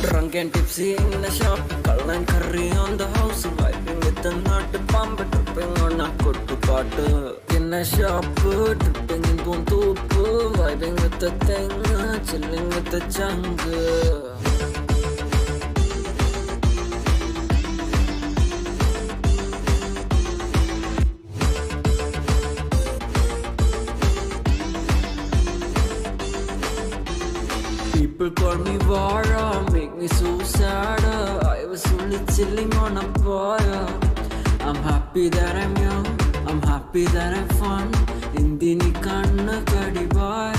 Drunk and tipsy in the shop, call and curry on the house, vibing with the nut bomb, tripping on a kuttu paatu. In a shop, tripping in Puntupu, vibing with the thing, chilling with the jungle. People call me Vara, make me so sad. I was only chilling on a fire. I'm happy that I'm young, I'm happy that I'm fun. Indini kanna kadi boy.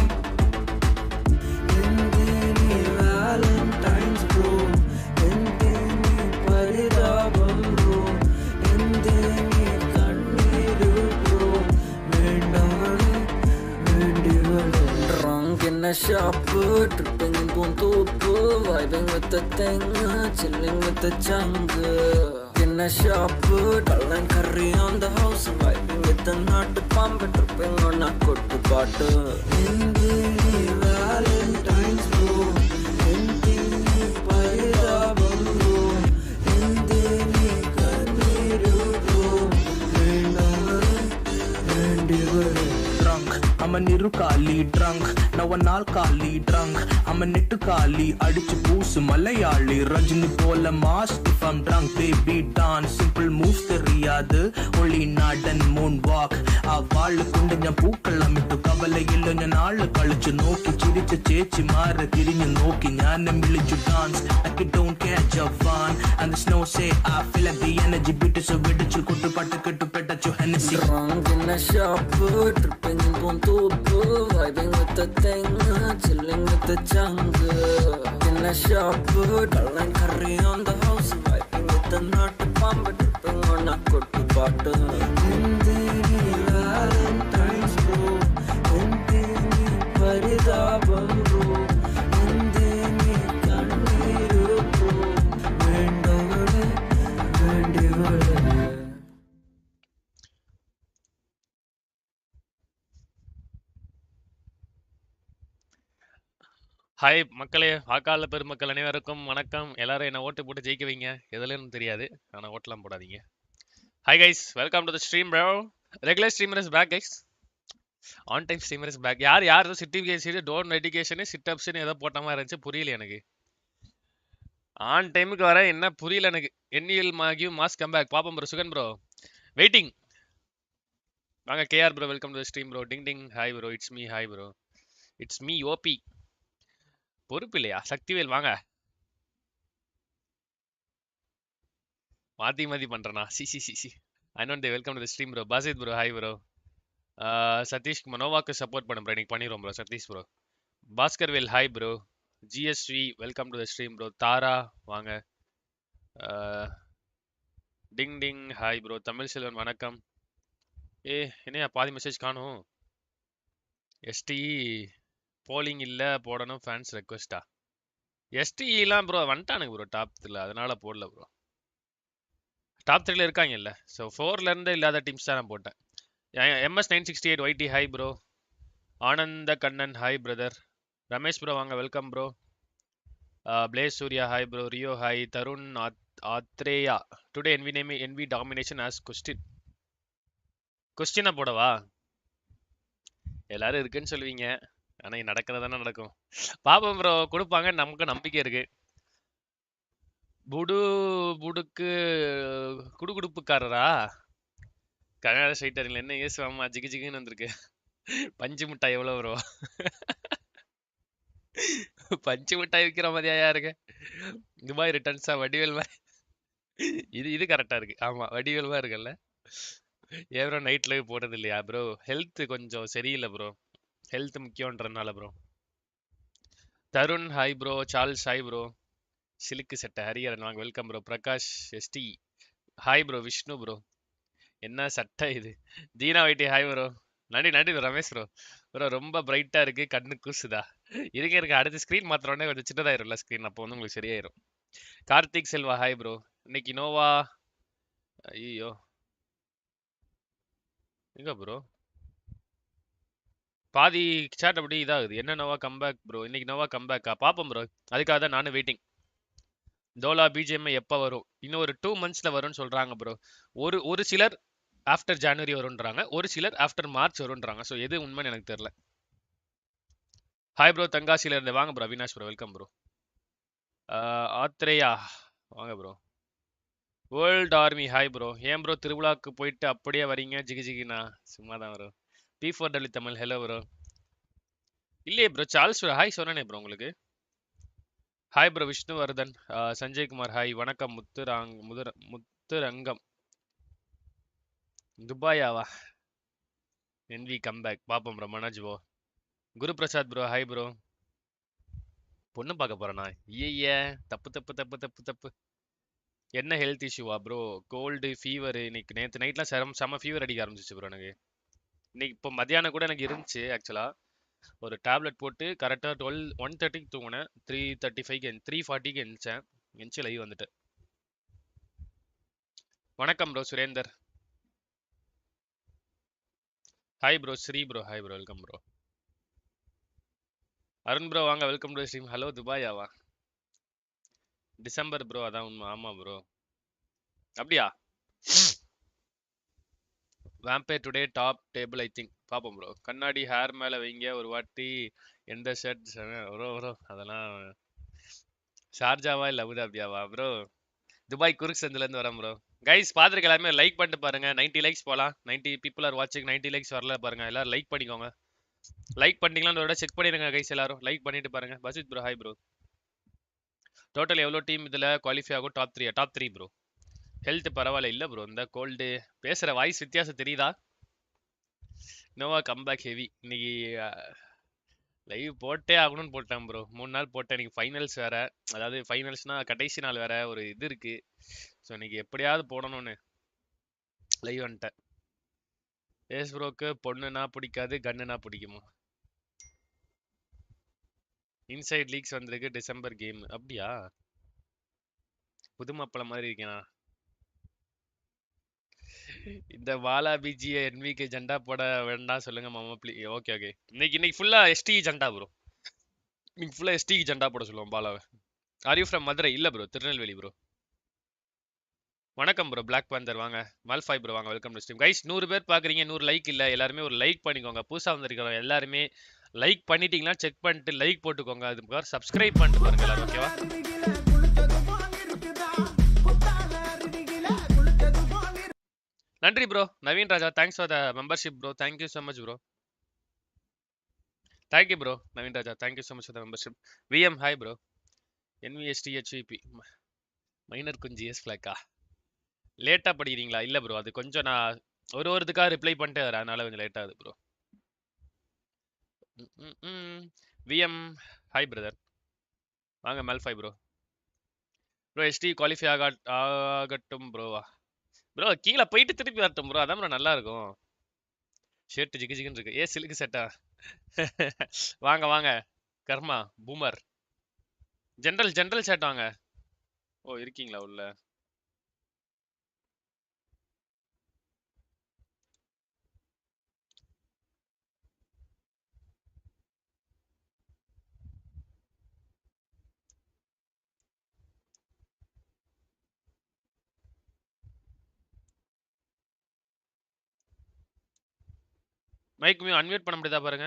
Indini Valentine's bro. Indini paridabam bro. Indini kanniru bro. Vendavale, vendivale. Drunk in a shop, tripping in Puntupu, vibing with the thing, chilling with the jungle. In a shop, call and curry on the house, vibing with the nut bomb, tripping on a kuttu paatu. Indini Valentine's bro, indini paridabam bro, indini kanniru bro, vendavale, vendivale. Drunk, I'm a Nirukali drunk. Now an alkali drunk. I'm a Nittukali, Adichu Poosu Malayali. Rajini Pola mask if I'm drunk. Baby dance, simple moves தெரியாது. Only nod and moonwalk. வாழ கொண்டு ഞാൻ പൂക്കളമിട്ടു കവലയില്ല ഞാൻ ആള് കളിച്ചു നോക്കി ചിരിച്ച ചേച്ചി മാറി തിരിഞ്ഞു നോക്കി ഞാൻ വിളിച്ചു dance I don't catch a fun and the snow say I feel like the energy beat so വെടിച്ചു കൊട്ടുപാട്ട് കെട്ടു പെട്ടച്ചു Hennessy. Drunk in a shop, tripping in Puntupu, vibing with the thing, chilling with the jungle. In a shop, call and curry on the house, vibing with the nut bomb, tripping on a kuttu paatu. Indini Valentine's bro, indini paridabam bro, indini kanniru bro, vendavale, vendivale. Hi மக்களே, வாக்காள பெருமக்கள் அனைவருக்கும் வணக்கம். எல்லாரும் என்ன ஓட்டு போட்டு ஜெயிக்க வைங்க. எதுலன்னு தெரியாது, ஆனால் ஓட்டெல்லாம் போடாதீங்க. Hi guys, welcome to the stream bro. Regular streamer is back guys. On time streamer is back. யார் சிட்டிஃபிகேஷன் டோன் நோட்டிஃபிகேஷன் சிட்டப்ஸ்னு ஏதோ போட்ட மாதிரி இருந்துச்சு, புரியல எனக்கு. ஆன் டைமுக்கு வர என்ன புரியல எனக்கு. எண்ணியல் மாகியும் மாஸ் கம் பேக். பாப்போம் ப்ரோ. Sugan bro waiting. வாங்க KR bro, welcome to the stream bro. Ding ding hi bro. It's me hi bro. It's me OP. பொறுப்பு இல்லையா சக்திவேல்? வாங்க. மாத்தி பண்றேனா? சி ஐநோண்டே. Welcome to the stream bro. Basith bro hi bro. Satish மனோவாக்கு சப்போர்ட் பண்ண ப்ரோ. இன்னைக்கு பண்ணிடுவோம் bro. Satish bro. Bhaskar Vel hi bro. GSV welcome to the stream bro. தாரா வாங்க. டிங் ding hi bro. Tamil Selvan வணக்கம். என்னையா பாதி மெசேஜ் காணும்? எஸ்டி போலிங் இல்ல போடணும் ஃபேன்ஸ் ரெக்வெஸ்டா? எஸ்டிலாம் ப்ரோ வந்துட்டானுங்க ப்ரோ டாப் 3, அதனால போடல ப்ரோ. டாப் 3ல இருக்காங்கல்ல, ஸோ 4ல இருந்து இல்லாத டீம்ஸ் தான் நான் போட்டேன். MS 968 YT hi bro. Anand Kannan hi brother. Ramesh bro வாங்க, welcome bro. Blaze Surya hi bro. Rio hi. Tarun Athreya. Today NV domination as கொஸ்டினை போடவா? எல்லாரும் இருக்குன்னு சொல்லுவீங்க, ஆனா நடக்கிறதானே நடக்கும். பாப்போம் ப்ரோ, கொடுப்பாங்க, நமக்கு நம்பிக்கை இருக்கு. புடுக்கு குடுகுடுப்புக்காரரா? கன்னட ஸ்ட்ரைட்டரில் என்ன ஏசுவாமா ஜிகு ஜிகுன்னு வந்திருக்கு. பஞ்சு மிட்டாய் எவ்வளோ ப்ரோ? பஞ்சு மிட்டாய் விற்கிற மாதிரியா இருக்கு. துபாய் ரிட்டர்ன்ஸா? வடிவேல் இது கரெக்டா இருக்கு. ஆமா, வடிவேல் இருக்குல்ல. ஏன் ப்ரோ நைட் லைவ் போடுறது இல்லையா ப்ரோ? ஹெல்த் கொஞ்சம் சரியில்லை ப்ரோ. ஹெல்த் முக்கியன்றனால bro. Tarun hi bro. Charles hi bro. சிலுக்கு சட்டை ஹரிஹரன் வாங்க, welcome bro. Prakash ST hi bro. Vishnu bro, என்ன சட்டை இது? தீனா வைட்டி ஹாய் ப்ரோ. நன்றி ரமேஷ் ப்ரோ. ப்ரோ ரொம்ப பிரைட்டா இருக்கு, கண்ணு கூசுதா? இருக்க அடுத்த ஸ்க்ரீன் மாத்திரோடனே கொஞ்சம் சின்னதாயிரும்ல ஸ்க்ரீன், அப்போ வந்து உங்களுக்கு சரியாயிரும். Karthik Selva hi bro. இன்னைக்கு நோவா. ஐயோ எங்க ப்ரோ? பாதி சேட் அப்படி இதாகுது. என்ன நோவா கம்பேக் ப்ரோ? இன்னைக்கு நோவா கம்பேக்கா? பாப்போம் ப்ரோ. அதுக்காக தான் நானும் வெயிட்டிங். டோலா பிஜிஎம் எப்போ வரும்? இன்னும் ஒரு 2 மந்த்ஸ்ல வரும்னு சொல்றாங்க ப்ரோ. ஒரு சிலர் ஆஃப்டர் ஜனவரி வரும்ன்றாங்க, ஒரு சிலர் ஆஃப்டர் மார்ச் வரும்ன்றாங்க. ஸோ எது உண்மைன்னு எனக்கு தெரியல. ஹாய் ப்ரோ, தங்காசில இருந்து வாங்க bro. Avinash bro, welcome bro. Athreya வாங்க bro. World army hi bro. ஏன் ப்ரோ திருவிழாக்கு போயிட்டு அப்படியே வரீங்க ஜிகி ஜிகினா? சும்மா தான் bro. P4W Tamil hello bro. இல்லையே ப்ரோ, சார்ல்ஸ் ஹாய் சொன்னனே ப்ரோ உங்களுக்கு. Hi bro Vishnuvardhan. Sanjaykumar hi. வணக்கம் முத்துரங்கம். துபாயாவா? என்வி கம்பேக் பாப்போம் bro. Manoj bro. Guru Prasad bro hi bro. பொண்ணு பார்க்க போறேனா? ஐய தப்பு தப்பு தப்பு தப்பு தப்பு. என்ன ஹெல்த் இஷ்யூவா ப்ரோ? Cold fever. இன்னைக்கு நேற்று நைட்லாம் செம ஃபீவர் அடிக்க ஆரம்பிச்சிச்சு ப்ரோ எனக்கு. இன்னைக்கு இப்போ மத்தியானம் கூட எனக்கு இருந்துச்சு ஆக்சுவலா. ஒரு டேப்லெட் போட்டு கரெக்டாக 1:30க்கு தூங்கினேன். 3:35க்கு 3:40க்கு எந்திரிச்சேன். எந்திச்சு லைவ் வந்துட்டு. வணக்கம் bro Surender. Hi bro Sri bro hi bro, welcome bro. Arun bro வாங்க, வெல்கம் டு ஸ்ட்ரீம். ஹலோ துபாயாவா? டிசம்பர் ப்ரோ, அதான் உண்மை. ஆமா ப்ரோ. அப்படியா? Vampire today top table I think. பாப்போம் ப்ரோ. கண்ணாடி ஹேர் மேல வைங்க ஒரு வாட்டி. எந்த ஷர்ட் ப்ரோ ப்ரோ அதெல்லாம் ஷார்ஜாவா இல்ல அபுதாபியாவா ப்ரோ? துபாய் குறுக்கு சந்தில இருந்து வரேன் ப்ரோ. கைஸ் பாத்துருக்க எல்லாமே லைக் பண்ணிட்டு பாருங்க. 90 லைக்ஸ் போலாம். 90 பீப்புள் ஆர் வாட்சிங். 90 லைக்ஸ் வரல பாருங்க. எல்லாரும் லைக் பண்ணிக்கோங்க. லைக் பண்ணிட்டீங்களான்னு ஒரு செக் பண்ணிடுங்க கைஸ். எல்லாரும் லைக் பண்ணிட்டு பாருங்க. Basith bro hi bro. Total எவ்வளோ டீம் இதுல குவாலிஃபை ஆகும்? Top 3 bro. ஹெல்த் பரவாயில்ல இல்ல ப்ரோ. இந்த கோல்டு பேசுற வாய்ஸ் வித்தியாசம் தெரியுதா? Nova comeback heavy. இன்னைக்கு லைவ் போட்டே ஆகணும்னு போட்டேன் ப்ரோ. 3 நாள் போட்டேன். இன்னைக்கு ஃபைனல்ஸ் வேற. அதாவது ஃபைனல்ஸ்னா கடைசி நாள் வேற ஒரு இது இருக்கு. ஸோ இன்னைக்கு எப்படியாவது போடணும்னு லைவ் வந்துட்டேன். ஏஸ் ப்ரோக்கு பொண்ணுனா பிடிக்காது, கன்னுனா பிடிக்குமா? இன்சைட் லீக்ஸ் வந்திருக்கு டிசம்பர் கேம். அப்படியா? புது மாப்பிள்ள மாதிரி இருக்கேனா? இந்த வாலா பிஜி என்விக்கு ஜெண்டா போட வேண்டாம் சொல்லுங்க மாமா ப்ளீ. Okay okay. இன்னைக்கு ஃபுல்லா எஸ்டி ஜெண்டா ப்ரோ. இன்னைக்கு ஃபுல்லா எஸ்டிக்கு ஜெண்டா போட சொல்லுவோம் பாலாவை. Are you from Madurai? இல்ல ப்ரோ, திருநெல்வேலி ப்ரோ. வணக்கம் ப்ரோ. பிளாக் பேந்தர் வாங்க. மல்ஃபாய் ப்ரோ வாங்க, வெல்கம் டு ஸ்ட்ரீம். கைஸ் 100 பேர் பாக்குறீங்க, 100 லைக் இல்ல. எல்லாருமே ஒரு லைக் பண்ணிக்கோங்க. புதுசா வந்திருக்கிறோம் எல்லாருமே லைக் பண்ணிட்டீங்கன்னா செக் பண்ணிட்டு லைக் போட்டுக்கோங்க. அது சப்ஸ்கிரைப் பண்ணிட்டு பாருங்க எல்லாரும். ஓகேவா? நன்றி bro. Naveen Raja thanks for the membership bro. Thank you so much bro. Thank you bro Naveen Raja. Thank you so much for the membership. VM hi bro. NVSTHVP minor குஞ்சு Aceblack-ஆ? லேட்டா படிக்கிறீங்களா? இல்ல ப்ரோ, அது கொஞ்சம் நான் ஒருத்துக்காக ரிப்ளை பண்ணிட்டே வரேன், அதனால கொஞ்சம் லேட் ஆகுது ப்ரோ. VM hi brother. வாங்க Malfoy bro. Bro ST qualify ஆகட்டும் ப்ரோவா? ப்ரோ கீழே போயிட்டு திருப்பி வரட்டும் ப்ரோ, அதான் ப்ரோ நல்லா இருக்கும். ஷர்ட் ஜிகு ஜிகுன்னு இருக்கு. சிலுக்கு செட்டா? வாங்க வாங்க. கர்மா பூமர். ஜென்ரல் ஷர்ட் வாங்க. ஓ இருக்கீங்களா உள்ள? மைக் அன்மியூட் பண்ண முடியுதா பாருங்க.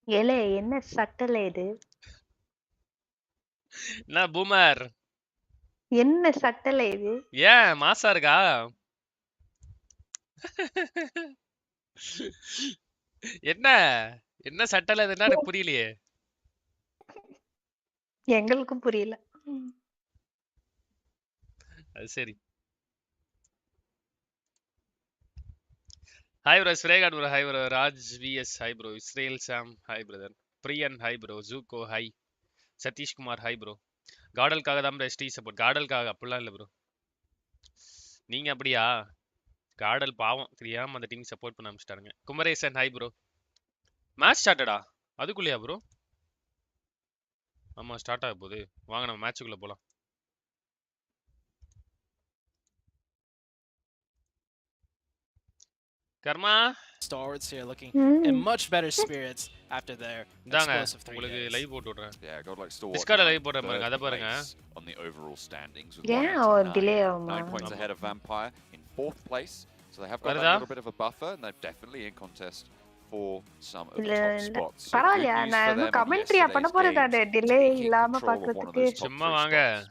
ஏலே என்ன சட்டல இது? என்ன பூமர்? என்ன சட்டல இது? ஏன் மாசா இருக்கா? என்ன என்ன சட்டல இதுன்னா எனக்கு புரியலையே. எங்களுக்கும் புரியல. அது சரி. Hi bro. ஸ்ரேகாட் bro hi bro. Raj VS hi bro. Israel Sam hi brother. Priyan hi bro. Zuko hi. Satishkumar hi bro. காடலுக்காக தான் ப்ரோ எஸ்டி சப்போர்ட். காடலுக்காக அப்படிலாம் இல்லை ப்ரோ. நீங்க அப்படியா? காடல் பாவம் தெரியாம அந்த டீம் சப்போர்ட் பண்ண ஆரம்பிச்சிட்டாருங்க. Kumaresan hi bro. மேட்ச் ஸ்டார்டடா? அதுக்குள்ளேயா ப்ரோ? ஆமா ஸ்டார்ட் ஆக போகுது. வாங்க நம்ம மேட்சுக்குள்ள போலாம். கர்மா stalwarts here looking Hmm. in much better spirits after their இந்தாங்க explosive 3 உங்களுக்கு days. லைவ் போட்டு விடுறேன் Yeah, got like Stalwart. Discard live போடுறேன் பாருங்க அத பாருங்க On the overall standings with Yeah, 189. or delay ஆகுமா? 9 points ahead of Vampire in 4th place. So they have got வருதா? that little bit of a buffer and they're definitely in contest for some of the இல்ல top இல்ல spots. So good பரவாயில்லையா news நான் for இன்னும் them on கமெண்ட்ரியா பண்ண yesterday's போறேன் games, நான் delay taking இல்லாம control of one of பாக்குறதுக்கு those top சும்மா 3 வாங்க spots.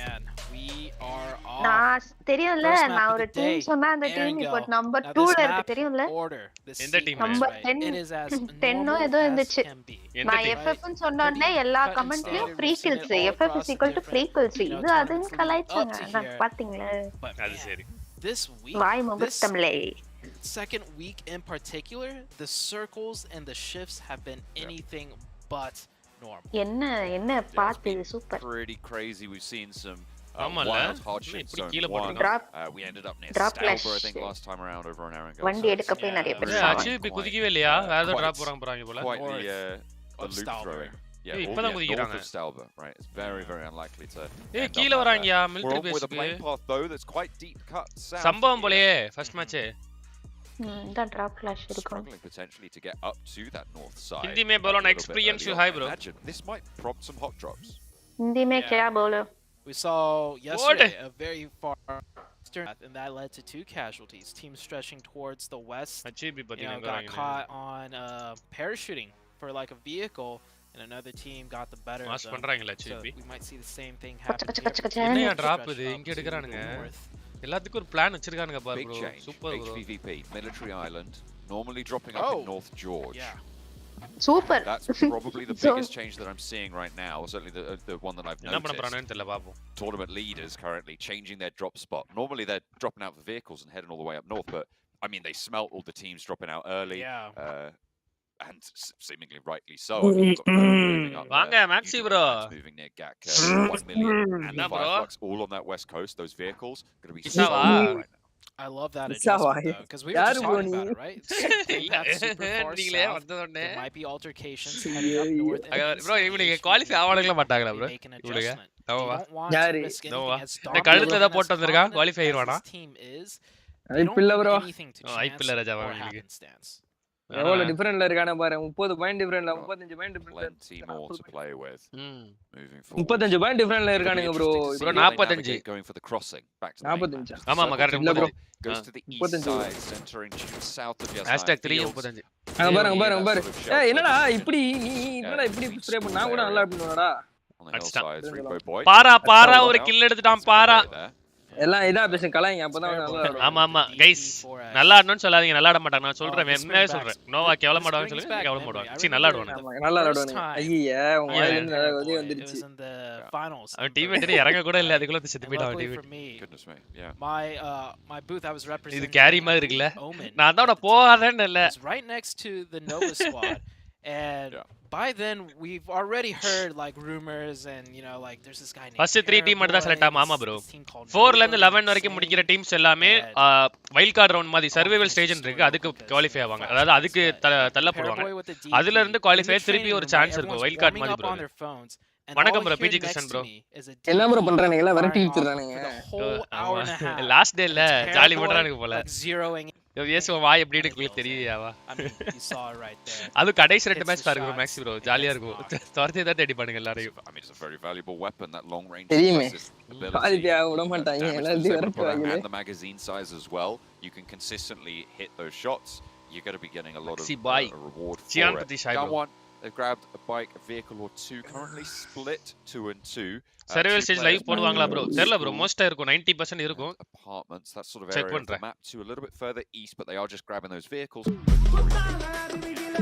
And we are off. நான் தெரியும்ல First map நான் of ஒரு the டீம் day. சொன்னா அந்த டீம் Erangel. இப்போ நம்பர் Now 2ல this இருக்கு map தெரியும்ல order, the எந்த team? sequence, Number right? 10. It is as 10 normal ஏதோ as இருந்துச்சு can be. எந்த நான் டீம் FF ன்னு சொன்ன உடனே எல்லா cut and கமெண்ட்லயும் standard, free we've seen kills it all FF across is the equal to free kills different, இது அதுன்னு tournaments leading கலாய்ச்சாங்க up to நான் here. பாத்தீங்களா But அது man, சரி this week, why this முகத்தம்லே second week in particular, the circles and the shifts have been anything but normal. என்ன என்ன Yeah, it's பாத்து been super pretty crazy. We've seen some ஆமால wild hardship இப்படி zone கீழ 1. போட்டுருக்கான் Drop- We ended up near drop Stauber, I flash. think, last time around over on Erangel. வண்டி எடுக்க போய் நிறைய பேர் ஏய் சாவாங்க. அச்சு இப்படி குதிக்கவே இல்லையா வேற ஏதோ quite- டிராப் போறாங்க போறாங்க போல Quite North the of loop Stauber. throwing. Yeah, Hey, all- இப்பதான் north குதிக்கிறாங்க. of Stauber, right? It's very, very unlikely to. ஏய் end up கீழ like வராங்கயா that. We're military on with a பேஸ்க்கு plane path though that's quite deep cut south. சம்பவம் here. போலயே first match இந்த drop flash இருக்கும் Struggling potentially to get up to that north side. Hindi में बोलो a ना, little bit experience early you on. have, bro. Imagine this might prompt some hot drops. Hindi में Yeah. क्या बोलो We saw yesterday a very far eastern path, and that led to 2 casualties. Teams stretching towards the west, அச்சு இப்படி got பாத்தீங்கன்னா caught on parachuting for like a vehicle, and another team got the better of mass them. பண்றாங்கல அச்சு So இப்படி we might see the same thing Kacha, happen kacha, here. kacha, but kacha. teams என்னையா stretch drop up இது? to இங்க எடுக்கறானுங்க. the north. எல்லாத்துக்கும் ஒரு plan வச்சிருக்கானுங்க பாரு Big bro change. Super bro HVVP, Military Island, normally dropping up Oh. in North George. Yeah. Super That's probably the So- biggest change that I'm seeing right now, or certainly the one that I've என்ன பண்ண noticed. போறானேன்னு தெரியல பாப்போம் Tournament leaders currently changing their drop spot. Normally they're dropping out the vehicles and heading all the way up north, but I mean they smelt all the teams dropping out early. Yeah. And seemingly rightly so. I mean, you've got Nova moving up வாங்க there, Maxi Nugent bro Labs moving near Gatka, 1 million, and என்ன bro? Fireflux all on that west coast. Those vehicles going to be so Isava. good right now. I love that It's how adjustment I- though, because we were Yaru just talking Boni. about it, right? Plane path super far நீங்களே south. வந்த உடனே There might be altercations heading up north. and bro east, இவனுக்கு east, qualify ஆவானுங்களா மாட்டாங்களா they bro make an இவனுக்கு adjustment. They Nova don't want to Yari. risk Nova anything as இந்த dominant கழுத்துல and தான் போட்டு as வந்திருக்கான் confident குவாலிஃபை as ஆயிருவானா this team is. They I don't பில்ல leave bro anything to Oh, chance IPL Raja or அவங்களுக்கு happenstance. எவ்வளவு டிஃபரெண்ட்ல இருக்கானே பாரு 30 பாயிண்ட் டிஃபரெண்ட்ல 35 point Plenty more to play with ம் moving forward. 35 பாயிண்ட் டிஃபரெண்ட்ல It'll be இருக்கானுங்க bro interesting to see Bro, how they 45. navigate going for the crossing back to the main 45. map. ஆமா, ஆமா, correct. Circle இல்ல bro. goes to the east 35. side, centering south of Yasai hashtag 3 Fields. 35 அங்க பாரு அங்க Yeah, பாரு அங்க that பாரு sort of shelter. என்னடா இப்படி நீ என்னடா இப்படி ஸ்ப்ரே பண்ண நான் கூட நல்லா பண்ணுவாடா On the Touchdown. hillsides, Repo Boy. Para para Touchdown ஒரு now. கில் எடுத்துட்டான் That's பாரா right there. எல்லாம் இதா பேசுங்க கலாய்ங்க அப்பதான் நல்லா இருக்கும். ஆமா ஆமா கைஸ் நல்லா ஆடணும்னு சொல்லாதீங்க நல்லா ஆட மாட்டாங்க நான் சொல்றேன் உண்மையாவே சொல்றேன் நோவா கேவலம் ஆடுவான்னு சொல்லுங்க கேவலம் ஆடுவாங்க சீ நல்லா ஆடுவாங்க ஆமா, நல்லா விளையாடுவானுங்க ஐயா உங்க வாயில இருந்து நல்லா வெளிய It வந்துருச்சு was in the finals. அவன் டீம்மேட் இறங்க கூட இல்ல அதுக்குள்ள வந்து செத்து And போயிட்டான் luckily teammate for me, Goodness me, yeah. my booth I was representing. இது கேரி மாதிரி இருக்குல்ல Omen நான் தான் at the time. போகாதேன்னு இல்ல It's right next to the Nova squad. And Yeah. by then we've already heard like rumors and like there's this guy named First 3 team மட்டும் தான் select ஆகும் ஆமா bro this team called 4ல இருந்து Nova 11 வரைக்கும் insane. முடிக்கிற teams எல்லாமே wild card round மாதிரி survival stage இருக்கு அதுக்கு குவாலிஃபை ஆவாங்க அதாவது அதுக்கு தள்ளப்படுவாங்க Paraboy with the DP. அதுல இருந்து In qualify the திருப்பி training ஒரு room, chance right, இருக்கும். everyone's Wild card warming மாதிரி up bro on இது. their phones, and வணக்கம் all bro, I hear PG next Krishnan to bro. me is a என்ன bro DP பண்றானுங்க எல்லாம் விரட்டி firing off விட்டுறானுங்க for the whole hour and a half. Last டேல It's jolly Paraboy, பண்றானுங்க போல like zeroing. ஏசு வாய் எப்படி இருக்கு தெரியாவா I mean, you saw it right there. அது கடைசி ரெண்டு Hits மேட்ச் the பாருங்க shots, மேக்ஸ் ப்ரோ it ஜாலியா gets இருக்கும் knocked. துரத்தி தான் தேடி பாருங்க எல்லாரையும் I mean, it's a very valuable weapon, that long range தெரியுமே. ability. குவாலிட்டியா விட மாட்டாங்க Damage to the எல்லாத்தையும் cylinder product விரட்டுவாங்க and the magazine size as well. You can consistently hit those shots. You're going to be getting a lot of Maxi bike. a reward for Chian it. Pati Shai Down bro. one, they've grabbed a bike, a vehicle or two, currently split 2 and 2. Survival Two stage players live போடுவாங்களா bro moving தெரியல bro schools மோஸ்டா இருக்கும் 90% இருக்கும் and apartments, that sort of Check area of the பண்றேன். map to a little bit further east, but they are just grabbing those vehicles.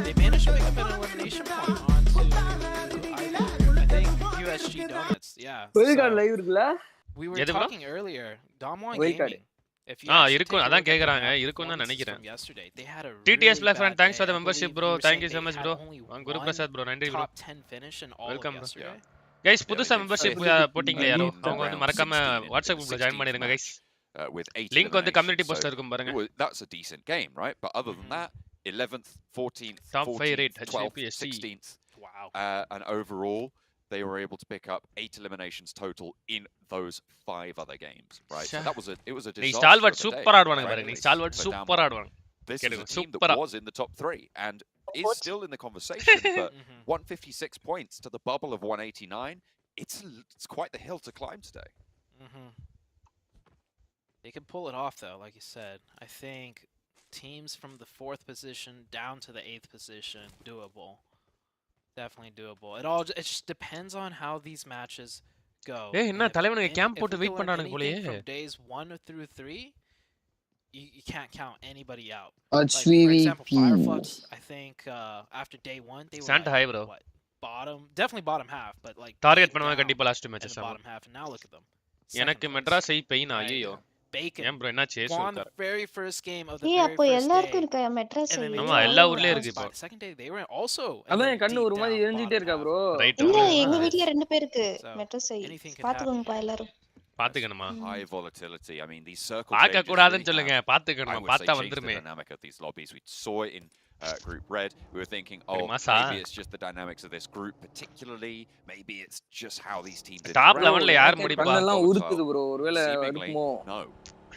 They managed to pick up an elimination point onto I think USG Donuts. Yeah. வெயில் card So live இருக்குல்ல we were எது bro? talking earlier. Damwon Wild card. Gaming. If you Ah, actually இருக்கும், take a அதான் look at their கேக்குறாங்க, map இருக்கும்னு தான் performances நினைக்கிறேன். from yesterday, they had a TTS really Black bad Friend, thanks for day. the I membership believe bro. we were Thank saying you so they much had bro. only Guru one Prasad bro, நன்றி bro. top 10 finish in all Welcome, of bro. yesterday. Guys புதுசா Yeah, membership yeah. போட்டிங்களே யாரோ Yeah. அவங்க வந்து மறக்காம WhatsApp குரூப்ல join பண்ணிருங்க guys With 8 link வந்து community eliminations. போஸ்ட்ல So இருக்கும் பாருங்க that's a decent game, right? But other than that, 11th, 14th, Top 5 rate, 14th, 12th, HPSC. 16th, Wow. and overall, they were able to pick up 8 eliminations total in those 5 other games, right? So it was a நீ disaster stalwart of a day, super ஆடுவானுங்க பாருங்க. நீ frankly, stalwart for super Downpour. ஆடுவாங்க. This is a team that சூப்பரா. was in the top 3 and is still in the conversation, but 156 points to the bubble of 189. It's quite the hill to climb today. They can pull it off though, like you said. I think teams from the 4th position down to the 8th position, doable. Definitely doable. It just depends on how these matches go. ஏய் என்ன தலைவனுங்க camp போட்டு if we wait can learn பண்றானுங்க போலயே. anything from days 1 through 3, you can't count anybody out. It's Like, for example, VVP. Fireflux, I think after day 1 they were Santa like, high, bro. what, definitely bottom half, but like target deep பண்ணுவாங்க down கண்டிப்பா last in matches the ஆமா. bottom half, and now look at them. எனக்கு Second Madras place. ஐ pain Right. ஐயோ. Bacon ஏன் bro என்னாச்சு won the சொல்றாரு. very first game of the ஏய் very அப்போ first எல்லாருக்கும் day. இருக்கா மெட்ராஸ்? And then they ஆமா, won எல்லா the ஊர்லயும் last இருக்கு இப்போ. spot. Second day they were also அதான் in என் the கண்ணு deep ஒரு மாதிரி down எரிஞ்சிட்டே bottom இருக்கா half. ப்ரோ. ரைட் இல்ல ஓகே. எங்க வீட்ல 2 பேருக்கு So, மெட்ராஸ் anything could பாத்துக்கோங்கப்பா எல்லாரும். பாத்துக்கணுமா? High volatility. I mean, these circle பார்க்க changes கூடாதுன்னு really சொல்லுங்க. have, I பாத்துக்கணுமா? would say, பார்த்தா changed the வந்துருமே. dynamic of these lobbies. We saw it in Group Red. We were thinking, Masa. maybe it's just the dynamics of this group particularly. Maybe it's just how these teams top interact. லெவல்ல யார் முடிப்பா? கண்ணெல்லாம் உருக்குது bro. ஒருவேளை Seemingly, இருக்குமோ? no.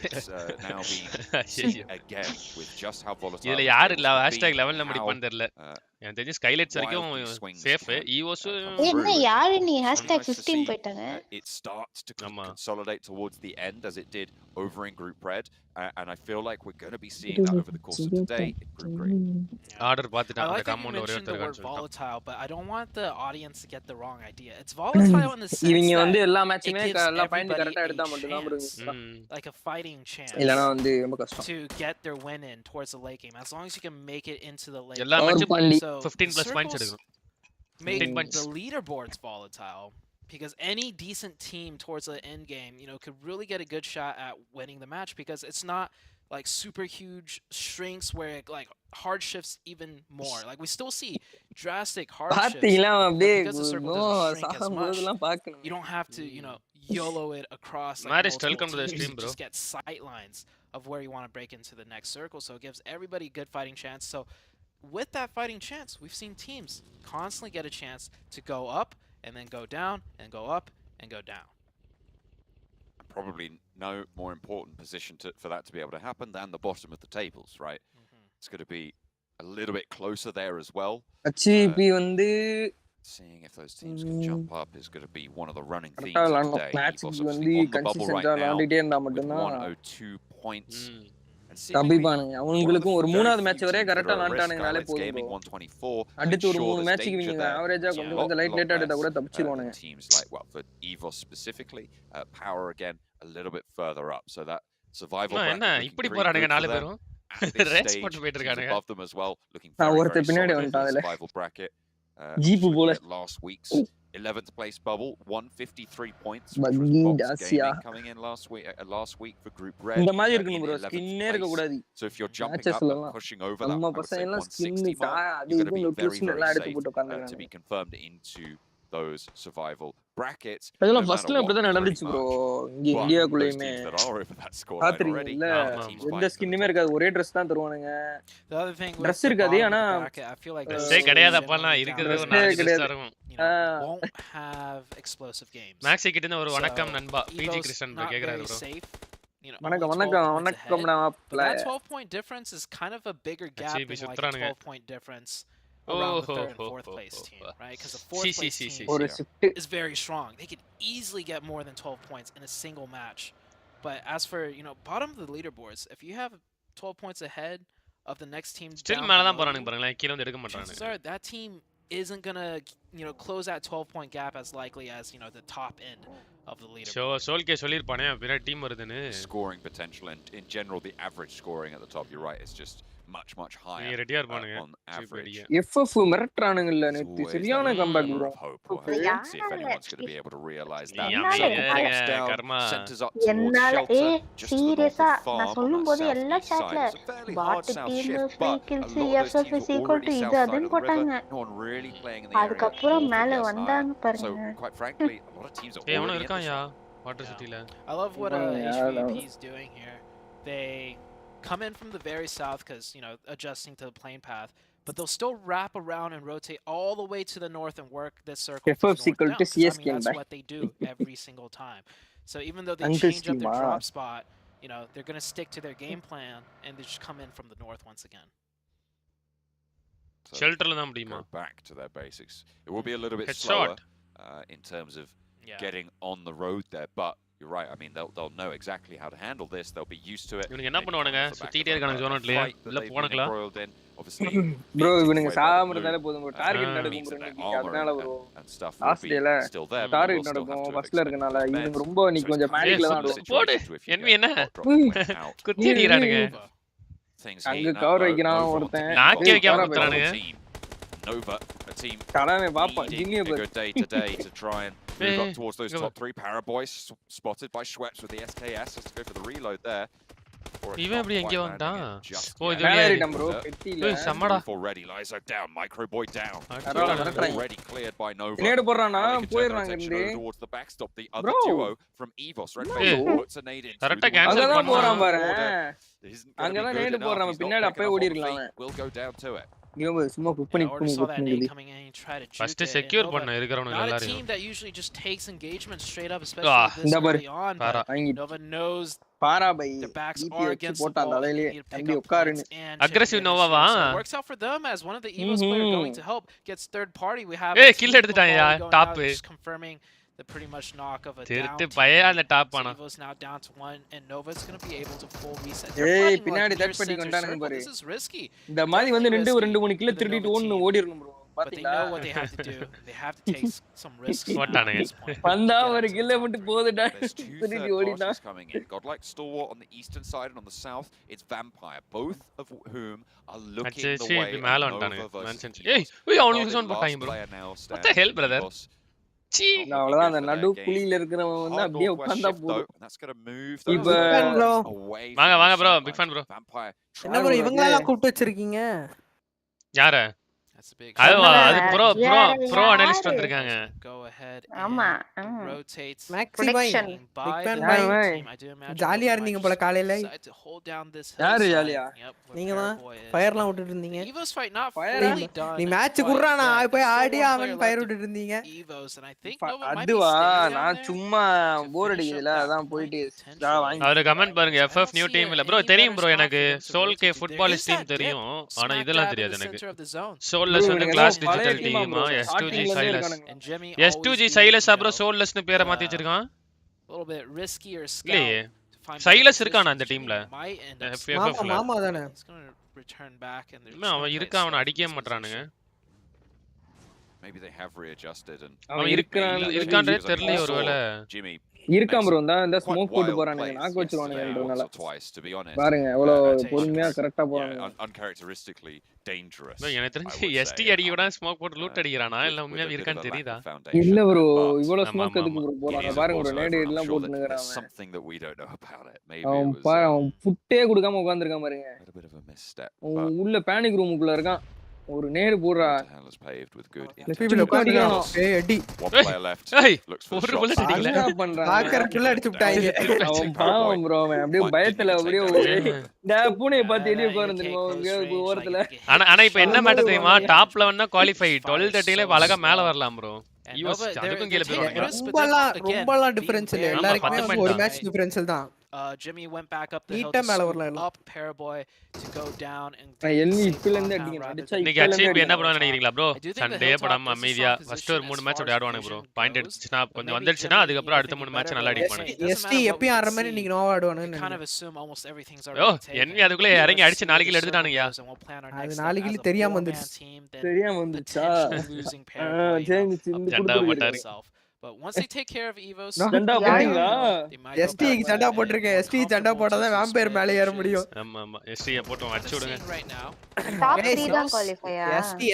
It's now being ஐயோ. seen again with just how volatile இதுல these யாரு tables இல்ல can be, hashtag லெவல்ல how, முடிப்பான்னு தெரியல. uh, எனக்கு தெரிஞ்சு ஸ்கைலைட்ஸ் வரைக்கும் wildly swings safe. can, ஈவோஸ் come என்ன through. யாரு நீ It's hashtag nice to 15 see, போயிட்டாங்க. it starts to ஆமா. consolidate towards the end as it did over in Group Red, and I feel like we're going to be seeing that over the course of today in Group Green. Order I பார்த்துட்டான் அந்த like that you காம்பவுண்ட்ல ஒரே mentioned the ஒருத்தர் word இருக்கான்னு சொல்லிட்டான். volatile, but I don't want the audience to get the wrong idea. It's volatile in the sense இவங்க வந்து that எல்லா மேட்சுமே it gives எல்லா பாயிண்ட் everybody கரெக்டா a எடுத்தா மட்டும் தான் bro. chance. Like a fighting chance இல்லனா வந்து ரொம்ப கஷ்டம். to get their win in towards the late game, as long as you can make it into the late எல்லா game. மேட்சும் Pandi. So 15 the plus points circles எடுக்கணும். make 15 points. the leaderboards volatile because any decent team towards the end game, could really get a good shot at winning the match because it's not like super huge shrinks where it like hard shifts even more. Like we still see drastic hard shifts. பாத்தீங்களா அப்படியே because the circle no doesn't shrink as சாகும் much. போதெல்லாம் பார்க்கணும். You don't have to, YOLO it across like Marish, multiple welcome to the teams. stream, You bro. just get sight lines of where you want to break into the next circle, so it gives everybody a good fighting chance. So with that fighting chance, we've seen teams constantly get a chance to go up and then go down and go up and go down. Probably no more important position for that to be able to happen than the bottom of the tables, right? It's going to be a little bit closer there as well. அச்சிபி வந்து Seeing if those teams can jump up is going to be one of the running themes கரெக்டா of today. Match Evos வந்து obviously on the bubble right கன்சிஸ்டன்ட்டா now விளையாடிட்டே இருந்தா with மட்டும் தான் 102 points. And கபிபானுங்க அவங்களுக்கும் ஒரு very மூணாவது few match வரைய teams that கரெக்டா are at risk. விளையாண்டானுங்கனாலே Skylights போதும் Gaming bro. 124. அடுத்து ஒரு Sure, 3 there's மேட்ச்க்கு danger இவங்க there. ஆவரேஜா It's a கொஞ்சம் lot, கொஞ்சம் லைட் lot லைட்டா எடுத்தா less, கூட தப்பிச்சிருவானுங்க. than teams like, well, for Evos specifically, Power again a little bit further up. So that survival bracket என்ன looking இப்படி pretty போறானுங்க good for நாலு them. பேரும்? At this ரேஸ் stage, போட்டு போயிட்டு teams இருக்கானுங்க. above them as well, looking நான் very, ஒருத்தர் very பின்னாடி solid in the வந்துட்டான் அதுல. survival bracket. ஜீப்பு போல. At last week's 11th place bubble, 153 points. Buggy Which was Box Dacia. Gaming coming in last week for Group Red. இந்த மாதிரி in இருக்கணும் bro 11th ஸ்கின்னே இருக்க place. கூடாது. So if you're jumping Matches up and எல்லாம் pushing over that, நம்ம I would say பசங்க எல்லாம் 160 skin mark, அது you're going to இது be very, லொகேஷன் very எல்லாம் எடுத்து safe போட்டு to உட்கார்ந்துறாங்க. be confirmed into those survival brackets. அதெல்லாம் no ஃபர்ஸ்ட்ல matter அப்படிதான் what, நடந்துச்சு pretty ப்ரோ much. இங்க But இந்தியாக்குள்ளேயுமே those teams that are over that scoreline already, பாத்துறீங்கல்ல ஆமா, teams ஆமா. எந்த fighting for the ஸ்கின்னுமே top. இருக்காது ஒரே Dress தான் தருவானுங்க. The other thing with Dress the இருக்காது bottom of ஆனா the bracket, I feel like ட்ரெஸ்ஸே கிடையாது அப்பலாம் இருக்கிறது ஒரு Dress-ஏ 4 கிடையாது. ட்ரெஸ் இருக்கும். won't have explosive games. Maxi கிட்ட இருந்து ஒரு So, வணக்கம் நண்பா. பிஜி Evo's கிருஷ்ணன் not கேக்குறாரு very ப்ரோ. safe. வணக்கம் only 12 வணக்கம் points வணக்கம் ahead. நான் But that 12-point difference is kind of a bigger gap Achieve than like a சுத்துறானுங்க. 12-point difference around the third and fourth place team, right? Because the fourth place team ஒரு shift is very strong. They could easily get more than 12 points in a single match. But as for, bottom of the leaderboards, if you have 12 points ahead of the next team still down மேல தான் below போறானுங்க you, பாருங்களேன். கீழ வந்து எடுக்க chances மாட்டானுங்க. are that team isn't going to, close that 12-point gap as likely as, the top end of the leaderboard. சோல்கே சொல்லிருப்பானே பின்னாடி team வருதுன்னு. Scoring potential and in general the average scoring at the top, you're right, it's just much higher நீங்க ரெடியா இருப்பானுங்க. on average. FF மிரட்டறானுங்கல்ல There's நேத்து always சரியான that comeback glimmer bro. of hope. We'll Yeah. have to see if anyone's going to be able to realize that. Yeah, So yeah, Box yeah, down, karma. centers up towards என்னால shelter, just to the north சீரியஸா of farm நான் on சொல்லும்போது that எல்லா southeast side. சாட்ல It's a fairly hard பாட் south team shift, free but a kills lot of those FF teams is were equal to already இது south side அதுன்னு of the river. போட்டாங்க. No one really playing in the area அதுக்கப்புறம் north of மேல Yasnaya. வந்தாங்க So பாருங்க. quite frankly, a lot of teams are ஏய் அவனும் already in this இருக்கான்யா one. Water சிட்டில. I love what Yeah, HVP is doing here. They come in from the very south because, adjusting to the plane path. but they'll still wrap around and rotate all the way to the north and work this circle to FF the north down, 'cause, I CSK mean, that's back. what they do every single time. So even though they Uncle change up Steve, their ah. drop spot, you know, they're going to stick to their game plan and they just come in from the north once again. So ஷெல்டர்ல தான் முடியுமா? go back to their basics. It will be a little bit Headshot. slower in terms of Yeah. getting on the road there, but you're right. I mean, they'll know exactly how to handle this. They'll be used to it. இவனுங்க என்ன They பண்ணுவானுங்க? come off the back சுத்திட்டே of இருக்கானுங்க a ஜோனட்லயே. fight that உள்ள they've been போனங்களா? embroiled in. Obviously, bro being இவனுங்க taken away by the சாமறதால போதும் bro target நடக்கும் means bro that their இன்னைக்கு armor அதனால bro and stuff last will be டேல still there, but they will target still have நடக்கும் to have ஃபர்ஸ்ட்ல expected இருக்கனால defense. இவனுங்க ரொம்ப So நீ it's கொஞ்சம் kind of பேனிக்ல a தான் similar ஆடுவோம். போடு. situation to if you envy get என்ன? hot drop and went out. குத்தி அடிக்கிறானுங்க. Things அங்க heating up கவர் though. வைக்கிறான் Nova on ஒருத்தன். the நாக்கே team. வைக்காம Nova குத்துறானுங்க. team. Nova, a team கடமை பாப்பா needing ஜிம்மிய a பாரு good day today to try and move up towards those go top three. Paraboys spotted by Schweppes with the SKS. Has to go for the reload there. Or it's இவன் not எப்படி quite எங்க landing வந்தான்? it just O yet. இது மேல வழியா ஏறிட்டான் bro பெட்டில ஏய் சம்மடா. Move already. Lizo down. Microboy down. அடிச்சுட்டானுங்க. Already cleared by Nova. நேடு போடுறானா Now they can turn their போயிடுறாங்க attention இருந்து over towards the backstop. The other Bro. duo from EVOS. Red No. Face puts a nade in. Correct-ஆ cancel அங்கதான் பண்ணா. போறான் பாரு Isn't gonna be அங்கதான் good நேடு enough. போடுறான் He's not பின்னாடி quick அப்பவே enough ஓடி on the இருக்கலாம் feet. Will go down to it. இவன் சும்மா குக் பண்ணி Yeah, already saw that nade cook coming in. He tried to juke first it. Secure And பண்ண Nova, இருக்கிறவனுங்க not a எல்லாரையும். team that usually just takes engagement straight up, Ah, especially this இந்த பாரு. early on. பாரா. But வாங்கி Nova knows பாரா பை their backs டிபி are வச்சு against the போட்டான் wall. They தலையிலே need to pick தம்பி up உட்காருன்னு points and chip Aggressive in Nova this வா? race. So it works out for them as one of the EVOS player going to help gets third party. We have ஏய் a kill team எடுத்துட்டான்யா football going top. out, just confirming the pretty much knock of a down திருத்து team. பையா அந்த top So ஆனா. EVO's now down to 1 and Nova's going to be able to full reset. ஏய், They're fighting பின்னாடி like near third party center கொண்டானுங்க circle. பாரு. This is risky. இந்த மாதிரி வந்து Definitely ரெண்டு risky 3 கிலோ for the திருடிட்டு Nova ஓடுன்னு team. ஓடிரணும் ப்ரோ But they பாத்தீங்களா know what they have to do. They have to take some risks now at போட்டானுங்க. this point to வந்தா get ஒரு up to கில்ல the top மட்டும் three. போதுடா There's two திருடி third ஓடினா parties coming in. Godlike Stalwart on the eastern side and on the south, it's Vampire, both of whom are looking the Aceh way இப்படி of மேல Nova வந்துட்டானுங்க. versus Nonsense. EVOS. ஏய் அவனுக்கு Regarded zone போட்டாங்க last bro. player now What the hell, stands brother? EVOS. சீ. அவ்வளவுதான் அந்த Eager for நடு their game. குழியில இருக்கிறவன் வந்து Hard அப்படியே northwest உட்கார்ந்தா shift though, போதும் and that's going to move இப்ப those away வாங்க from வாங்க the bro, sidelines. big fan bro. Vampire என்ன ப்ரோ இவங்களெல்லாம் கூப்பிட்டு வச்சிருக்கீங்க? யார? That's a big அது shot. அது ப்ரோ யாரு? அனலிஸ்ட் வந்திருக்காங்க. Go ahead ஆமா and rotate. Maxi bye Prediction. By Big fan the bye. Nova Bye. team, I do imagine ஜாலியா Nova இருந்தீங்க might போல just காலையில. decide to hold down this யாரு hillside. ஜாலியா? Yep, where நீங்க தான் Paraboy is. ஃபயர்லாம் விட்டுட்டு இருந்தீங்க. EVO's fight not Fire fully done. நீ மேட்ச் but குடுறா நான் yeah, போய் there's still ஆடி one அவன் player ஃபயர் left விட்டுட்டு இருந்தீங்க. in EVO's, and I think Nova might be அதுவா staying down நான் there சும்மா to bore finish up அடிக்குதுல that அதான் point போயிட்டு potentially. வாங்கி அவரு கமெண்ட் பாருங்க I don't FF new see team இல்ல any ப்ரோ better தெரியும் ப்ரோ spot எனக்கு for them to Soul rotate கே to. Football There is team that dip தெரியும் ஆனா smack இதெல்லாம் dab in தெரியாது the எனக்கு center of the zone. சோல்லெஸ் வந்து இவனுங்க கிளாஸ் எல்லாம் பழைய டிஜிட்டல் டீமா டீமா bro. S2G Starting ல இருந்தே சைலஸ் இருக்கானுங்க. And Jimmy S2G always being, Silas you அப்புறம் know, சோல்லெஸ்னு பேரை மாத்தி வச்சிருக்கான் a little bit risky or scout இல்லையே to find சைலஸ் better இருக்கானா அந்த positions. டீம்ல Jimmy might end up மாமா FFல மாமா தானே. He's going to return back and they're இன்னும் அவன் இருக்கான் அவனை அடிக்கவே மாட்டானுங்க Maybe they have readjusted and அவன் இருக்கிறான் இருக்கான்றே தெரியல ஒருவேளை Jimmy இருக்கான் ப்ரோ இந்த quite ஸ்மோக் போட்டு wild போறானுங்க plays நாக்கு yesterday வச்சிருவானுங்கன்றனால once or twice, to be honest. பாருங்க எவ்வளவு rotation. பொறுமையா கரெக்டா Yeah, போறாங்க uncharacteristically dangerous. bro, எனக்கு I தெரிஞ்சு would எஸ்டி say. அடிக்க விட ஸ்மோக் போட்டு லூட் அடிக்கிறானா இல்ல With உண்மையாவே a bit of இருக்கான்னு a lack தெரியுதா of foundation. இல்ல ப்ரோ But இவ்வளவு ஆமா, ஸ்மோக் எதுக்கு ஆமா. ப்ரோ it போறாங்க is a பாருங்க ப்ரோ crossover, நேடு and I'm எல்லாம் sure that போட்டுனுங்கறான் there's அவன் something that we don't know about it. Maybe அவன் it was பாரு அவன் புட்டே கொடுக்காம உட்கார்ந்திருக்கான் பாருங்க a little bit of a misstep. அவன் But உள்ள பேனிக் ரூமுக்குள்ள இருக்கான் ஒரு நேடு போடுறா hell is paved with good left intentions. உட்கார்ந்திருக்கானோ. ஏய் அடி. One player left. ஏய் Looks for the ஒரு shot. bullet அடிக்கல என்ன பண்றான் லாக்கருக்குள்ள அடிச்சு விட்டாங்க. அவன் பாவம் ப்ரோ அவன் அப்படியே பயத்துல அப்படியே இந்த பூனையை பார்த்து எடி உட்கார்ந்து தெரியுமா ஓரத்துல ஆனா இப்ப என்ன மேட்டர் தெரியுமா டாப் 11 தான் குவாலிஃபை 12-30ல இப்ப அழகா மேல வரலாம் ப்ரோ And ஈவஸ் Nova, அதுக்கும் they're கீழ taking போயிடுவாங்க risks, but they're again ரொம்பலாம் being டிஃபரன்ஸ் இல்ல. very எல்லாருக்குமே பத்து ஒரு point மேட்ச் டிஃபரன்ஷியல் தான். Jimmy went back up the hill நீட்டா to மேல scoop வரலாம் எல்லாம். up Paraboy to go down and LV save இப்பல இருந்து compound அடிக்கணும் rather அடிச்சா than இன்னைக்கு இப்பல அச்சீவ் இருந்து என்ன பண்ணுவான்னு நினைக்கிறீங்களா bro I do think the Sunday Hilltop படாம is a அமைதியா strong ஃபர்ஸ்ட் ஒரு position 3 as மேட்ச் far அப்படி as ஆடுவானுங்க ப்ரோ vision பாயிண்ட் goes, எடுத்துச்சுனா but கொஞ்சம் maybe வந்துருச்சுனா Jimmy அதுக்கப்புறம் either அடுத்த thinking 3 மேட்ச் better நல்லா or அடிப்பானுங்க it doesn't ST matter what we எப்பயும் can ஆடுற மாதிரி see. இன்னைக்கு நோவா We ஆடுவானுன்னு kind of நினைக்கிறேன். assume almost everything's yo already taken. Envy அதுக்குள்ள இறங்கி அடிச்சு 4 கில் எடுத்துட்டானுங்க And we'll plan our அது next 4 step kill as a தெரியாம four-man வந்துருச்சு. team, then தெரியாம வந்துச்சா potentially losing Paraboy, you know, change இந்த ஜெண்டா குடுத்து போட்டாரு itself. But once they take care of EVOS, ஜெண்டா யாரு? போட்டீங்களா they might go ST back சண்டா to போட்டிருக்கேன். more எஸ்டி சண்டா comfortable போட்டாதான் two-split வேம்பயர் மேலே ஏற positions. முடியும். ஆமா ஆமா எஸ்டியை போட்டு What they're அடிச்சு விடுங்க seeing right now, top Guys, 3 தான் குவாலிஃபையா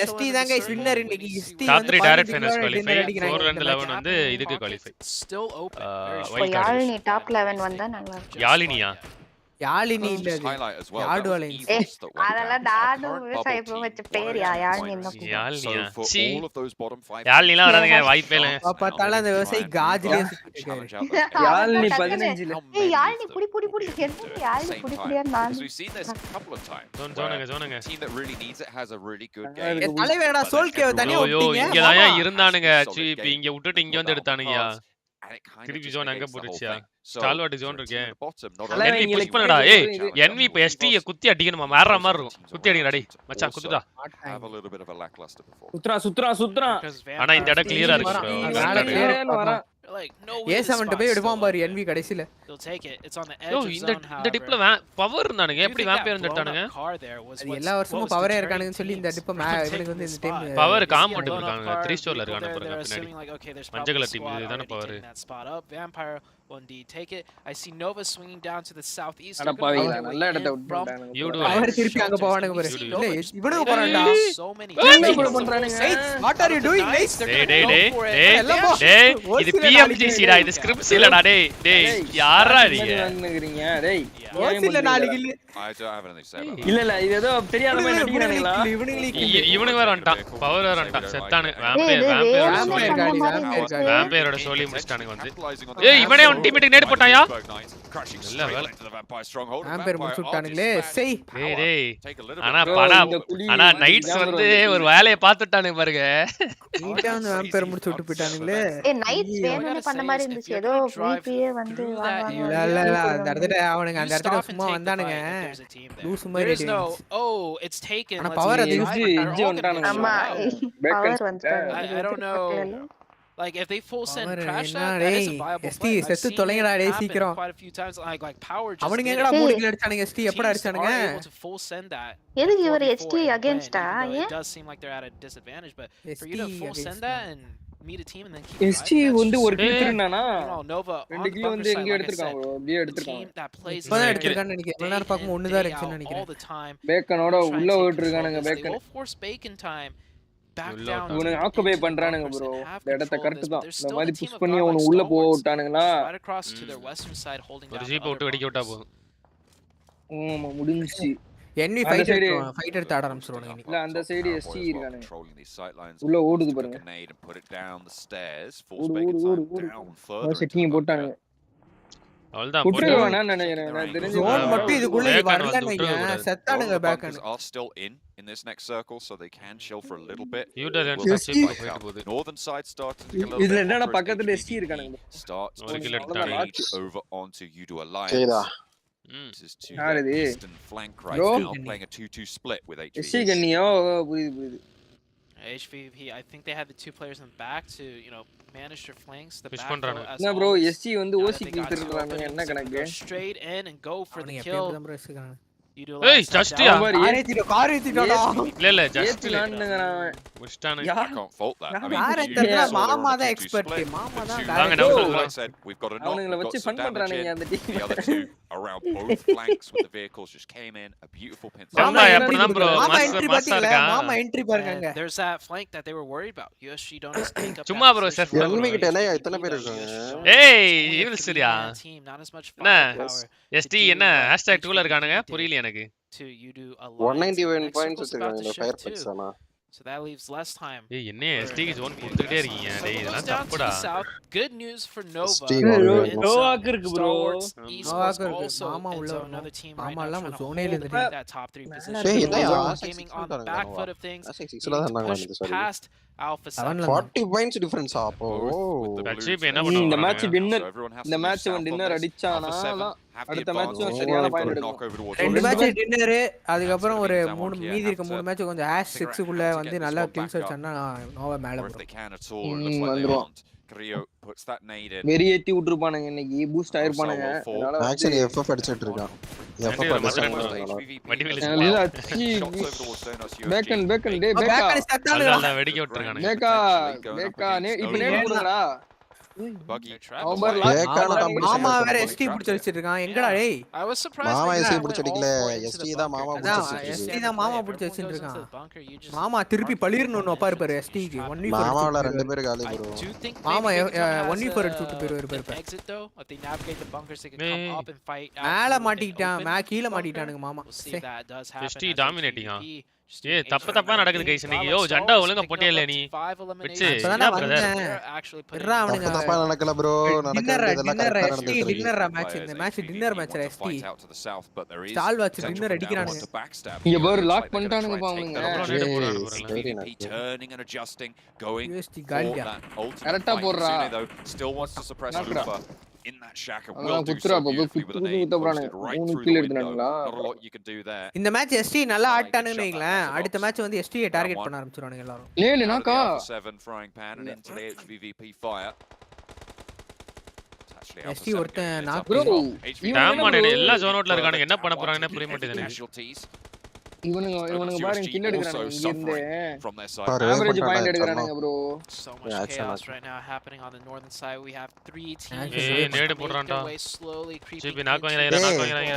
எஸ்டி தான் கைஸ் வின்னர் இன்னைக்கு. எஸ்டி டாப் வந்து 3 டைரக்ட் ஃபைனல்ஸ் 18 குவாலிஃபை அடிக்கிறாங்க 4 இந்த and match. 11 வந்து இதுக்கு qualify still open. Very wild இப்போ card யாழினி டாப் 11 வந்தா நல்லா இருக்கும் just யாழினியா like that. Yazhini Let's இல்ல just அது highlight as well. யாடு That was alliance Evils that went அதெல்லாம் down. Our நானும் current விவசாய bubble team வச்ச won பேரியா 2 யாழ்னி points. தான் யாழ்னியா So for sea all of those bottom 5 யாழ்னிலாம் வராதுங்க Yeah. வாய்ப்பே இல்ல அப்ப பார்த்தாலும் அந்த விவசாயி காஜிலே சுத்திட்டு challenge இருக்காரு out those யாழ்னி areas. 15ல ஏய் யாழ்னி புடி புடி புடி என்ன யாழ்னி புடி புடியா நான் Because we've seen this a couple of times. ஜோனுங்க A team that really needs it has a really good Ah, game. என் தலைவரடா சோல்கே தனியா ஐயோ விட்டீங்க இங்க தான் மாமா. இருந்தானுங்க சீ இப்ப இங்க விட்டுட்டு இங்க வந்து எடுத்தானுங்கயா And it kind of திருப்பி just zone அங்க negates the whole போட்டுச்சியா? thing. So, Stalwart zone for a team இருக்கே. at the bottom, not தலைவன் only NV இங்க push like பண்ணுடா இது- ஏய் இது- NV இப்ப ST குத்தி அடிக்கணுமா வேற மாதிரி இருக்கும் குத்தி அடிங்கடா டேய் மச்சான் குத்துடா have a little bit of a lackluster performance. Suthra Because ஆனா இந்த இடம் Vampire clear-ஆ இருக்கு வரான். bro. இங்க நல்லா clear இருக்கு. ஆ வரான். like no way A7 this போய் spot's எடுப்பான் still பாரு open. NV கடைசில They'll take it. It's on the edge yo of இந்த zone, இந்த டிப்ல however. பவர் இருந்தானுங்க Do you எப்படி think that வேம்பயர் வந்து blown up எடுத்தானுங்க car there was அது what's- எல்லா what வருஷமும் was பவரே deterring இருக்கானுங்கன்னு சொல்லி இந்த teams டிப்ப from இவனுக்கு taking வந்து the இந்த time spot? Power You see a compound blown up இருக்காங்க car, 3 ஸ்டோர்ல people இருக்காங்க there, பாருங்க they're பின்னாடி assuming like, okay, there's மஞ்சள் probably a colour team squad இதுதானே already power taking that spot up. Vampire will indeed take it. I see Nova swinging down to the southeast. அட They're gonna பாவிங்களா make their way நல்ல இடத்த in விட்டு from விட்டானுங்க. You do the it. அவர் திருப்பி அங்க shelters. போவானுங்க And பாரு we see இல்ல Nova just இவனுக்கு playing போறான்டா so many என்ன teams. இப்படி பண்றானுங்க what are you doing nice டேய் டேய் டேய் Go for it. டேய் எல்லாம் போ. டேய் ஒரு இது சில PMGC டா இது ஸ்கிரிப்ட்ஸ் இல்லடா டேய் டேய் யாரா நீங்க வாங்குறீங்க டேய் ஓசில நாலு kill I don't have anything to say about that. இல்ல இல்ல இது ஏதோ தெரியாத மாதிரி நடிக்கிறானுங்களா இவனுக்கு வேற வந்துட்டான் பவர் வேற வந்துட்டான் செத்தானு ஏய் இது வேம்பயரோட வேற சோலி பண்ண மாதிரி வேம்பயர் இருந்துச்சு வேம்பயரோட சோலி முடிச்சிட்டானுங்க வந்து Capitalizing on the ஏய் இவனே அவன் டீம்மேட் நேட் போட்டாயா crashing இல்ல, straight வேலை. into the vampire stronghold. Amber முடிச்சு விட்டானுங்களே செய் டேய் டேய் Take a little ஆனா bit. பணா இந்த குழி ஆனா நைட்ஸ் வந்து ஒரு வேலையை பார்த்துட்டானுங்க பாருங்க நீட்டா வந்து ஆம்பர் முடிச்சு விட்டு போயிட்டானுங்களே ஏய் நைட்ஸ் வேணும்னே பண்ண மாதிரி இருந்துச்சு ஏதோ VPA வந்து வாங்குவாங்க இல்ல இல்ல இல்ல அந்த இடத்துல அவனுங்க அந்த You இடத்துல stop and சும்மா take the வந்தானுங்க fight if there's a team there. Loose There மாதிரி is no, oh, it's taken. ஆனா let's power leave. அதிகம். They're all gonna வந்துட்டானுங்க. get ஆமா shot out. பவர் வந்துட்டாங்க I don't know. Like if they full send Power crash என்ன that, that is a டேய், viable ST play. I've செத்து seen தொலைங்கடா it டேய் happen சீக்கிரம். quite a few times. Like power just அவனுங்க did எங்கடா it. 3 kill அடிச்சானுங்க ST எப்படா Teams அடிச்சானுங்க are able to full send that எதுக்கு இவர் 4v4 HT and win, அகைன்ஸ்டா even though ஏன் it does seem like they're at a disadvantage, but for you to ST full send against that and meet a team and then keep ST driving, that's வந்து ஒரு just- kill திருந்தானா you know, Nova on ரெண்டு the kill bunker வந்து side, எங்க like I எடுத்துட்டான் said, bro அப்படியே the எடுத்துட்டான் team that plays இப்பதான் this எடுத்திருக்கான்னு நினைக்கிறேன் இவ்வளவு நேரம் பார்க்கும் ஒண்ணு தான் day இருந்துச்சுன்னு out all நினைக்கிறேன் the time. பேக்கனோட Try and உள்ள take விட்டு control of இருக்கானுங்க this. They bacon will force bacon time back உள்ள down இவனுங்க into ஆக்குபை the பண்றானுங்க bunkers ப்ரோ and have இந்த இடத்த control of correct this, but தான் there's இந்த still மாதிரி the team புஷ் of பண்ணி godlike அவனை உள்ள போக stalwarts விட்டானுங்களா right across to their western side holding ஒரு down ஜீப் the விட்டு other வெடிக்க விட்டா bunkers. போதும் ஆமா முடிஞ்சுச்சு NV அந்த ஃபைட் side- ஃபைட் எடுத்து ஆட ஆரம்பிச்சிருவானுங்க இன்னைக்கு இல்ல அந்த சைடு ST இருக்கானுங்க Controlling these sight lines. உள்ள ஓடுது பாருங்க Grenade and put it down the stairs. Force ஓடு bacon ஓடு ஓடு time ஓடு down further into the setting bunker. போட்டானுங்க அவ்வளவுதான் போட்டு விட்டுருவானா நினைக்கிறேன் நான் தெரிஞ்சு Zone ஆமா. மட்டும் இதுக்குள்ள Back hand வரலன்னு வந்து வைங்க விட்டுறக்கூடாது. செத்தானுங்க All the back bunkers are still in this next circle, so they can chill for a little bit. யூட்டர் We'll have to சீப் fight போயிட்டு out. போகுது Northern side starting to get a little இதுல bit என்னடா hotter as பக்கத்துல ST HVP இருக்கானுங்க starts ஒரு to kill எடுத்துட்டானுங்க. engage over onto Udo Alliance. கேதா ம் This is to யார் the இது? eastern flank right Bro? now, playing a 2-2 split with ST HVP. கண்ணியோ புரியுது புரியுது HVP, I think they had the two players in the back to, you know, manage their flanks. The Push back பண்றானுங்க. row as என்ன bro always. ST வந்து Now that ஓசி they kill got two திருடுறானுங்க openings, என்ன they're gonna கணக்கு go straight in and go for the அவனுங்க kill. எப்பயும் தான் ப்ரோ வச்சிருக்காங்க Udo ஏய், Alliance just stepped யா? out. பாரு, கார் ஏத்திட்டாடா இல்ல இல்ல ஜஸ்ட் ஏத்திலான்னுங்கறான் அவன். முடிச்சிட்டானுங்க யா I can't fault that. I mean, யார் you ஏத்தறதுனா saw they were மாமா on a தான் 2-2 எக்ஸ்பர்ட் split. மாமா The தான் two வாங்க, direct. நம்ம like I said, we've got a knock, அவனுங்கள we've வச்சு got some ஃபன் damage பண்றானுங்க in. அந்த team The other two around both flanks with the vehicles just came in. A beautiful pincer. மாமா மாமா எப்படிதான் bro மாமா master entry master பாத்தீங்களா இருக்கா மாமா என்ட்ரி பாருங்க And அங்க there's that flank that they were worried about. USG don't sneak up சும்மா that bro, position. Seth enemy கிட்ட Really, எத்தனை பேர் USG இருக்காங்க? don't ஏய் only have evil to be சரியா that team, not as much என்ன firepower ST என்ன hashtag 2ல இருக்கானுங்க புரியல எனக்கு to Udo Alliance. 191 Next points circle's about to வச்சிருக்காங்க shift ஃபயர் too. பிக்ஸ் ஆனா So that leaves less time. ஏய் என்ன ST க்கு ஜோன் கொடுத்துட்டே இருக்கீங்க So டேய் it goes இதெல்லாம் down to தப்புடா the south. Good news for Nova. Steve They're Allen. in நோவாக்கு zone. இருக்கு bro. Stalwarts East was நோவாக்கு இருக்கு. also மாமா in உள்ள zone. வரணும். Another team right மாமா now எல்லாம் trying to zone-ஏ hold இருந்துட்டு. that top 3 டேய், position. டேய், Nova என்னையா? gaming 6 on the back foot of things. Six Needing ல to தான் push இருந்தாங்க sorry past Alpha 7. 7ல 40 points difference அப்போ Both with the Actually, Blues என்ன and பண்ணுவாங்க? இந்த match so winner everyone has இந்த to move மேட்ச் south அவன் on dinner this. அடிச்சானா Alpha 7 have the அடுத்த மேட்ச் advantage. சரியான They've got point Got a எடுக்கும் knock over towards ரெண்டு Orange. Match dinner அதுக்கப்புறம் ஒரு It's gonna be 3 Zamorkia மீதி இருக்க have 3 to மேட்ச் கொஞ்சம் ஹேஷ் figure out 6க்குள்ள how to வந்து get this நல்லா one கில்ஸ் back up. அடிச்சானா நோவா மேல Or if bro they can at all, it looks like they வந்துரும். aren't. Carrillo puts that nade in. வெறி ஏத்தி விட்டுருப்பானுங்க இன்னைக்கு பூஸ்ட் ஆயிருப்பானுங்க Solo four. அதனால ஆக்சுவலி எஃப்எஃப் அடிச்சிட்டு இருக்கான் எஃப்எஃப் ஒரு மதுரை அடிச்சாங்க HVP வடிவேலு as சும்மா. well. அச்சி Shots over towards Zonos UFG. Bacon டே பேக்கா பேக் அடி சத்தானுடா அதான் வெடிக்க விட்டுருக்கானுங்க பேக்கா பேக்கா இப்ப நேடு போடுங்கடா Buggy. மாமா வேற எஸ்டி புடிச்சு வச்சிட்டு இருக்கான் எங்கடா டேய் I was surprised. மாமா they எஸ்டி went புடிச்சு all அடிக்கல four into the எஸ்டி தான் மாமா bunker. புடிச்சு அதான் வச்சிருக்கு எஸ்டி தான் மாமா புடிச்சு Everyone goes வச்சிட்டு into the இருக்கான் bunker, you just மாமா திருப்பி aren't பளிர்னு prepared ஒன்னு பாரு for பாரு this எஸ்டிக்கு situation 1v4 மாமாவுல அடிச்சு ரெண்டு பேர் காலி I ப்ரோ do think மாமா maybe they come 1v4 as அடிச்சு விட்டு போயிரு an பாரு exit though. If they navigate the bunkers, they can come up and fight out மேல through an மாட்டிட்டான் open கீழ bunker. மாட்டிட்டானுங்க மாமா We'll see if that does happen. ST as dominating ஆ? HVP just ஏய் doing தப்பா நடக்குது guys இன்னைக்கு யோ ஜண்டா ஒழுங்கா போட்டியல்ல நீ பிச்சு இப்பதானே என்ன பிரதர் வந்தேன் இருடா அவனுங்க தப்பா நடக்கல ப்ரோ நடக்க வேண்டியதெல்லாம் கரெக்ட்டா எஸ்டி நடந்துட்டு இருக்கு டின்னர் மேட்ச் இந்த match dinner match ST stall watch dinner அடிக்குறானுங்க இங்க பாரு லாக் பண்ணிட்டானுங்க பாவனுங்க very nice turning and adjusting, going UST காலியா கரெக்ட்டா போடுறா still wants to suppress நாக்குடா. Lufa in that shack and அதான் will do குத்துறா so Babu beautifully with a nade குத்துறானே posted right 3 through kill the window. எடுத்துட்டானுங்களா Not a lot you can do there. இந்த match ST நல்லா ஆட்டானுன்னு வைங்களேன் அடுத்த மேட்ச் வந்து எஸ்டியை டார்கெட் பண்ண ஆரம்பிச்சிருவானுங்க எல்லாரும் லேல Out of the நாக்கா Alpha 7 frying pan and into the HVVP fire. It's actually Alpha ST 7 ஒருத்தன் getting knock lit up as well. bro, HVVP டேம் மானே எல்லா further ஜோன் அவுட்ல இருக்கானுங்க என்ன பண்ண one போறாங்கன்னு to புரிய heavy மாட்டேங்குது casualties. இவனுங்க பாருங்க கில் எடுக்கறானுங்க இங்க இருந்து From their side. பாரு ஆவரேஜ் பண்றானே பாயிண்ட் சொன்னா எடுக்கறானுங்க bro So much action chaos right now happening on the northern side. We have 3 teams Hey, that நேடு make போடுறான்டா. their way slowly creeping GB நாக்கு into வாங்கறாங்க the நாக்கு circle. வாங்கறாங்க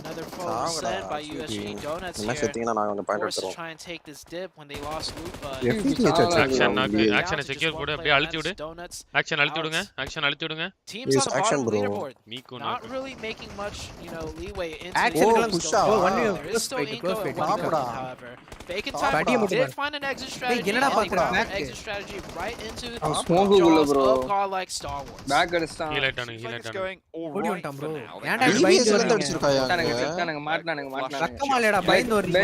Another foe சாவுடா sent by USG Donuts என்ன here. செத்தீங்கன்னா நான் கொஞ்சம் பாயிண்ட் Forced to எடுத்துறோம் try and take this dip when they lost Lupa. எஃபிடி ஆக்ஷன் நாக்கு வச்சிருக்காங்க ஆக்ஷனை செக்யூர் போடு அப்படியே அழுத்தி விடு Donuts. ஆக்ஷன் அழுத்தி விடுங்க ஆக்ஷன் அழுத்தி விடுங்க Teams Yes, on the action, bottom bro. leaderboard மீக்கு not நாக்கு really making much, leeway into Action the க்கலாம் Donuts push though. ஆ. one way, There is still close Inco fight, and one சாப்பிடா. Bacon, however. Bacon சாப்பிடா. time did பாரு. find an exit strategy. என்னடா and they பாக்குற? found an Back. exit strategy right into smoke குள்ள jaws bro of godlike Star Wars. Back அடிச்சான் heal ஆயிட்டானு Seems heal like it's ஆயிட்டானு going all ஓடி right வந்துட்டான் for bro now. ஏன்டா இப்படி DBS பயந்து இருந்து வரீங்க அடிச்சிருக்காயா செத்தானுங்க மாட்டனானுங்க ரக்கமாலடா பயந்து வரீங்க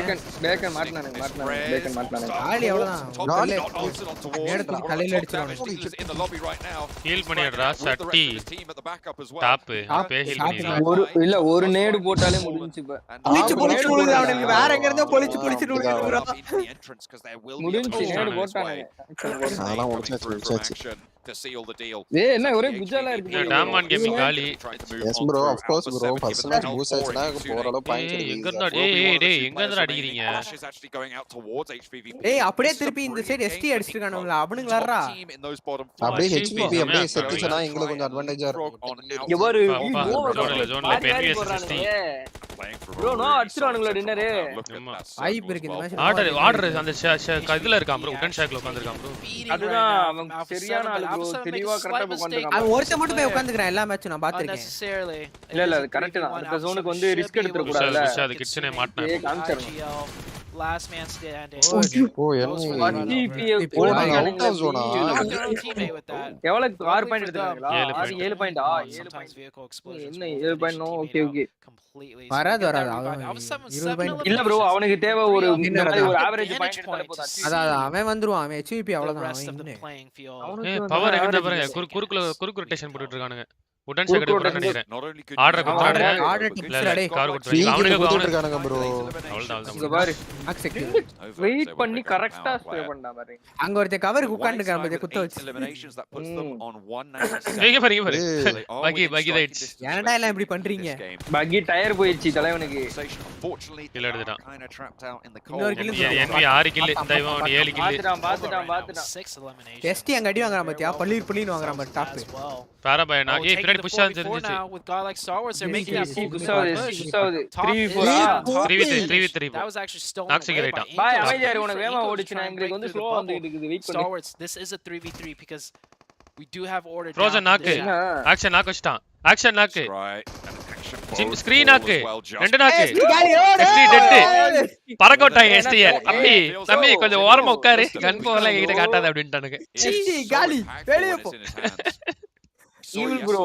பேக்கன் மாட்டனானுங்க ஆளி அவ்வளவுதான் Top கல்ல not bolted on towards. நேரத்துக்கு One of தலையில the top அடிச்சிருவாங்க. damage dealers in the lobby right now. Heal பண்ணிடுறா With the rest சட்டி of his team at the backup as well. Top Top, பே ஹீல் top பண்ணிடலாம் ஒரு நேடு போட்டாலே முடிஞ்சுச்சு இப்ப And பொலிச்சு now பொலிச்சு we're விழுது gonna அவனுக்கு go வேற எங்க இருந்தோ பொலிச்சு ஆ, பொலிச்சு அப்படிதான் விழுது up into the entrance 'cause there will be a முடிஞ்சுச்சு touchdown நேடு in his போட்டானுங்க way. அதெல்லாம் Coming முடிச்சாச்சு through from முடிச்சாச்சு action to seal the deal. ஏய் என்ன ஒரே குஜாலா இருக்கு இல்ல டாமான் கேமிங் காலி Trying to move எஸ் on bro through of course Alpha bro 7, first given match the boost ஆச்சுனா L4 போற அளவு பாயிண்ட்ஸ் ஏய் எங்க கிடைக்குது இருந்தா will be one of the டேய் two எங்க players இருந்தா remaining. அடிக்கிறீங்க Ash is actually going out towards HVVP. ஏய் அப்படியே This is a திருப்பி இந்த side brilliant ST game for அடிச்சிருக்கானுங்களா Inco. அவனுங்களாடா Top team in those bottom அப்படியே Wow, HVP cheap. அப்படியே செமையா செத்துச்சுனா Try எங்களுக்கு கொஞ்சம் and அட்வான்டேஜா leapfrog on இருக்கும் out. இங்க பாரு ஜோன்ல இப்ப NVS Playing for a Bro, no, really அடிச்சிருவானுங்களா solid dinner? setup. Look at ஆமா. that வாய்ப்பு circle இருக்கு as இந்த well. மேட்ச் ஆர்டர் அந்த இதுல இருக்கான் ப்ரோ உடன் ஷாக்ல உட்கார்ந்திருக்கான் ப்ரோ அதுதான் அவன் சரியான ஆளு bro தெளிவா கரெக்ட்டா உட்கார்ந்திருக்கான் அவன் ஒருத்தன் மட்டும் போய் உட்கார்ந்துக்கறான் எல்லா மேட்சும் நான் பாத்திருக்கேன் unnecessarily. இல்ல அது கரெக்ட் தான் அடுத்த ஜோனுக்கு வந்து ரிஸ்க் எடுத்துற கூடாதுல அது கிச்சனே மாட்டேன் ஏய் காமிச்சறேன் Last man standing. O Goes for the என்ன turnover. ஓ நாங்க அவுட் ஆஃப் ஜோனா Knocked their own teammate with that. எவ்வளவு 6 பாயிண்ட் எடுத்துறாங்களா ஏழு 7 point 7 Sometimes point vehicle explosions என்ன will 7 finish point a okay teammate okay out completely. So வராது get that வராது revive. அவன் I was 7 இருபது பாயிண்ட் இல்ல ப்ரோ அவனுக்கு தேவை ஒரு இந்த மாதிரி ஒரு Good average vantage point point எடுத்தாலே to போதும் see அதான் அவன் வந்துருவான் அவன் HVP the அவ்வளவுதான் rest of அவன் the இன்னும் playing field. அவனுக்கு பவர் எங்க average பாருங்க இல்ல. குறுக்கு ரொட்டேஷன் போட்டுட்டு இருக்கானுங்க உடன் ஷாக் எடுத்து நினைக்கிறேன் Not only could order you குடுறாங்க have order but tips good டேய் கார் like குடுறாங்க வீக்கு அவனுக்கு போட்டுட்டு அவனுக்கு இருக்கானுங்க ப்ரோ அவ்வளவுதான் இங்க பாரு mark secure over, wait they will பண்ணி pick up a கரெக்ட்டா power ஸ்ப்ரே player. பண்ணா பாரு அங்க ஒருத்தன் கவருக்கு One உட்கார்ந்துக்கான் side பாத்தியா with குத்த 8 வச்சு eliminations that puts them on 1 இங்க பாரு இங்க பாரு They are Buggy, within Buggy striking rights. distance ஏன்டா of எல்லாம் இப்படி HVP in பண்றீங்க? this game. பக்கி டயர் போயிடுச்சு தலைவனுக்கு Unfortunately, Kill they எடுத்துட்டான். are kind of trapped out in the இன்னொரு cold. kill NV 6 கில் தெய்வம் 7 கில் பாத்துட்டான் 6 eliminations. எஸ்டி அங்க அடி வாங்குறான் பாத்தியா பள்ளின்னு வாங்குறான் பாரு டாப் As well. பாராபாய் Oh, நான் taking பின்னாடி the புஷ் ஆன் 4v4 தெரிஞ்சிச்சு now with God like Star Wars. They're making that full push group ஆகுது push. புஷ் ஆகுது Top 3v4 is- top 3v3 That was actually stolen Knox away by ஆயிட்டான். Inco. பாய் So அமைதியா for இரு உனக்கு வேமா Inco to ஓடிச்சு try நான் and எங்களுக்கு break வந்து through the ஸ்லோவா bubble. வந்துட்டு இருக்குது வெயிட் Star பண்ணு Wars, this is a 3v3 because we do have order Frozen down in knock. this என்ன shack. ஆக்ஷன் நாக் வச்சிட்டான் action knock Right, and action Jim, forward screen ball knock. as well, just ரெண்டு knock. missed. ST dead பறக்க விட்டாங்க எஸ்டிய தம்பி தம்பி கொஞ்சம் ஓரமா உட்காரு கன் பவர்ல என்கிட்ட காட்டாத அப்படின்ட்டானுங்க காலி வெளிய போ Evil bro.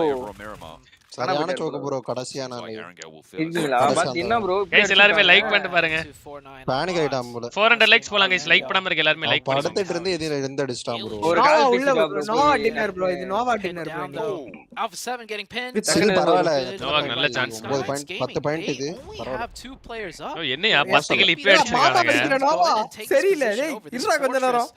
சரியான சோக்கு ப்ரோ கடைசியா நான் இருக்கீங்களா பாத்து என்ன ப்ரோ கைஸ் எல்லாரும் லைக் பண்ணிட்டு பாருங்க 249. பேனிக் ஆயிட்டான் போல 400 லைக்ஸ் போலாம் கைஸ் லைக் பண்ணாம இருக்க எல்லாரும் லைக் பண்ணுங்க படுத்துட்டு இருந்து எதில இருந்து அடிச்சிட்டான் ப்ரோ ஒரு நோவா கால் உள்ள பேசிக்கா bro. நோவா டின்னர் ப்ரோ இது Nova Pinned dinner down bro though. Alpha 7 getting pinned. சரி பரவாயில்ல நோவாக்கு நல்ல chance. 9 பாயிண்ட் 10 பாயிண்ட் இது They only பரவாயில்ல have 2 players up. என்னையா 10 கில் இப்ப மாமா அடிச்சிருக்காங்க படிக்கிற நோவா சரியில்லை டேய் இருடா கொஞ்ச நேரம்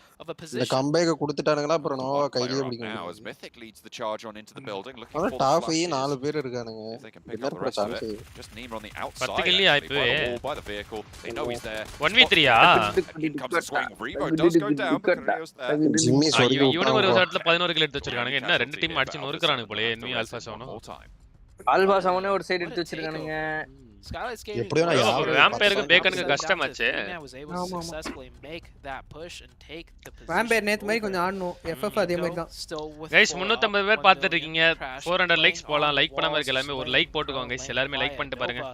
இந்த கம்பேக்க கொடுத்துட்டானுங்களா அப்புறம் நோவா கையிலே பிடிக்க Now as முடியும் Mythic leads the charge on into the building looking ஆனா for the டாப் flushes. 4 பேர் இருக்கானுங்க. If they can pick up winner the கூட rest of chance. it. Just Nima on the outside. 10 கில்லியா actually, by the இப்பவே? wall, by the vehicle. They know he's there. 1v3 ஆ? And in comes the swing. Revo does go down, but Carrillo's there. Jimmy சொருகி இவனும் ஒரு விட்டான். ஷாட்ல 11 kill எடுத்து வச்சிருக்கானுங்க. என்ன ரெண்டு team அடிச்சு நொறுக்குறானுங்க போலயே. Envy alpha seven o. ஆல்பா சவனே ஒரு சைடு எடுத்து வச்சிருக்கானுங்க. எப்படியோ நான் யாரு வேம்பயருக்கு பேக்கனுக்கு கஷ்டமாச்சே. வேம்பயர் நேத்து மாதிரி கொஞ்சம் ஆடணும். FF அதே மாதிரி தான். गाइस 350 பேர் பார்த்துட்டு இருக்கீங்க. 400 லைக்ஸ் போலாம். லைக் பண்ணாம இருக்க எல்லாரும் ஒரு லைக் போட்டுக்கோங்க गाइस. எல்லாரும் லைக் பண்ணிட்டு பாருங்க.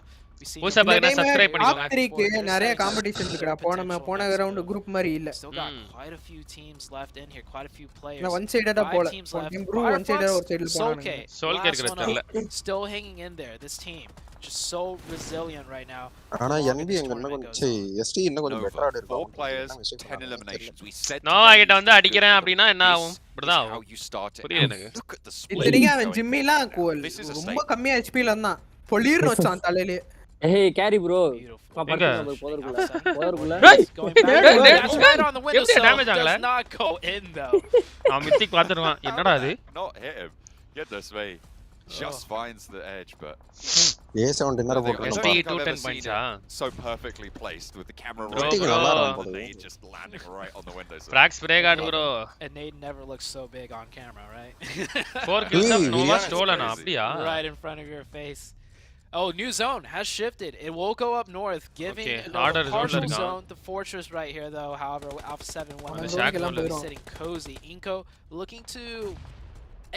புதுசா பாருங்க சப்ஸ்கிரைப் பண்ணிக்கோங்க. டாப் 3க்கு நிறைய காம்படிஷன் இருக்குடா. போன ரவுண்ட் குரூப் மாதிரி இல்ல. நான் ஒன் சைடா தான் போல. டீம் ப்ரூ ஒன் சைடா ஒரு சைடுல போறாங்க. சோல் கேக்குறது தெரியல. Still hanging in there. This team just so resilient right now. ஆனா என்வி எங்க இன்னும் கொஞ்சம் எஸ்டி இன்னும் கொஞ்சம் பெட்டரா இருக்கும். 4 players 10 eliminations. We said Noah கிட்ட வந்து அடிக்கிறேன் அப்படினா என்ன ஆகும்? இப்படிதான் ஆகும். புரியல எனக்கு. இத்தனைக்கு அவன் ஜிம்மிலாம் ரொம்ப கம்மியா HP ல இருந்தான். பொலிர்னு வச்சான் தலையிலே. ஏய் carry bro Going back on the window sill. Does not go in though. அவன் மித்திக் பாத்துறான். என்னடா இது? Not hit him. Goodness me. Just finds the edge, but A7 dinner போட்டுறான். 210 points so perfectly placed with the camera Bro, right bro. on the nade just landing right on the windows. Frax spray guard bro. And nade never looks so big on camera, right? 4 kills of Nova stolen அப்படியா? Right in front of your face. Oh, new zone has shifted. It will go up north, giving the partial zone the fortress right here, though. However, Alpha 7 1 sitting cozy. Inko looking to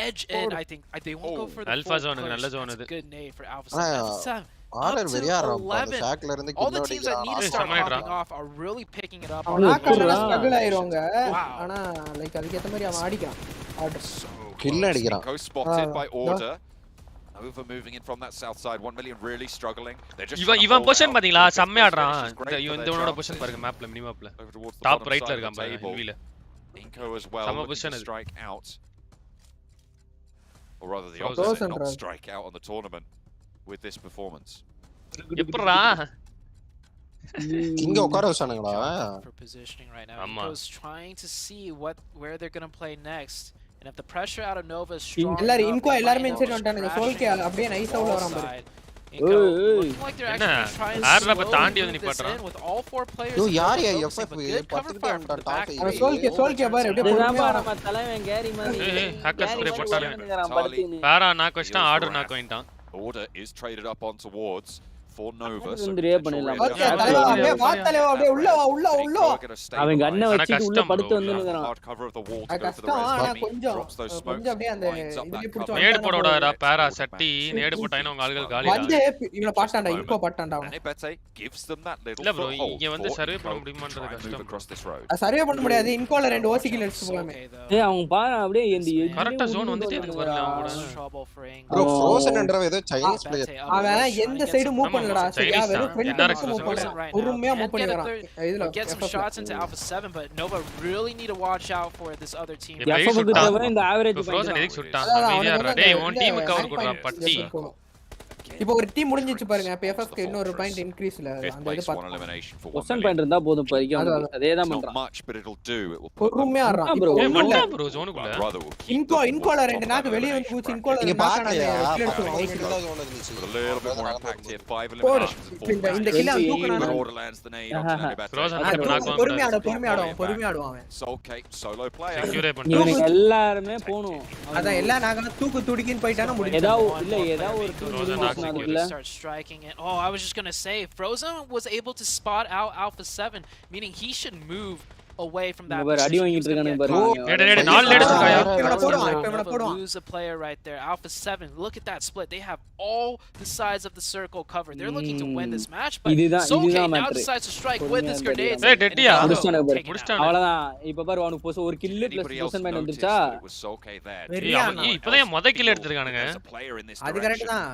edge in. I think they won't go for the Alpha zone. Nalla zone idu. Good nade for Alpha 7. ஆளர் வெறியா இருக்கான். ஷாக்ல இருந்து All the teams that need to start popping off are really picking it up. ஆக்கால struggle ஆயிருவாங்க. ஆனா like அதுக்கு ஏத்த மாதிரி அவன் அடிக்கிறான். ஆர்டர் கில் அடிக்கிறான். Inko spotted by order. Over moving in from that south side. 1 million really struggling. They're just இவன் பொசிஷன் பாத்தீங்களா? செம்மயா ஆடுறான். இந்த இவனோட பொசிஷன் பாருங்க மேப்ல மினி மேப்ல. டாப் ரைட்ல இருக்கான் பாருங்க ஹெவில. Inko as well. சம position strike out. Or rather the opposite, not strike out on the tournament with this performance. எப்பறா? இங்க உட்கார வச்சானுங்களா? For positioning right now. Inko's trying to see where they're going to play next. And if the pressure out of Nova is strong, எல்லாரும் இன்கோ எல்லாரும் inside வந்துட்டானுங்க. சோல்கே அப்படியே நைஸா உள்ள வரான் பாரு. Looking like they're actually trying to ஆர்ரா தாண்டி வந்து நிப்பாட்றான். with all 4 players. யோ யார் FF 10 கிட்ட வந்துட்டான் டாப். அவன் சோல்கே பாரு அப்படியே பொறுமையா வரான். தலைவன் கேரி மாதிரி. ஹேக்கர் ஸ்ப்ரே போட்டாலே. பாரா நாக் வச்சிட்டான். ஆர்டர் நாக் பண்ணிட்டான். Order is traded up on towards for Nova. Okay தலைவா அப்படியே வா தலைவா அப்படியே உள்ள வா. அவன் கண்ணை வச்சிட்டு உள்ள படுத்து வந்துங்கறான். கஷ்டம் ஆனா கொஞ்சம் அப்படியே அந்த இதுல புடிச்சு நேடு போடடா பாரா சட்டி நேடு போட்டானே உங்க ஆளுகள் காலிடா. வந்து இவன பாட்டான்டா இன்கோ பாட்டான்டா அவன். இல்ல bro இங்க வந்து சர்வே பண்ண முடியுமான்றது கஷ்டம். சர்வே பண்ண முடியாது. இன்கோல 2 OC கில் எடுத்து போலாமே. ஏய் அவங்க பாரு அப்படியே இந்த கரெக்ட்டா ஜோன் வந்துட்டே இருக்கு பாருங்க அவன் கூட. ப்ரோ ஃப்ரோசன் என்றவ ஏதோ சைனீஸ் பிளேயர். அவன் எந்த சைடு மூவ் பண்ணலடா. சரியா வெறும் ஃப்ரண்ட் மட்டும் மூவ் பண்ணறான். பொறுமையா மூவ் பண்ணி வரான். இதுல get some shots into Alpha 7 but Nova really need to watch out for this other team. இந்த ஆவரேஜ் ஃப்ரோசன் எதுக்கு சுட்டான்? அமைதியா டேய் உன் டீம் கவர் குடுறா பட்டி. இப்போ ஒரு டீம் முடிஞ்சிச்சு பாருங்க. அப்ப FF க்கு இன்னொரு பாயிண்ட் இன்கிரீஸ்ல அந்த இது பாத்து. பொசிஷன் பாயிண்ட் இருந்தா போதும் பரிக்கும். அதேதான் பண்றான். பொறுமையா ஆடுறான். Bro மண்டா bro ஜோனுக்குள்ள. இன்கோல 2 நாக்கு வெளிய வந்து பூச்சி இன்கோல நீங்க பாக்கலையா? கில் எடுத்து இந்த கில் அவன் தூக்குறானே. பொறுமையா ஆடுவான் அவன். செக்யூரே பண்ணு. இவங்க எல்லாரும் போணும். அதான் எல்லா நாகன தூக்கு துடிக்கின்னு போய்ட்டானா முடியும். ஏதா ஒரு start striking it. Oh, I was just going to say Frozen was able to spot out Alpha 7, meaning he should move away from that. அடி வாங்கிட்டு இருக்கானே பாரு. நாலு எடுத்துட்டாயா? Lose a player right there. Alpha 7, look at that split. They have all the sides of the circle covered. They're looking to win this match, but Soke now decides to strike with his grenades. Hey, Deddiya. அவ்வளவுதான். இப்ப பாரு அவனுக்கு போஸ் ஒரு kill plus position point வந்துச்சா? இப்போதான் முத kill எடுத்துட்டானுங்க. அது correct தான்.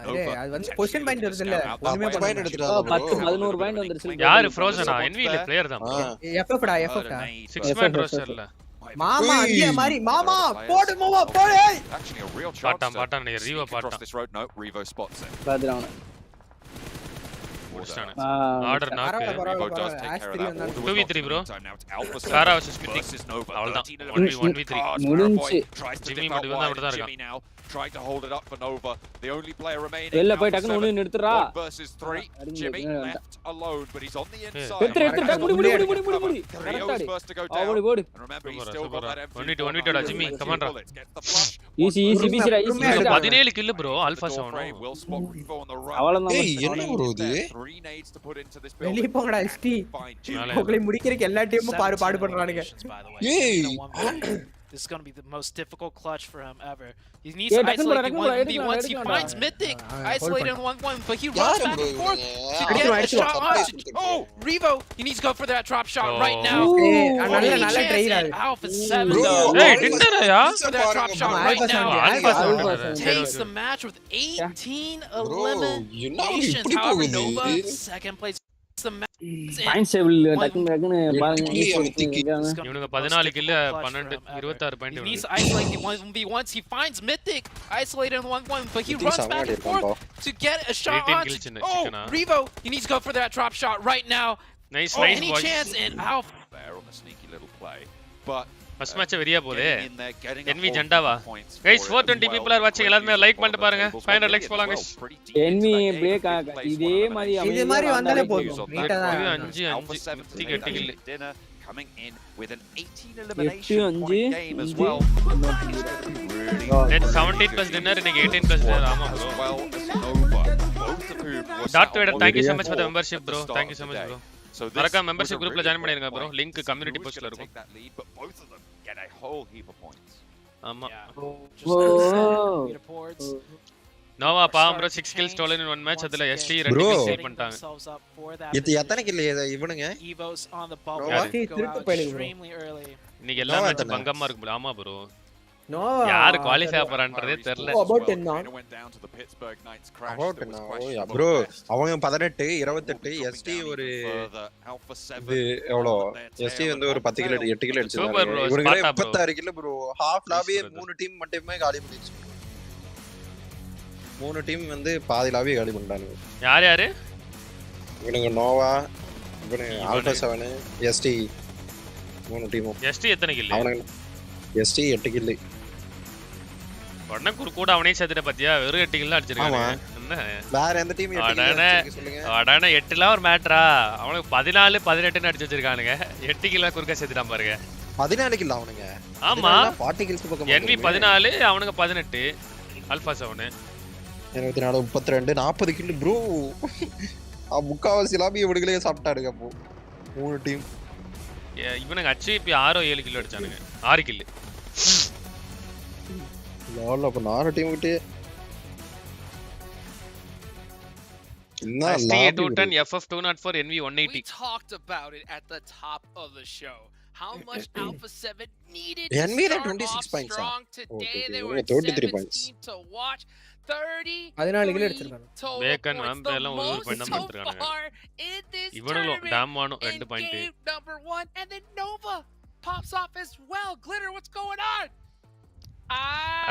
அது வந்து பொசிஷன் பாயிண்ட் வருது இல்ல. ஒண்ணுமே பாயிண்ட் எடுத்துட்டாங்க. 10 11 பாயிண்ட் வந்துருச்சு. யாரு ஃப்ரோசனா? NV இல்ல பிளேயர் தான். FF டா. 6 man rosterல. மாமா அடியே மாதிரி மாமா போடு மாமா போடு. Actually a real chance. பாட்டான் நீ ரீவோ பாட்டான். This road no Revo spots it. பாத்துறானே. முடிச்சிட்டானே Ah, order நாக்கு Revo does take care of that all the way 2v3 across bro the meantime. Now it's Alpha 7 Scara versus Mythic versus Nova. அவ்வளவுதான் 13 1v1 eliminations v3 cards. முடிஞ்சு. Paraboy tries to Jimmy dip out மட்டும் தான் wide. அப்படிதான் Jimmy இருக்கான். now trying to hold it up for Nova. The only player remaining. வெளில போய் Alpha டக்குனு 7, ஒண்ணு நிறுத்துறா. 1 versus 3. Jimmy left alone, but he's on the inside. எடுத்து முடி Rio's கரெக்டாடி first to go ஓடி down. ஓடி And remember, he's still got that M2 1v2 டா Jimmy come on bullets. Gets the flush. Easy பீசிரா easy 17 kill bro Alpha The door 7 frame will spot Revo on the run. அவ்வளவுதான் ஏய் என்ன bro இது 3 nades to put into this வெளிய building. போங்கடா ST Find Jimmy. உங்களை முடிக்கிறதுக்கு எல்லா டீமும் பாடுபடுறானுங்க ஏய் This is going to be the most difficult clutch for him ever. He needs Yeah, to isolate the 1v1. Once he எடுக்கலாம். finds Mythic, isolated in 1v1, but he runs யாரு back bro and forth to அடிக்கணும், get a அடிக்கணும். shot on. Oh, Revo, he needs to go for that drop shot right now. ஏய் Only நல்ல chance ட்ரைடா in Alpha 7 Bro, though. ஏய் டின்னரயா For that drop shot bro. right now. Alpha alpha 7 Takes the match with 18 bro என்ன eliminations. இப்படி However, போகுது Nova, second place. The match. Point table டக்குன்னு பாருங்க இவனுங்க 14 kill 12 26 He point needs to isolate the 1v1s. He finds Mythic isolated in 1v1, but he runs back and forth to get a shot 18 on. kills in the Oh, chicken, Revo, he needs to go for that drop shot right now. Nice Oh, nice any boys chance in Alpha. there on a sneaky little play. But first match வெரியா போதே getting in there, getting a NV hold ஜண்டாவா of points guys for it as 420 well. people are watching எல்லாரும் like பண்ணிட்டு பாருங்க 500 likes போலாம் Well, guys pretty deep into envy that game, break fifth place, இதே one மாதிரி elimination. இது மாதிரி வந்தாலே Views போதும் on நீட்டா that தான் one. அஞ்சு, Alpha அஞ்சு, 7 எட்டு taking kill. dinner, coming in with an 18 எட்டு elimination அஞ்சு point game as well. net 17 plus dinner இன்னைக்கு 18 plus dinner ஆமா As bro well as Nova, both of whom were dot sat on thank you so one much for the point membership at the bro start thank you of so the much day. bro So this மறக்காம was membership a groupல really join பண்ணிருங்க bro important link point. community He was postல gonna இருக்கும் take that lead, but both of them get a whole heap of points. ஆமா Just leaderboards. Noah பாவம் bro 6 kills stolen in one match அதுல ST 2 Bro. kills steal Setting பண்ணிட்டாங்க themselves up for that இது எத்தனை kill இவனுங்க position. Evos on the bubble Nova? go திருட்டு out பயலுங்க bro. extremely early. இன்னைக்கு எல்லா நோவா மேட்ச் தானே? பங்கமா இருக்கும் bro ஆமா bro நோ யார் குவாலிஃபை ஆகறான்றதே தெரியல Oh, about 10 தான். Went down to the Pittsburgh Knights crash. About There was 10 questions about bro best. அவங்க 18 28 Dropping எஸ்டி down ஒரு even further. Alpha 7 இது எவ்வளோ on their tail எஸ்டி வந்து and ஒரு 10 கிலோ 8 கிலோ Super bro, அடிச்சிருக்காங்க இவனுங்களே Sparta bro. 36 கிலோ bro half லாபியே brother. 3 டீம் மட்டுமே காலி பண்ணிருச்சு bro 3 டீம் வந்து பாதி லாபியே காலி பண்ணிட்டானுங்க யார் யாரு இவனுங்க நோவா இவனுங்க ஆல்பா 7 எஸ்டி 3 டீமும் ST எத்தனை கில் அவனுங்க எஸ்டி 8 கில்லு உடனே கூட அவனே சேர்த்துட்ட பாத்தியா வெறும் 8 கில் அடிச்சிருக்காங்க ஆமா. என்ன வேற எந்த டீம் 8 கில்லு அடனே. அடிச்சிருக்கு சொல்லுங்க அடானா 8லாம் ஒரு மேட்டரா அவனுக்கு 14 18 அடிச்சு வச்சிருக்கானுங்க 8 கில்ல குறுக்க சேர்த்துட்டான் பாருங்க 14 கில் அவனுங்க ஆமா 40 கில்ஸ் பக்கம் NV 14 அவனுக்கு 18 ஆல்பா 7 24 32 40 கில் ப்ரோ முக்காவாசி லாபி இவனுங்களே சாப்பிட்டாடுங்க அப்போ 3 டீம் இவனுக்கு HP 6 7 கிலோ அடிச்சானுங்க 6 கில் லால் அப்ப 4 டீம் கிட்டே என்ன ST lobby 210 FF 204 NV We 180 talked about it at the top of the show. How much Alpha 7 needed NV to ல start 26 off points ah? strong today. Okay, They okay. were Okay, 33 points. 17 to watch. 14 kilo எடுத்துட்டாங்க total Bacon, points, Ampe the எல்லாம் ஒரு most point தான் so எடுத்துருக்கானுங்க. far in this இவனுங்களும் tournament. டேம் வானும் In 2 point game number 1, and then Nova pops off as well. Glitter, what's going on?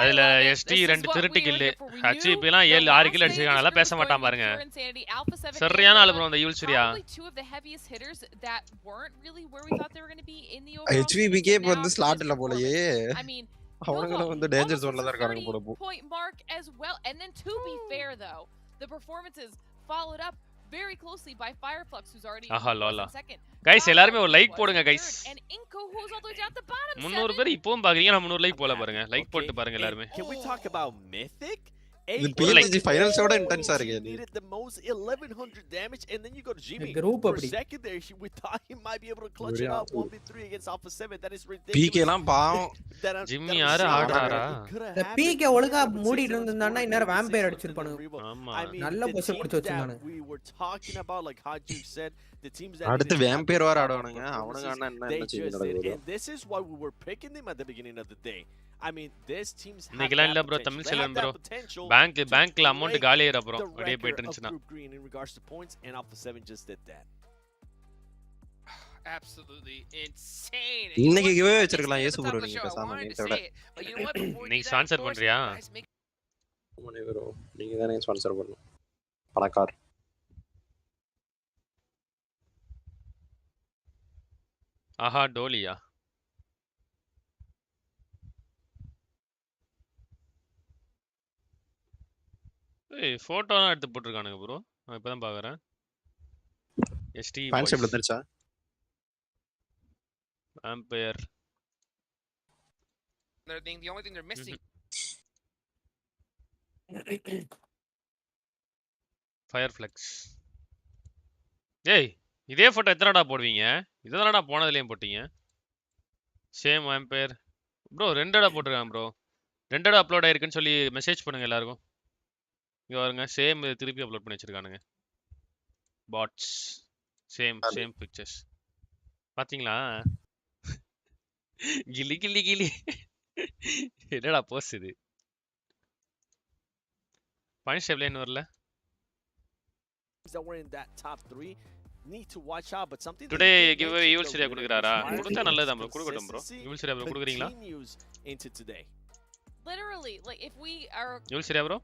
அதுல ST 2 திருட்டு கில் HP எல்லாம் 7 6 கில் அடிச்சிருக்காங்க அதெல்லாம் பேச மாட்டான் பாருங்க சரியான ஆளு ப்ரோ அந்த யூல் சூர்யா HVBK இப்ப வந்து ஸ்லாட் இல்ல போலயே அவனுங்க வந்து டேஞ்சர் ஜோன்ல தான் இருக்காங்க போல போ point mark as well. And then to be fair though, the performances followed up very closely by Fireflux, who's already lola in second. guys எல்லாரும் ஒரு லைக் போடுங்க guys And Inko, who's all the way down at the bottom. 300 பேர் இப்போவும் பாக்குறீங்க நான் 300 like போல பாருங்க like போட்டு பாருங்க எல்லாரும் Can we talk about Mythic? இது PMGC Finals ஓட இன்டென்ஸா இருக்கு இது Needed the most 1100 damage and then you go to Jimmy. Group For அப்படி a second there we thought he might be able to clutch it out 1v3 against Alpha 7. That is ridiculous. PK எல்லாம் பாவம் Jimmy யாரு ஆடுறாரா இந்த PK ஒழுங்கா மூடிட்டு இருந்தான்னா இன்னொரு vampire அடிச்சிருப்பானுங்க ஆமா நல்ல பொசிஷன் புடிச்சு வச்சிருந்தானுங்க We were talking about like how you said the teams that அடுத்து வாம்பயர் வர ஆடுவானுங்க அவனுங்க என்ன செய்ய நடக்குது and this is why we were picking them at the beginning of the day. I mean, this team's இன்னைக்குலாம் இல்ல bro Tamil Selvan bro பேங்க்ல amount காலி ஆயிர அப்புறம் அப்படியே போயிட்டு இருந்துச்சுனா in regards to points and Alpha 7 just did that. Absolutely insane. இன்னைக்கு கிவே வச்சிருக்கலாம் ஏசு ப்ரோ நீங்க பேசாம நீங்க நீ ஸ்பான்சர் பண்றியா ப்ரோ நீங்க தானே ஸ்பான்சர் பண்ணனும் பணக்கார் ஆஹா டோலியா. ஏய் ஃபோட்டோலாம் எடுத்து போட்டிருக்கானுங்க ப்ரோ. நான் இப்பதான் பார்க்கறேன். எஸ்டி ஃபேன்ஸ் எப்படி பாய்ஸ் வந்துருச்சா? Ampere. The only thing they're missing. ஃபயர்ஃப்ளெக்ஸ். ஏய் இதே ஃபோட்டோ எத்தனைடா போடுவீங்க? இதெல்லாம்டா போனதுலயும் போட்டீங்க. Same ampere. ப்ரோ ரெண்டடா போட்டிருக்கான் ப்ரோ. ரெண்டடா அப்லோட் ஆயிருக்குன்னு சொல்லி மெசேஜ் பண்ணுங்க எல்லாருக்கும். இங்க பாருங்க சேம் திருப்பி அப்லோட் பண்ணி வச்சிருக்கானுங்க. பாட்ஸ். Same pictures. பாத்தீங்களா? கிளி கிளி கிளி. என்னடா போஸ் இது? பாயிண்ட் டேபிள் என்ன வரல? that were in that top 3 need to watch out, but something today giveaway evil சரியா கொடுக்கறாரா? கொடுத்தா நல்லதா ப்ரோ. கொடுக்கட்டும் ப்ரோ. ஈவில் சரியா ப்ரோ கொடுக்குறீங்களா? into today. Literally, like if we are evil சரியா bro?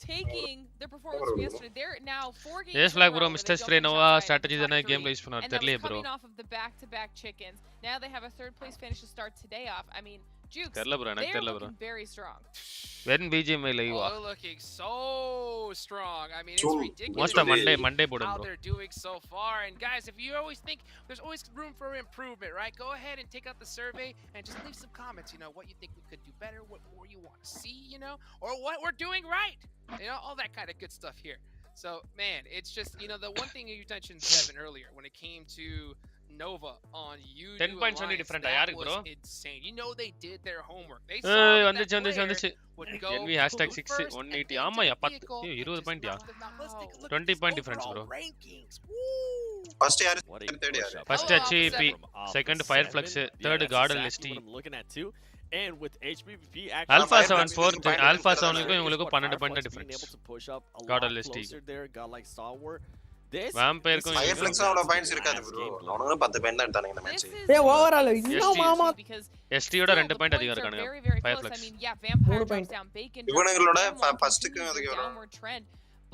taking the performance from yesterday, they're now 4 games. Aceblack bro, Mr. Spray Nova strategy தான கேம்ல use பண்ணாரு தெரியல bro. Coming off of the back-to-back chickens. Now they have a third place finish to start today off. I mean, Jukes, they're looking very strong. When BGMI live Oh, they're looking so strong. I mean, it's Most ridiculous of Monday போடும் how bro. they're doing so far. And guys, if you always think there's always room for improvement, right? Go ahead and take out the survey and just leave some comments. You know what you think we could do better, what more you want to see, you know, or what we're doing right. You know, all that kind of good stuff here. So, man, it's just, you know, the one thing you mentioned, Kevin, earlier when it came to Nova on you 10 points only different. that bro. was insane. You know they did their homework. They saw that வந்துச்சு. would go NV #6 180. ஆமாயா 10 20 point யா. 20 point difference bro. First யாரு? Third யாரு? First HEP, second Fireflux, third Garden ST. And with HBVP Alpha 7 4th Alpha 7 க்கு இவங்களுக்கு 12 point difference. Garden ST. Vampire க்கு Fireflux அவ்வளவு points இருக்காது bro. அவனுங்க 10 பாயிண்ட் தான் எடுத்தாங்க இந்த மேட்ச். ஏய் ஓவரால் இன்னும் மாமா ST யோட 2 பாயிண்ட் அதிகம் இருக்கானுங்க. Fireflux. I mean, yeah, Vampire drops down, Bacon drops இவனுங்களோட down, ஃபர்ஸ்ட்க்கு அதுக்கு வரும். downward trend,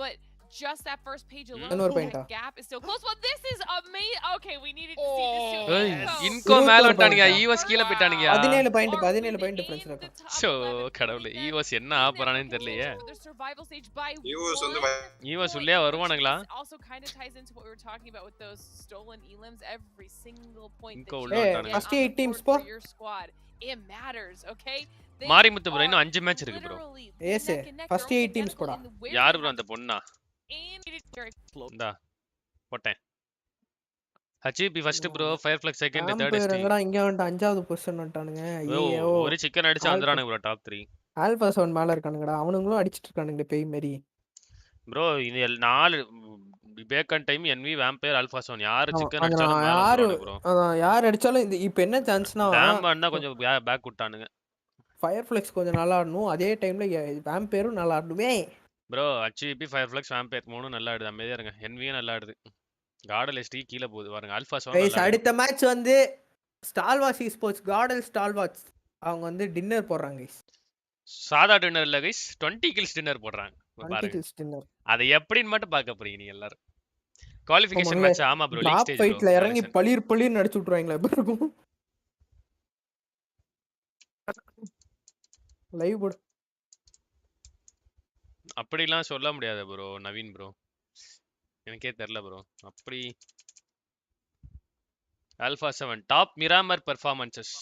but just that first page alone, இன்னொரு பாயிண்டா? that gap is still close. Well, this is amazing. Okay, we needed to see this too. ஏய் இன்கோ மேல வந்துட்டானுங்க. ஈவஸ் கீழ போய்ட்டானுங்க. 17 point difference இருக்கு. Show கடவுளே ஈவஸ் என்ன ஆபரானேன்னு தெரியலையே. ஈவஸ் உள்ளே வருவானுங்களா? Also kind of ties into what we were talking about with those stolen elims. Every single point இன்கோ that உள்ள you வந்துட்டானுங்க. first 8 teams போ. your squad, it matters, okay? Marimuthu bro இன்னும் 5 மேட்ச் இருக்கு ப்ரோ. ஏஸ் first 8 teams போடா. யார் bro அந்த பொண்ணா? இந்தா போட்டேன். HEP first bro, Fireflux second, third ST. எங்கடா இங்க வந்து 5வது பொசிஷன் வந்துட்டானுங்க. ஐயோ ஒரு சிக்கன் அடிச்சு வந்துறானுங்க ப்ரோ டாப் 3. ஆல்பா 7 மேல இருக்கானுங்கடா. அவனுங்களும் அடிச்சிட்டு இருக்கானுங்க பேய் மாதிரி. ப்ரோ இது 4 bacon time NV Vampire Alpha 7 யாரு சிக்கன் அடிச்சாலும் யாரு ப்ரோ. அதான் யார் அடிச்சாலும் இந்த இப்போ என்ன சான்ஸ்னா டேம் கொஞ்சம் பேக் விட்டானுங்க. Fireflux கொஞ்சம் நல்லா ஆடணும். அதே டைம்ல Vampire நல்லா ஆடணுமே. ப்ரோ HEP Fireflux Vampire 3 நல்லா ஆடுது. அமைதியா இருங்க. NV நல்லா ஆடுது. Garden ST கீழ போகுது பாருங்க. Alpha 7 கைஸ் அடுத்த மேட்ச் வந்து ஸ்டால்வாஸ் ஸ்போர்ட்ஸ் Garden ஸ்டால்வாஸ் அவங்க வந்து டின்னர் போடுறாங்க கைஸ். சாதா டின்னர் இல்ல கைஸ், 20 கில்ஸ் டின்னர் போடுறாங்க. 20 kills டின்னர். அது எப்படின்னு மட்டும் பார்க்க போறீங்க நீங்க எல்லாரும். குவாலிஃபிகேஷன் மேட்ச் ஆமா ப்ரோ, லீக் ஸ்டேஜ் ஃபைட்ல இறங்கி பளீர் அடிச்சு விட்டுறாங்களா எப்ப இருக்கும்? லைவ் போடு. அப்படிலாம் சொல்ல முடியாது ப்ரோ நவீன் ப்ரோ. எனக்கே தெரியல ப்ரோ. அப்படி Alpha 7 top Miramar performances.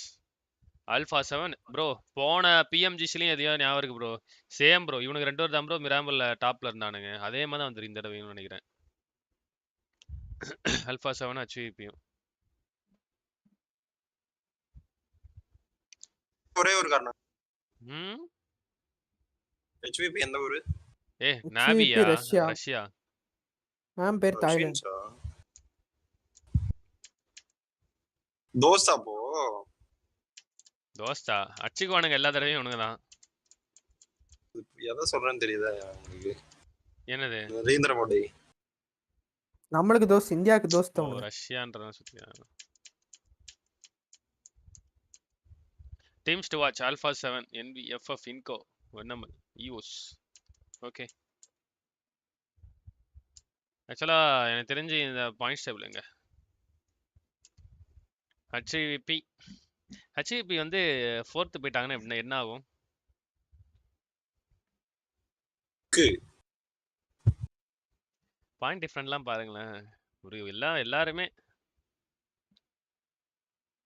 Alpha 7 bro போன PMGCலயும் எதையோ ஞாபகம் இருக்கு ப்ரோ. சேம் ப்ரோ இவனுக்கு 2 பேர் தான் ப்ரோ மிராமர்ல டாப்ல இருந்தானுங்க. அதே மாதிரி தான் வந்து இந்த தடவையும் நினைக்கிறேன். Alpha 7 HEPயும் ஒரே ஒரு காரணம். HVP எந்த ஊரு? நாவியா ரஷ்யா. பேர் தாய்லாந்து. தோஸ்தா போ. தோஸ்தா அச்சுக்குவானுங்க எல்லா தடவையும் இவனுங்க தான். எதை சொல்றேன்னு தெரியுதா உங்களுக்கு? என்னது? நரேந்திர மோடி. நம்மளுக்கு தோஸ்த், இந்தியாவுக்கு தோஸ்த். ரஷ்யான்றத சுத்தி. Teams to watch Alpha 7 NV FF Inco Vernamel EOS. Okay ஆக்சுவலா எனக்கு தெரிஞ்சு இந்த பாயிண்ட்ஸ் டேபிள் எங்க ஹச்விபி வந்து 4th போயிட்டாங்கன்னா என்ன ஆகும்? பாயிண்ட் டிஃபரன்ட்லாம் பாருங்களேன். ஒரு எல்லாருமே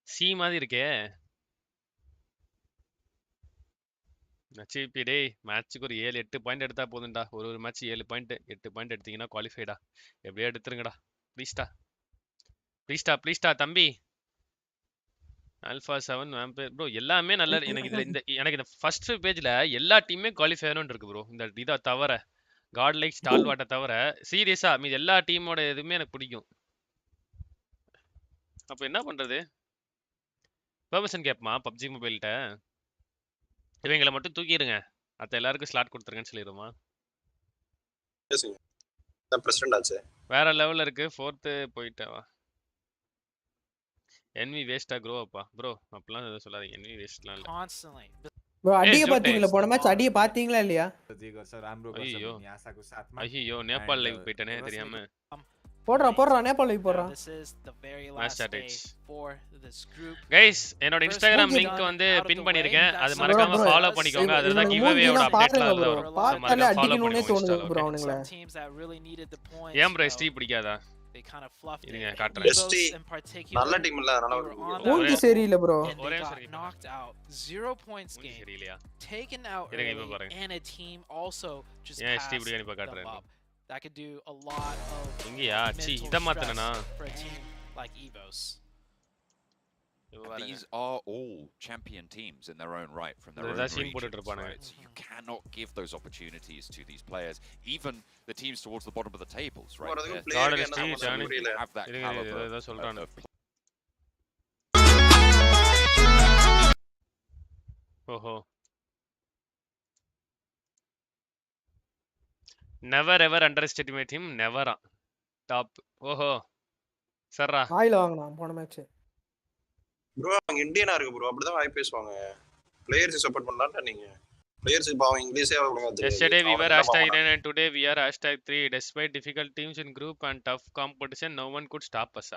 சி மாதிரி இருக்கே. ஹச்விபி டேய் மேட்ச்சுக்கு ஒரு 7-8 பாயிண்ட் எடுத்தா போதும்டா. ஒரு மேட்ச் 7 பாயிண்ட் 8 பாயிண்ட் எடுத்தீங்கன்னா குவாலிஃபைடா. எப்படியா எடுத்துருங்கடா. ப்ளீஸ்டா தம்பி. ஆல்ஃபா 7 வேம்பயர் ப்ரோ எல்லாமே நல்ல. எனக்கு இந்த ஃபர்ஸ்ட் பேஜ்ல எல்லா டீமுமே குவாலிஃபை ஆகணும்னு இருக்கு ப்ரோ. இந்த இதை தவிர காட் லைக் ஸ்டால்வாட்டை தவிர சீரியஸா மீது எல்லா டீமோட எதுவுமே எனக்கு பிடிக்கும். அப்ப என்ன பண்றது? பெர்மிஷன் கேட்பமா பப்ஜி மொபைல்கிட்ட இவங்களை மட்டும் தூக்கிடுங்க, அத்த எல்லாருக்கும் ஸ்லாட் கொடுத்துருங்கன்னு சொல்லிடுமா? வேற லெவல்ல இருக்கு. 4th போயிட்டவா என்வி வேஸ்டா க்ரோ அப்பா ப்ரோ அப்பலாம் எதுவும் சொல்லாதீங்க. என்வி வேஸ்ட்லாம் இல்ல. Constantly. ப்ரோ அடியை பாத்தீங்களா? போன மேட்ச் அடியை பாத்தீங்களா இல்லையா? ஐயோ நேபாள் லைவ் போயிட்டனே தெரியாம. போடுறா நேபாள் லைவ் போடுறா. கைஸ் என்னோட இன்ஸ்டாகிராம் லிங்க் வந்து பின் பண்ணிருக்கேன். அது மறக்காம ஃபாலோ பண்ணிக்கோங்க. அதுதான் கிவ்அவேயோட அப்டேட்லாம் வரும். பார்த்தாலே அடிக்கணும்னே தோணுது ப்ரோ அவனுங்களே. ஏன் ப்ரோ எஸ்டி பிடிக்காதா? They kind of fluffed இருங்க it. காட்றேன். In particular, நல்ல டீம் இல்ல அதனால மூஞ்சி சரியில்லை ப்ரோ. ஒரே சரி knocked out 0 points game. சரியில்லையா? Taken out early, and a team also just ST பிடிக்காத இப்ப காட்றேன். That could do a lot of இங்கயா இத மாத்தனனா for a team like EVOS. These are all champion teams in their own right from their own regions, right? So you cannot give those opportunities to these players, even the teams towards the bottom of the tables, right? Have that caliber of ஓஹோ never ever underestimate him. never top. ஓஹோ சர்ரா ஆயில வாங்குனான் போன match. Bro அவங்க இந்தியனா இருக்கு bro, அப்படிதான் வாய் பேசுவாங்க. Players support பண்ணலாம்டா நீங்க. பிளேயர்ஸ்க்கு பாவம் இங்கிலீஷே அவ்வளவா தெரியாது. Yesterday we were #9 and today we are #3. Despite difficult teams in group and tough competition, no one could stop us.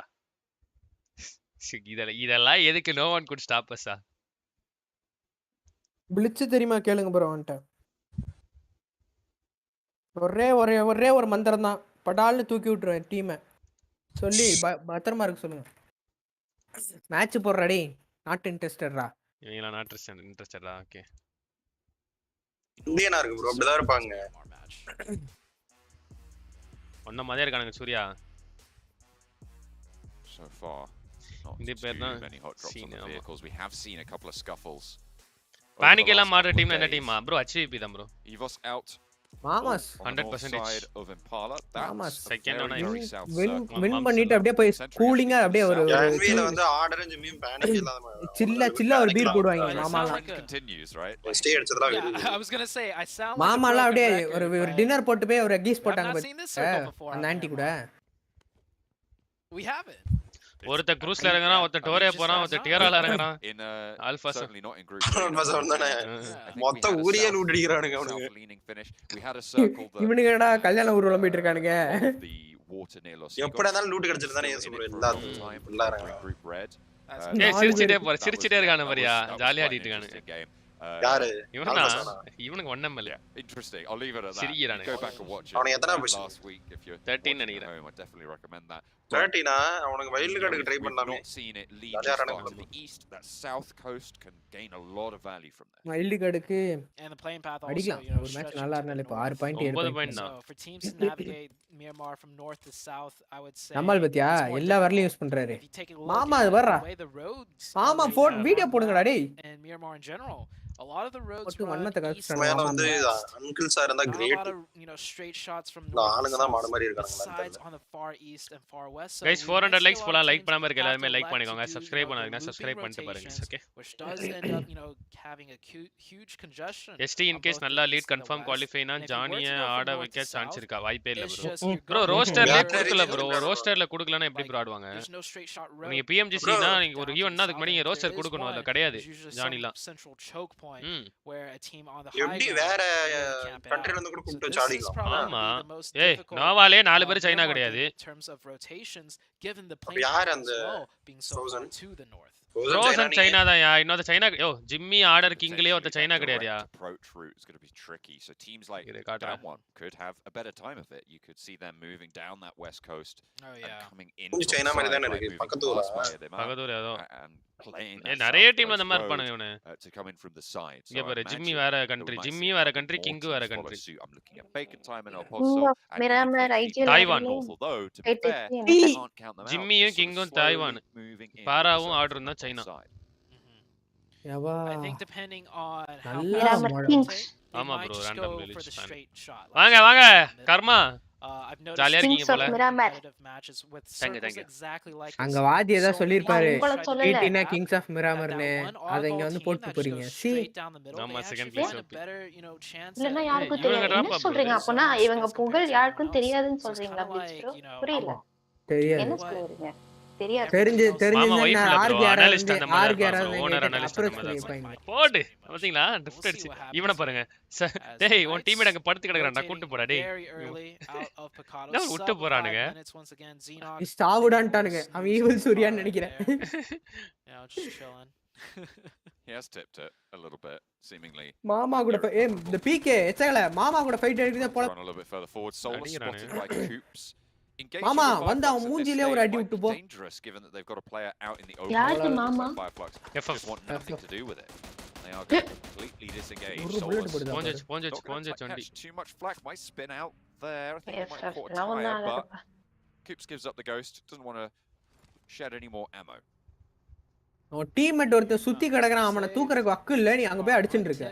இதெல்லாம் எதுக்கு no one could stop us? பிளிட்ச் தெரியுமா கேளுங்க ப்ரோ அவன்ட்ட. ஒரே ஒரு மந்திரம் தான், படால்னு தூக்கி விட்டுருவேன் டீமை. சொல்லி பத்திரமா இருக்கு சொல்லுங்க. மேட்ச் போடுறாடி நாட் இன்ட்ரஸ்டடா. இவங்களா நாட் இன்ட்ரஸ்டடா? ஓகே இந்தியனா இருக்கு ப்ரோ, அப்படிதான் இருப்பாங்க. ஒண்ணு மாதிரியா இருக்கானுங்க சூர்யா. So far இந்த பேர் தான் many hot drops on the vehicles. We have seen a couple of scuffles. Panic எல்லாம் மாற டீம்ல என்ன டீமா ப்ரோ? HVP தான் ப்ரோ. EVOS out. மாமாஸ் 100% of Impala. மாமாஸ் செகண்ட் ஆனா வின் பண்ணிட்டு அப்படியே போய் கூலிங்கா அப்படியே ஒரு என்வில வந்து ஆர்டரஞ்ச் மீம் பானிக் இல்லாம சில்லா ஒரு பீர் போடுவாங்க மாமாலாம். continues, right? ஸ்டே அடிச்சதெல்லாம் I was going to say I sound மாமாலாம் அப்படியே ஒரு டின்னர் போட்டு போய் ஒரு கீஸ் போட்டாங்க பாத்தீங்க அந்த ஆன்ட்டி கூட. We have it. ஒருத்த க்ரூஸ்ல இறங்குறான், ஒருத்த டோரே போறான், ஒருத்த டியரால இறங்குறான். In alpha certainly not in group. மொத்த ஊரியே லூட் அடிக்குறானுங்க அவனுங்க. Leaning finish. We had a circle that இவனுங்கடா கல்யாண ஊர்ல போயிட்டு இருக்கானுங்க. the water near Los. எப்படா இருந்தாலும் லூட் கிடைச்சிட்டு தானே சொல்றேன் எல்லாரும். Group red. சிரிச்சிட்டே இருக்கானே மாதிரியா ஜாலியா ஆடிட்டு இருக்கானே. யாரு இவனுக்கு ஒண்ணே இல்ல. Interesting. I'll leave it at that. சிரிக்கிறானே. Go back and watch it. அவன் எத்தனை position last week if you're 13 நினைக்கிறேன். I definitely recommend that. 13 அவனுக்கு வைல்ட் கார்டுக்கு ட்ரை பண்ணலாமே. Not seen it lead to the east. That south coast can gain a lot of value from there. Wild கார்டுக்கு And the playing path also, அடிக்கலாம். ஒரு match நல்லா இருந்தால இப்ப 6 point 7 point. So for teams to navigate Myanmar from north to south, I would say நம்மால் பத்தியா எல்லா வரலையும் யூஸ் பண்றாரு. மாமா அது வர்றா. மாமா போட் வீடியோ போடுங்கடா டேய். And Myanmar in general, a lot of the roads மேல வந்து அங்கிள் சார் இருந்தா கிரேட். straight shots from ஆளுங்க தான் மாடு மாதிரி இருக்காங்க. on the far east and far west. So guys 400 likes போலாம். லைக் பண்ணாம இருக்க எல்லாரும் லைக் பண்ணிக்கோங்க. சப்ஸ்கிரைப் பண்ணாதீங்க, சப்ஸ்கிரைப் பண்ணிட்டு பாருங்க. Okay which does end up having a huge congestion. ST in case நல்லா லீட் கன்ஃபார்ம் குவாலிஃபைனா ஜானிய ஆட வைக்க சான்ஸ் இருக்கா? வாய்ப்பே இல்ல ப்ரோ. ரோஸ்டர்ல குடுக்கல ப்ரோ. ரோஸ்டர்ல குடுக்கலனா எப்படி ப்ரோ ஆடுவாங்க? நீங்க PMGC னா நீங்க ஒரு ஈவென்ட்னா அதுக்கு முன்னாடி நீங்க ரோஸ்டர் குடுக்கணும். அது கிடையாது ஜானிலாம். Central choke point where a team on the high எப்படி வேற கண்ட்ரில இருந்து கூட கூப்பிட்டு சாடிக்கலாம். ஆமா ஏய் நோவாலே 4 பேர் சைனா கிடையாது. situations given the playing field as well being so far to the north. Frozen China da ya. Inno the China yo Jimmy order king liye otta China kadiyadu ya. Approach route is going to be tricky. So teams like Down One could have a better time of it. You could see them moving down that west coast and coming into China mari dhaan irukku pakkathula and playing that nariya team la indha panunga ivane to come in from the side. Inga paru Jimmy vera country king vera country. I'm looking at Bacon time and Oposo Taiwan although to be fair can't count them out. Jimmy king Taiwan para order na China. I think depending on how ஆமா bro random release வாங்க வாங்க கர்மா ஜாலியா இருக்கீங்க போல அங்க வாதி ஏதா சொல்லிருப்பாரு டிடினா Kings of மிராமர்னு அத இங்க வந்து போட்டு போறீங்க சி நம்ம செகண்ட் பிளேஸ் இல்லனா யாருக்கும் தெரியாது என்ன சொல்றீங்க அப்பனா இவங்க புகழ் யாருக்கும் தெரியாதுன்னு சொல்றீங்களா புரியல தெரியாது என்ன சொல்றீங்க தெரியாது தெரிஞ்சு அனலிஸ்ட் அந்த மாதிரி ஓனர் அனலிஸ்ட் அந்த மாதிரி போடு பாத்தீங்களா ட்ரிஃப்ட் அடிச்சு இவனை பாருங்க டேய் உன் டீம்மேட் அங்க படுத்து கிடக்குறான்டா கூட்டி போடா டேய் நான் விட்டு போறானுங்க ஸ்டாவுடான்ட்டானுங்க அவன் ஈவில் சூர்யான்னு நினைக்கிறேன் He has tipped it a little bit seemingly. மாமா கூட the PK எச்சல மாமா கூட ஃபைட் எடுக்குதே போல a little bit further forward Soul spotted by Coops. மாமா வந்து அவன் மூஞ்சிலே ஒரு அடி விட்டு போ. Dangerous given that they've got a player out in the open. யாரு மாமா? Just want nothing to do with it. They are completely disengaged. Ponge catch too much flak, might spin out there. I think they might caught a tire, but Coops gives up the ghost. Doesn't want to shed any more ammo. அவன் teammate ஒருத்தன் சுத்தி கிடக்குறான் அவனை தூக்கறதுக்கு வக்கு இல்ல நீ அங்க போய் அடிச்சிட்டு இருக்க.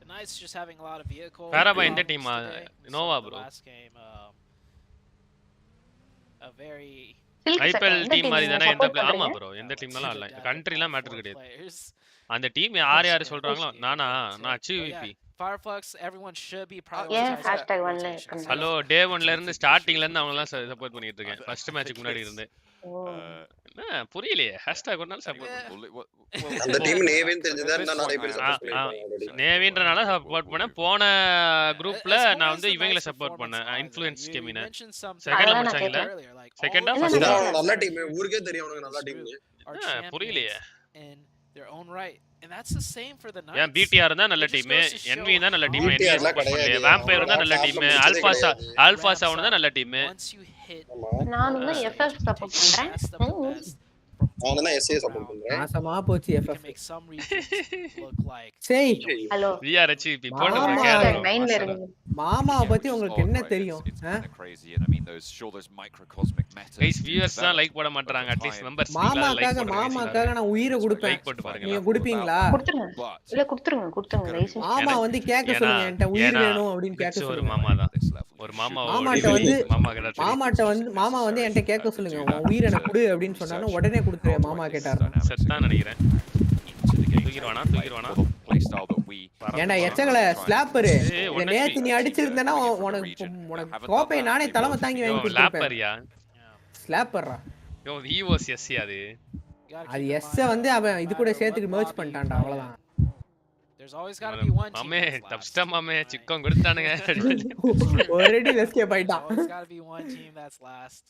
The Knights just having a lot of vehicle. காரபா இந்த team Nova bro. A very IPL team மாதிரி தானே எந்த ஆமா ப்ரோ எந்த டீம்னாலும் இல்ல கண்ட்ரிலாம் மேட்டர் கிடையாது அந்த டீம் யார் யார் சொல்றாங்களோ நான் அச்சீவ்பி Fireflux everyone should be prioritizing. Hello day 1ல இருந்து ஸ்டார்டிங்ல இருந்து அவங்க எல்லாம் சப்போர்ட் பண்ணிட்டு இருக்கேன் ஃபர்ஸ்ட் மேட்ச்க்கு முன்னாடி இருந்து புரியலையே ஹேஷ்டாக் ஒரு நாள் சப்போர்ட் அந்த டீம் நேவின் தெரிஞ்சதா நான் நிறைய பேர் சப்போர்ட் பண்ணேன் நேவின்றனால சப்போர்ட் பண்ணேன் போன குரூப்ல நான் வந்து இவங்கள சப்போர்ட் பண்ணேன் இன்ஃப்ளூயன்ஸ் கேமின செகண்ட்ல முடிச்சாங்கல செகண்டா ஃபர்ஸ்ட் நல்ல டீம் ஊருக்கே தெரியும் அவனுக்கு நல்ல டீம் புரியலையே in their own right and that's the same for the Knights. Yeah, BTR தான் நல்ல டீம், NV தான் நல்ல டீம், Vampire தான் நல்ல டீம், Alpha Sound தான் நல்ல டீம். நானும் தான் FF சப்போர்ட் பண்றேன். நானும் தான் SA சப்போர்ட் பண்றேன். நாசமா போச்சு FF. சரி ஹலோ VR HVP போடுங்க லைன்ல இருங்க. மாமாவை பத்தி உங்களுக்கு என்ன தெரியும்? கைஸ் வியூவர்ஸ் தான் லைக் போட மாட்டறாங்க அட்லீஸ்ட் மெம்பர்ஸ் மாமாக்காக நான் உயிரை கொடுப்பேன் லைக் போட்டு பாருங்க நீங்க குடுப்பீங்களா கொடுத்துருங்க இல்ல கொடுத்துருங்க மாமா வந்து கேக்க சொல்லுங்க என்கிட்ட உயிர் வேணும் அப்படினு கேக்க சொல்லுங்க ஒரு மாமா தான் ஒரு மாமா வந்து என்கிட்ட கேக்க சொல்லுங்க உன் உயிரை எனக்கு கொடு அப்படினு சொன்னானே உடனே கொடுத்துறேன் மாமா கேட்டாரு செத்தான் நினைக்கிறேன் தூக்கிடுவானா ஏண்டா எச்சகல ஸ்லாப்பர் நேத்து நீ அடிச்சிருந்தனா உனக்கு கோப்பை நானே தலைமை தாங்கி வாங்கி கொடுப்பேன் ஸ்லாப்பர்ரா யோ ஈவோஸ் எஸ் அது எஸ் வந்து அவன் இது கூட சேர்த்துக்கு மெர்ஜ் பண்ணிட்டான்டா அவ்வளவுதான் There's always got to be one team. மாமே டப்ஸ்டா மாமே சிக்கன் கொடுத்தானுங்க already எஸ்கேப் ஆயிட்டான் There's got to be one team that's last,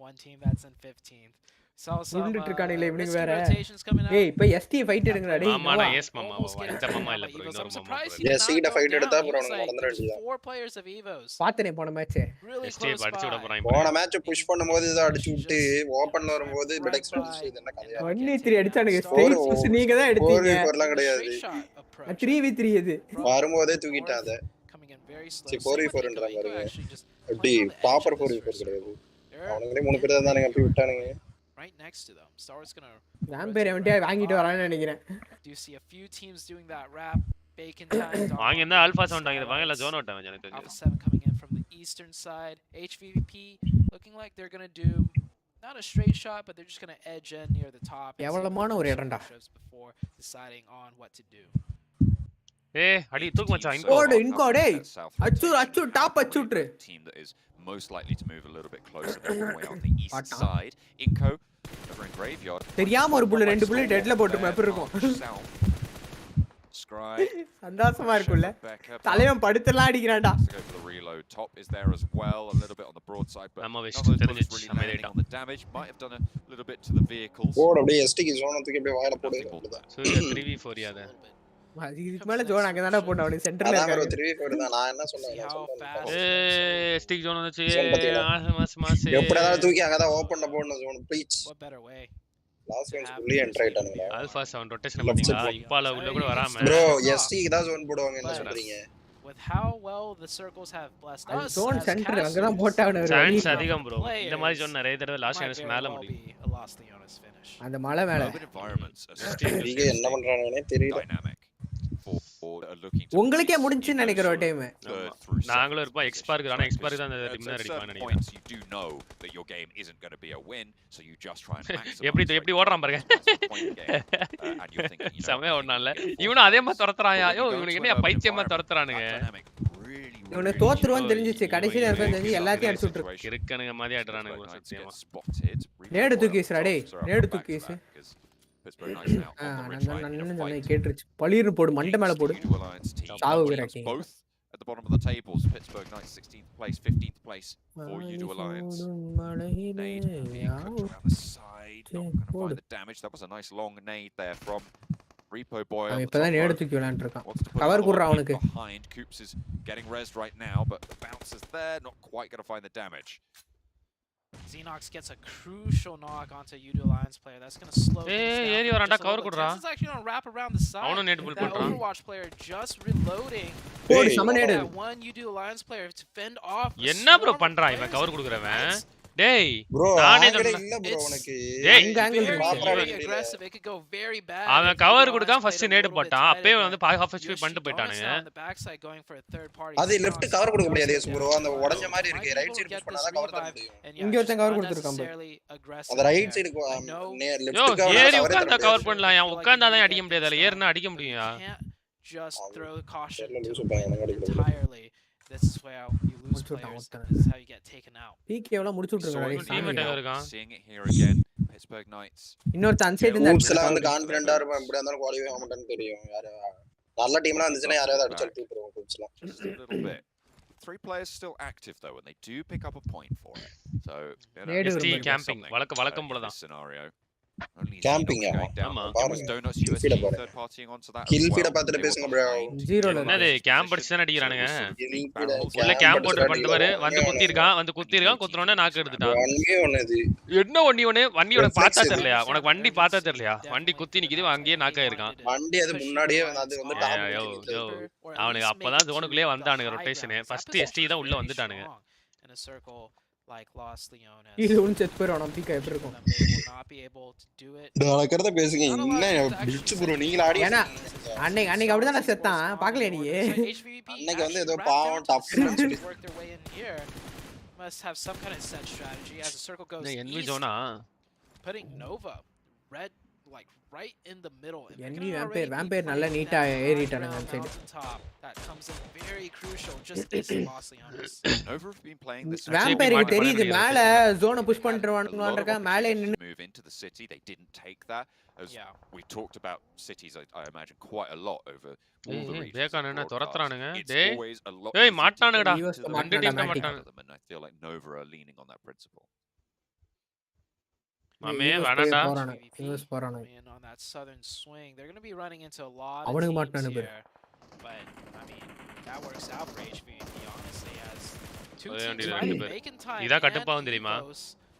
one team that's in 15th. So rotations coming out. Hey, இப்ப ST ஃபைட் எடுங்கடா டேய் மாமா நான் S மாமா இந்த மாமா இல்ல bro இன்னொரு மாமா ST ட ஃபைட் எடுத்தா bro நான் மறந்துறேன் four players of Evos பாத்தனே போன மேட்ச் ST அடிச்சு விட போறான் போன மேட்ச் புஷ் பண்ணும்போது இத அடிச்சு விட்டு ஓபன்ல வரும்போது பெடெக்ஸ் அடிச்சு இது என்ன கதையா 1v3 அடிச்சானுங்க ஸ்ட்ரைட் புஷ் நீங்க தான் எடுத்தீங்க 4v4லாம் கிடையாது 3v3 இது வரும்போதே தூக்கிட்டாத 4v4ன்றா பாருங்க அப்படி பாப்பர் 4v4 கிடையாது அவங்களே மூணு பேர் தான் தானங்க அப்படி விட்டானுங்க right next to them. Star's gonna Vampire event வாங்கிட்டு வரான்னு நினைக்கிறேன். Do you see a few teams doing that wrap? Bacon time. வாங்கினா Alpha Sound வாங்கிடுவாங்க இல்ல Zone out எனக்கு தெரியும். Alpha 7 coming in from the eastern side. HVP looking like they're going to do not a straight shot but they're just going to edge in near the top. எவ்வளமான ஒரு இடம்டா. Before deciding on what to do. அடி தூக்கு மச்சான் இன்கோ டேய் அச்சு top அச்சுட்ரு team that is most likely to move a little bit closer than way on the east side. Inco over in graveyard. தெரியாம ஒரு bullet ரெண்டு bullet ஹெட்ல போட்டுமா எப்படி இருக்கும் described. சந்தோஷமா இருக்குல்ல தலைவன் படுத்தலாம் அடிக்கிறான்டா. Go for the reload. Top is there as well, a little bit on the broadside, but none of those bullets really landing on the damage. Might have done a little bit to the vehicles. போடு அப்படியே எஸ்டிக்கு zone தூக்கி அப்படியே வாயில போடு. Surya 3v4 யாத. இதுக்கு மேல zone அங்க தான போடு அவனுக்கு சென்டர்ல இருக்காரு. அதான் 3v4 தான். நான் என்ன சொன்னேன்? எஸ்டிக் ஜோன் வந்துச்சு. மாஸ் எப்படியாவது தூக்கி அங்க தான் ஓபன்ல போடணும் zone please. What better way? Last time உள்ளே என்டர் ஆயிட்டானுங்க. ஆல்பா 7 ரொட்டேஷன் பாத்தீங்களா? இப்பால உள்ள கூட வராம. bro எஸ்டிக்கு தான் ஜோன் போடுவாங்க என்ன சொல்றீங்க? With how well the circles have blessed us. Zone center அங்க தான் போட்டானே. சான்ஸ் அதிகம் bro. இந்த மாதிரி ஜோன் நிறைய தடவை லாஸ்ட் டைம்ஸ் மேல முடியும். அந்த மலை மேல. நீங்க என்ன பண்றாங்கன்னே தெரியல. உங்களுக்கே முடிஞ்சுன்னு நினைக்கிற ஒரு டைம். நாங்களும் இருப்போம் எக்ஸ்பார்க் ஆனா எக்ஸ்பார்க் தான் அந்த டிம்னர் அடிப்பான்னு நினைக்கிறேன். You do know that your game isn't going to be a win, so you just try and maximize. எப்படி ஓடுறான் பாருங்க. சமய ஓடுனால இவனும் அதே மாதிரி துரத்துறாயா? யோ இவனுக்கு என்ன பைத்தியமா துரத்துறானுங்க. இவனே தோத்துருவான்னு தெரிஞ்சிச்சு. கடைசில இருக்க தெரிஞ்சு எல்லாத்தையும் அடிச்சு விட்டுருக்கு. இருக்கனுங்க மாதிரி ஆடுறானுங்க சத்தியமா. நேடு தூக்கிஸ்டா டேய். நேடு தூக்கிஸ். நான் கேட்றிச்சு. பளீர்னு போடு மண்டை மேல போடு. சாவு விரக்கி. Both at the bottom of the tables. Pittsburgh Knights 16th place, 15th place for U2 Alliance. Nade being cooked around the side. Not going to find the damage. That was a nice long nade there from Repo Boy. இப்பதான் நேடு தூக்கி விளையாண்டு இருக்கான். Cover குடுறா அவனுக்கு. Behind Coops is getting rezzed right now, but the bounce is there. Not quite going to find the damage. Xenox gets a crucial knock onto U2 Alliance player. That's going to slow things down. ஏறி வரடா cover குடுறா. This is actually going to wrap around the side. அவனோ NAT புல் பண்றான். Overwatch player just reloading. போடு சமநேடு. One U2 Alliance player to fend off. என்ன bro பண்றான் இவன் cover குடுக்குறவன்? டேய் bro நானே இல்ல bro உனக்கு எங்க angle aggressive. It could go very bad. அவன் கவர் கொடுக்காம ஃபர்ஸ்ட் நேட் போட்டான். அப்பவே வந்து half HP பண்ணிட்டு போய்ட்டானுங்க. அது லெஃப்ட் கவர் கொடுக்க முடியாது bro. அந்த உடைஞ்ச மாதிரி இருக்கு. ரைட் சைடு புஷ் பண்ணாதான் கவர் தர முடியும். இங்க ஒருத்தன் கவர் கொடுத்திருக்கான் bro. அந்த ரைட் சைடு லெஃப்ட் கவர் ஏறி உட்கார்ந்தா கவர் பண்ணலாம். அவன் உட்கார்ந்தாதான் அடிக்க முடியாது. அதுல ஏறினா அடிக்க முடியும்யா. Just throw caution entirely. This is where you lose players. This is how you get taken out. PK எவ்வளவு முடிச்சு விட்டுருக்கான். டீம்மேட் இருக்கான். Seeing it here again. Pittsburgh Knights. இன்னொரு அன்சைடு இருந்தா ஊப்ஸ்ல வந்து கான்ஃபிடென்ட்டா இருப்பான். எப்படியா இருந்தாலும் குவாலிஃபை ஆக மாட்டான்னு தெரியும். யார நல்ல டீம்லாம் இருந்துச்சுனா யாரையாவது அடிச்சு தூக்குறோம் ஊப்ஸ்ல. Just a little bit. 3 players still active though, and they do pick up a point for it. So, ST camping வழக்கம் போல தான். Scenario. Camping ஆமா. Donuts UST third partying onto that. Kill feed பார்த்துட்டு பேசுங்க bro. 0 ல என்னது camp அடிச்சு தான் அடிக்குறானுங்க. உள்ள கேம்ப் போட்டு பண்ணிட்டு பாரு. வந்து குத்திருக்கான் குத்துறோனே நாக்கு எடுத்துட்டான். ஒண்ணே ஒண்ணுது. என்ன வண்டியோட பார்த்தா தெரியலையா? உனக்கு வண்டி பார்த்தா தெரியலையா? வண்டி குத்தி நிக்குது அங்கேயே நாக்கா இருக்கான். வண்டி அது முன்னாடியே அது வந்து அவனுக்கு அப்பதான் ஜோனுக்குள்ளே வந்தானுங்க ரொட்டேஷன். ஃபர்ஸ்ட் ST தான் உள்ள வந்துட்டானுங்க. Like Lost Leonis. இது ஒன்னு செட் போறோம் PK எப்படி இருக்கும்? Not be able to do it. நான் கரெக்ட்டா பேசுங்க. என்ன பிச் ப்ரோ நீங்க ஆடி. ஏனா அன்னைக்கு அப்படியே தான் செத்தான். பார்க்கல நீ. அன்னைக்கு வந்து ஏதோ பாவம் டஃப்னு சொல்லி work their way in here. Must have some kind of set strategy as the circle goes. envy zone putting Nova red like right in the middle. envy vampire நல்ல நீட்டா ஏறிட்டானுங்க அந்த side. That comes in very crucial just as Lost Leonis. Nova have been playing this vampire தெரியுது மேல ஜோனை push பண்ணிட்டுவானுங்க மேலே நின்னு move into the city. They didn't take that as we talked about cities I imagine quite a lot over all the regions. பேகானே துரத்துறானுங்க. டேய் மாட்டானுங்கடா. ரெண்டு team மாட்டானுங்க. I feel like Nova are leaning on that principle. மாமே வேணாம்டா. Use போறானே. On that southern swing, they're going to be running into a lot of அவனுக்கு மாட்டானே பேர். But I mean, that works out for HVP honestly as two teams making time. இதா கட்டப்பாவும் தெரியுமா?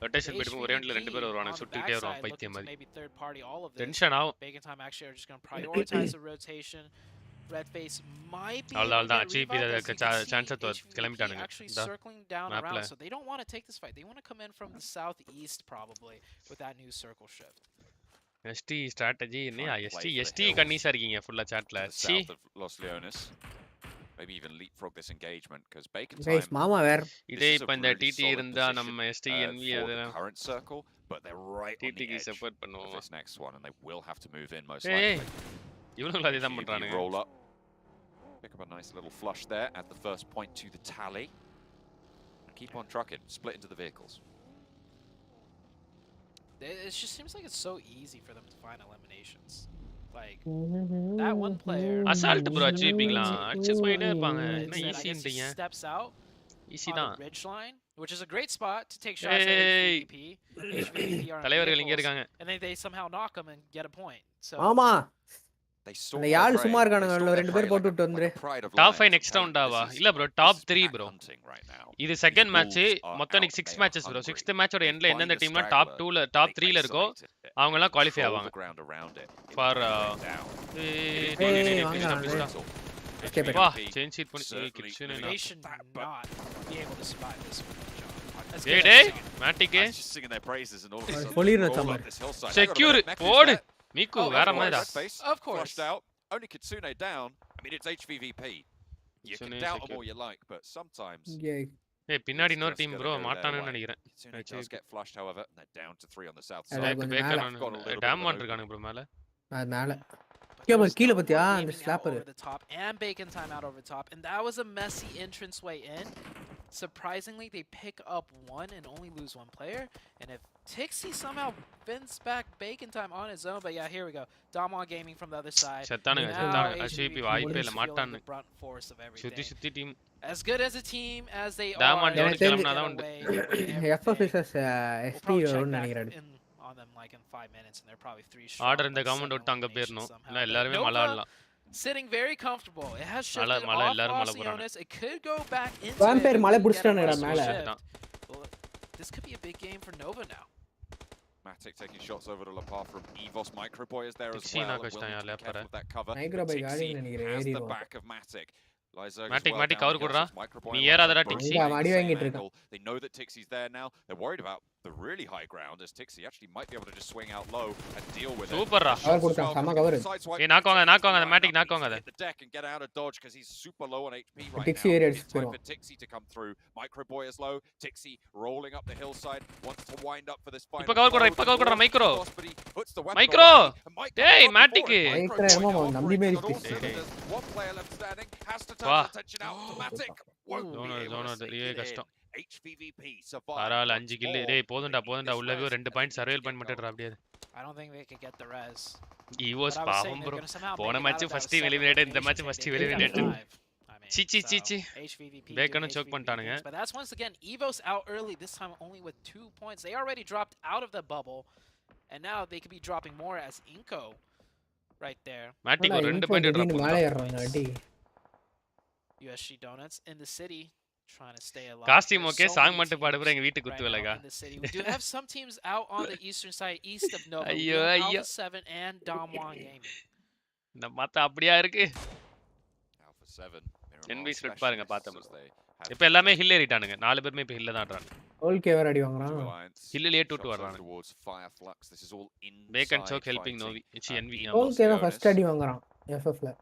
Rotation போய்ட்டு ஒரே வண்டில ரெண்டு பேர் வருவாங்க சுட்டிட்டே வருவாங்க பைத்தியம் மாதிரி. Maybe third party all of this. Tension ஆகும். Making time actually are just going to prioritize the rotation. Red face might be அவ்வளவுதான் GP சான்ஸ் கிளம்பிட்டானுங்க. Actually circling down around, so they don't want to take this fight. They want to come in from the southeast probably with that new circle shift. ST strategy என்ன ST கன்னிஸா இருக்கீங்க ஃபுல்லா சாட்ல. Los Leonis. Maybe even leapfrog this engagement because Bacon time. Guys, மாமா வேற. இதே இப்ப இந்த TT இருந்தா நம்ம ST envy அதெல்லாம் current circle, but they're right on the edge support பண்ணுவோம். This next one and they will have to move in most likely. இவனுங்க அதே தான் பண்றானுங்க. Roll up. Pick up a nice little flush there at the first point to the tally. Keep on trucking, split into the vehicles. It just seems like it's so easy for them to find eliminations. Like that one player. Assault bro அடிச்சிப்பீங்களா? அடிச்சு போயிட்டே இருப்பாங்க. என்ன He ஈஸின்றீங்க? steps out easy on தான். the ridge line, which is a great spot to take shots at HVVP. HVVP are தலைவர்கள் இங்க இருக்காங்க. and they somehow knock them and get a point. So ஆமா. அந்த யாழ் சும்மா இருக்கானுங்க ரெண்டு பேர் போட்டு விட்டு வந்துரு. டாப் 5 நெக்ஸ்ட் ரவுண்டாவா? இல்ல ப்ரோ டாப் 3 ப்ரோ. இது செகண்ட் மேட்ச் மொத்தம் இன்னைக்கு 6 மேட்சஸ் ப்ரோ. 6th மேட்சோட எண்ட்ல எந்தெந்த டீம்லாம் டாப் 2ல டாப் 3ல இருக்கோ அவங்க எல்லாம் குவாலிஃபை ஆவாங்க. ஃபார் வா சேஞ்ச் ஷீட் பண்ணி kitchen they should not be able to survive this one. டேய் மேட்டிக் பொலிர சமர் செக்யூர் போடு மிக்கு வேற மாதிரிடா. Of course. Only Kitsune down. I mean, it's HVVP. You can doubt them all you like, but sometimes. ஏய் பின்னாடி இன்னொரு team bro மாட்டானுன்னு நினைக்கிறேன். Kitsune does get flushed, however, and they're down to 3 on the south side. side. டேம் இருக்கானுங்க bro மேல. அது மேல. கீழ பாத்தியா அந்த ஸ்லாப்பர். And Bacon time out over the top, and that was a messy entrance way in. Surprisingly, they pick up one and only lose one player. And if Tixie somehow bends back Bacon time on his own, but yeah, here we go. Damon Gaming from the other side. HVP வாய்ப்பே இல்ல மாட்டானு. சுத்தி team as good as a team as they Damon ஜோடிச்சலம்னா தான் உண்டு. FFSS SP ன்னு நினைக்கிறேன். On them like in 5 minutes, and they're probably 3 short. Order இந்த comment விட்டு அங்க போயிரணும். இல்ல எல்லாரும் மலை ஆடலாம். Sitting very comfortable. It has shifted off Leonis. It could go back into Vampire mala pudichitaanga mela. This could be a big game for Nova now. Matic taking shots over to Lapar from Evos. Microboy is there as well. That cover. Microboy gaadi nenikire eri the back of Matic. Matic cover kodra. Nee yeradada Tixie. Vaadi vaangittu irukka. They know that Tixie's there now. They're worried about the really high ground as Tixie actually might be able to just swing out low and deal with it. Super ra. Cover kodutha sama cover. Hey knock on the Matic knock on the deck and get out of dodge because he's super low on HP right Tixie now. It's time for Tixie to come through. Microboy is low. Tixie rolling up the hillside, wants to wind up for this final. Ipa cover kodra Micro. Micro. Hey Matic. Micro emo nambi meri one player left standing has to turn attention out to Matic. Zono தெரியே கஷ்டம். HVVP survive. பரவால 5 kill டேய் போதும்டா உள்ள போய் 2 point சர்வேல் point மட்டும்டா அப்படியே. I don't think they could get the res. Evos பாவம் bro. போன match first eliminate இந்த மேட்ச் ஃபர்ஸ்ட் எலிமினேட். சி பேக்கன choke பண்ணிட்டானுங்க. But that's once again Evos out early this time only with 2 points. They already dropped out of the bubble and now they could be dropping more as Inco right there. Matic ஒரு 2 point drop பண்ணாங்க. USG Donuts in the city trying to stay alive. Costume okay song மட்டும் பாடு bro எங்க வீட்டுக்கு குத்து விலகா. We do have some teams out on the eastern side east of Nova. ஐயோ Alpha 7 and Damwon Gaming. நம்ம அப்படியே இருக்கு. Alpha 7 NB ஸ்ப்ளிட் பாருங்க பார்த்தோம். இப்போ எல்லாமே ஹில் ஏறிட்டானுங்க. 4 பேருமே இப்போ ஹில்ல தான் ஆடுறாங்க. ஓல் கேவர் அடி வாங்குறான். ஹில்லிலே டூட்டு வர்றாங்க. Bacon choke helping Novi. It's NV. ஓல் கேவர் ஃபர்ஸ்ட் அடி வாங்குறான் FF ல.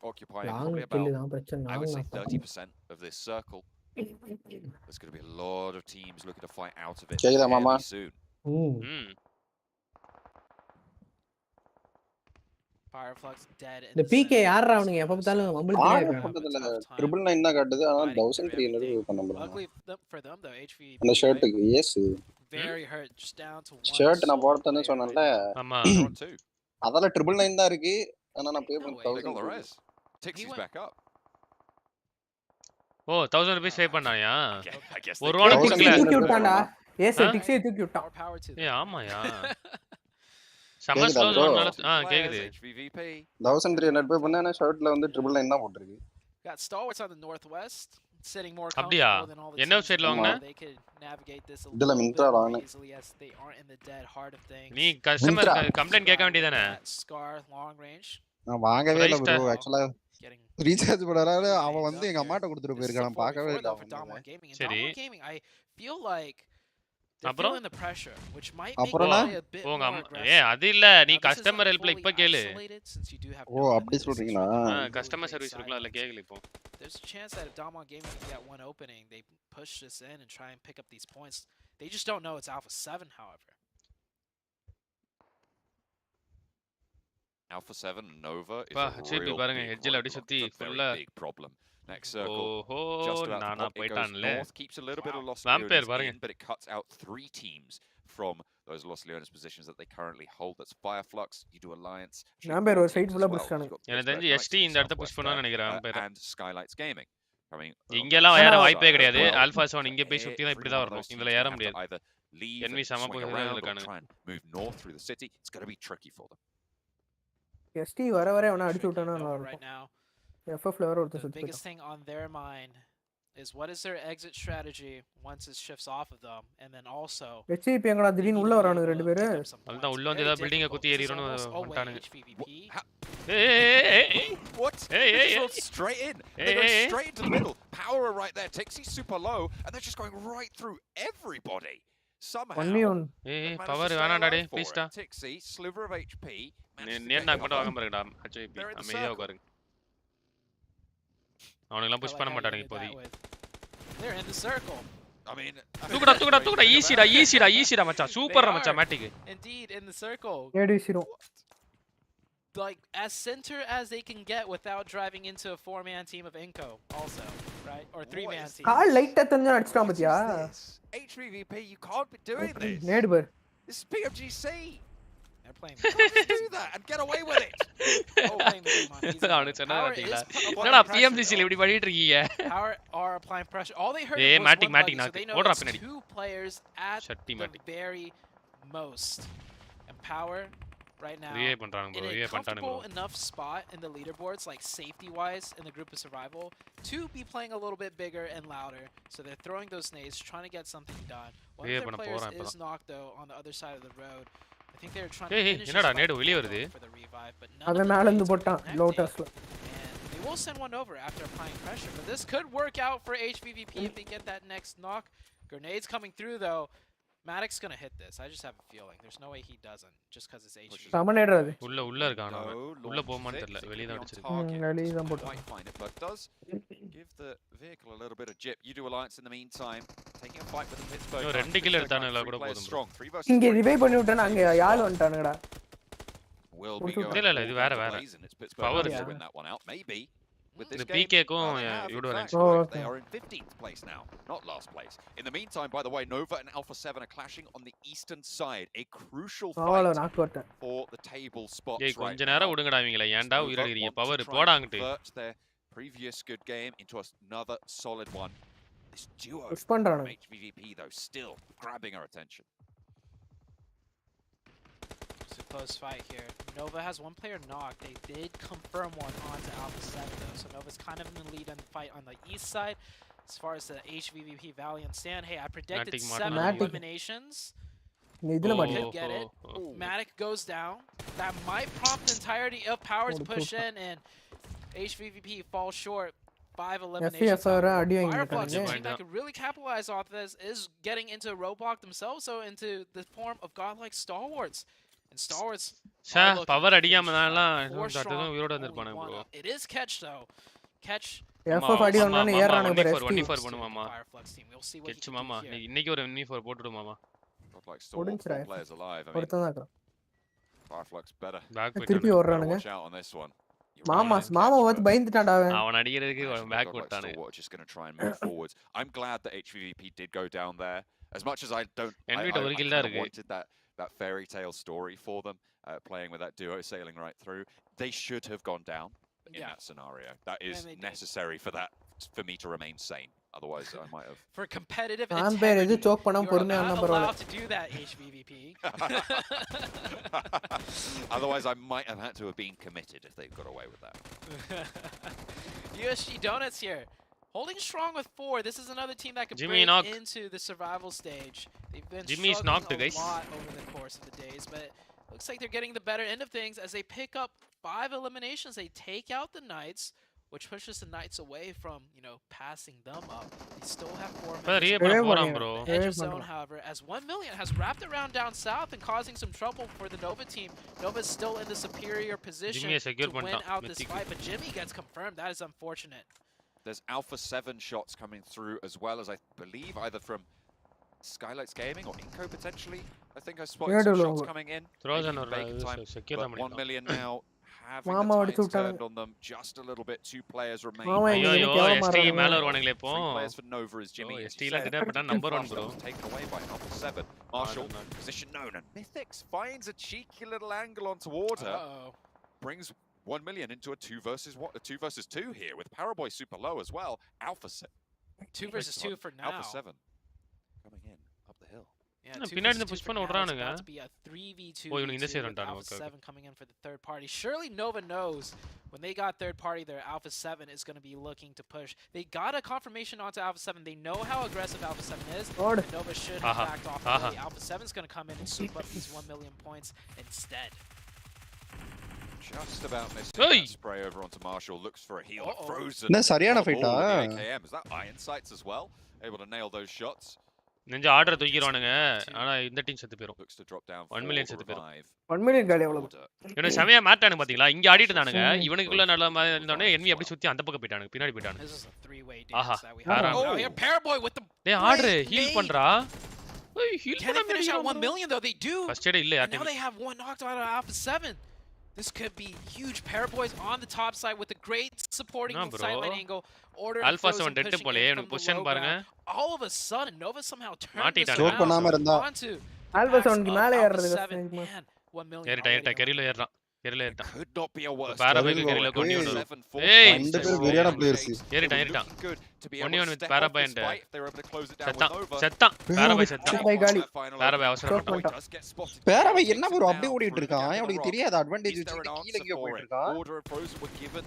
Occupying probably about 30% of this circle. There's going to be a lot of teams looking to fight out of it soon. Fireflux dead. The PK யாரா அவனுங்க எப்ப பார்த்தாலும் வம்பிட்டே இருக்காங்க. 999 தான் காட்டுது ஆனா 1300 பண்ண முடியல. Luckily for them though HV அந்த ஷர்ட்டுக்கு எஸ் very hurt just down to one. Shirt நான் போடுறேன்னு சொன்னேன்ல. ஆமா. அதல 999 தான் இருக்கு. ஆனா நான் பே பண்ண 1000 Tixie's back up. ஓ 1000 ரூபாய் பே பண்ணாயா? ஒரு ரூபாய் கொடுக்கல. தூக்கி விட்டான்டா. எஸ் Tixie தூக்கி விட்டான். ஏய் ஆமாயா. சமஸ்லோ ஜோனால கேக்குது. 1300 பே பண்ணா ஷர்ட்ல வந்து 999 தான் போட்டுருக்கு. Got stalwarts on the northwest sitting more அப்படியா? என்ன வெப்சைட்ல வாங்குன? They could navigate this a little bit more easily as they aren't in the dead heart of things. நீ கஸ்டமர் கம்ப்ளைன்ட் கேட்க வேண்டியதானே? Scar long range. நான் வாங்கவே இல்ல bro actually ரீசார்ஜ் பண்ணறாரு அவன் வந்து எங்க அம்மாட்ட கொடுத்துட்டு போயிருக்கான் நான் பார்க்கவே இல்ல சரி I feel like அப்புறம் the pressure which might அப்புறம் போங்க அது இல்ல நீ கஸ்டமர் ஹெல்ப்ல இப்ப கேளு ஓ அப்படி சொல்றீங்களா கஸ்டமர் சர்வீஸ் இருக்குல அதுல கேளு இப்போ there's a chance that if Damwon Gaming can get one opening they push this in and try and pick up these points they just don't know it's Alpha 7 however Alpha 7 Nova is a real big problem. Next circle, just about it goes north, keeps a little bit of loss in, but it cuts out 3 teams from those Los Leones positions that they currently hold. That's Fireflux, you do Alliance, Number ஒரு side ஃபுல்லா புஷ்டானு. எனக்கு தெரிஞ்சு ST இந்த இடத்த push பண்ணுவான்னு நினைக்கிறேன் ampere. And Skylights Gaming. இங்கெல்லாம் ஏற வாய்ப்பே கிடையாது. ஆல்பா 7 இங்க போய் சுத்தி தான் இப்படி தான் வரணும். இதுல ஏற முடியாது. enemy சம பொசிஷன்ல இருக்கானுங்க. Move north through the city. It's going to be tricky for them. ST வர அவன அடிச்சு விட்டானா நல்லா இருக்கும். FF ல வர ஒருத்தர் சுத்தி. The biggest thing on their mind is what is their exit strategy once it shifts off of them, and then also HP எங்கடா திடீர்னு உள்ள வரானுங்க ரெண்டு பேரு. அதுதான் உள்ள வந்து ஏதா பில்டிங்க குத்தி ஏறிறோன்னு வந்துட்டானுங்க. What? They go straight in. They go straight into the middle. Power right there. Tixie's super low, and they're just going right through everybody. Somehow. Power வேணாம்டா டேய் ப்ளீஸ் டா. Tixie sliver of HP. நேர் knock மட்டும் வாங்க பாருங்கடா. HP அமைதியா உட்காருங்க. அவனுங்கலாம் push பண்ண மாட்டானுங்க இப்போதைக்கு. They're in the circle. I mean, தூக்குடா ஈஸிடா மச்சான். சூப்பர்ரா மச்சான் மேட்டிக். Indeed in the circle. ஏடிசிரோ. Like as center as they can get without driving into a 4-man team of Inco also, right? Or 3-man team. கால் லைட்டா தஞ்சா அடிச்சிட்டான் பாத்தியா? HVVP, you can't be doing this. நேடுபர். This is PMGC. They're playing. Do that and get away with it. அவனு சொன்னா பாத்தீங்களா? என்னடா PMGC ல இப்படி பண்ணிட்டு இருக்கீங்க? Power are applying pressure. All they heard was matic so they know it's 2 players at the very most. And Power right now in a comfortable enough spot in the leaderboards, like safety-wise in the group of survival, to be playing a little bit bigger and louder. So they're throwing those nades, trying to get something done. One of their players is knocked though on the other side of the road. I think they're trying to finish for the revive, but none of them they will send one over after applying pressure. But this could work out for HVVP if they get that next knock. Grenades coming through though. Maddox gonna hit this. I just have a feeling. There's no way he doesn't, just because it's HV. சமனேடறது. உள்ள இருக்கான் அவன். உள்ள போமான்னு தெரியல. வெளிய தான் அடிச்சிருக்கான். வெளிய தான் போட்டான். But does give the vehicle a little bit of jip. You do Alliance in the meantime, taking a fight with the Pittsburgh. இன்னும் 2 கில் எடுத்தானல கூட போதும். இங்க ரிவைவ் பண்ணி விட்டானே அங்க யாழ் வந்துட்டானுடா. இல்ல இது வேற. Power is win that one out maybe. With this PK க்கும் they are in 15th place now, not last place. In the meantime, by the way, Nova and Alpha 7 are clashing on the eastern side. A crucial fight for the table spots right now. கொஞ்ச நேரம் விடுங்கடா இவங்கள. ஏன்டா உயிரடிறீங்க? Power போடா அங்கட்டு. Their previous good game into another solid one. This duo from HVVP though still grabbing our attention. It's a close fight here. Nova has one player knocked. They did confirm one onto Alpha 7 though, so Nova's kind of in the lead in the fight on the east side. As far as the HVVP Valiant stand, hey, I predicted 7 eliminations. Didn't get it. Matic goes down. That might prompt the entirety of Power to push in, and HVVP falls short. 5 eliminations. Fireflux, a team that could really capitalize off this, is getting into Roblox themselves, so into the form of godlike stalwarts. And stalwarts power அடியாமலாம் அதுதான் உயிரோட வந்திருப்பானுங்க bro. It is catch though. Catch FF அடி வந்தானே ஏறானே பாரு. 24 பண்ணுமாமா. catch மாமா. இன்னைக்கு ஒரு 24 போட்டுடு மாமா. Godlike players alive. I mean, Fireflux better. திருப்பி ஓடுறானுங்க. மாமா வந்து பயந்துட்டான்டா அவன். அவன் அடிக்கிறதுக்கு back போட்டானே. Just going to try and move forwards. I'm glad that HVVP did go down there. As much as I don't wanted that fairy tale story for them, playing with that duo sailing right through, they should have gone down in that scenario. That is necessary for me to remain sane. Otherwise, I might have. For competitive integrity, you're not allowed to do that, HVVP. Otherwise, I might have had to have been committed if they got away with that. USG Donuts here. Holding strong with 4. This is another team that could break into the survival stage. They've been struggling a lot over the course of the days, but looks like they're getting the better end of things as they pick up 5 eliminations. They take out the Knights, which pushes the Knights away from, passing them up. They still have 4 minutes. Edge of zone, however, as 1 million has wrapped around down south and causing some trouble for the Nova team. Nova's still in the superior position to win out this fight, but Jimmy gets confirmed. That is unfortunate. There's Alpha 7 shots coming through, as well as I believe either from Skylights Gaming or Inco potentially. I think I spotted some shots coming in. But 1 million now having the tides turned on them. Just a little bit. 2 players remain. ST மேல வருவானுங்களே இப்போ. 3 players for Nova is Jimmy. ST ல கிட்ட பட்டா number 1 bro. Taken away by Alpha 7. Marshall position known and Mythix finds a cheeky little angle onto order. Brings 1 million into a 2 versus 2 here with Paraboy super low as well. Alpha 7. 2 versus 2 for now. Alpha 7 coming in up the hill. பின்னாடி இருந்து push பண்ண விடுறானுங்க. இவனுங்க இந்த side வந்துட்டாங்க. Okay. 7 coming in for the third party. Surely Nova knows when they got third party there, Alpha 7 is going to be looking to push. They got a confirmation onto Alpha 7. They know how aggressive Alpha 7 is. Nova should have backed off. Alpha 7 is going to come in and soup up these 1 million points instead. Just about missing that spray over onto Marshall. Looks for a heal. Frozen. No, Sariana fight. Is that Iron Sights as well? Able to nail those shots. நெஞ்ச order தூக்கிடுவானுங்க. ஆனா இந்த team செத்து போயிடும். 1 million செத்து போயிடும். 1 million காலி அவ்வளவு. இவனை சமயா மாட்டானுங்க பாத்தீங்களா? இங்க ஆடிட்டு இருந்தானுங்க. இவனுக்குள்ள நல்ல மாதிரி இருந்தோனே என்வி அப்படியே சுத்தி அந்த பக்கம் போய்ட்டானுங்க. பின்னாடி போய்ட்டானுங்க. ஆஹா. Paraboy with the டேய் ஆர்டர் ஹீல் பண்றா. ஏய் ஹீல் பண்ண finish out 1 million though they do. First eight இல்ல யார் Now they have one knocked out of Alpha 7. This could be huge. Paraboy's on the top side with a great supporting sideline angle. Order Alpha 7 dead போலே எனக்கு position பாருங்க. All of a sudden Nova somehow turned this around onto Alpha 7 க்கு மேல ஏறறது. 1 million. ஏறிட்டா கெரில ஏறறான். கெரில ஏறறான். Could not be a worse. பாராபாய்க்கு கெரில கொன்னி விடுறான். ஏய் இந்த பேர் வெரியான players. ஏறிட்டான். ஒன்னியன் with பாராபாய் and செத்தான். பாராபாய் செத்தான். பாராபாய் அவசரப்பட்டான். பாராபாய் என்ன ப்ரோ அப்படியே ஓடிட்டு இருக்கான். அவனுக்கு தெரியாத அட்வான்டேஜ் வச்சு கீழ கீழ போயிட்டு இருக்கான். Order and Frozen were given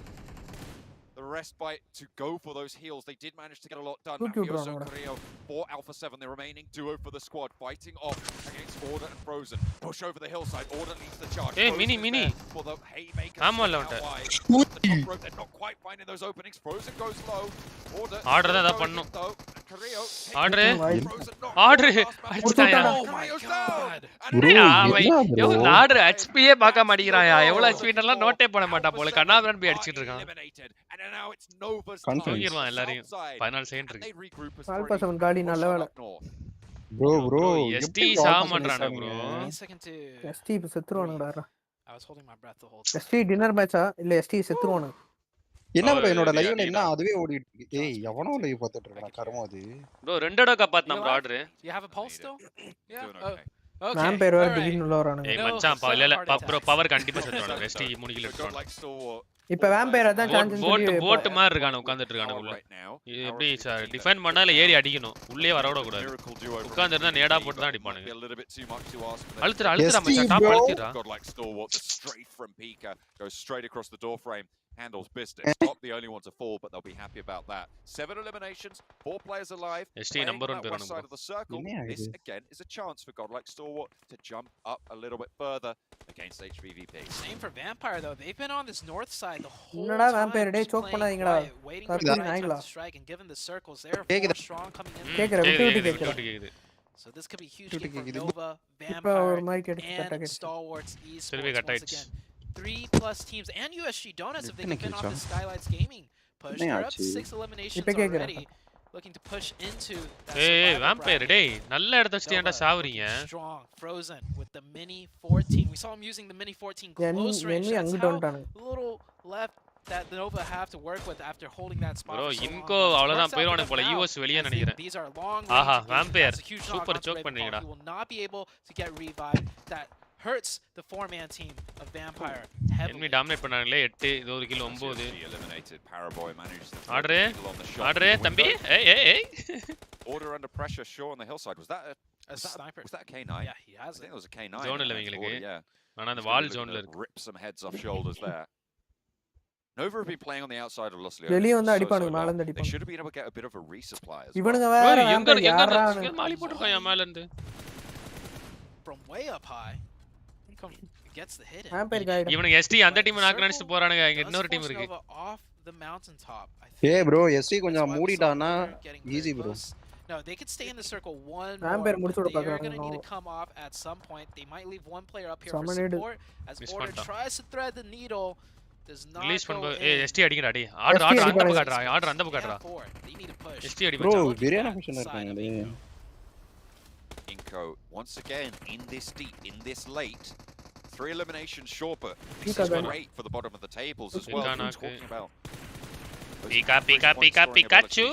the respite to go for those heals. They did manage to get a lot done. Mafioso Carrillo for Alpha 7, the remaining duo for the squad, fighting off against Order and Frozen. Push over the hillside. Order leads the charge. Hey, mini. For the haymaker. I'm all out. They're not quite finding those openings. Frozen goes low. Order தான் பண்ணனும். Carrillo. Order அடிச்சாயா? Oh my god. Order ஹெச்பியே பார்க்க மாட்டேங்கறாயா? எவ்வளவு HP எல்லாம் நோட்டே பண்ண மாட்டான் போல. கண்ணாபரன் போய் அடிச்சிட்டு இருக்கான். Now it's Nova's தூக்கிடுவான் எல்லாரையும். 14 செகண்ட் இருக்கு. Alpha 7 காடி நல்ல வேளை. bro ST சாமன்றானே bro. ST இப்ப செத்துருவானுடா. I was holding my breath the whole time. ST dinner மேட்சா இல்ல ST செத்துருவானு. என்ன bro என்னோட லைவ்ல என்ன அதுவே ஓடிட்டு இருக்கு. ஏய் எவனோ லைவ் பார்த்துட்டு இருக்கான் கர்மம் அது. bro ரெண்டடோ காப்பாத்துனா bro order. You have a pulse still? Yeah. Okay. நான் பேர் வேற திடீர்னு உள்ள வரானுங்க. ஏய் மச்சான் இல்ல bro பவர் கண்டிப்பா செத்துறானே. ST 3 kilo எடுத்துறானே. இப்ப வேம்பயர் அதான் சான்ஸ் சொல்லி போட் மாதிரி இருக்கானே உட்கார்ந்துட்டு இருக்கானே உள்ள. எப்படி டிஃபெண்ட் பண்ணால ஏறி அடிக்கணும். உள்ளே வர விட கூடாது. உட்கார்ந்து இருந்தா நேடா போட்டு தான் அடிப்பானுங்க. அழுத்துறா மச்சான் top அழுத்திரா. Straight from Pika goes straight across the door frame. Handles business. Not the only one to fall, but they'll be happy about that. 7 eliminations, 4 players alive. ST number 1 on side of the circle. This again is a chance for Godlike Stalwart to jump up a little bit further against HVVP. Same for Vampire though. They've been on this north side the whole என்னடா time. Vampire டேய் choke பண்ணாதீங்கடா. Waiting for strike and given the circles there. Four strong coming in. கேக்குற விட்டு So this could be a huge game for Nova, Vampire, and Stalwarts Esports once again. 3+ teams and USG Donuts if they can finish off the Skylights Gaming push. They're up to 6 eliminations already. Looking to push into that hey Vampire டேய் நல்ல இடத்த வச்சிட்டேன்டா சாவறீங்க. Strong Frozen with the mini 14. We saw him using the mini 14 close range. A little left that the Nova have to work with after holding that spot. bro இன்கோ அவ்வளவுதான் போய்டுவானே போல US வெளிய நினைக்கிறேன். These are long ஆஹா Vampire super choke பண்ணீங்கடா. He will not be able to get revived. That hurts the 4-man team of Vampire heavily. enemy dominate பண்ணாங்களே 8 இது ஒரு kilo 9 eliminated. Paraboy managed to order தம்பி ஏய் Order under pressure Shaw on the hillside. Was that a sniper? Was that a K9? Yeah, he has I think it was a K9. zone ல இவங்களுக்கு yeah. ஆனா அந்த வால் zoneல இருக்கு. Rip some heads off shoulders there. Nova have been playing on the outside of Los Leones. வெளிய வந்து அடிப்பானுங்க மேல இருந்து They should have been able to get a bit of a resupply as well. இவனுங்க வேற எங்க மாலி போட்டுருக்கான் மேல இருந்து. From way up high. Gets the hit. இவனுங்க ST அந்த டீம் நாக்க நினைச்சிட்டு போறானுங்க. இங்க இன்னொரு டீம் இருக்கு. ஏய் bro ST கொஞ்சம் மூடிட்டானா easy bro. No, they could stay in the circle one more. Vampire முடிச்சு விட They're பாக்குறாங்க. going to need to come off at some point. They might leave one player up here for support as Order tries to thread the needle. Does not release go பண்ணு. in. ஏய் ST அடிங்கடா டேய். Order அந்த பக்கம் காட்றா. Order அந்த பக்கம் காட்றா. They need to push. ST அடி bro வெரியான பொசிஷன்ல இருக்காங்க டேய். Inco once again in this deep, in this late. 3 eliminations short, but this is great for the bottom of the tables as well. We're talking about Pikachu.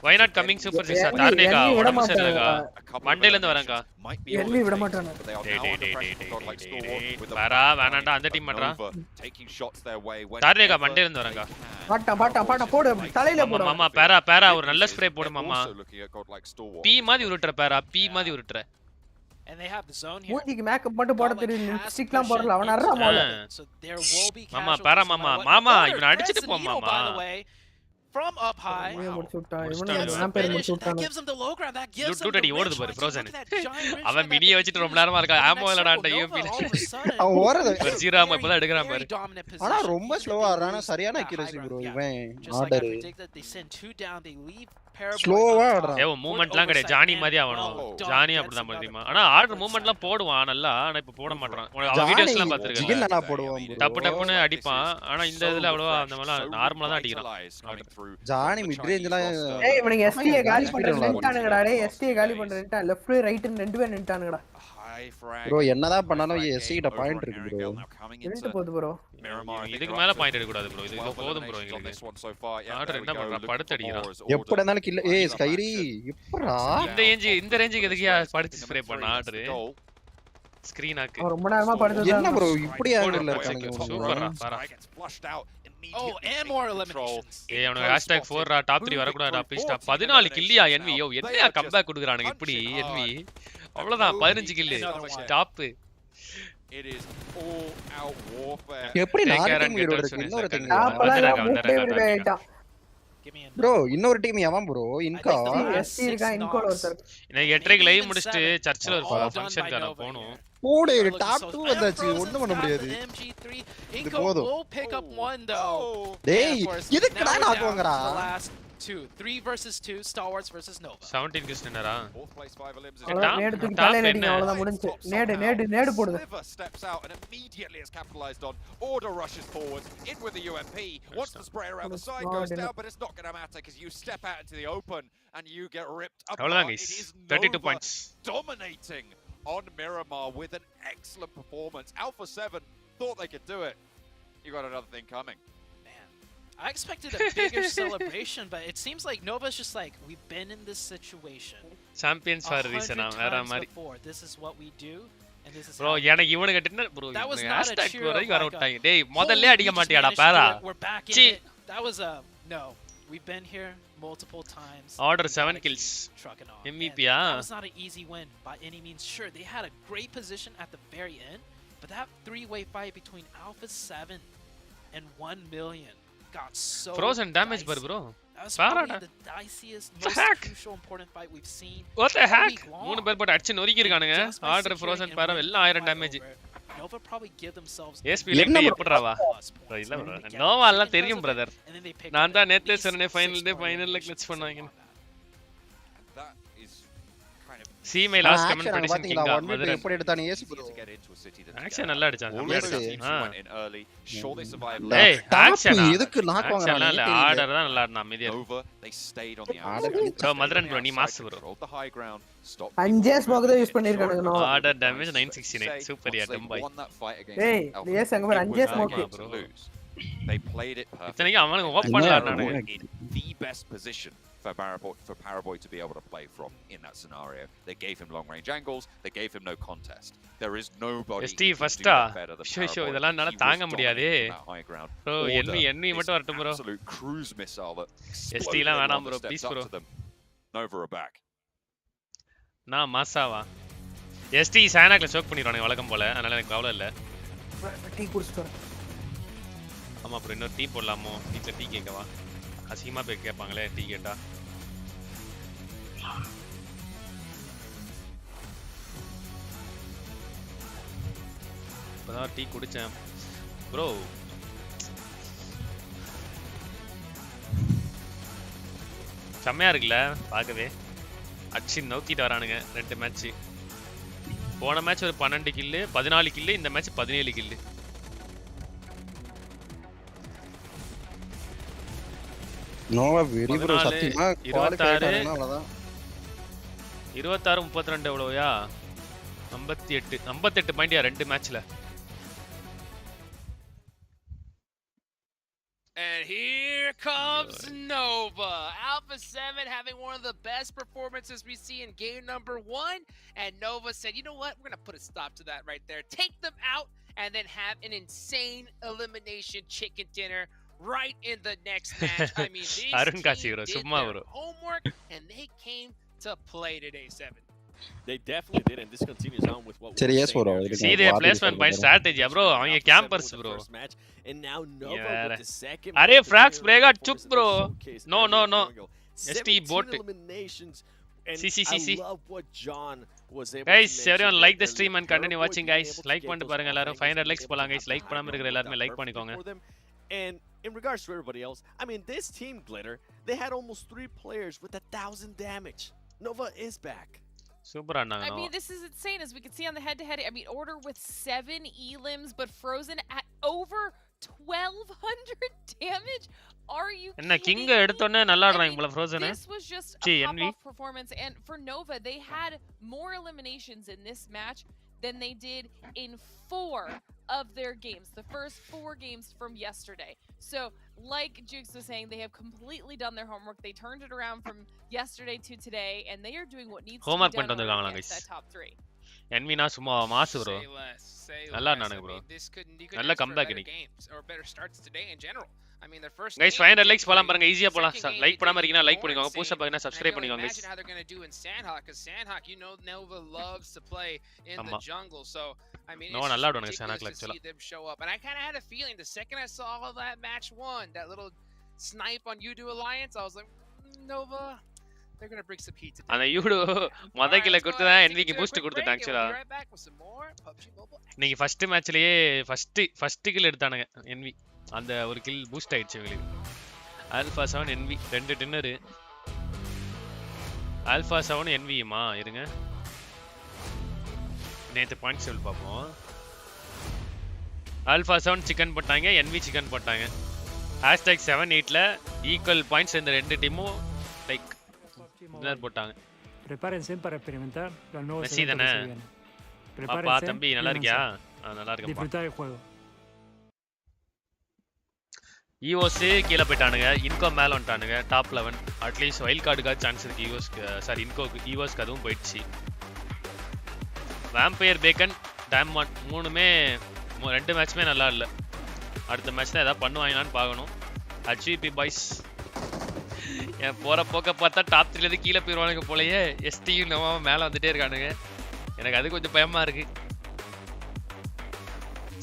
Why not coming super six? Tarnega உடம்பு சரியில்லங்க. மண்டேல இருந்து வராங்க. எல்லி விட மாட்டானே. பாரா வேணாம்டா அந்த team பண்றா. Tarnega மண்டேல இருந்து வராங்க. பாட்டா போடு தலையில போடு. மாமா பாரா ஒரு நல்ல ஸ்ப்ரே போடு மாமா. பீ மாதிரி உருட்ற பாரா பீ மாதிரி உருட்ற. And they have the zone here. மூஞ்சிக்கு மேக்கப் மட்டும் போட தெரியும் லிப்ஸ்டிக்லாம் போடல அவன் அறற மோல. So there will be மாமா பாரா மாமா இவனை அடிச்சிட்டு போ மாமா. From up high. That gives him the low ground. That gives him the ஓடுது பாரு Frozen. அவன் மினியை வச்சிட்டு ரொம்ப நேரமா இருக்கா. ஆமோ இல்லடான்டா யூபில. அவன் ஓரத ஜீராம இப்பதான் எடுக்கறான் பாரு. ஆனா ரொம்ப ஸ்லோவா ஆறானா சரியான அக்யூரசி ப்ரோ இவன் ஆர்டர். ஸ்லோவா ஆடுறான். ஏவோ மூவ்மென்ட்லாம் கிடையாது. ஜானி மாதிரி அவனும். ஜானி அப்படிதான் தெரியுமா. ஆனா ஆர்டர் மூவ்மென்ட்லாம் போடுவான் நல்லா. ஆனா இப்ப போட மாட்டறான். அவன் வீடியோஸ்லாம் பாத்துர்க்கேன். ஜிகில் நல்லா போடுவான் ப்ரோ. டப்புன்னு அடிப்பான். ஆனா இந்த இதுல அவ்வளவா அந்த மாதிரி நார்மலா தான் அடிக்கிறான். ஜானி மிட் ரேஞ்ச்லாம் ஏய் இவனுக்கு எஸ்டிஏ காலி பண்ற நின்னுட்டானுங்கடா. டேய் எஸ்டிஏ காலி பண்ற நின்னுட்டான். லெஃப்ட் ரைட் ரெண்டு பேர் நின்னுட்டானுங்கடா. ப்ரோ என்னதான் பண்ணாலும் எஸ்டி கிட்ட பாயிண்ட் இருக்கு ப்ரோ. நின்னு போகுது ப்ரோ. இதுக்கு மேல பாயிண்ட் எடுக்க கூடாது ப்ரோ. இது போதும் ப்ரோ எங்களுக்கு. ஆர்டர் என்ன பண்றான்? படுத்து அடிக்கிறான். எப்பட இருந்தாலும் கில்ல. ஏய் ஸ்கைரி எப்பறா இந்த ரேஞ்சுக்கு எதுக்கியா படுத்து ஸ்ப்ரே பண்ண ஆர்டர்? ஸ்கிரீன் ஆக்கு. ரொம்ப நேரமா படுத்து என்ன ப்ரோ இப்படி ஆர்டர்ல இருக்கானுங்க. சூப்பரா பாரா. Oh, and more eliminations. ஏய் அவனுக்கு #4 ரா டாப் 3 வர கூடாதுடா ப்ளீஸ். 14 கில்லியா என்வி. யோ என்னையா கம்பேக் குடுக்குறானுங்க இப்படி என்வி. அவ்வளவுதான் 15 kill top. It is all out warfare. எப்படி நாலு டீம் ஹீரோ இருக்கு. இன்னொரு டீம் ப்ரோ இன்னொரு டீம் எவன் ப்ரோ இன்கா எஸ்டி இருக்கா இன்கோல ஒருத்தர். நான் 8:30க்கு லைவ் முடிச்சிட்டு சர்ச்சில் ஒரு ஃபங்க்ஷன் கார போணும். போடு டாப் 2 வந்தாச்சு. ஒண்ணும் பண்ண முடியாது. இது போதும். டேய் இதுக்குடா நாக்குங்கடா. 3 versus 2 Star Wars versus Nova. 17 கிறிஸ்டியனரா. நேடு தூக்கி தலையில அடிங்க அவ்வளவுதான் முடிஞ்சு. நேடு போடுங்க. Steps out and immediately is capitalized on. Order rushes forward in with the UMP. Once the spray around the side goes down, but it's not going to matter because you step out into the open and you get ripped apart. அவ்வளவுதான் guys. 32 points. Dominating on Miramar with an excellent performance. Alpha 7 thought they could do it. You got another thing coming. I expected a bigger celebration, but it seems like Nova's just like, we've been in this situation. Champions for a reason. This is what we do, and this is bro, எனக்கு இவனுக்கு dinner bro. That was not a cheer வரை வர விட்டாங்க. டேய் முதல்ல அடிக்க மாட்டியாடா பாரா. We're back in it. That was a no. We've been here multiple times. Order 7 kills. MVP that was not an easy win by any means. Sure, they had a great position at the very end, but that three-way fight between Alpha 7 and 1 million got so Frozen damage bar bro. That was probably the diciest, most crucial, important fight we've seen. What the heck? மூணு பேர் போட்டு அடிச்சு நொறுக்கி இருக்கானுங்க. Order Frozen பாரா எல்லாம் 1000 damage. Nova probably give themselves SP like எப்படிராவா? இல்ல bro. நோவா எல்லாம் தெரியும் brother. நான் தான் நேத்து சொன்னே ஃபைனல்ல கிளட்ச் பண்ணாங்க. See my last comment prediction king Madurai எப்படி எடுத்தானே ஏசி ப்ரோ. ஆக்ஷன் நல்லா அடிச்சான். ஏய் ஆக்ஷன் எதுக்கு நாக் வாங்குறானே? இல்ல ஆர்டர் தான் நல்லா ஆடுனா அமைதியா. ப்ரோ மதுரன் ப்ரோ நீ மாஸ் ப்ரோ. 5 ஸ்மோக் தான் யூஸ் பண்ணிருக்கானுங்க. நோ ஆர்டர் டேமேஜ் 969 சூப்பர் யா டம்பாய். ஏய் லேஸ் அங்க வர 5 smoke bro. They played it perfect. இத்தனைக்கு அவனுக்கு ஓபன் ஆடுறானுங்க. The best position for Paraboy to be able to play from in that scenario. They gave him long range angles, they gave him no contest. There is nobody ST first show இதெல்லாம் என்னால தாங்க முடியாதே. Bro envy மட்டும் வரட்டும் bro. Absolute cruise missile that ST லாம் வேணாம் bro please bro. Nova are back. நான் மாசாவா. ST சானாக்ல choke பண்ணிடுவானுங்க வழக்கம் போல. அதனால எனக்கு கவலை இல்ல. டீ குடிச்சிட்டு வரேன். ஆமா ப்ரோ இன்னொரு டீ போடலாமோ? வீட்ல டீ கேட்கவா? அசிங்கமா போய் கேட்பாங்களே டீ கேட்டா. இப்பதான் டீ குடிச்சேன் ப்ரோ. செம்மையா இருக்குல்ல பார்க்கவே. அடிச்சு நோக்கிட்டு வரானுங்க 2 மேட்ச். போன மேட்ச் ஒரு 12 கில்லு 14 கில்லு, இந்த மேட்ச் 17 கில்லு. நோவா வெரி ப்ரோ சத்தியமா 26 32 எவ்வளவுயா? 58 பாயிண்ட் ரெண்டு மேட்ச்ல. And here comes Nova. Alpha 7 having one of the best performances we see in game number 1. And Nova said, you know what? We're going to put a stop to that right there. Take them out and then have an insane elimination chicken dinner right in the next match. I mean, these team did their homework and they came to play today, 7. They definitely did, and this continues on with what we're Yes, bro. See their placement point strategy, bro. Avanga campers, bro. And now Nova with the second. Arey frags brega chuk, bro. No. ST bot. See. I love what John was able guys, to everyone like the stream and continue watching, guys. Like பண்ணிட்டு பாருங்க எல்லாரும். 500 likes போலாம், guys. Like பண்ணாம இருக்கிற எல்லாரும் like பண்ணிக்கோங்க. And in regards to everybody else, I mean, this team Glitter, they had almost 3 players with 1,000 damage. Nova is back. Super I mean, this is insane, as we can see on the head-to-head. I mean, Order with 7 elims, but Frozen at over 1,200 damage. Are you kidding me? எடுத்தோனே நல்லா ஆடுறாங்க போல Frozen. This was just a pop-off performance, and for Nova, they had more eliminations in this match than they did in 4 of their games, the first 4 games from yesterday. So, like Jukes was saying, they have completely done their homework. They turned it around from yesterday to today, and they are doing what needs to be done against that top 3. Envy சும்மா மாசு bro. நல்லா நானு bro. நல்ல comeback இன்னைக்கு. Or better starts today in general. I mean, their first guys 500 likes போலாம் பாருங்க, ஈஸியா போலாம். லைக் பண்ணாம இருக்கீங்கன்னா லைக் பண்ணிக்கோங்க, புதுசா பாத்தீங்கன்னா சப்ஸ்கிரைப் பண்ணிக்கோங்க guys. Imagine how they're going to do in Sandhawk, cuz Sandhawk, you know, Nova loves to play in the jungle. So, I mean, no நல்லா ஆடுவாங்க Sandhawk actually them show up. And I kind of had a feeling the second I saw all that match 1, that little snipe on Udo Alliance, I was like, Nova, they're going to bring some heat today. அந்த Udo மதக்கில கொடுத்தா என்விக்கு boost கொடுத்துட்டாங்க actually. நீங்க first மேட்ச்லயே first kill எடுத்தானுங்க envy. அந்த ஒரு kill boost ஆயிடுச்சு உங்களுக்கு. Alpha 7 envy 2 dinner. Alpha 7 என்விமா இருங்க. நேத்து பாயிண்ட் செல் பாப்போம். ஆல்பா 7 சிக்கன் போட்டாங்க, என்வி சிக்கன் போட்டாங்க. #7-8ல ஈக்குவல் பாயிண்ட்ஸ் இந்த ரெண்டு டீமும் லைக் டின்னர் போட்டாங்க. Prepárense para experimentar los nuevos Messi தானே. அப்பா தம்பி நல்லா இருக்கியா? நல்லா இருக்கேன். Disfrutar el juego. EOS கீழ போய்ட்டானுங்க, இன்கோ மேல வந்துட்டானுங்க டாப் 11. அட்லீஸ்ட் வைல்ட் கார்டுக்கு சான்ஸ் இருக்கு EOSக்கு. சாரி இன்கோக்கு EOSக்கு அதுவும் போயிடுச்சு. வாம்பயர் பேக்கன் டைமண்ட் மூணுமே 2 மேட்ச்மே நல்லா இல்ல. அடுத்த மேட்ச்ல ஏதாவது பண்ணுவாங்களான்னு பார்க்கணும். HVP பாய்ஸ் ஏன் போற போக்க பார்த்தா டாப் 3ல இருந்து கீழ போயிடுவானுங்க போலயே. STயும் நம்ம மேல வந்துட்டே இருக்கானுங்க. எனக்கு அது கொஞ்சம் பயமா இருக்கு.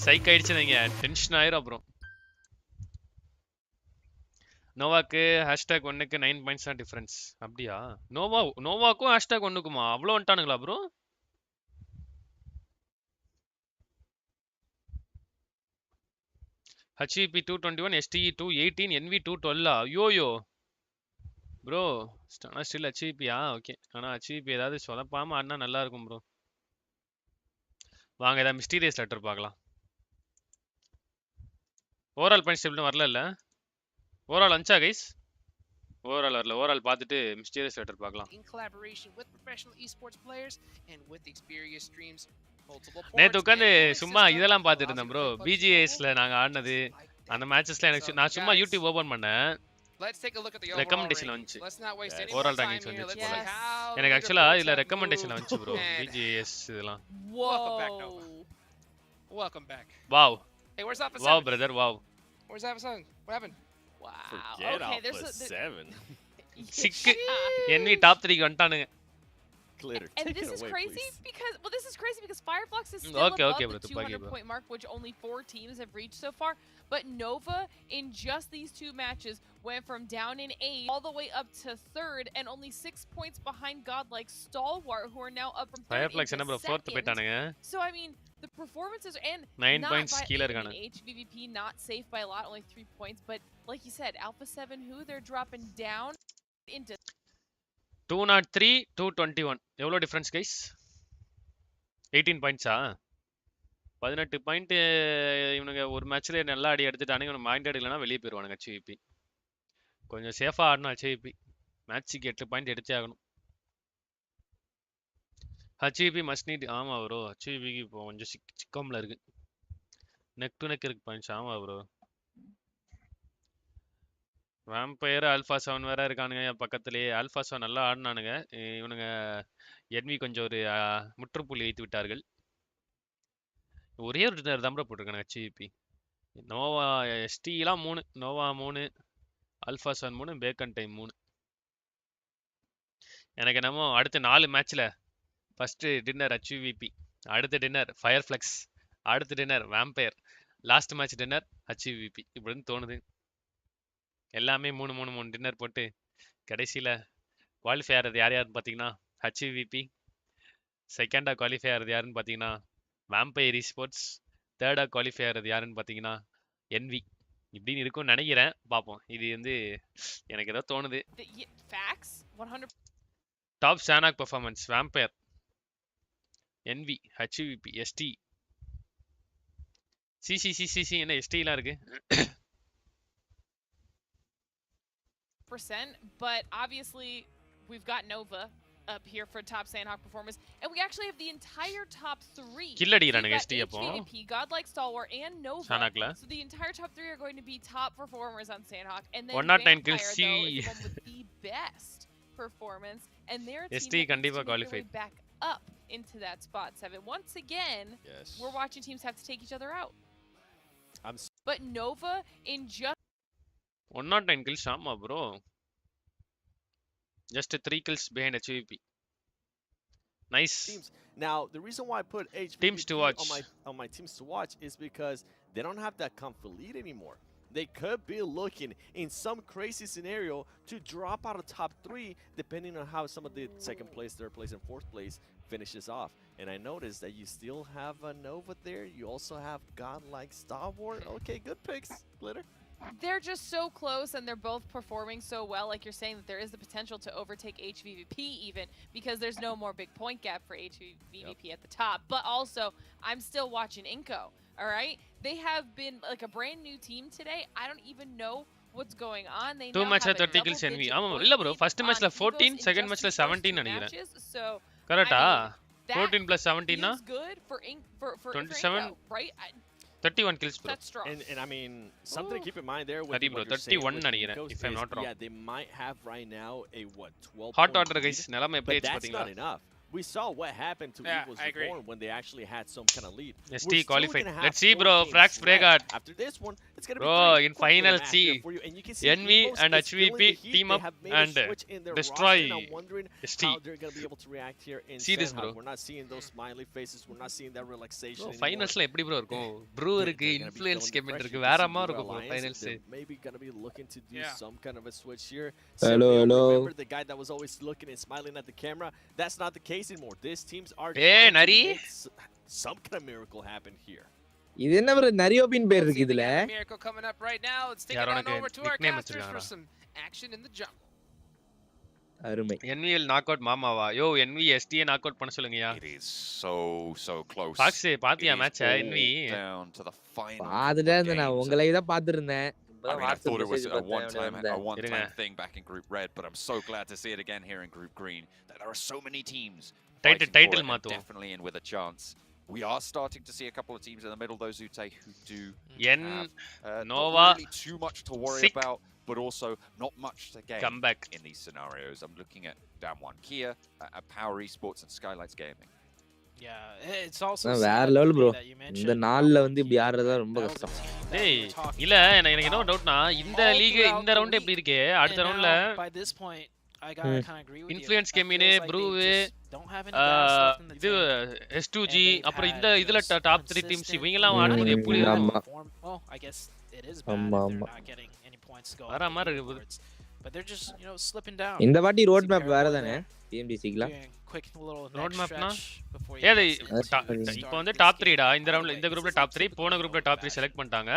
சைக் ஆயிடுச்சு, நீங்க டென்ஷன் ஆயிரும் அப்புறம். நோவாக்கு #1க்கு 9 பாயிண்ட்ஸ் தான் டிஃபரன்ஸ். அப்படியா? நோவாக்கும் #1க்குமா அவ்வளோ வந்துட்டானுங்களா ப்ரோ? HVP 221, STE 218, NV 212. ஐயோயோ ப்ரோ, ஆனால் ஸ்டில் HVPயா? ஓகே, ஆனால் HVP ஏதாவது சொதப்பாம ஆடினா நல்லா இருக்கும் ப்ரோ. வாங்க ஏதாவது மிஸ்டீரியஸ் லெட்டர் பார்க்கலாம். ஓவரால் பாயிண்ட்ஸ் டேபிள் வரல இல்லை? ஓவரால் வந்துச்சா கைஸ்? ஓவரால் வரல. ஓவரால் பார்த்துட்டு மிஸ்டீரியஸ் லெட்டர் பார்க்கலாம். நேற்று உட்காந்து சும்மா இதெல்லாம் பார்த்துட்டு இருந்தேன் ப்ரோ. BGSல நாங்கள் ஆடினது அந்த மேட்சஸ்ல எனக்கு நான் சும்மா யூடியூப் ஓபன் பண்ணேன். ரெக்கமெண்டேஷன் வந்துச்சு, ஓவரால் ரேங்கிங்ஸ் வந்துச்சு போல. எனக்கு ஆக்சுவலா இதுல ரெக்கமெண்டேஷன் வந்துச்சு ப்ரோ BGS இதெல்லாம். Welcome back. Wow. Hey, where's Alpha 7? Wow brother, wow. Where's Alpha 7? What happened? Wow. Forget okay, Alpha 7. Sick. NV top 3 க்கு வந்துட்டானுங்க. Glitter. And Take this it is away, crazy please. because this is crazy because Fireflux is still Okay, above okay, the bro, 200-point mark, which only 4 teams have reached so far. But Nova, in just these 2 matches, went from down in 8 all the way up to 3rd, and only 6 points behind godlike Stalwart, who are now up from 3rd Fireflux என்ன bro 4th போய்ட்டானுங்க. So I mean, the performances and 9 points கீழ இருக்காங்க. HVVP not safe by a lot, only 3 points. But like you said, Alpha 7 who they're dropping down into 203 221. எவ்வளோ difference guys? 18 பாயிண்ட்ஸா? 18 point. இவனுங்க ஒரு மேட்ச்ல நல்லா அடி எடுத்துட்டானுங்க. இவனுக்கு மைண்ட் இல்லைனா வெளியே போயிடுவானுங்க. HVP கொஞ்சம் சேஃபா ஆடணும். HVP மேட்ச்சுக்கு 8 பாயிண்ட் எடுத்தே ஆகணும். ஹச்இபி மஸ்ட் நீட். ஆமா ப்ரோ, ஹச்இபிக்கு இப்போ கொஞ்சம் சிக்கம்ல இருக்கு. நெக் டு நெக் இருக்கு பஞ்ச். ஆமா ப்ரோ. வேம்பயர் ஆல்ஃபா 7 வேற இருக்கானுங்க என் பக்கத்துலயே. ஆல்ஃபா 7 நல்லா ஆடினானுங்க. இவனுங்க என்வி கொஞ்சம் ஒரு முற்றுப்புள்ளி வைத்து விட்டார்கள். ஒரே ஒரு தம்பரை போட்டிருக்கானுங்க ஹச்இபி. நோவா எஸ்டிலாம் 3, நோவா 3, ஆல்ஃபா 7 3, பேக்கன் டைம் 3. எனக்கு என்னமோ அடுத்த 4 மேட்ச்ல ஃபர்ஸ்ட் டின்னர் ஹச்விபி, அடுத்த டின்னர் ஃபயர்ஃப்ளெக்ஸ், அடுத்த dinner Vampire, last match dinner HVP இப்படின்னு தோணுது. எல்லாமே 3 டின்னர் போட்டு கடைசியில் குவாலிஃபை ஆகிறது யார் யாருன்னு பார்த்தீங்கன்னா ஹச்விபி, செகண்டாக குவாலிஃபை ஆகிறது யாருன்னு பார்த்தீங்கன்னா வேம்பயர் ஸ்போர்ட்ஸ், தேர்டாக குவாலிஃபை ஆகிறது யாருன்னு பார்த்தீங்கன்னா என்வி. இப்படின்னு இருக்கும்னு நினைக்கிறேன். பார்ப்போம். இது வந்து எனக்கு ஏதோ தோணுது. டாப் சானாக் performance Vampire, NV, HVP, ST, CC என்ன எஸ்டிலாம் இருக்கு. But obviously we've got Nova up here for top Sandhawk performance, and we actually have the entire top 3. Kill அடிக்குறானுங்க ST அப்போ. HVP, Godlike Stalwart and Nova. சானாக்ல. So the entire top 3 are going to be top performers on Sandhawk, and then 109 kills Vampire, though, is the one with the best performance, and their team ST கண்டிப்பா qualify. back up into that spot 7. Once again, we're watching teams have to take each other out. But Nova in just 109 kills ஆமா bro. Just 3 kills behind HVP. Nice. Now, the reason why I put HVP teams to watch on my teams to watch is because they don't have that comfort lead anymore. They could be looking in some crazy scenario to drop out of top 3, depending on how some of the second place, third place, and fourth place finishes off. And I noticed that you still have a Nova there. You also have Godlike Stalwart. Okay, good picks, Glitter. They're just so close, and they're both performing so well. Like you're saying, that there is the potential to overtake HVVP even, because there's no more big point gap for HVVP at the top. But also, I'm still watching Inco. All right, they have been like a brand new team today. I don't even know what's going on. They 2 match 30 kills envy. ஆமா இல்ல bro, first matchல 14, second matchல 17 நினைக்கிறேன். So கரெக்ட்டா? 14 plus 17 னா good for 27, right? 31 kills bro. And I mean, something to keep in mind there with what you're 31 saying நினைக்கிறேன் if I'm not wrong. Yeah, they might have right now a 12 hot order guys, நிலைமை எப்படி ஆச்சு பாத்தீங்களா? That's not enough. We saw what happened to Eagles Reborn when they actually had some kind of lead. ST qualified. Let's see bro, Frax Fregard. After this one, it's going to be bro, in final C, NV and HVP team up and destroy ST. See this bro. We're not seeing those smiley faces. We're not seeing that relaxation anymore. Finals la எப்படி bro இருக்கும்? Brew இருக்கு, influence game இருக்கு. வேறமா இருக்கும் bro finals. Maybe going to be looking to do some kind of a switch here. Hello. Remember the guy that was always looking and smiling at the camera? That's not the case anymore. These teams are trying to make some kind of miracle happen here. இது என்ன bro நரியோ பின் பேர் இருக்கு இதுல. Miracle coming up right now. Let's take it on over to our casters for some action in the jungle. அருமை. NVL knockout மாமாவா? யோ NV STA knockout பண்ண சொல்லுங்கயா. It is so close. Box பாத்தியா match NV? Down to the final. பாத்துட்டே நான் உங்களை இத பாத்துறேன். I thought it was a one-time thing back in Group Red, but I'm so glad to see it again here in Group Green. That there are so many teams title mato definitely in with a chance. We are starting to see a couple of teams in the middle, those who do have Nova not really too much to worry about, but also not much to gain come back in these scenarios. I'm looking at Damwon Kia, Power Esports, and Skylights Gaming. Yeah, it's also வேற level bro. இந்த நாள்ல வந்து இப்படி ஆடுறதா ரொம்ப கஷ்டம். டேய் இல்ல எனக்கு என்ன டவுட்னா இந்த லீக் இந்த ரவுண்ட் எப்படி இருக்கே அடுத்த ரவுண்ட்ல by this point I got to kind of agree with influence கேமினே ப்ரூ இது S2G அப்புறம் இந்த இதுல டாப் 3 டீம்ஸ் இவங்க எல்லாம் ஆடுறது எப்படி இருக்கும்? Well, I guess it is bad if they're not getting any points going. வர மாதிரி இருக்கு. But they're just, slipping down. இந்த வாட்டி ரோட் மேப் வேற தானே PMGCல. Quick little ரோட் மேப்னா ஏது இப்போ வந்து டாப் 3 டா இந்த ரவுண்ட்ல இந்த குரூப்ல டாப் 3 போன குரூப்ல டாப் 3 செலக்ட் பண்ணிட்டாங்க.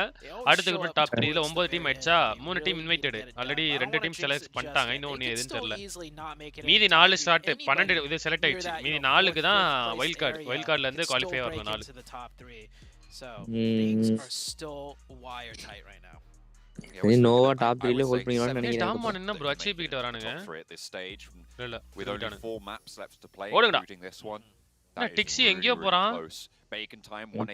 அடுத்த குரூப்ல டாப் 3 இதுல 9 டீம் ஆயிடுச்சா 3 team invited already 2 team select பண்ணிட்டாங்க. இன்னொன்னு எதுன்னு தெரியல. மீதி 4 ஸ்டார்ட் 12 இது செலக்ட் ஆயிடுச்சு. மீதி 4க்கு தான் வைல்ட் கார்ட்ல இருந்து குவாலிஃபை வரணும் 4. So things are still wire tight right now. Nova top 3 ல ஹோல்ட் பண்ணிடுவான்னு நினைக்கிறேன். டாமான் என்ன ப்ரோ HVP கிட்ட வரானுங்க? At this stage, இல்ல with only 4 maps left to play, ஓடுங்கடா. including this one. Dixie எங்கயோ போறான்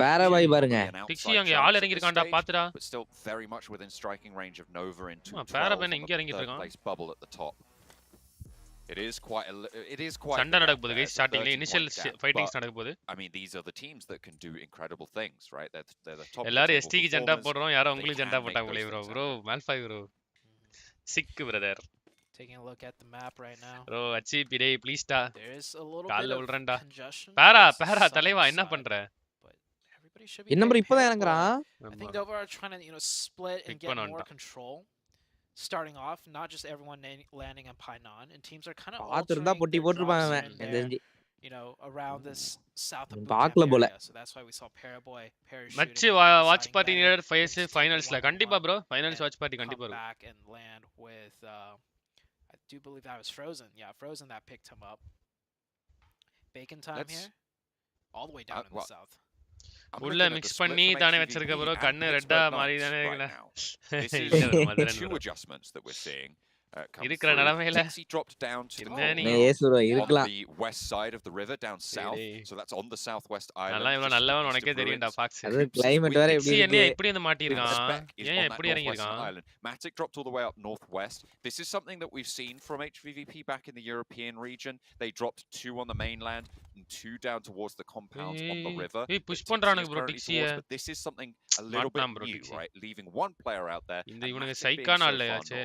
பாராபாய் பாருங்க டிக்ஸி அங்க ஆள் இறங்கி இருக்கான்டா பாத்துடா but still very much within striking range of Nova into பாராபன் எங்க இறங்கிட்டு இருக்கான் bubble at the top. It is quite சண்டை நடக்க போகுது गाइस ஸ்டார்டிங்ல இனிஷியல் ஃபைட்டிங்ஸ் நடக்க போகுது. I mean these are the teams that can do incredible things, right? They're the top. எல்லாரும் ST க்கு ஜெண்டா போடுறோம், யாரோ உங்களுக்கு ஜெண்டா போட்டாங்களே bro Malfoy bro sick brother. Taking a look at the map right now. bro அச்சி பிடே please டா There is a little கால்ல bit வில்றேன்டா of congestion. பாரா தலைவா என்ன பண்ற? என்ன ப்ரோ இப்போதான் இறங்குறான்? I think Nova are trying to split and get more control. Starting off, not just everyone landing on Painan, and teams are kind of பாத்துறதா பொட்டி போட்டுருப்பான் அவன். Around this south of பாக்கல போல. So that's why we saw Paraboy parachuting. மச்சி watch party near ஃபைனல்ஸ்ல கண்டிப்பா bro finals watch party கண்டிப்பா வரும். Back and land with I do believe that was Frozen. Yeah, Frozen that picked him up. Bacon time here. All the way down in the south. உள்ள mix பண்ணி தானே வச்சிருக்க bro கண்ணு ரெட்டா மாறி தானே இருக்குல. This is two adjustments that we're seeing. இருக்கிற நிலைமையில He dropped down to the west side of the river down south, so that's on the southwest island. நல்லா இவன் நல்லவன் உனக்கே தெரியும்டா ஃபாக்ஸ். அது கிளைமேட் வேற எப்படி இருக்கு? என்ன இப்படி வந்து மாட்டி இருக்கான்? ஏன் இப்படி இறங்கி இருக்கான்? Matic dropped all the way up northwest. This is something that we've seen from HVVP back in the European region. They dropped 2 on the mainland and 2 down towards the compounds on the river. Hey, push பண்றானுங்க bro டிக்ஸிய. But this is something a little bit new, right? Leaving one player out there. இந்த இவனுக்கு சைக்கான ஆளயாச்சே.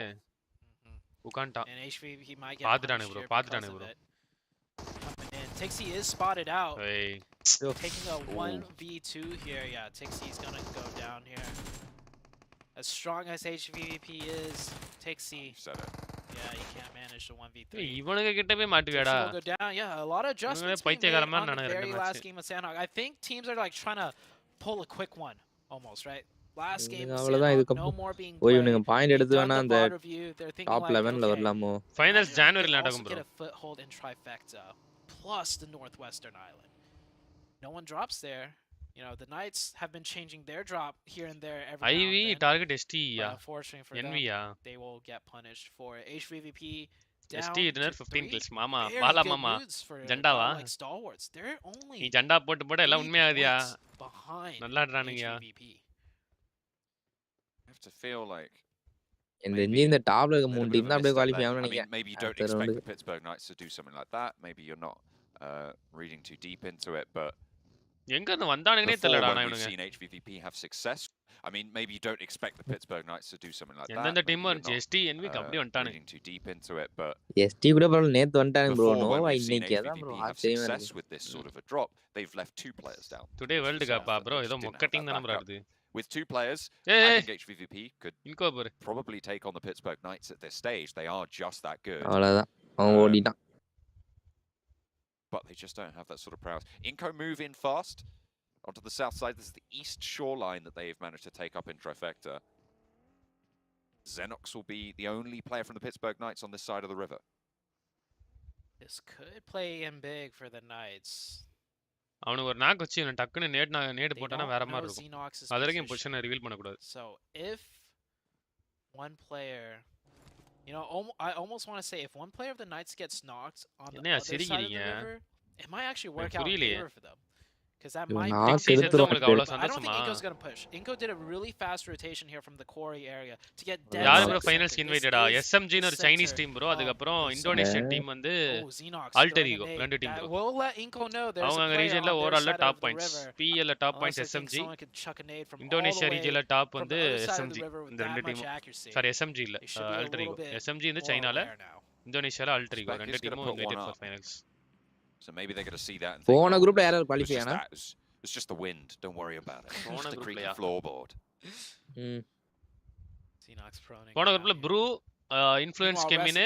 Uganda And HVP might get பாத்துட்டானே bro பாத்துட்டானே bro. Tixi is spotted out. Hey. Taking a 1v2 here. Yeah, Tixi's gonna go down here. As strong as HVP is, Tixi. Yeah, he can't manage the 1v3. இவனுங்க கிட்ட போய் மாட்டுவேடா. Go down. Yeah, a lot of adjustments பைத்தியக்காரமா on the நானே very ரெண்டு last match. game of Sandhog. I think teams are like trying to pull a quick one almost, right? Last game அவ்வளவுதான் இதுக்கு no more being ஓ இவனுங்க point எடுத்து வேணா அந்த They're top 11ல வரலாமோ. Finals ஜனவரில நடக்கும் bro. Get a foothold in Trifecta plus the Northwestern Island. No one drops there. The Knights have been changing their drop here and there every now and then. IV target ST ya. Unfortunately for NV ya. they will get punished for HVVP ST dinner 15 kills மாமா பாலா மாமா ஜண்டாவா like stalwarts. They're only நீ ஜண்டா போட்டு எல்லாம் உண்மையாதியா behind நல்லா ஆடுறானுங்கயா. To feel like இந்த டாப்ல இருக்க மூணு டீம் தான் அப்படியே குவாலிஃபை ஆகணும்னு நினைக்கிறேன். Maybe you don't expect the Pittsburgh Knights to do something like that. Maybe you're not reading too deep into it, but எங்க இருந்து வந்தானுங்கனே தெரியலடா இவனுங்க. We've seen HVVP have success. I mean, maybe you don't expect the Pittsburgh Knights to do something like that. எந்தெந்த team வந்து ST NV அப்படி வந்துட்டானுங்க. Reading too deep into it, but ST கூட பரவாயில்ல நேத்து வந்துட்டானுங்க bro. நோவா இன்னைக்கு அதான் bro ஆச்சரியமா இருக்கு. With this sort of a drop, they've left 2 players down. Today World Cup bro ஏதோ மொக்கட்டிங் தான bro ஆடுது. With 2 players, I think HVVP could probably take on the Pittsburgh Knights at this stage. They are just that good. அவ்வளவுதான் அவன் ஓடிட்டான். But they just don't have that sort of prowess. Inco move in fast onto the south side. This is the east shoreline that they've managed to take up in Trifecta. Xenox will be the only player from the Pittsburgh Knights on this side of the river. This could play in big for the Knights. அவனுக்கு ஒரு knock வச்சு இவன் டக்குன்னு நேடு போட்டானா வேற மாதிரி இருக்கும். அது வரைக்கும் பொசிஷனை ரிவீல் பண்ண கூடாது. So if one player, I almost want to say if one player of the Knights gets knocked on the other side of the river, it might actually work out in favor for them. Because that might I don't think Inco's going to push. Inco did a really fast rotation here from the quarry area to get dead. யாரு bro finals இன்வைட்டடா SMG னு ஒரு Chinese team bro அதுக்கு அப்புறம் Indonesian team வந்து alter ego ரெண்டு team bro. We'll let Inco know there's அவங்க ரீஜன்ல ஓவரால்ல டாப் பாயிண்ட்ஸ் PL ல டாப் பாயிண்ட்ஸ் SMG இந்தோனேஷியா ரீஜன்ல டாப் வந்து SMG இந்த ரெண்டு டீம் சாரி SMG இல்ல ஆல்டர் ஈகோ SMG வந்து சைனால இந்தோனேஷியால ஆல்டர் ஈகோ ரெண்டு டீமும் invited for finals. So maybe they're going to see that and போன குரூப்ல யாராவது குவாலிஃபை ஆனா it's just the wind, don't worry about it. It's the creaky floorboard. போன குரூப்ல ப்ரூ இன்ஃப்ளூயன்ஸ் கேமின்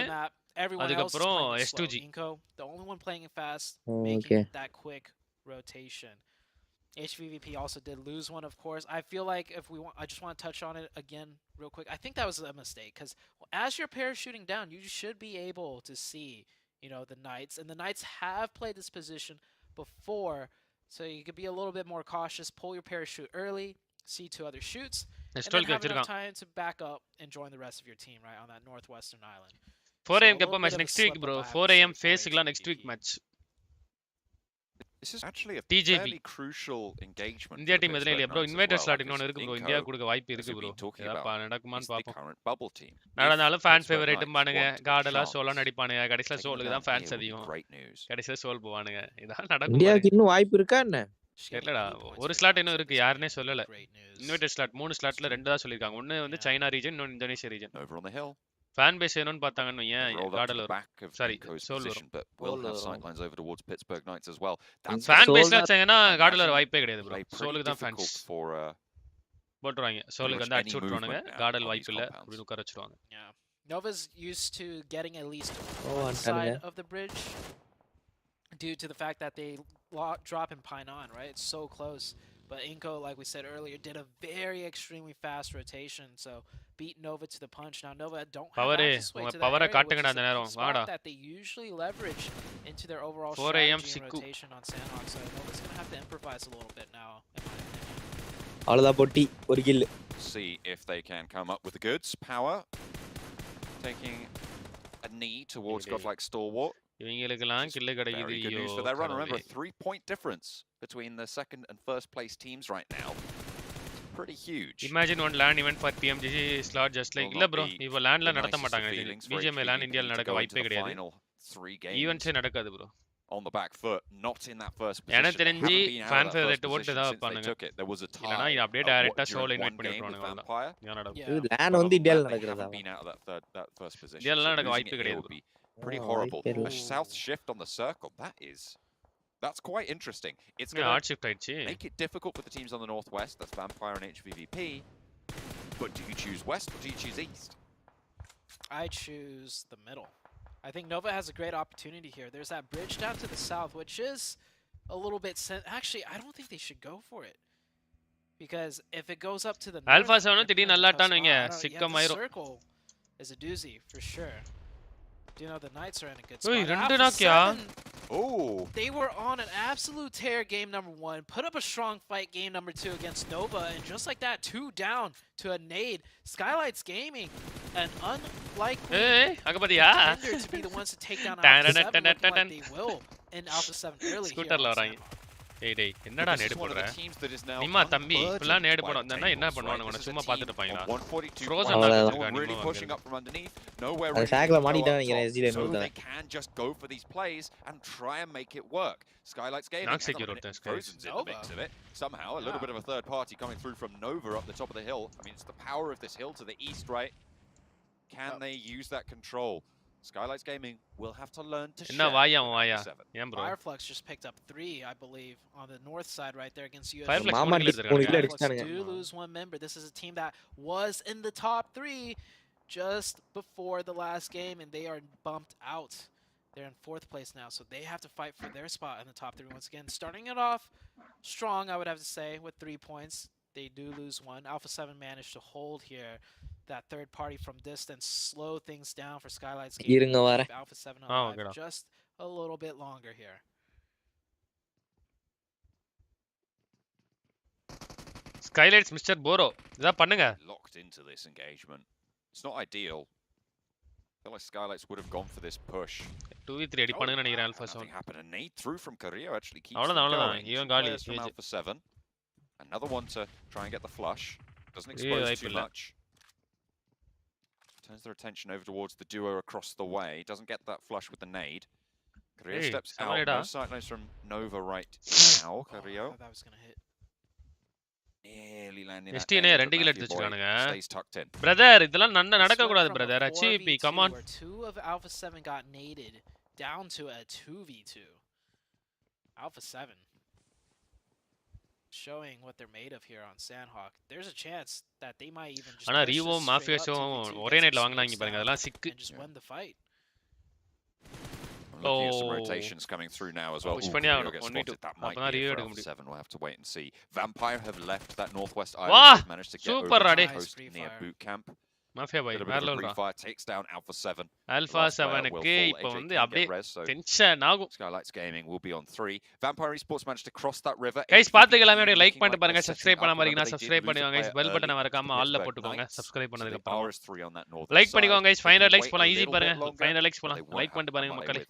அதுக்கு அப்புறம் S2G. Inco the only one playing it fast, making that quick rotation. HVVP also did lose one, of course. I feel like I just want to touch on it again real quick. I think that was a mistake because as you're parachuting down, you should be able to see the Knights, and the Knights have played this position before, so you could be a little bit more cautious. Pull your parachute early, see 2 other shoots, and then have enough time to back up and join the rest of your team right on that northwestern island. 4 AM கப்ப match next week bro. 4 AM face க்குலாம் next week match. This is actually a TJB fairly crucial engagement. India team எதுல இல்ல bro inviter slot இன்னொன்னு இருக்கு bro India கொடுக்க வாய்ப்பு இருக்கு bro ஏதா நடக்குமான்னு பாப்போம் நடந்தாலும் ஃபேன் ஃபேவரேட்டும் பானுங்க கார்டலா சோலா நடிப்பானுங்க கடைசில சோலுக்கு தான் ஃபேன்ஸ் அதிகம் கடைசில சோல் போவானுங்க இதான் நடக்கும் இந்தியாவுக்கு இன்னும் வாய்ப்பு இருக்கா என்ன தெரியலடா ஒரு ஸ்லாட் இன்னும் இருக்கு யாருனே சொல்லல இன்வைட்டர் ஸ்லாட் 3 ஸ்லாட்ல 2 தான் சொல்லிருக்காங்க ஒன்னு வந்து சைனா ரீஜன் இன்னொன்னு இந்தோனேஷியா ரீஜன் fan base என்னன்னு பார்த்தாங்கன்னு ஏன் கார்டல் வரும் சாரி சோல் வரும் fan base வச்சாங்கன்னா கார்டல் வர வாய்ப்பே கிடையாது ப்ரோ சோலுக்கு தான் ஃபேன்ஸ் போட்டுருவாங்க சோலுக்கு வந்து அடிச்சு விட்டுருவானுங்க கார்டல் வாய்ப்பு இல்ல அப்படி உட்கார வச்சிருவாங்க Nova's used to getting at least one side of the bridge due to the fact that they drop in Painan, right? It's so close. But Inko, like we said earlier, did a very extremely fast rotation, so beat Nova to the punch. Now Nova don't have access way to that area, which is a spot that they usually leverage into their overall strategy and rotation on Sandhawk. So Nova's going to have to improvise a little bit now, in my opinion. அவ்வளவுதான் பொட்டி ஒரு kill. See if they can come up with the goods. Power taking a knee towards godlike Stalwart. இவங்களுக்கெல்லாம் கில்ல கிடைக்குது ஐயோ for their run. Remember, 3-point difference between the second and first place teams right now. Pretty huge. Imagine one LAN event for PMGC slot just like இல்ல bro இப்போ LANல நடத்த மாட்டாங்க BGMI LAN இந்தியால நடக்க வாய்ப்பே கிடையாது ஈவென்ட்ஸே நடக்காது bro on the back foot, not in that first position. எனக்கு தெரிஞ்சு ஃபேன் ஃபேவரட் ஓட்டு தான் வைப்பானுங்க இல்லனா இது அப்படியே டைரக்ட்டா ஷோல இன்வைட் பண்ணி விட்டுருவானுங்க அவ்வளவுதான் இதான் நடக்கும் LAN வந்து இந்தியால நடக்குறதா இந்தியால நடக்க வாய்ப்பே கிடையாது pretty horrible. A south shift on the circle. That's quite interesting. It's going to make it difficult for the teams on the northwest. That's Vampire and HVVP. But do you choose west or do you choose east? I choose the middle. I think Nova has a great opportunity here. There's that bridge down to the south, which is a little bit... Actually, I don't think they should go for it. Because if it goes up to the north... Alpha 7 திடீர்னு நல்லாட்டானுங்க சிக்கமாயிரும். The circle is a doozy, for sure. You know the Knights are in a good spot. They were on an absolute tear game number 1, put up a strong fight game number 2 against Nova, and just like that, 2 down to a nade. Skylights Gaming, an unlikely contender to be the ones to take down Alpha 7, looking like they will in Alpha 7 early here. டேய் டேய் என்னடா நேடு போடுற நிம்மா தம்பி இப்பலாம் நேடு போட வந்தா என்ன பண்ணுவானுங்க சும்மா பாத்துட்டு இருப்பாங்களா frozen really pushing up from underneath nowhere அது ஷாக்ல மாட்டிட்டான் நினைக்கிறேன் எஸ்ஜில so they can just go for these plays and try and make it work. Skylights Gaming Frozen's in the mix of it somehow, a little bit of a third party coming through from Nova up the top of the hill. I mean, it's the power of this hill to the east, right? Can they use that control? Skylights Gaming will have to learn to share. Fireflux just picked up 3, I believe, on the north side right there against US. Fireflux do lose one member. This is a team that was in the top 3 just before the last game, and they are bumped out. They're in 4th place now, so they have to fight for their spot in the top 3 once again. Starting it off strong, I would have to say, with 3 points. They do lose one. Alpha 7 managed to hold here. That third party from distance, slow things down for Skylights Gaming. Alpha 7 alive just a little bit longer here. Skylights Mr. Boro. இதா பண்ணுங்க. Locked into this engagement. It's not ideal. I feel like Skylights would have gone for this push. 2v3 அடி பண்ணுங்க நினைக்கிறேன் Alpha 7. Nothing happened. A nade through from Korea actually keeps அவ்வளவுதான் இவன் காலி from Alpha 7. Another one to try and get the flush. Doesn't expose too much. Turns their attention over towards the duo across the way. Doesn't get that flush with the nade. Carrillo steps out. No sight from Nova right now. Carrillo. That was going to hit. Nearly landing that. STN 2 kill எடுத்துச்சானுங்க. Brother, இதெல்லாம் நடக்க கூடாது brother. HVP, come on. 2 of Alpha 7 got naded down to a 2v2. Alpha 7 showing what they're made of here on Sandhawk. There's a chance that they might even just ஆனா ரிவோ மாஃபியாஸோ ஒரே நைட்ல வாங்குனாங்க பாருங்க அதெல்லாம் சிக்கு just win the fight. Looking at some rotations coming through now as well. Push பண்ணி ஆகணும் 1v2 அப்பதான் ரிவோ எடுக்க முடியும். 7 we'll have to wait and see. Vampire have left that northwest island, managed to get over to the coast near boot camp. Mafia boy வேற level fire takes down Alpha 7. Alpha 7க்கு இப்போ வந்து அப்படியே tension ஆகும். Skylights Gaming will be on 3. Vampire Esports managed to cross that river. Guys பாத்துக்கலாமே அப்படியே like பண்ணிட்டு பாருங்க சப்ஸ்கிரைப் பண்ணாம இருக்கீங்கன்னா சப்ஸ்கிரைப் பண்ணுங்க गाइस பெல் பட்டனை மறக்காம ஆல்ல போட்டுக்கோங்க சப்ஸ்கிரைப் பண்ணதுக்கு அப்புறம் லைக் பண்ணிக்கோங்க गाइस 500 லைக்ஸ் போலாம் ஈஸி பாருங்க 500 லைக்ஸ் போலாம் லைக் பண்ணிட்டு பாருங்க மக்களே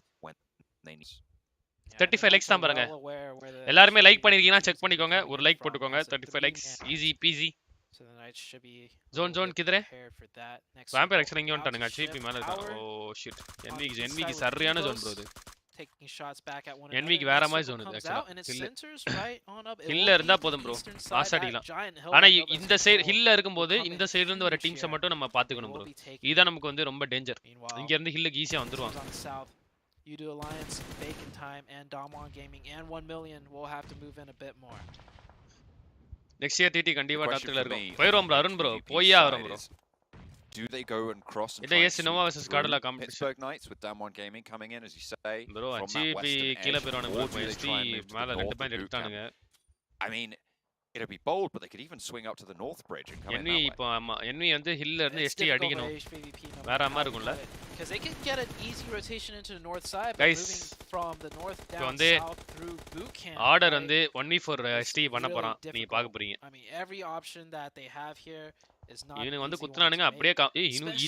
35 லைக்ஸ் தான் பாருங்க. எல்லாரும் லைக் பண்ணிருக்கீங்கன்னா செக் பண்ணிக்கோங்க. ஒரு லைக் போட்டுக்கோங்க. 35 லைக்ஸ் ஈஸி பீஸி. ஜோன் கிதரே வாம்பயர் ஆக்சுவலி இங்க வந்துட்டானுங்க. ஜிபி மேல இருக்கான். Oh shit. என்விக்கு சரியான ஜோன் ப்ரோ இது. என்விக்கு வேற மாதிரி ஜோன் இது ஆக்சுவலா. ஹில்ல இருந்தா போதும் ப்ரோ. பாஸ் அடிக்கலாம். ஆனா இந்த சைடு ஹில்ல இருக்கும்போது இந்த சைடுல இருந்து வர டீம்ஸை மட்டும் நம்ம பாத்துக்கணும் ப்ரோ. இதுதான் நமக்கு வந்து ரொம்ப டேஞ்சர். இங்க இருந்து ஹில்லுக்கு ஈஸியா வந்துருவாங்க. Udo Alliance, Bacon Time, and Damwon Gaming, and 1 million will have to move in a bit more. Next year TT கண்டிப்பா டாப் 3ல இருக்கும். போயிரோம் ப்ரோ அருண் ப்ரோ. போய்யா வரோம் bro. Do they go and cross and try Innova versus Gadala competition? Pittsburgh Knights with Damwon Gaming coming in as you say. Bro, Aceblack கீழ போறானுங்க bro. ST மேல 2 point எடுத்தானுங்க. I mean, it'll be bold, but they could even swing up to the North Bridge and come in that way. இப்போ ஆமா envy வந்து ஹில்ல இருந்து ST அடிக்கணும். வேற அம்மா இருக்கும்ல. Because they can get an easy rotation into the north side by moving from the north down south through boot camp. Order வந்து 1v4 ST பண்ண போறான். நீங்க பாக்க போறீங்க. I mean, every option that they have here is not. இவனுங்க வந்து குத்துறானுங்க அப்படியே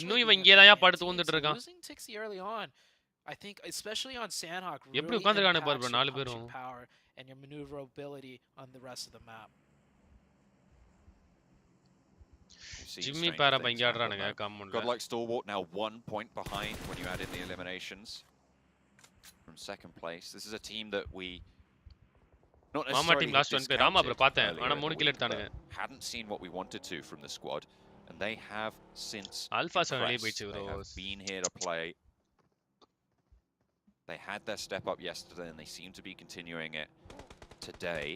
இன்னும் இவன் இங்கே தான் படுத்து வந்துட்டு இருக்கான். Losing Tixi early on. I think especially on Sandhawk எப்படி உட்கார்ந்திருக்கானே பாரு bro நாலு பேரும். And your maneuverability on the rest of the map. Jimmy para இங்க ஆடுறானுங்க காம்பவுண்ட்ல. God like Stalwart now 1 point behind when you add in the eliminations from second place. This is a team that we not necessarily Mama team last one பேர் ஆமா bro பார்த்தேன். ஆனா 3 kill எடுத்தானுங்க. Hadn't seen what we wanted to from the squad and they have since Alpha வெளிய போயிச்சு bro. Been here to play. They had their step up yesterday and they seem to be continuing it today.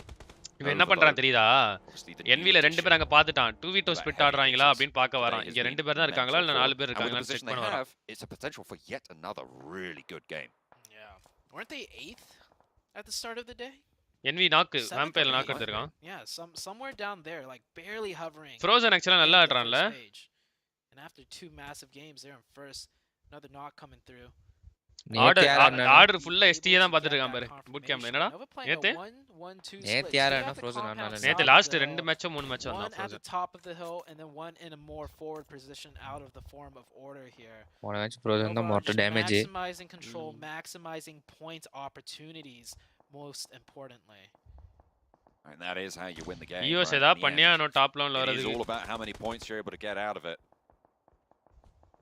இவன் என்ன பண்றான் தெரியுதா? என்வில ரெண்டு பேர் அங்க பாத்துட்டான். 2v2 split ஆடுறாங்களா அப்படினு பார்க்க வரான். இங்க ரெண்டு பேர் தான் இருக்காங்களா இல்ல நாலு பேர் இருக்காங்களான்னு செக் பண்ண வரான். It's a potential for yet another really good game. Yeah. Weren't they 8th at the start of the day? NV knock வாம்பயர்ல நாக் எடுத்துறான். Yeah, somewhere down there like barely hovering. Frozen actually நல்லா ஆடுறான்ல. And after 2 massive games they're in first. Another knock coming through. Order ஃபுல்லா ST தான் பாத்துட்டு இருக்கான் பாரு boot கேம்ப்ல. என்னடா நேத்து யாரா ஃப்ரோசன் ஆனானே. நேத்து லாஸ்ட் 2 மேட்சோ 3 மேட்சோ வந்தான் frozen. One at the top of the hill and then one in a more forward position out of the form of order here. போன மேட்ச் ஃப்ரோசன் தான் மொத்த damage. Maximizing control, maximizing point opportunities most importantly. And that is how you win the game. EOS ஏதா பண்ணியா no top லைன்ல வரது. It's all about how many points you're able to get out of it.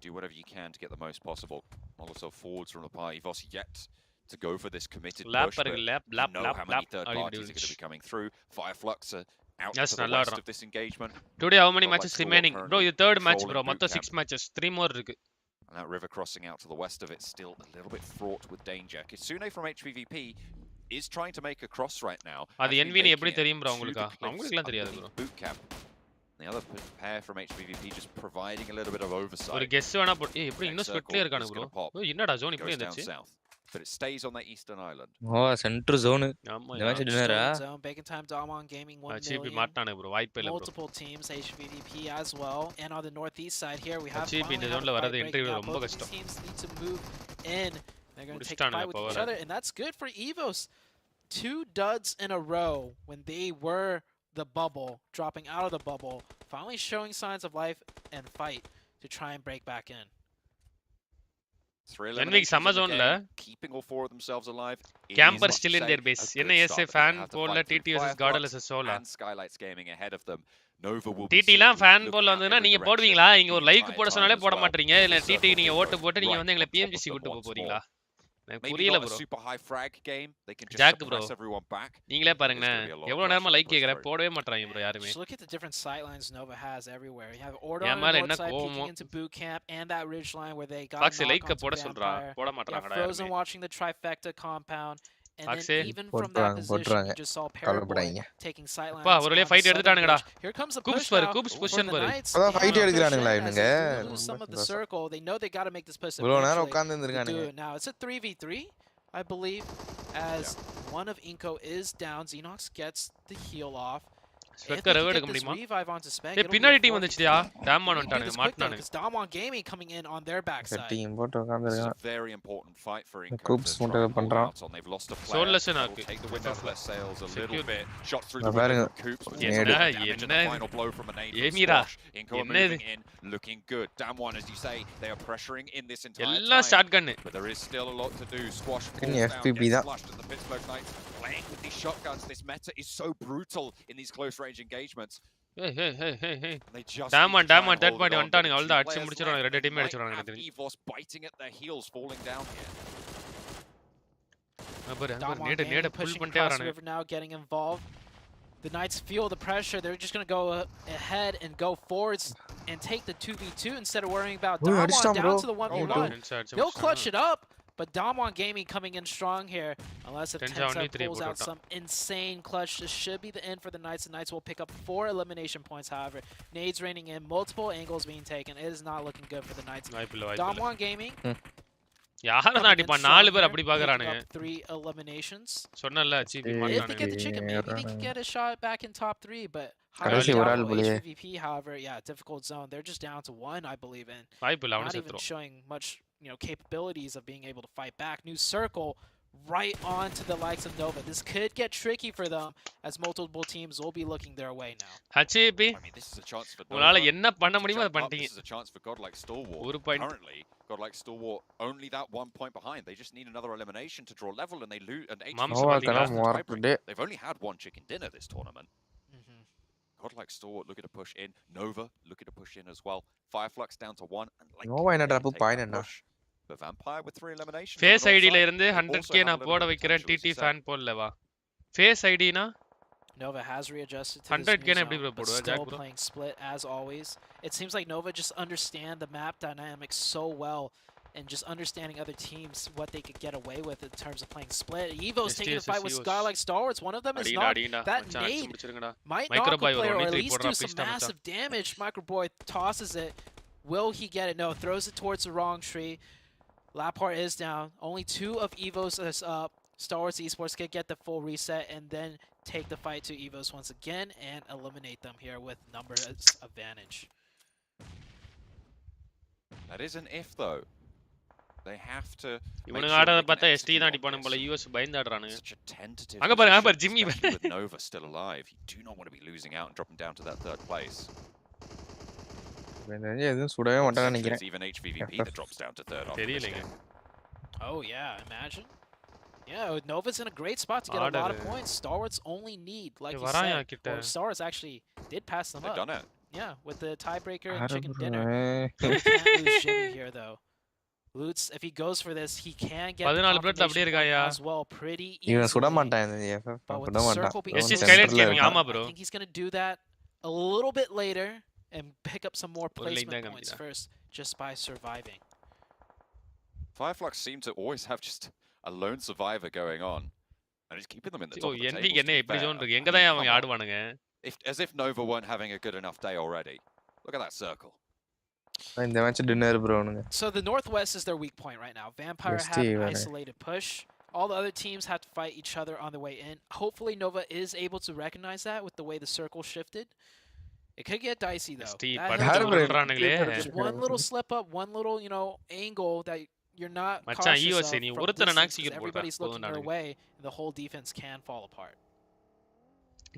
Do whatever you can to get the most possible. Molotov forwards from the party. You've also yet to go for this committed push. But you know how many third parties are going to be coming through. Fireflux are out to the west of this engagement. Today how many matches remaining? Bro, this third match bro. Matto 6 matches. 3 more irukku. And that river crossing out to the west of it still a little bit fraught with danger. Kitsune from HVVP is trying to make a cross right now. Adu NV ni eppadi theriyum bro ungalku? Ungalukku theriyadhu bro. Boot camp. The other pair from HVVP just providing a little bit of oversight. ஒரு guess வேணா போடு. ஏய் எப்படி இன்னும் ஸ்பிட்ல இருக்கானு bro. ஓ என்னடா zone இப்படி இருந்துச்சு? But it stays on that eastern island. ஓ சென்டர் ஜோன். ஆமா. இந்த மேட்ச் டின்னரா? Bacon Time Damwon Gaming 1 million. GP மாட்டானே bro. வாய்ப்பே இல்ல bro. Multiple teams HVVP as well. And on the northeast side here we have GP இந்த ஜோன்ல வரது இன்டர்வியூ ரொம்ப கஷ்டம். Teams need to move in. They're going to take a fight with each other and that's good for EVOS. 2 duds in a row when they were the bubble, dropping out of the bubble, finally showing signs of life and fight to try and break back in. Envy summer zone la keeping all 4 of themselves alive. Camper still in their base. NASA fan poll la TT versus Godless Sola. And Skylights Gaming ahead of them. Nova will TT la fan poll vanduna neenga poduvingala? Inga or like poda sonale poda maatringa. Illa TT neenga vote potu neenga vandha engala PMGC vittu poorீங்களா? Maybe not a super high frag game. They can just suppress everyone back. நீங்களே பாருங்க எவ்வளவு நேரமா like கேக்குற போடவே மாட்டறாங்க bro யாருமே. Just look at the different sidelines Nova has everywhere. You have order on the north side peeking into boot camp and that ridge line where they got like போட சொல்றா போட மாட்டறாங்கடா. Frozen watching the trifecta compound. And then even from that position you just saw Paraboy taking sidelines. பா ஒருலே fight எடுத்துட்டானுங்கடா. Here comes the Coops பாரு Coops position பாரு. அத fight எடுக்கறானுங்களா இவனுங்க? Some of the circle they know they got to make this push. இவ்வளவு நேரம் உட்கார்ந்து இருக்கானுங்க. Now it's a 3v3 I believe as one of Inko is down. Xenox gets the heal off. Spectre எடுக்க முடியுமா? ஏய் பின்னாடி team வந்துச்சுடா. Damwon வந்துட்டானுங்க மாட்னானுங்க. Damwon Gaming coming in on their backside. Team போட்டு உட்கார்ந்திருக்கான். Very important fight for Inco. Coops மட்டும் பண்றான். They've lost a player. Soulless நாக்கு. Take the wind out of their sails a little bit. Shot through the பாருங்க. Coops. என்ன Final blow from a nade. ஏமிரா. Inco moving in, looking good. Damwon, as you say, they are pressuring in this entire time. எல்லாம் shotgun. But there is still a lot to do. Squash Can falls FPB down, that? gets flushed, and the Pittsburgh Knights playing with these shotguns. This meta is so brutal in these close range engagements. Hey. They just Damwon need to try and that hold party it on, வந்துட்டானுங்க. but அவ்வளவுதான் two அடிச்சு players முடிச்சிடுவாங்க. left. ரெண்டு team Might அடிச்சிடுவாங்க have எனக்கு தெரிஞ்சு. EVOS biting at their heels, falling down here. Damwon நேடு Gaming புல் pushing பண்ணிட்டே across the வரானுங்க. river now, getting involved. The Knights feel the pressure. They're just going to go ahead and go forwards and take the 2v2 instead of worrying about Damwon down to the 1v1. They'll clutch it up, but Damwon Gaming coming in strong here. Unless if Tensa pulls out some insane clutch, this should be the end for the Knights. The Knights will pick up 4 elimination points, however. Nades raining in, multiple angles being taken. It is not looking good for the Knights. Damwon Gaming. யாரடா அடிப்பா 4 பேர் அப்படி பாக்குறானுங்க. 3 eliminations. சொன்னல்ல GP If they மாட்டானுங்க. get the chicken, maybe they can get a shot back in top 3, but கடைசி ஒரு ஆள் புலியே. HVP, however, yeah, difficult zone. They're just down to 1, I believe, and வாய்ப்பில்ல அவன not even செத்துறோம். showing much, capabilities of being able to fight back. New circle right on to the likes of Nova. This could get tricky for them as multiple teams will be looking their way now. HAP I mean, this is a chance for உங்களால Nova என்ன பண்ண to முடியுமோ jump அத up. பண்ணிட்டீங்க. This is a chance for God like Stalwart. ஒரு point. Currently, God like Stalwart only that 1 point behind. They just need another elimination to draw level, and they lose. And they've only had 1 chicken dinner this tournament. God like Stalwart looking to push in. Nova looking to push in as well. Fireflux down to 1. And like Nova என்ன drop point என்ன? The Vampire with 3 eliminations. Face ID ல இருந்து 100k நான் போட வைக்கிறேன் TT fan போடலவா. Face ID னா Nova has readjusted to 100k this னா new எப்படி zone, but போடுவா still ஜாக் bro? playing split as always. It seems like Nova just understand the map dynamics so well, and just understanding other teams what they could get away with in terms of playing split. Evo's taking a fight with Sky like Stalwarts. One of them is not. That nade might knock a player or at least do some massive damage. Microboy tosses it. Will he get it? No, throws it towards the wrong tree. Lappard is down. Only 2 of Evos is up. Stalwarts Esports can get the full reset and then take the fight to Evos once again and eliminate them here with numbers advantage. That is an if though. They have to. இவனுங்க ஆடறத பார்த்தா ST தான் அடிப்பானுங்க போல US பயந்தாடுறானுங்க. அங்க பாருங்க Jimmy with Nova still alive. You do not want to be losing out and dropping down to that 3rd place. எதுவும் சுடவே மாட்டான்னு நினைக்கிறேன். Even HVVP that drops down to 3rd. தெரியலங்க. Oh yeah, imagine. Yeah, Nova's in a great spot to get a lot of points. Stalwarts only need, like you said, well, Stalwarts actually did pass them up. They've done it. Yeah, with the tiebreaker and chicken dinner. They can't lose Jimmy here though. Lutz, if he goes for this, he can get the confirmation point as well pretty easily. இவன் சுட மாட்டான் இந்த FF சுட மாட்டான். I think he's going to do that a little bit later and pick up some more placement points first just by surviving. Fireflux seem to always have just a lone survivor going on, and he's keeping them in the top of the table. என்ன எப்படி zone இருக்கு? எங்க தான் அவங்க ஆடுவானுங்க? As if Nova weren't having a good enough day already. Look at that circle. இந்த match dinner ப்ரோனுங்க. So the Northwest is their weak point right now. Vampire have an isolated push. All the other teams have to fight each other on the way in. Hopefully Nova is able to recognize that with the way the circle shifted. It could get dicey though. Just one little slip up, one little, angle that you're not cautious of from distance, everybody's looking their way, and the whole defense can fall apart.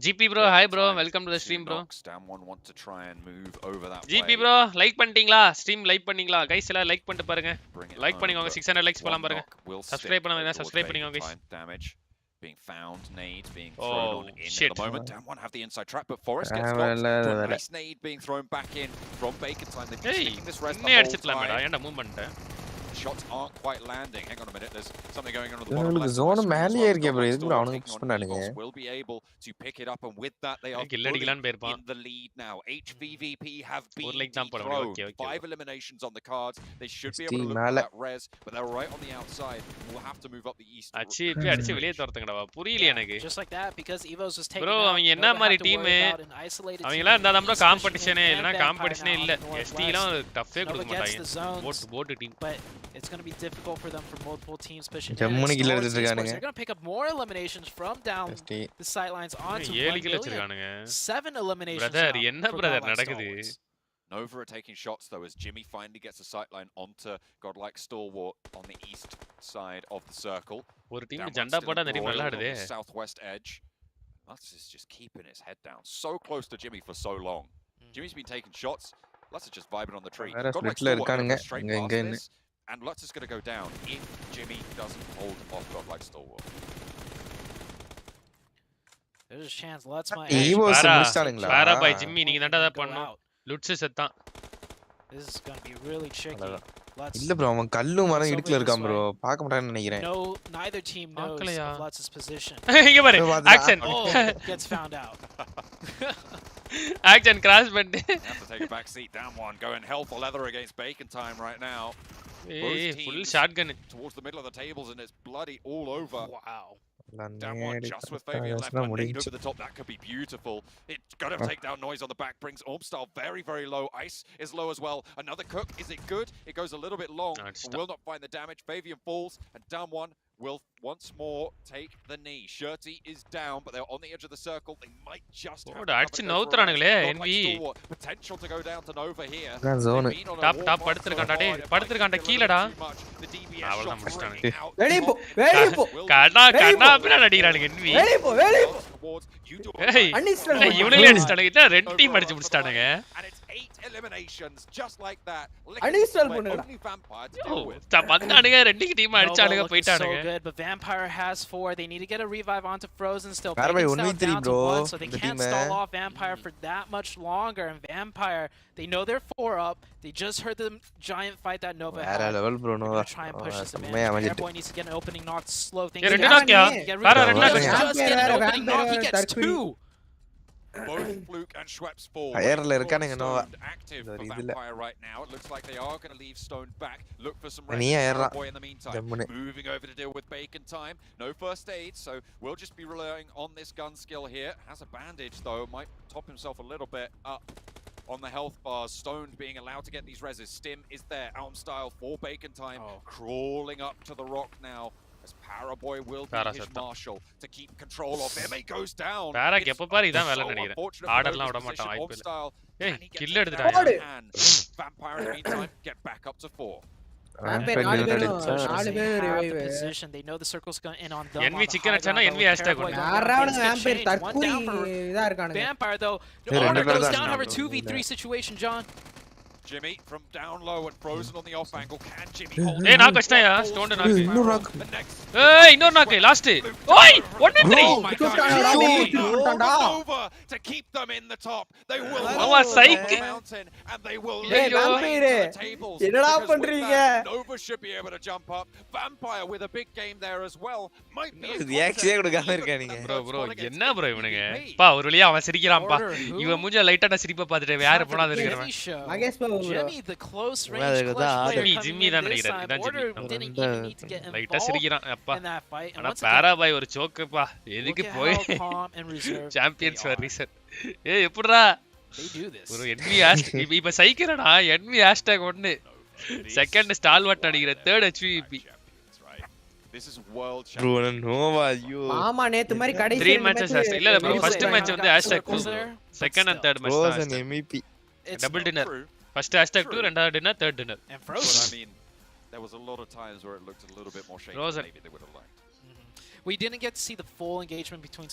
GP bro, hi bro, welcome to the stream bro. Damwon want to try and move over that GP bro, like பண்ணிட்டீங்களா? stream like பண்ணீங்களா? guys எல்லாம் like பண்ணிட்டு பாருங்க. like பண்ணிக்கோங்க 600 likes போலாம் பாருங்க. subscribe பண்ணாதீங்க subscribe பண்ணிக்கோங்க guys. Damage being found, nades being thrown on in at the moment. Damwon have the inside trap, but Forrest gets got. Nice nade being thrown back in from Bacon time. They've been sticking this rest the whole time. ஏன்டா move பண்ணிட்டேன்? Shots aren't quite landing. Hang on a minute. There's something going on at the bottom left. Zone மேலயே இருக்கே bro. இதுக்கு அவனுக்கு push பண்ணானுங்க. Will be able to pick it up, and with that they are in the lead now. HVVP have been thrown. 5 eliminations on the cards. They should be able to look at that res, but they're right on the outside. We'll have to move up the east. அச்சிப்பி அடிச்சு வெளிய தரதுங்கடா. புரியல எனக்கு. Just like that because Evos was taking bro அவங்க என்ன மாதிரி team அவங்க எல்லாம் இந்த நம்ம காம்படிஷனே இல்லனா காம்படிஷனே இல்ல. ST எல்லாம் டஃப்பே கொடுக்க மாட்டாங்க. Boat team. But it's going to be difficult for them for multiple teams pushing in. ஜம்முனு கில் Stalwarts எடுத்துட்டு Esports, இருக்கானுங்க. they're going to pick up more eliminations from down the sidelines onto 1 million. 7 eliminations Brother, now என்ன for brother Godlike நடக்குது? Stalwarts. Nova are taking shots though as Jimmy finally gets a sightline onto Godlike Stalwart on the east side of the circle. ஒரு team ஜண்டா போட்டா அந்த team நல்லா ஆடுதே. Southwest edge. Lutz is just keeping his head down. So close to Jimmy for so long. Jimmy's been taking shots. Lutz is just vibing on the tree. Godlike Stalwart goes straight past this, and Lutz is going to go down if Jimmy doesn't hold off Godlike Stalwart. There's a chance Lutz might. Evos முடிச்சானுங்களா? பாரா பை Jimmy நீங்க தான்டா அத பண்ணனும். லுட்ஸ் செத்தான். This is going to be really tricky. இல்ல bro அவன் கல்லு மரம் இடுக்குல இருக்கான் bro. பார்க்க மாட்டான்னு நினைக்கிறேன். No, neither team knows of Lutz's position. இங்க பாரு. Action. Gets found out. Action crash பண்ணிட்டு. Have to take a back seat. Down one going hell for leather against Bacon time right now. Full shotgun towards the middle of the tables and it's bloody all over. Wow. Down one just with Fabian left one over the top. That could be beautiful. It's got to take down noise on the back. Brings Ormstyle very, very low. Ice is low as well. Another cook. Is it good? It goes a little bit long. Will not find the damage. Fabian falls and down one will once more take the knee. Shirty is down, but they're on the edge of the circle. They might just have potential to go down to Nova here. Top படுத்துறகாண்டா டேய் படுத்துறகாண்டா கீழடா அவளதான் முடிச்சிட்டானே வெளிய போ கண்ணா அப்படியே அடிக்குறானுங்க envy வெளிய போ ஏய் இவனுங்களே அடிச்சிட்டானுங்க என்ன ரெண்டு team அடிச்சு முடிச்சிட்டானுங்க and it's 8 eliminations just like that. Uninstall பண்ணுடா வந்தானுங்க ரெண்டு team அடிச்சானுங்க போய்ட்டானுங்க. So good, but Vampire has 4. They need to get a revive onto Frozen still. Down bro. So they can't stall off Vampire for that much longer. And Vampire, they know they're 4 up. They just heard the giant fight that Nova had. Level bro Nova. Try and push this advantage. Airboy needs to get an opening knock to slow things down. Just get an opening knock. He gets 2. Both Fluke and Schweppes fall. Active for Vampire right now. It looks like they are going to leave Stone back. Look for some boy in the meantime. Moving over to deal with Bacon time. No first aid, so we'll just be relying on this gun skill here. Has a bandage though. Might top himself a little bit up on the health bars. Stone being allowed to get these reses. Stim is there. Alm style for Bacon time. Crawling up to the rock now. As Paraboy will be his marshal to keep control of him. He goes down. Para எப்ப பாரு இதான் வேலை நினைக்கிறேன். ஆர்டர்லாம் விட மாட்டான் வாய்ப்பு. ஏய் kill எடுத்துடா. Vampire in the meantime get back up to 4. Position. They know the circle's going in on them. Envy chicken அடிச்சானா envy hashtag ஒன்னு. யாராவது Vampire தற்குறி இதா இருக்கானுங்க. Vampire though. Order goes down. Have a 2v3 situation, John. Jimmy from down low and Frozen on the off angle. Can Jimmy hold? Hey, knock ashtaaya. Stone knock. Innor knock. Hey, innor knock. Last. Oi, 1-3. Over to keep them in the top. They will psych mountain and they will lead the tables. என்னடா பண்றீங்க? Nova should be able to jump up. Vampire with a big game there as well. Might be ரியாக்ஷனே கொடுக்காம இருக்கானீங்க. bro என்ன bro இவனுங்க? பா ஒரு வழியா அவன் சிரிக்கிறான்ப்பா. இவன் மூஞ்ச லைட்டா சிரிப்பா பார்த்துட்டு யாரு போனா அது இருக்கறவன். Mahesh Jimmy, the close range clutch player Jimmy தான் நினைக்கிறேன். Order didn't even need to get லைட்டா சிரிக்கிறான் அப்பா. in that fight. ஆனா பாராபாய் ஒரு சோக்குப்பா. எதுக்கு போய் சாம்பியன்ஸ் ஃபார் ரீசன். ஏய் எப்படிடா? They do this. ஒரு envy hashtag இப்ப சைக்கிறடா envy hashtag 1. செகண்ட் ஸ்டால்வர்ட் அடிக்கிற third HVP. This is world bro Nova you ஆமா நேத்து மாதிரி கடைசி 3 matches இல்ல bro first match வந்து #2 second and third match was an MVP double dinner first #2 ரெண்டாவது dinner third dinner and Frozen I mean there was a lot of times where it looked a little bit more shaky maybe they would have liked. We didn't get to see the full engagement between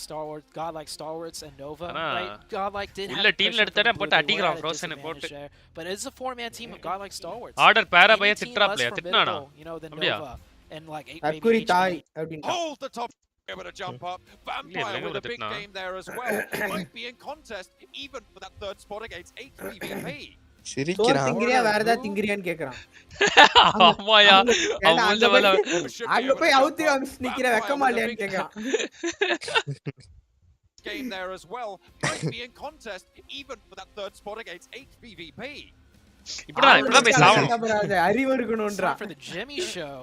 Godlike Stalwarts and Nova, right? Godlike did have team எடுத்தற போட்டு அடிக்குறான் Frozen போட்டு but it's a 4-man team of Godlike Stalwarts. Order para பைய திட்றா player திட்னானா you know the Nova and like 8 தற்குறி தாய் அப்படினா hold the top able to jump up. Vampire with a big game there as well. Might be in contest even for that third spot against 8 PvP. சிரிக்கிறான் திங்கறியா வேற ஏதாவது திங்கறியான்னு கேக்குறான் ஆமாயா அங்க போய் அவுத்து நிக்கிற வெக்கமா இல்லையான்னு கேக்குறான் game there as well might be in contest even for that third spot against 8 PvP. இப்படி போய் சாவணும் அறிவு இருக்கணும்ன்றா for the Jimmy show.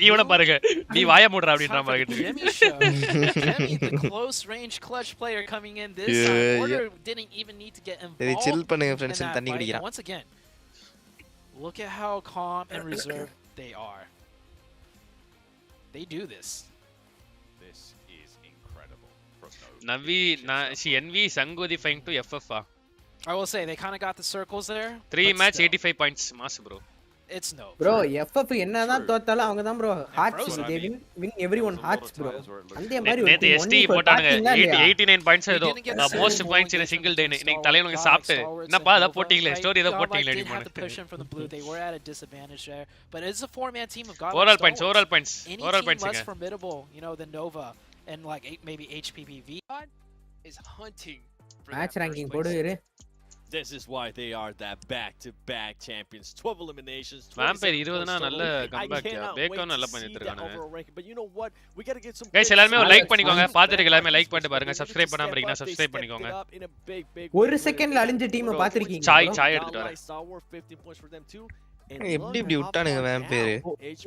இவனை பாருங்க நீ வாய மூடுற அப்படின்ற மாதிரி Jimmy show. Jimmy the close range clutch player coming in this time. Order didn't even need to get involved. chill பண்ணுங்க friends தண்ணி குடிக்கிறான் once again Look at how calm and reserved they are. They do this. This is incredible from Nova. Navi, NV Sangodifying to FF. I will say they kind of got the circles there. 3 match 85 points, mass bro. It's no. Bro, FF என்னதான் தோத்தாலும் அவங்க தான் bro hearts they win everyone hearts bro. அந்த மாதிரி நேத்து ST போட்டானுங்க 89 points ஏதோ most points in a single day. இன்னைக்கு தலைவனுங்க சாப்பிட்டு என்னப்பா அத போட்டீங்களே ஸ்டோரி ஏதோ போட்டீங்களே நீ போடு. They were at a disadvantage there, but it's a four-man team of God. Overall points. Less formidable, you know, than Nova and like maybe HPPV is hunting for match ranking போடுவீரு. This is why they are that back-to-back champions. 12 eliminations. Vampire 20 na nalla comeback ya. Bacon nalla பண்ணிட்டு இருக்கானுங்க. But you know what? We got to get some guys எல்லாரும் ஒரு like பண்ணிக்கோங்க. பாத்துட்டு எல்லாரும் like பண்ணிட்டு பாருங்க. Subscribe பண்ணாம இருக்கீங்கன்னா Subscribe பண்ணிக்கோங்க. ஒரு செகண்ட்ல அழிஞ்ச டீம் பாத்திருக்கீங்க. சாய் எடுத்துட்டு வரேன். எப்படி விட்டானுங்க Vampire.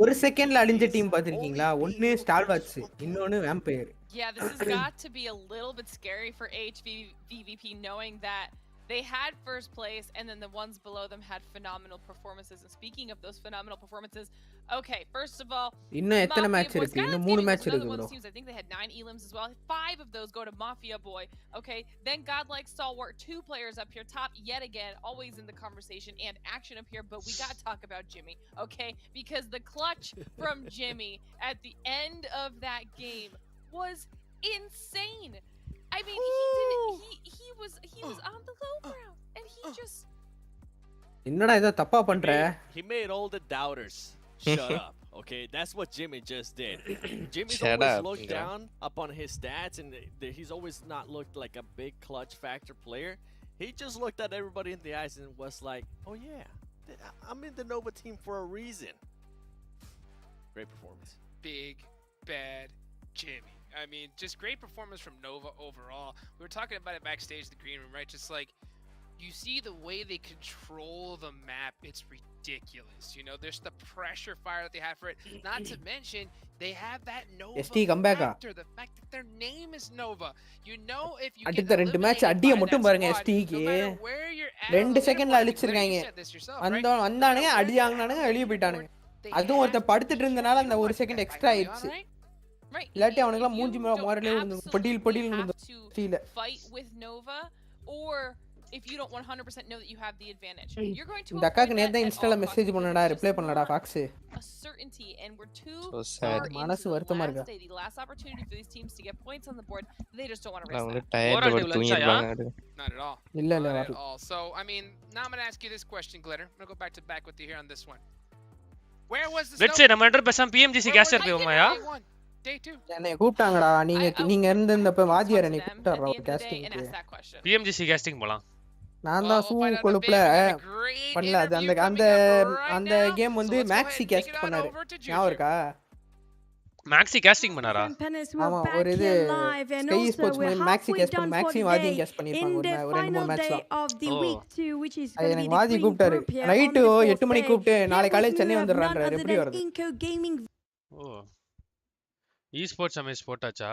ஒரு செகண்ட்ல அழிஞ்ச டீம் பாத்திருக்கீங்களா? ஒன்னு ஸ்டால்வாட்ஸ், இன்னொன்னு Vampire. Yeah, this has got to be a little bit scary for HVVP knowing that they had first place and then the ones below them had phenomenal performances. And speaking of those phenomenal performances, okay, first of all, இன்னும் எத்தனை match இருக்கு? இன்னும் 3 match இருக்கு bro. I think they had 9 elims as well. 5 of those go to Mafia Boy. Okay, then Godlike Stalwart, 2 players up here top yet again, always in the conversation and action up here, but we got to talk about Jimmy, okay? Because the clutch from Jimmy at the end of that game was insane. I mean, he was on the low ground and he just என்னடா இத தப்பா பண்ற? He made all the doubters shut up. Okay, that's what Jimmy just did. Jimmy's always looked down upon his stats and he's always not looked like a big clutch factor player. He just looked at everybody in the eyes and was like, "Oh yeah, I'm in the Nova team for a reason." Great performance. Big bad Jimmy. I mean, just great performance from Nova overall. We were talking about it backstage in the green room, right? Just like, you see the way they control the map, it's ridiculous. You know, there's the pressure fire that they have for it. Not to mention, they have that Nova factor, the fact that their name is Nova. You know, if you அடுத்த ரெண்டு match அடிய மட்டும் பாருங்க ST க்கு 2 செகண்ட்ல அழிச்சிருக்காங்க. வந்தானுங்க அடியாங்கனானுங்க வெளிய போய்ட்டானுங்க. அதுவும் ஒருத்த படுத்துட்டு இருந்தனால அந்த 1 செகண்ட் எக்ஸ்ட்ரா ஆயிடுச்சு. இல்லாட்டி அவனுக்குலாம் மூஞ்சி மோரலே படியில் ஸ்டீல fight with Nova, or if you don't 100% know that you have the advantage, you're going to இந்த அக்காக்கு நேத்து இன்ஸ்டால மெசேஜ் பண்ணடா ரிப்ளை பண்ணலடா Fox. a certainty and we're too மனசு வருத்தமா இருக்கு. The last opportunity for these teams to get points on the board, they just don't want to risk அவங்க that. டயர்ட் ஓட தூங்கிடுவாங்க. Not at all. இல்ல Not at all. So, I mean, now I'm going to ask you this question, Glitter. I'm going to go back with you here on this one. Where was the Let's say நம்ம 100% PMGC caster போவோமாயா? என்னை கூப்பிட்டாங்கடா. நீங்க இருந்தப்ப வாதியார் என்னை கூப்பிட்டாரா காஸ்டிங்க்கு. PMGC casting போலாம். நான் தான் சூ கொழுப்புல பண்ணல. அது அந்த அந்த கேம் வந்து மேக்ஸி கேஸ்ட் பண்ணாரு. ஞாபகம் இருக்கா? மேக்ஸி கேஸ்டிங் பண்ணாரா? ஆமா, ஒரு இது ஸ்கை ஸ்போர்ட்ஸ் மூலம் மேக்ஸி கேஸ்ட் பண்ணி மேக்ஸி வாதி கேஸ்ட் பண்ணிருப்பாங்க ஒரு 2-3 மேட்ச்ல. எனக்கு வாதி கூப்பிட்டாரு. நைட் 8 மணிக்கு கூப்பிட்டு நாளை காலையில சென்னை வந்துடுறான்றாரு. எப்படி வருது? ஓ, esports அமேஸ் போட்டாச்சா?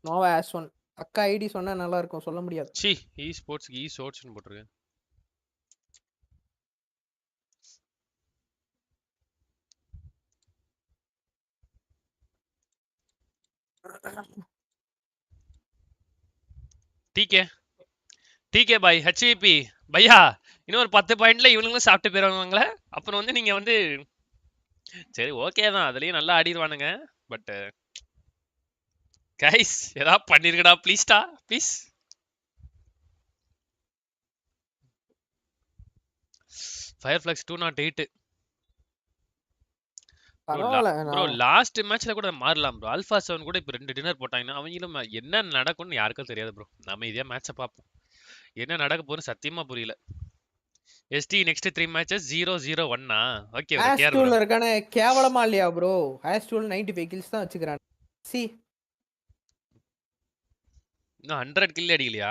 நோவா S1 அக்கா ஐடி சொன்னா நல்லா இருக்கும், சொல்ல முடியாது. சி esports ன்னு போட்டுருக்கேன். TK பாய் HVP பையா இன்னும் ஒரு 10 பாயிண்ட்ல இவனுங்களும் சாப்பிட்டு போயிருவாங்களே. அப்புறம் வந்து நீங்க வந்து சரி ஓகே தான், அதுலயும் நல்லா ஆடிடுவானுங்க. பட் கைஸ் ஏதாவது பண்ணிருக்கடா ப்ளீஸ்டா ப்ளீஸ். ஃபயர்ஃப்ளக்ஸ் 208 ப்ரோ. லாஸ்ட் மேட்ச்ல கூட மாறலாம் ப்ரோ. ஆல்பா 7 கூட இப்ப 2 டின்னர் போட்டாங்கன்னா அவங்களும் என்ன நடக்கும்னு யாருக்கும் தெரியாது ப்ரோ. நம்ம இதே மேட்சை பார்ப்போம். என்ன நடக்க போகுதுன்னு சத்தியமா புரியல. ST next 3 matches 0-0-1 okay bro. ஹேஸ்டூல் இருக்கானே கேவலமா இல்லையா ப்ரோ? ஹேஸ்டூல் 95 கில்ஸ் தான் வச்சுக்கறான். சி இன்னும் 100 கில் அடிக்கலையா?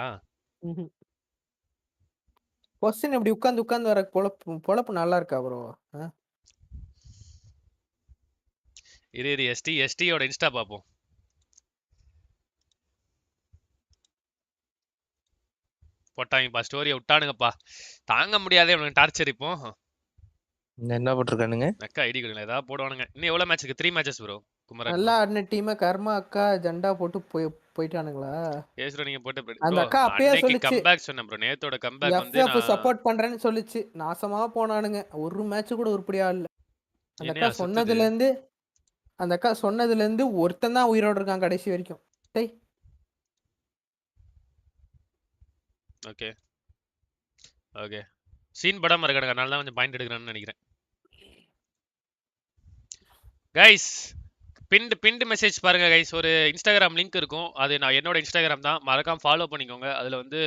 क्वेश्चन இப்படி உட்கார்ந்து வர பொளப்பு நல்லா இருக்கா ப்ரோ? இரு ST யோட இன்ஸ்டா பாப்போம். போட்டாங்கப்பா ஸ்டோரியை விட்டானுங்கப்பா தாங்க முடியாதே இவனுக்கு டார்ச்சர் இப்போ என்ன போட்டிருக்கானுங்க அக்கா ஐடி கொடுங்க ஏதாவது போடுவானுங்க இன்னும் எவ்வளவு மேட்ச் இருக்கு 3 மேட்சஸ் ப்ரோ குமரன் நல்லா ஆடின டீம் கர்மா அக்கா ஜெண்டா போட்டு போயிட்டானுங்களா பேசுற நீங்க போட்டு அந்த அக்கா அப்பயே சொல்லுச்சு கம்பேக் சொன்னேன் ப்ரோ நேத்தோட கம்பேக் வந்து நான் சப்போர்ட் பண்றேன்னு சொல்லுச்சு நாசமா போனானுங்க ஒரு மேட்ச் கூட உருப்படியா இல்ல அந்த அக்கா சொன்னதுல இருந்து ஒருத்தன் தான் உயிரோட இருக்கான் கடைசி வரைக்கும் டேய் ஓகே ஓகே சீன் படம் இருக்கானுங்க அதனால தான் கொஞ்சம் பாயிண்ட் எடுக்கறான்னு நினைக்கிறேன் கைஸ் பின்டு மெசேஜ் பாருங்க கைஸ் ஒரு இன்ஸ்டாகிராம் லிங்க் இருக்கும் அது நான் என்னோட இன்ஸ்டாகிராம் தான் மறக்காம ஃபாலோ பண்ணிக்கோங்க அதுல வந்து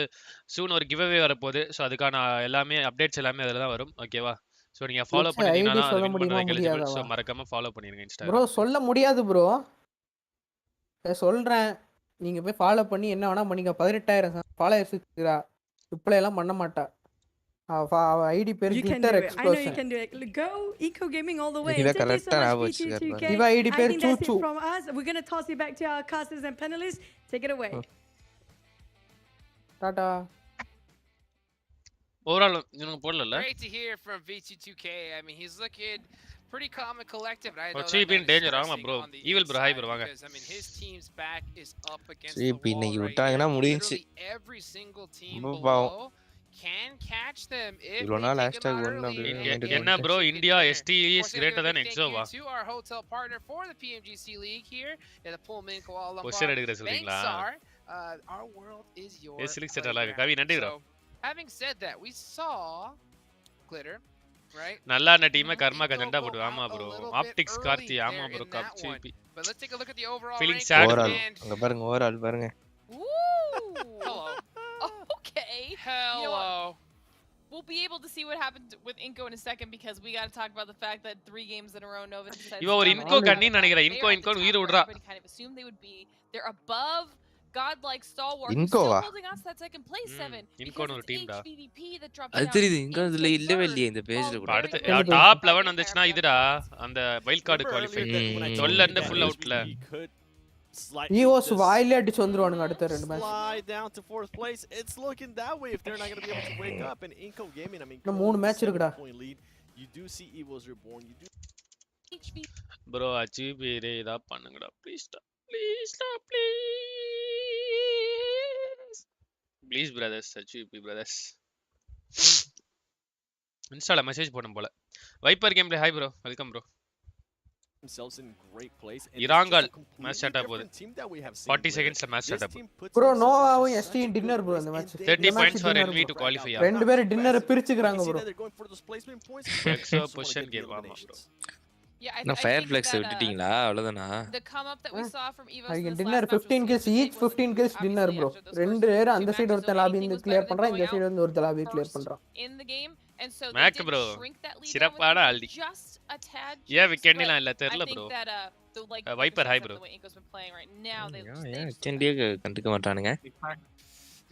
சூன் ஒரு கிவ் அவே வரப்போகுது ஸோ அதுக்கான எல்லாமே அப்டேட்ஸ் எல்லாமே அதில் தான் வரும் ஓகேவா ஸோ நீங்க ஃபாலோ பண்ணிட்டீங்கன்னா சொல்ல முடியுமா ஸோ மறக்காம ஃபாலோ பண்ணிருங்க இன்ஸ்டாகிராம் ப்ரோ சொல்ல முடியாது ப்ரோ சொல்றேன் நீங்க போய் ஃபாலோ பண்ணி என்ன வேணா பண்ணிக்க 18000 ஃபாலோவர்ஸ் இருக்குடா ரிப்ளை எல்லாம் பண்ண மாட்டா ஐடி பேர் glitter explosion I know you can do it. Go Eco Gaming all the way. இத கரெக்ட்டா ஞாபகம் வச்சுக்கறேன் இவ ஐடி பேர் சூச்சு from us. We're going to toss it back to our casters and panelists. Take it away. Tata overall நீங்க போடல Great to hear from VT2K. I mean he's looking pretty calm and collective. I know CP in danger ஆமா bro evil bro hi bro வாங்க I mean his team's back is up against CP இன்னைக்கு விட்டாங்கனா முடிஞ்சி every single team below can catch them if இவ்வளவு hashtag என்ன bro India ST is greater than Exova to our hotel partner for the PMGC League here in the Pullman Kuala Lumpur. Question எடுக்கற சொல்றீங்களா Our world is yours. எஸ்லிக் செட்டலா கவி நன்றி bro Having said that, we saw Glitter, right? நல்லா அந்த டீமை கர்மா கஜெண்டா போடு ஆமா bro optics Karthi ஆமா bro cup CP But let's take a look at the overall feeling sad அங்க பாருங்க ஓவரால் பாருங்க Hello. Okay. Hello. You know we'll be able to see what happened with Inco in a second because we got to talk about the fact that 3 games in a row Nova decided இவ ஒரு இன்கோ கண்ணி நினைக்கிறேன் இன்கோ உயிர் விடுறா kind of assume they would be they're above godlike stalwart still holding on to that second place 7 இன்கோ ஒரு team டா அது தெரியுது இங்க இதுல இல்லவே இல்லையே இந்த பேஜ்ல கூட அடுத்து டாப் 11 வந்துச்சுனா இதுடா அந்த wild card qualify 12 and full அவுட்ல EOS வாயிலே அடிச்சு வந்துருவானுங்க அடுத்த ரெண்டு match slide down to 4th place. It's looking that way if they're not going to be able to wake up and Inco Gaming I mean இன்னும் 3 match இருக்குடா you do see EVO's reborn you do bro achieve ரே இதா பண்ணுங்கடா please please brothers achieve brothers இன்ஸ்டால message போடும் போல viper game play hi bro welcome bro themselves in great place இராங்கல் match start ஆகுது 40 செகண்ட்ஸ்ல மேட்ச் ஸ்டார்ட் ஆகுது bro நோவாவும் ST டின்னர் bro அந்த match 30 points for NV to qualify ரெண்டு பேரும் டின்னர் பிரிச்சுக்கறாங்க bro எக்ஸோ பொசிஷன் கேம் ஆமா bro Yeah, I நான் ஃபயர் ஃப்ளெக்ஸ் விட்டுட்டீங்களா அவ்வளவுதானா the come up that we saw from Evo I dinner 15 kills each 15 kills dinner bro ரெண்டு பேர் அந்த சைடு ஒருத்த லாபி இந்த கிளியர் பண்றான் இந்த சைடு வந்து ஒருத்த லாபி கிளியர் பண்றான் in the game and so மேக் bro சிறப்பான ஆல்டி ஏ விக்கெண்ட்லாம் இல்ல தெரியல bro வைப்பர் ஹாய் bro விக்கெண்டியே கண்டுக்க மாட்டானுங்க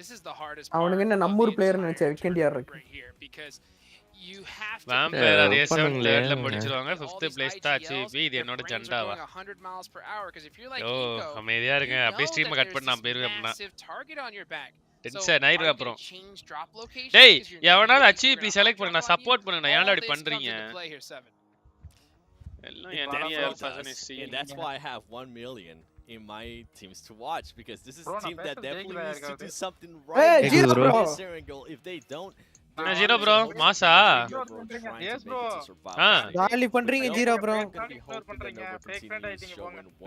This is the hardest அவனுங்க என்ன நம்ம ஊர் பிளேயர் நினைச்ச விக்கெண்ட் யார் இருக்கு because you have to vampire race ல முடிச்சிருவாங்க 5th place தான் CP இது என்னோட ஜெண்டாவா 100 miles per hour because if you're like ஓ அமைதியா இருங்க அப்படியே ஸ்ட்ரீம் கட் பண்ண நான் போயிருவேன் அப்படினா target on your back tension ஆயிடுவேன் அப்புறம் டேய் எவனால CP செலக்ட் பண்ண நான் சப்போர்ட் பண்ணுங்க ஏன்டா அப்படி பண்றீங்க எல்லாம் என்னைய ஃபேஷனிஸ்ட் and that's why I have 1 million in my teams to watch because this is a team that definitely needs to do something right if they don't என்ன ஜீரோ ப்ரோ மாசா எஸ் ப்ரோ காலி பண்றீங்க ஜீரோ ப்ரோ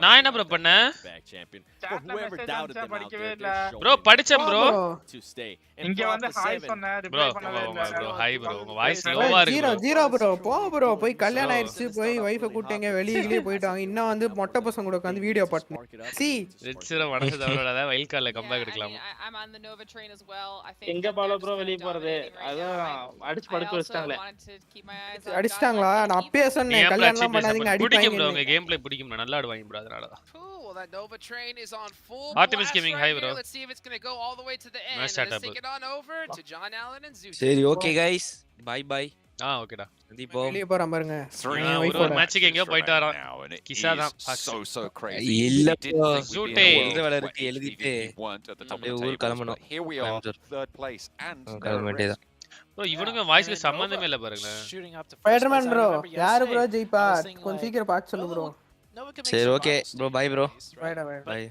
நான் என்ன bro பண்ணேன் bro படிச்சேன் bro இங்க வந்து ஹாய் சொன்னேன் ப்ரோ ப்ரோ ஹாய் ப்ரோ உங்க வாய்ஸ் லோவா இருக்கு ஜீரோ ப்ரோ போ ப்ரோ போய் கல்யாணம் ஆயிடுச்சு போய் வைஃபை கூட்டிங்க வெளியிலே போயிட்டாங்க இன்னும் வந்து மொட்டை பசங்க கூட உட்கார்ந்து வீடியோ பாட்டு சி ரிட்ஸ்ல மனசு தவறடாத வைல்ட் கார்ட்ல கம்பேக் எடுக்கலாம் எங்க பாலோ ப்ரோ வெளிய போறது அடிச்சு படுக்க வச்சிட்டாங்களே அடிச்சிட்டாங்களா நான் அப்பவே சொன்னேன் கல்யாணம் பண்ணாதீங்க அடிப்பாங்க ப்ரோ உங்க கேம் பிளே பிடிக்கும் நல்லா ஆடுவாங்க ப்ரோ அதனால தான் that Nova train is on full Artemis Gaming hi bro let's see if it's going to go all the way to the end let's take it on over to John Allen and Zeus சரி okay guys bye bye ஓகேடா. வெளிய போறான் பாருங்க. ஒரு மேட்ச்க்கு எங்கயோ போயிட்டு வரான். கிசா தான் so crazy. இல்ல ப்ரோ. ஜூட்டே எழுத வேலை இருக்கு எழுதிட்டு அப்படியே ஊர் கிளம்பணும். Here we are, third place and கிளம்பிட்டே தான். ப்ரோ இவனுங்க வாய்ஸ்ல சம்பந்தமே இல்ல பாருங்க. ஸ்பைடர்மேன் ப்ரோ யாரு ப்ரோ ஜெயிப்பா? கொஞ்சம் சீக்கிரம் பார்த்து சொல்லு ப்ரோ. சரி okay bro bye bro. Bye.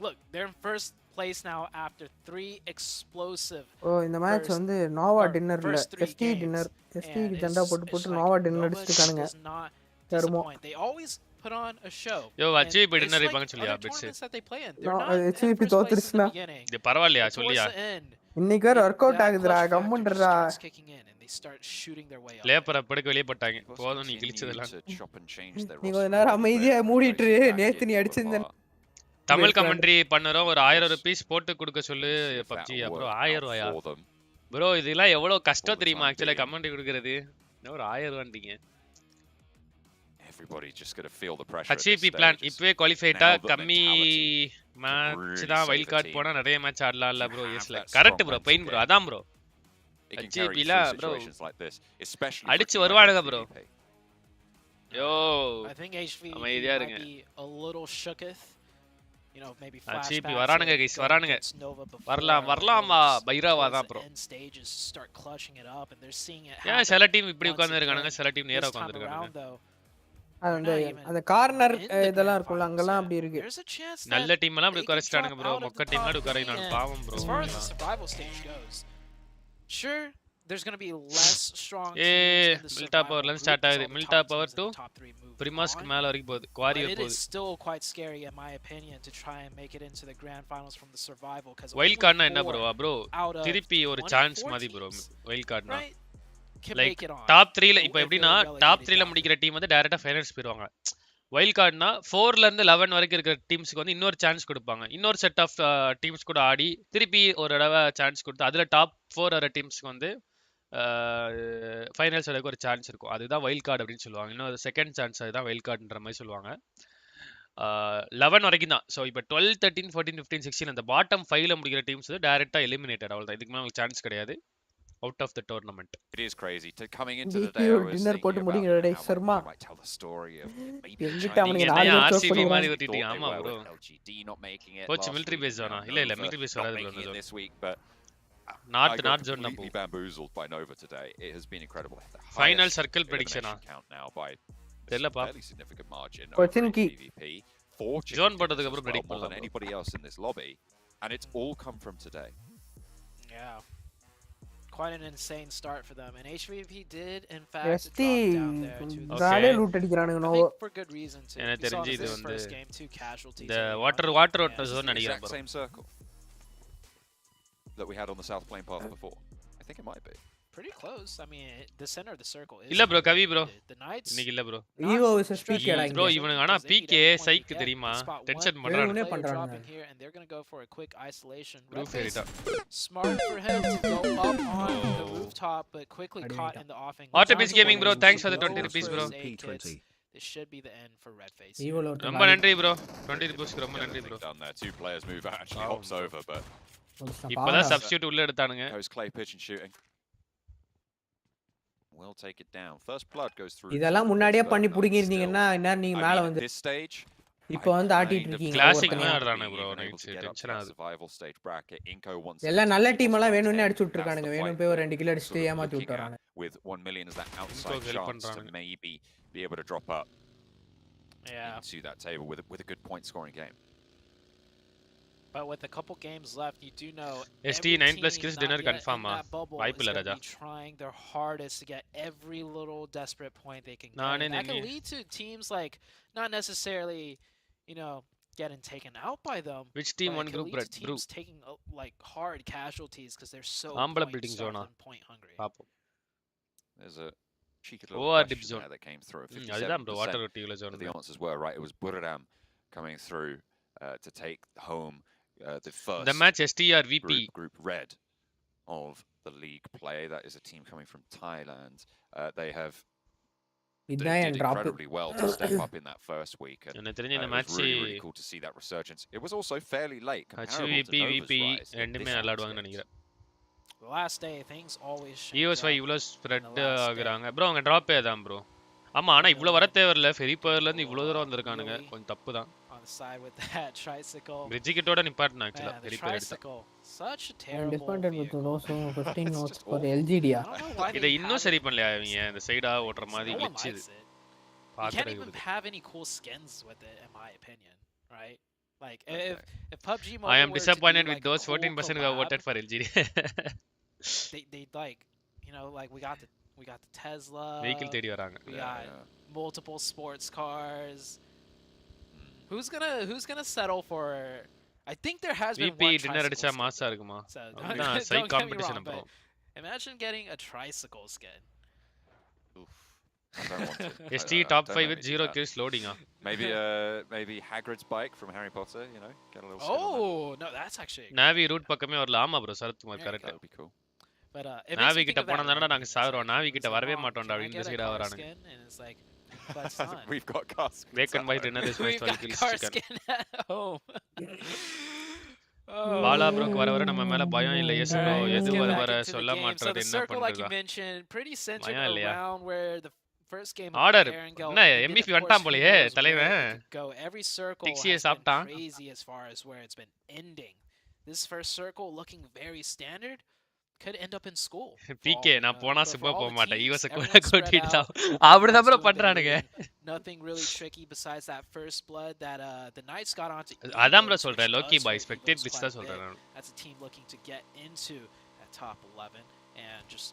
Look, they're in first place now after 3 explosive. இந்த மேட்ச் வந்து நோவா டின்னர்ல எஸ்டி டின்னர் எஸ்டி ஜெண்டா போட்டு நோவா டின்னர் அடிச்சிட்டானுங்க. கர்மோ. They always put on a show. Yo achieve dinner இருப்பாங்க சொல்லியா பிட்ஸ். அச்சீவ் தோத்துருச்சுனா. இது பரவாயில்லையா சொல்லியா? இன்னைக்கு வேற வொர்க் அவுட் ஆகுதுடா கம்முன்றடா. லேப்பர படுக்க வெளிய போட்டாங்க. போதும் நீ கிழிச்சதெல்லாம். நீ கொஞ்ச நேரம் அமைதியா மூடிட்டு நேத்து நீ அடிச்சிருந்த. தமிழ் கமெண்ட்ரி பண்ணறோம் ஒரு 1000 ரூபாய் போட்டு கொடுக்க சொல்லு PUBG ப்ரோ. 1000 ரூபாயா ப்ரோ? இதெல்லாம் எவ்வளவு கஷ்டம் தெரியுமா एक्चुअली கமெண்ட் கொடுக்கிறது. ஒரு 1000 ரூபாய்ங்க. Everybody just going to feel the pressure. HCP plan இப்பவே குவாலிஃபைட்டா கம்மி மேட்ச் தான் வைல்ட் கார்டு போனா நிறைய மேட்ச் ஆடலாம்ல ப்ரோ. எஸ்ல கரெக்ட் ப்ரோ. பெயின் ப்ரோ அதான் ப்ரோ. HCP ல ப்ரோ அடிச்சு வருவானுங்க bro. Yo I think HV அமைதியா இருங்க. a little shooketh. You know, maybe HCP வரானுங்க गाइस வரானுங்க. வரலாமா பைரவா தான் ப்ரோ. ஏன் சில டீம் இப்படி உட்கார்ந்து இருக்கானுங்க, சில டீம் நேரா உட்கார்ந்து இருக்கானுங்க. அந்த கார்னர் இதெல்லாம் இருக்கும்ல அங்கலாம் அப்படி இருக்கு. நல்ல டீம் எல்லாம் அப்படி குறைச்சிட்டானுங்க ப்ரோ. மொக்க டீம் எல்லாம் குறையினாங்க பாவம் bro. As far as the survival stage goes, sure there's going to be less strong teams in the மில்டா பவர்ல ஸ்டார்ட் ஆகுது. மில்டா பவர் டு பிரிமாஸ்க்கு மேல வரைக்கும் போகுது. குவாரியோ போகுது. It is still quite scary in my opinion to try and make it into the grand finals from the survival cuz wild கார்ட்னா என்ன ப்ரோ திருப்பி ஒரு சான்ஸ் மாதிரி ப்ரோ. வைல்ட் கார்ட்னா லைக் டாப் 3 ல இப்போ எப்படினா டாப் 3 ல முடிக்கிற டீம் வந்து டைரக்ட்டா ஃபைனல்ஸ் போயிடுவாங்க. வைல்ட் கார்ட்னா 4 ல இருந்து 11 வரைக்கும் இருக்கிற டீம்ஸ்க்கு வந்து இன்னொரு சான்ஸ் கொடுப்பாங்க. இன்னொரு செட் ஆஃப் டீம்ஸ் கூட ஆடி திருப்பி ஒரு தடவை சான்ஸ் கொடுத்து அதுல டாப் 4 வர டீம்ஸ்க்கு வந்து ஃபைனல்ஸ் வரைக்கும் ஒரு சான்ஸ் இருக்கும். அதுதான் வைல்ட் கார்டு அப்படின்னு சொல்லுவாங்க. இன்னும் செகண்ட் சான்ஸ் அதுதான் வைல்ட் கார்டுன்ற மாதிரி சொல்லுவாங்க. 11 வரைக்கும் தான். ஸோ இப்போ 12, 13, 14, 15, 16 அந்த பாட்டம் 5ல முடிக்கிற டீம்ஸ் வந்து டைரக்டா எலிமினேட்டட். அவ்வளவுதான். இதுக்கு மேல உங்களுக்கு சான்ஸ் கிடையாது. Out of the tournament. It is crazy to coming into the day. Dinner போட்டு முடிங்கடா டேய் Sharma. Tell the story of எங்கிட்ட அவனுங்க 4 RCB மாதிரி விட்டுட்டீங்க. ஆமா bro. LGD not making it. Coach military base zone இல்ல military base வராது bro. This week but north zone na completely bamboozled by Nova today. It has been incredible. Final circle prediction count now by தெரியல பா. fairly significant margin. கோச்சின்கி zone போட்டதுக்கு அப்புறம் predict பண்ணலாம். Anybody else in this lobby and it's all come from today. Yeah. Quite an insane start for them, and HVP did in fact drop down there to the loot அடிக்குறானுங்க no for good reason too. எனக்கு தெரிஞ்சு இது வந்து the water zone நினைக்கிறேன் bro. Same circle that we had on the south plane path before. I think it might be pretty close. I mean, the center of the circle is இல்ல bro Kavi bro the Knights இன்னைக்கு இல்ல bro ஈவோ vs PK டா bro இவனுங்க ஆனா PK சைக்கு தெரியுமா tension பண்றாங்க and they're going to go for a quick isolation. Smart for him to go up on the rooftop but quickly caught in the offing. Autobase Gaming bro thanks for the 20 rupees bro. This should be the end for Red Face. ரொம்ப நன்றி bro 20 rupees ரொம்ப நன்றி bro. Down there two players move out actually hops over but இப்போதான் substitute உள்ள எடுத்தானுங்க. Goes clay pitch and shooting. We'll take it down. First blood goes through. இதெல்லாம் முன்னாடியே பண்ணி புடிங்கி இருந்தீங்கன்னா என்ன நீங்க மேல வந்து this stage இப்போ வந்து ஆட்டிட்டு இருக்கீங்க. கிளாசிக் ஆடுறானே bro நைட் டென்ஷன் ஆகுது. Survival stage bracket Inco wants எல்லாம் நல்ல டீம் எல்லாம் வேணும்னே அடிச்சு விட்டுருக்கானுங்க. வேணும் போய் ஒரு 2 கில் அடிச்சிட்டு ஏமாத்தி விட்டுறாங்க. With 1 million as that outside chance to maybe be able to drop up into that table with a good point scoring game. But with a couple games left, you do know ST 9+ kills dinner confirm vaipilla raja trying their hardest to get every little desperate point they can get. That can lead to teams like not necessarily, you know, getting taken out by them. Which team won group red teams taking like hard casualties because they're so building zone point hungry. There's a cheeky little dip zone that came through. Water zone. The answers were right. It was Buradam coming through to take home the first the match STR VP group red of the league play. That is a team coming from Thailand. They have did incredibly well to step up in that first week. And it was really cool to see that resurgence. It was also fairly late. VP ரெண்டுமே நல்லா ஆடுவாங்கன்னு நினைக்கிறேன். The last day, things always change. EOS இவ்ளோ spread ஆகுறாங்க bro அவங்க drop ஏதான் bro ஆமா ஆனா இவ்ளோ வர தேவையில்ல ஃபெரி பவர்ல இருந்து இவ்ளோ தூரம் வந்திருக்கானுங்க கொஞ்சம் தப்பு தான் on the side with that tricycle. Bridge கிட்டோட நிப்பாட்டணும் actually Man, the ferry power எடுத்தா tricycle, such a I'm terrible disappointed with vehicle. those 15 knots for LGD. I don't know why இத they இன்னும் சரி பண்ணலையா இவங்க இந்த சைடா ஓட்ற மாதிரி no one glitch இது likes it. You can't even have any cool skins with it, in my opinion, right? Like if PUBG Mobile I am were disappointed to do, with like, those cool 14% who have collab, voted for LGD. they like, you know, like we got the Tesla. Vehicle தேடி வராங்க. We got multiple sports cars. Who's gonna settle for? I think there has been VP one dinner tricycle அடிச்சா skin. மாசா இருக்குமா? So அதுதான் சை don't get me competition wrong, bro. but imagine getting a tricycle skin. I don't want to. ST top 5 with 0 kills loading. Maybe Hagrid's bike from Harry Potter, you know, get a little skin on Oh no, that's actually. Navi route பக்கமே வரல ஆமா bro Sarathkumar correct. that would be cool. But it Navi makes me கிட்ட think of போனா that. நாங்க சாவறோம் Navi கிட்ட வரவே மாட்டோம்டா Can I இந்த get a சைடா car வரானுங்க. skin? And it's like, but it's not. We've got car skins. Bacon by dinner is my We've 12 got kills car chicken. skin at home. Bala ப்ரோக்கு வர வர நம்ம மேல பயம் இல்ல எஸ் ப்ரோ Alright, let's எது get வர back வர into the சொல்ல game. So மாட்டறது the என்ன circle, like you பண்றதா mentioned, pretty centered பயம் இல்லையா around where the first game of order Erangel என்ன ended. MVP Of course, வந்துட்டான் who போலயே knows where தலைவன் it could go. Every circle டிக்ஸியை has been சாப்பிட்டான் crazy as far as where it's been ending. This first circle looking very standard. Could end up in school. PK நான் போனா சும்மா போக மாட்டேன் ஈவஸ் கூட Everyone's spread கூட்டிட்டான் out. அப்படிதான் bro Everyone's doing their பண்றானுங்க thing. Nothing really tricky besides that first blood that the Knights got onto. அதான் bro Evos, சொல்றேன் which லோக்கி does பாய் hurt ஸ்பெக்டேட் Evos பிச் quite தான் a சொல்றேன் bit. நான் That's a team looking to get into that top 11 and just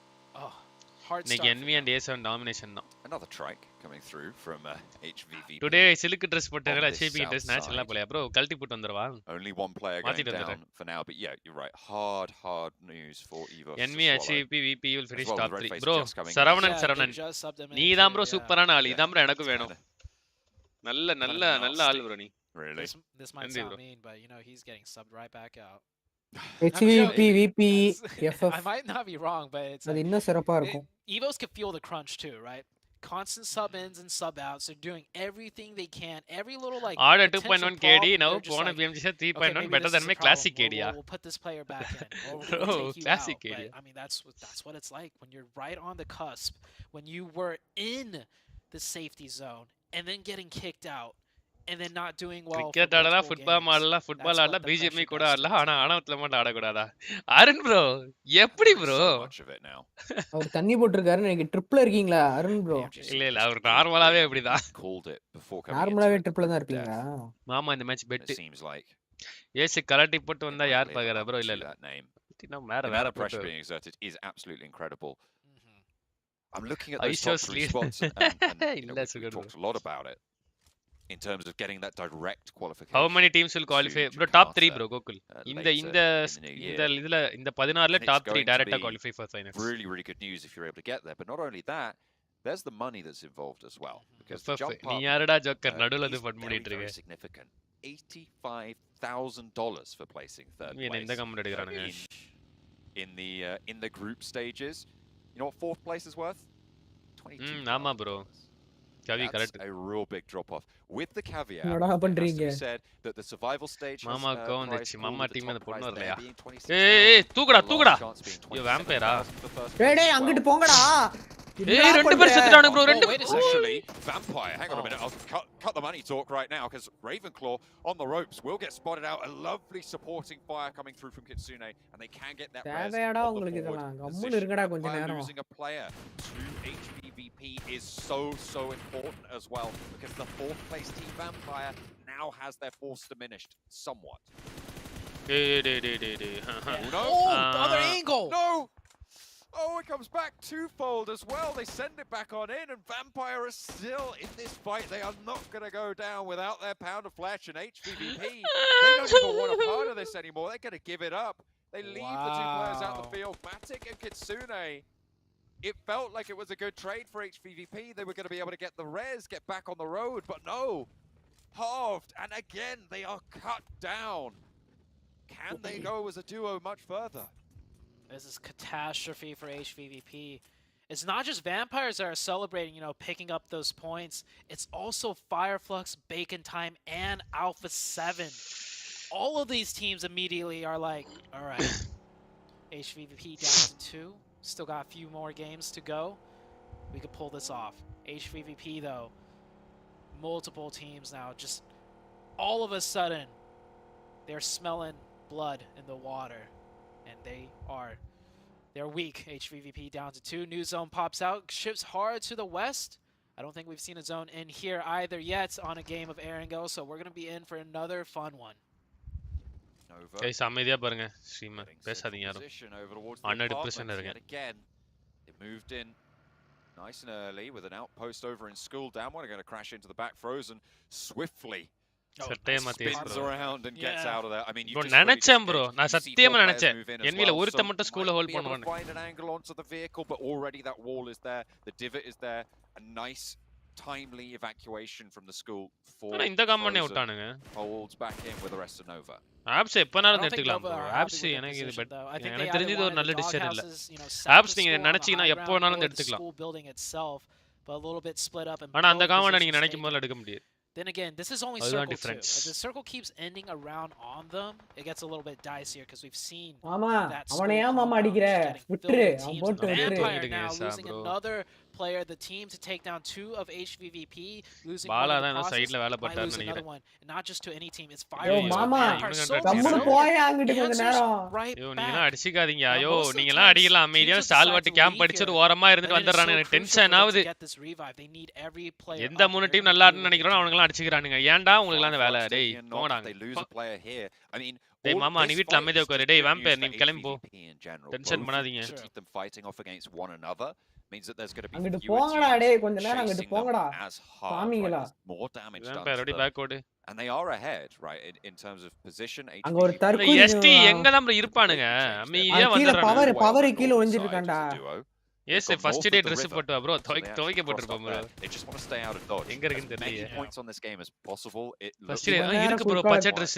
hard இன்னைக்கு start. NV and A7 domination தான் Another trike coming through from HVVP. Today silk Dress போட்டதனால HVP Dress நேச்சுரலா போலையா bro கழட்டி போட்டு வந்துறவா Only one player going down for now, but yeah, you're right. Hard news for Evos. NV HVP VP will finish well, top the red 3 face bro just coming in. Saravanan Yeah, Saravanan they just subbed them in நீ தான் too, bro yeah. சூப்பரான ஆள் இதான் bro எனக்கு வேணும் நல்ல ஆள் bro நீ Really? This might நன்றி sound bro mean, but you know he's getting subbed right back out. HVP VP FF I might not be wrong, but it's அது இன்னும் சிறப்பா இருக்கும். Evos can feel the crunch too, right? Constant sub-ins and sub-outs. They're doing everything they can. Every little like Order potential 2.1 KD problem, now they're just போன like, PMGC okay, 3.1 maybe better this than is my a classic problem. KD. We'll put this player back in. Or Bro, we'll take you classic out. KD. But, I mean, that's what it's like when you're right on the cusp, when you were in the safety zone and then getting kicked out. And then not doing well. Cricket ஆடலாம் football ஆடலாம் football ஆடலாம் BGMI கூட ஆடலாம் ஆனா ஆணவத்துல மட்டும் ஆடக்கூடாதா Arun bro எப்படி bro அவர் தண்ணி போட்டுருக்காரு எனக்கு ட்ரிப்ல இருக்கீங்களா அருண் ப்ரோ இல்ல அவர் நார்மலாவே அப்படிதான் நார்மலாவே ட்ரிப்ல தான் இருப்பீங்களா மாமா இந்த மேட்ச் பெட் ஏசி கலட்டி போட்டு வந்தா யார் பாக்குறா ப்ரோ இல்ல வேற pressure being exerted is absolutely incredible. I'm looking at I those top just 3 leave. spots and you know, That's we good, talked a lot about it in terms of getting that direct qualification. How many teams will qualify bro top 3 bro Gokul இந்த இதுல இந்த 16ல top 3 டைரக்டா qualify for finals. Really good news if you're able to get there, but not only that, there's the money that's involved as well because the jump up நீ யாரடா joker நடுவுல வந்து but பண்ணிட்டு இருக்க significant. $85,000 for placing third place. இந்த comment எடுக்கறானுங்க in the group stages. You know what fourth place is worth? $22. ஆமா bro Kavi correct. A real big drop off. With the caveat, பண்றீங்க said that the survival stage has மாமா கோவந்துச்சு மாமா team அந்த the பொண்ணு top வரலையா prize ஏய் தூக்குடா யோ வேம்பயரா டேய் அங்கிட்டு போங்கடா ஏய் ரெண்டு பேர் செத்துட்டானு bro ரெண்டு actually Vampire. Hang on a minute. I'll cut the money talk right now because Ravenclaw on the ropes will get spotted out. A lovely supporting fire coming through from Kitsune, and they can get that res. தேவையாடா உங்களுக்கு இதெல்லாம் கம்முனு இருங்கடா கொஞ்ச நேரம் Losing a player to HVVP is so important as well because the fourth place team Vampire now has their force diminished somewhat. No, the other angle. No. Oh, it comes back twofold as well. They send it back on in, and Vampire are still in this fight. They are not going to go down without their pound of flesh and HVVP. They don't even want a part of this anymore. They're going to give it up. They leave the two players out of the field. Matic and Kitsune. It felt like it was a good trade for HVVP. They were going to be able to get the res, get back on the road, but no. Halved, and again, they are cut down. Can they go as a duo much further? This is catastrophe for HVVP. It's not just Vampires that are celebrating, you know, picking up those points. It's also Fireflux, Bacon Time, and Alpha 7. All of these teams immediately are like, all right, HVVP down to 2. Still got a few more games to go. We could pull this off. HVVP though, multiple teams now, just all of a sudden, they're smelling blood in the water, and they're weak. HVVP down to 2. New zone pops out, shifts hard to the west. I don't think we've seen a zone in here either yet on a game of Arango, so we're going to be in for another fun one. Guys, அமைதியா பாருங்க stream பேசாதீங்க யாரும். அண்ணா டிப்ரெஷன்ல இருக்கேன். Again, they moved in nice and early with an outpost over in school down. They're going to crash into the back frozen swiftly. Spins around and gets out of there. I mean, you just நினைச்சேன் bro. நான் சத்தியமா நினைச்சேன். என்வில ஒருத்த மட்டும் ஸ்கூல்ல hold பண்ணுவானே. Find an angle onto the vehicle, but already that wall is there. The divot is there. A nice timely evacuation from the school for இந்த company விட்டானுங்க. Holds back in with the rest of Nova. ஆப்ஸ் எப்பனாலும் எடுத்துக்கலாம் bro. Apps எனக்கு இது bed. எனக்கு தெரிஞ்சது ஒரு நல்ல டிசிஷன் இல்ல. ஆப்ஸ் நீங்க நினைச்சீங்கன்னா எப்போ வேணாலும் எடுத்துக்கலாம். ஆனா அந்த கம்பெனி நீங்க நினைக்கும் போது எடுக்க முடியாது. Then again, this is only circle 2. If the circle keeps ending around on them, it gets a little bit dicier because we've seen that அவனை ஏன் மாமா அடிக்குற விட்டுரு அவன் போட்டு விட்டுரு Vampire now losing another player, the team to take down 2 of HVVP, losing Bala தான் சைடுல வேலை பார்த்தாருன்னு நினைக்கிறேன். Not just to any team, it's 5. யோ மாமா கம்முனு போய் அங்கிட்டு கொஞ்ச நேரம். யோ நீங்க அடிச்சிக்காதீங்க. ஐயோ நீங்கலாம் அடிக்கலாம் அமைதியா ஸ்டால்வாட் கேம்ப் அடிச்சிட்டு ஓரமா இருந்துட்டு வந்தறானே எனக்கு டென்ஷன் ஆவுது. எந்த மூணு டீம் நல்லா ஆடுன்னு நினைக்கிறோம் அவனுங்க அடிச்சிக்கறானுங்க. ஏன்டா உங்களுக்கு அந்த வேலை டேய் போடாங்க. டேய் மாமா நீ வீட்ல அமைதியா உட்காரு. டேய் வேம்பயர் நீ கிளம்பி போ. டென்ஷன் பண்ணாதீங்க. Means that there's going to be அங்கிட்டு போங்கடா டேய் கொஞ்ச நேரம் அங்கிட்டு போங்கடா சாமிங்களா. More damage vampire ready backward. And they are ahead, right, in terms of position. அங்க ஒரு தற்கொலை எஸ்டி எங்க தான் இருப்பானுங்க. அமைதியா வந்தறானுங்க. பவர் கீழ ஒளிஞ்சிட்டு இருக்கான்டா. எஸ் ஃபர்ஸ்ட் டே Dress போட்டு bro துவைக்க போட்டுறப்ப bro. They just want to stay out of dodge. எங்க இருக்குன்னு தெரியல. Points on this game as possible. It looks இருக்கு bro பச்சை Dress.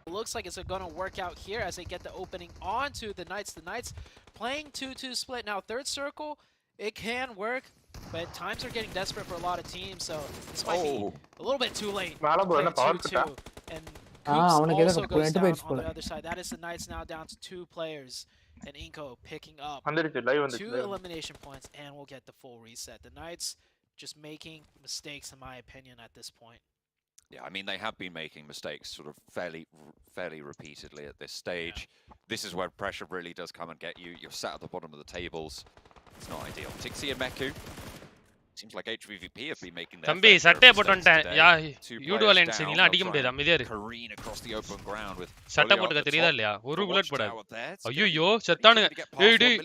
It looks like it's going to work out here as they get the opening onto the Knights. The Knights playing 2-2 split. Now, third circle, it can work, but times are getting desperate for a lot of teams, so this might be a little bit too late. 2-2. And Coops also goes down on the other side. That is the Knights now down to 2 players. And Inko picking up 2 elimination points, and we'll get the full reset. The Knights just making mistakes, in my opinion, at this point. Yeah, I mean, they have been making mistakes sort of fairly repeatedly at this stage. Yeah. This is where pressure really does come and get you. You're sat at the bottom of the tables. It's not ideal. Tixi and Meku. Seems like HVVP have been making their தம்பி சட்டை போட்டு வந்துட்டேன். யா யூடு alliance நீலாம் அடிக்க முடியாது அமைதியா இரு. Careen across the open ground with சட்டை போட்டுக்க தெரியுதா இல்லையா? ஒரு புல்லட் போடாத. ஐயோ செத்தானுங்க. டேய் டேய்.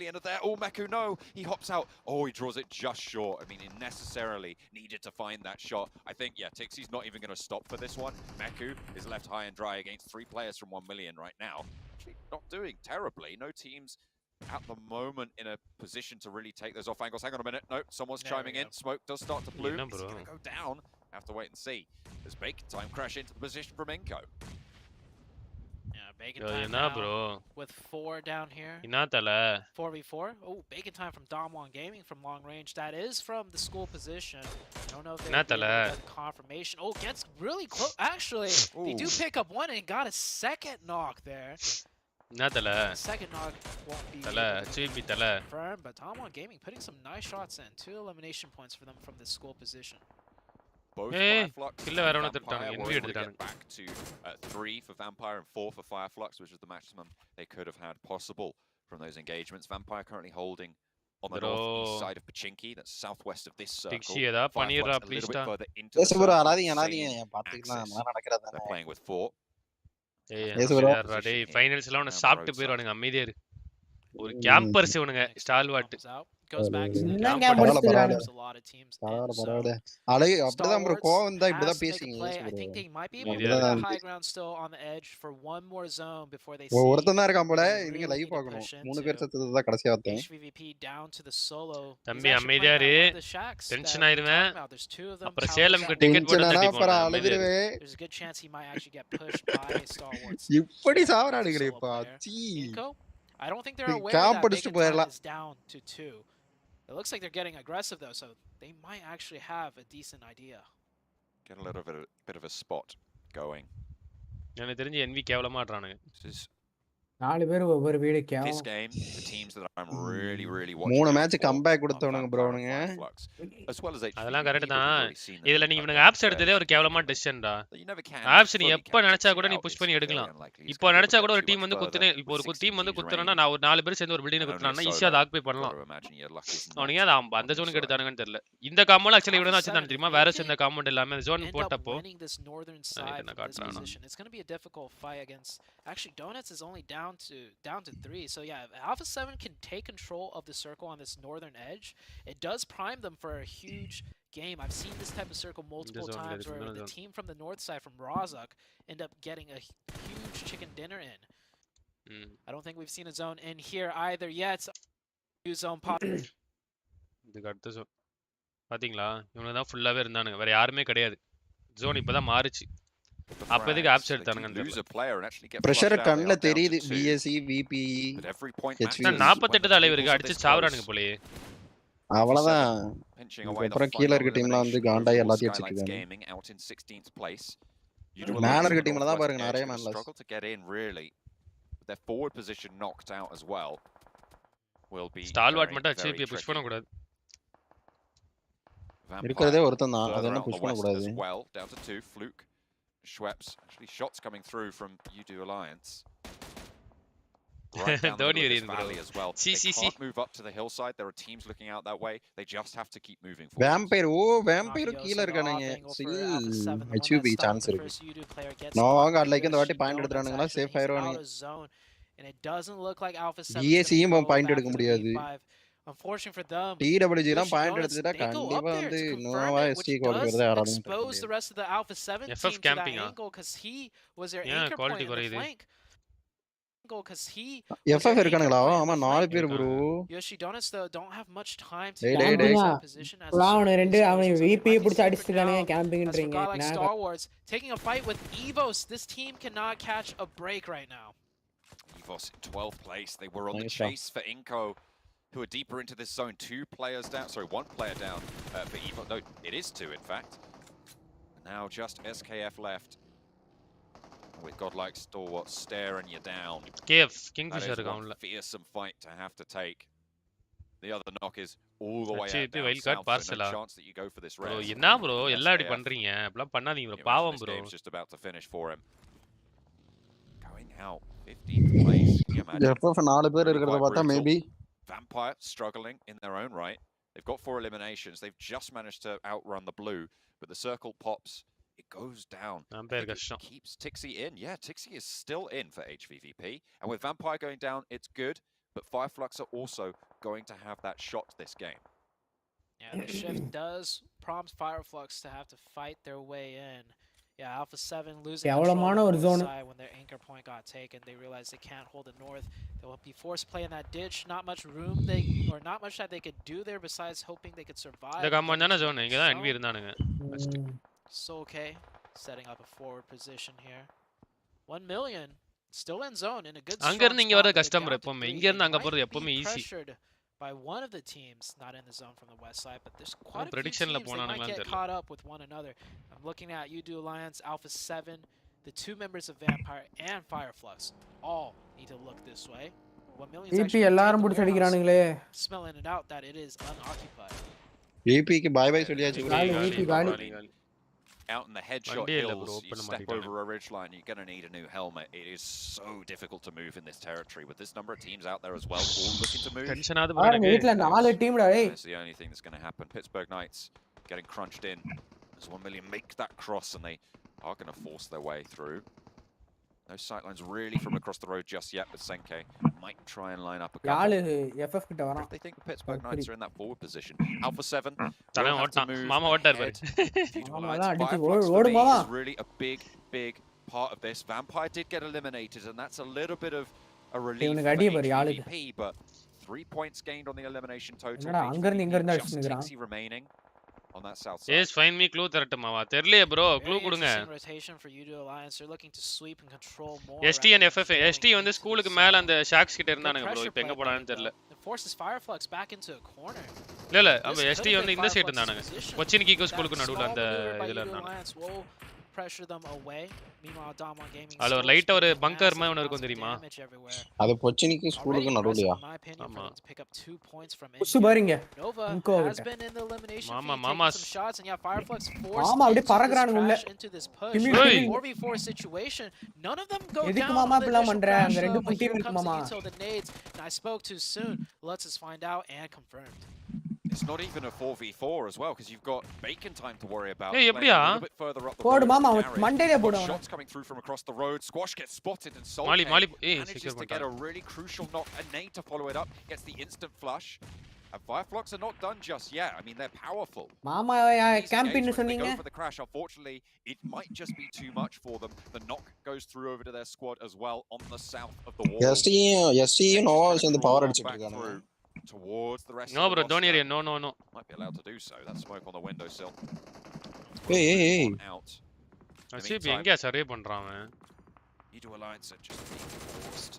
Oh Meku no. He hops out. Oh, he draws it just short. I mean, he necessarily needed to find that shot. I think yeah, Tixi's not even going to stop for this one. Meku is left high and dry against 3 players from 1 million right now. Actually not doing terribly. No teams at the moment in a position to really take those off angles. Hang on a minute. No, someone's chiming in. Smoke does start to bloom. It's going to go down. Have to wait and see. Does Bacon Time crash into the position from Inko? Yeah, Bacon Time now bro. with 4 down here. 4v4. Oh, Bacon Time from Damwon Gaming from long range. That is from the school position. I don't know if they get confirmation. Oh, gets really close. Actually, they do pick up one and got a second knock there. Second knock won't be confirmed, but Damwon Gaming putting some nice shots in. 2 elimination points for them from the school position. Both Fireflux and Vampire will get back to 3 for Vampire and 4 for Fireflux, which is the maximum they could have had possible from those engagements. Vampire currently holding on the northeast side of Pachinki, that's southwest of this circle. Fireflux a little bit further into the circle. They're playing with 4. டேய் ஃபைனல்ஸ்ல அவன சாப்பிட்டு போயிடுவானுங்க அமைதியா இரு. ஒரு campers இவனுங்க ஸ்டால்வாட் goes back to the game. There's a lot of teams. அலை அப்படிதான் bro கோவம் தான் இப்படி தான் பேசிங்க. I think they might be able to get a high ground still on the edge for one more zone before they see. ஒருத்தன் தான் இருக்கான் போல. இவங்க லைவ் பார்க்கணும். 3 பேர் செத்தது தான் கடைசியா வந்தேன். HVVP down to the solo. தம்பி அமைதியா இரு. டென்ஷன் ஆயிருவேன். அப்புறம் சேலம்க்கு டிக்கெட் போட்டு தட்டி போறேன். There's a good chance he might actually get pushed by Stalwarts. இப்படி சாவறானுங்கப்பா. சீ. I don't think they're aware that Bacon Time is down to 2. It looks like they're getting aggressive though, so they might actually have a decent idea. Get a little bit of a spot going. எனக்கு தெரிஞ்சு NV கேவலமா ஆடுறானுங்க. This is 4 பேர் ஒவ்வொரு வீடு This கேவலம். game, the teams that I'm really watching 3 out match for comeback are கொடுத்தவனுங்க bro Vampire and அவனுங்க. Fireflux, as well as அதெல்லாம் HVVP, கரெக்ட் but we've தான். already seen them இதுல being நீ cut இவனுங்க down ஆப்ஸ் எடுத்ததே ஒரு fairly கேவலமான quickly. டிசிஷன்டா. You never can apps நீ fully எப்ப catch நினைச்சா Tixi கூட நீ out. புஷ் It's பண்ணி very எடுக்கலாம். unlikely he's இப்போ gonna be able நினைச்சா to கூட get ஒரு too டீம் much வந்து further குத்துனே இப்போ with ஒரு 16 டீம் வந்து teams குத்துறனா remaining. நான் ஒரு 4 பேர் சேர்ந்து ஒரு பில்டிங் And only a குத்துறானா ஈஸியா solo. அதை ஆக்குபை பண்ணலாம். Gotta imagine your luck is not அவனுங்க அந்த on your ஜோனுக்கு side. எடுத்தானுங்கன்னு தெரியல. இந்த காம்பவுண்ட் ஆக்சுவலி இவன தான் வச்சிருந்தானு தெரியுமா? வேற இந்த காம்பவுண்ட் எல்லாமே அந்த ஜோன் end up போட்டப்போ winning this northern side என்ன from this காட்றானோ. position. It's going to be a difficult fight against. Actually, Donuts is only down to 3. So yeah, if Alpha 7 can take control of the circle on this northern edge, it does prime them for a huge game. I've seen this type of circle multiple times where the team from the north side from Razak end up getting a huge chicken dinner in. I don't think we've seen a zone in here either yet. New zone pop. இதுக்கு அடுத்த zone பாத்தீங்களா? இவங்க தான் ஃபுல்லாவே இருந்தானுங்க. வேற யாருமே கிடையாது. ஜோன் இப்பதான் மாறுச்சு. அப்ப எதுக்கு ஆப்ஸ் எடுத்தானுங்கன்னு தெரியல. பிரஷர் கண்ணுல தெரியுது. BSC VP HV 48 தான் இவருக்கு அடிச்சு சாவறானுங்க போலயே. அவ்வளவுதான். அப்புறம் கீழ இருக்க டீம்ல வந்து காண்டாய் எல்லாத்தையும் அடிச்சிட்டு மேல இருக்க டீம்ல தான் பாருங்க நிறைய மேன்லஸ். Their forward position knocked out as well. Will be ஸ்டால்வார்ட் மட்டும் HVP புஷ் பண்ண கூடாது. இருக்கறதே ஒருத்தன் தான். அத என்ன புஷ் பண்ண கூடாது. Well, down to 2 Fluke Schweppes. Actually shots coming through from Udo Alliance. Right down the valley as well. They can't move up to the hillside. There are teams looking out that way. They just have to keep moving forward. Vampire Vampire கீழ இருக்கானுங்க. HUB chance இருக்கு. நான் like இந்த வாட்டி point எடுத்துறானுங்களா safe ஆயிடுவானுங்க. And it doesn't look like Alpha 7 BSCயும் point எடுக்க முடியாது. Unfortunate for them. TWG லாம் பாயிண்ட் எடுத்துட்டா கண்டிப்பா வந்து நோவா ST குவாலிஃபையர் தான் யாராலும் expose the rest of the Alpha 7 team to that angle cuz he was their anchor point in the flank. Cuz he FF இருக்கானுங்களா? ஆமா 4 பேர் bro. Yoshi Donuts though don't have much time to get in position as அவன் ரெண்டு அவன் VP புடிச்சு அடிச்சிட்டானே கேம்பிங்ன்றீங்க. Star Wars taking a fight with Evos. This team cannot catch a break right now. Evos in 12th place. They were on the chase for Inco, who are deeper into this zone. 2 players down. Sorry, 1 player down for Evo. No, it is 2 in fact. Now just SKF left. With godlike stalwart staring you down. KF Kingfisher இருக்கான்ல. Fearsome fight to have to take. The other knock is all the way out. wild card parcel. No chance that you go for this bro, என்ன bro எல்லாம் இப்படி பண்றீங்க? அப்பலாம் பண்ணாதீங்க bro. பாவம் bro. Just about to finish for him. Going out 15th place. FF 4 பேர் இருக்கறத பார்த்தா maybe Vampire struggling in their own right. They've got 4 eliminations. They've just managed to outrun the blue, but the circle pops. It goes down. It keeps Tixi in. Yeah, Tixi is still in for HVVP. And with Vampire going down, it's good. But Fireflux are also going to have that shot this game. Yeah, the shift does prompt Fireflux to have to fight their way in. Yeah, Alpha 7 losing control of the side when their anchor point got taken. They realized they can't hold the north. They will be forced to play in that ditch. Not much room not much that they could do there besides hoping they could survive. இந்த compound zone இங்க தான் NV இருந்தானுங்க. So okay, setting up a forward position here. 1 million still in zone in a good அங்க இருந்து இங்க வர கஷ்டம் bro எப்பவுமே. இங்க இருந்து அங்க போறது எப்பவுமே easy. By one of the teams not in the zone from the west side, but there's quite a few teams that might get caught up with one another. I'm looking at Udo Alliance, Alpha 7, the 2 members of Vampire and Fireflux all need to look this way. 1 million VP எல்லாரும் புடிச்சு அடிக்குறானுங்களே. Smelling it out that it is unoccupied. VP க்கு bye bye சொல்லியாச்சு. VP காலி. Out in the headshot hills, you step over a ridge line, you're going to need a new helmet. It is so difficult to move in this territory with this number of teams out there as well, all looking to move. That's the only thing that's going to happen. Pittsburgh Knights getting crunched in as 1 million make that cross, and they are going to force their way through. No sightlines really from across the road just yet, but Senke might try and line up a couple. They think the Pittsburgh Knights are in that forward position. Alpha 7 will have to move ahead. Fireflux is really a big part of this. Vampire did get eliminated, and that's a little bit of a relief for HVP, but 3 points gained on the elimination total. Just Tixi remaining. On that south side. Yes, find me clue தரட்டுமாவா? தெரியலையே bro, clue கொடுங்க. ST and FF. ST வந்து ஸ்கூலுக்கு மேல அந்த shocks கிட்ட இருந்தானுங்க bro. இப்போ எங்க போறானு தெரியல. Forces Fireflux back into a corner. இல்ல அவ ST வந்து இந்த சைடு இருந்தானுங்க. கொச்சின் கீகோ ஸ்கூலுக்கு நடுவுல அந்த இதுல இருந்தாங்க. pressure them away. Meanwhile, Dama Gaming அதுல ஒரு லைட்டா ஒரு பங்கர் மாதிரி ஒன்னு இருக்கும் தெரியுமா? அது பொச்சினிக்கு ஸ்கூலுக்கு நடுவுலயா? ஆமா. புஷ் பாருங்க. இன்கோ மாமா மாமா மாமா அப்படியே பறக்குறானுங்க உள்ள. எதுக்கு மாமா இப்படிலாம் பண்ற? அங்க ரெண்டு டீம் இருக்கு மாமா. I spoke too soon. Let's just find out and confirmed. It's not even a 4v4 as well because you've got bacon time to worry about. Hey, a little bit further up the road. Mama, Monday shots coming through from across the road. Squash gets spotted and Soul manages to get a really crucial knock. A nade to follow it up. Gets the instant flush. And Fireflux are not done just yet. I mean, they're powerful. Mama, camping சொன்னீங்க. Go for the crash. Unfortunately, it might just be too much for them. The knock goes through over to their squad as well on the south of the wall. ST Nova சேர்ந்து power அடிச்சிட்டு இருக்காங்க. Towards the rest no, of the bro, don't hear no. Might be allowed to do so. That's smoke on the windowsill. Hey. Out. Aceblack எங்க survey பண்றான் அவன்? Edo Alliance are just being forced.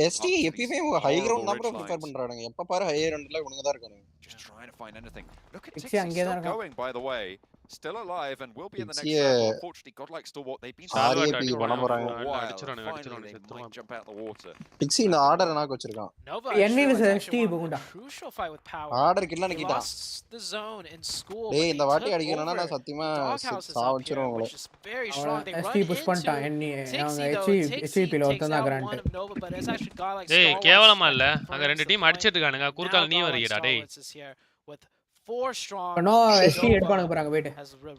ST எப்பவுமே high ground தான் bro prefer பண்றாங்க. எப்ப பாரு high கிரவுண்ட்ல இவனுங்க தான் இருக்காங்க. Just trying to find anything. Look at Tixi still going by the way. Still alive and will be in the next round. Unfortunately, Godlike Stalwart, they've been RAP பண்ண போறாங்க. Jump out the water. Tixi இந்த order knock வச்சிருக்கான். என்ன ஸ்டீவ் போகுண்டா. Crucial fight with power. Order கில்ல நிக்கிட்டான். The zone in school. டேய் இந்த வாட்டி அடிக்கறேனா நான் சத்தியமா சாவச்சிரும் உங்களை. ஸ்டீவ் புஷ் பண்ணிட்டான் என்னி அவங்க HCP ல ஒருத்தன் தான் கிராண்ட். டேய் கேவலமா இல்ல அங்க ரெண்டு டீம் அடிச்சிட்டு இருக்கானுங்க குறுக்கால நீ வரீடா டேய். Four strong. No, ST எடுப்பானுங்க போறாங்க வெயிட்.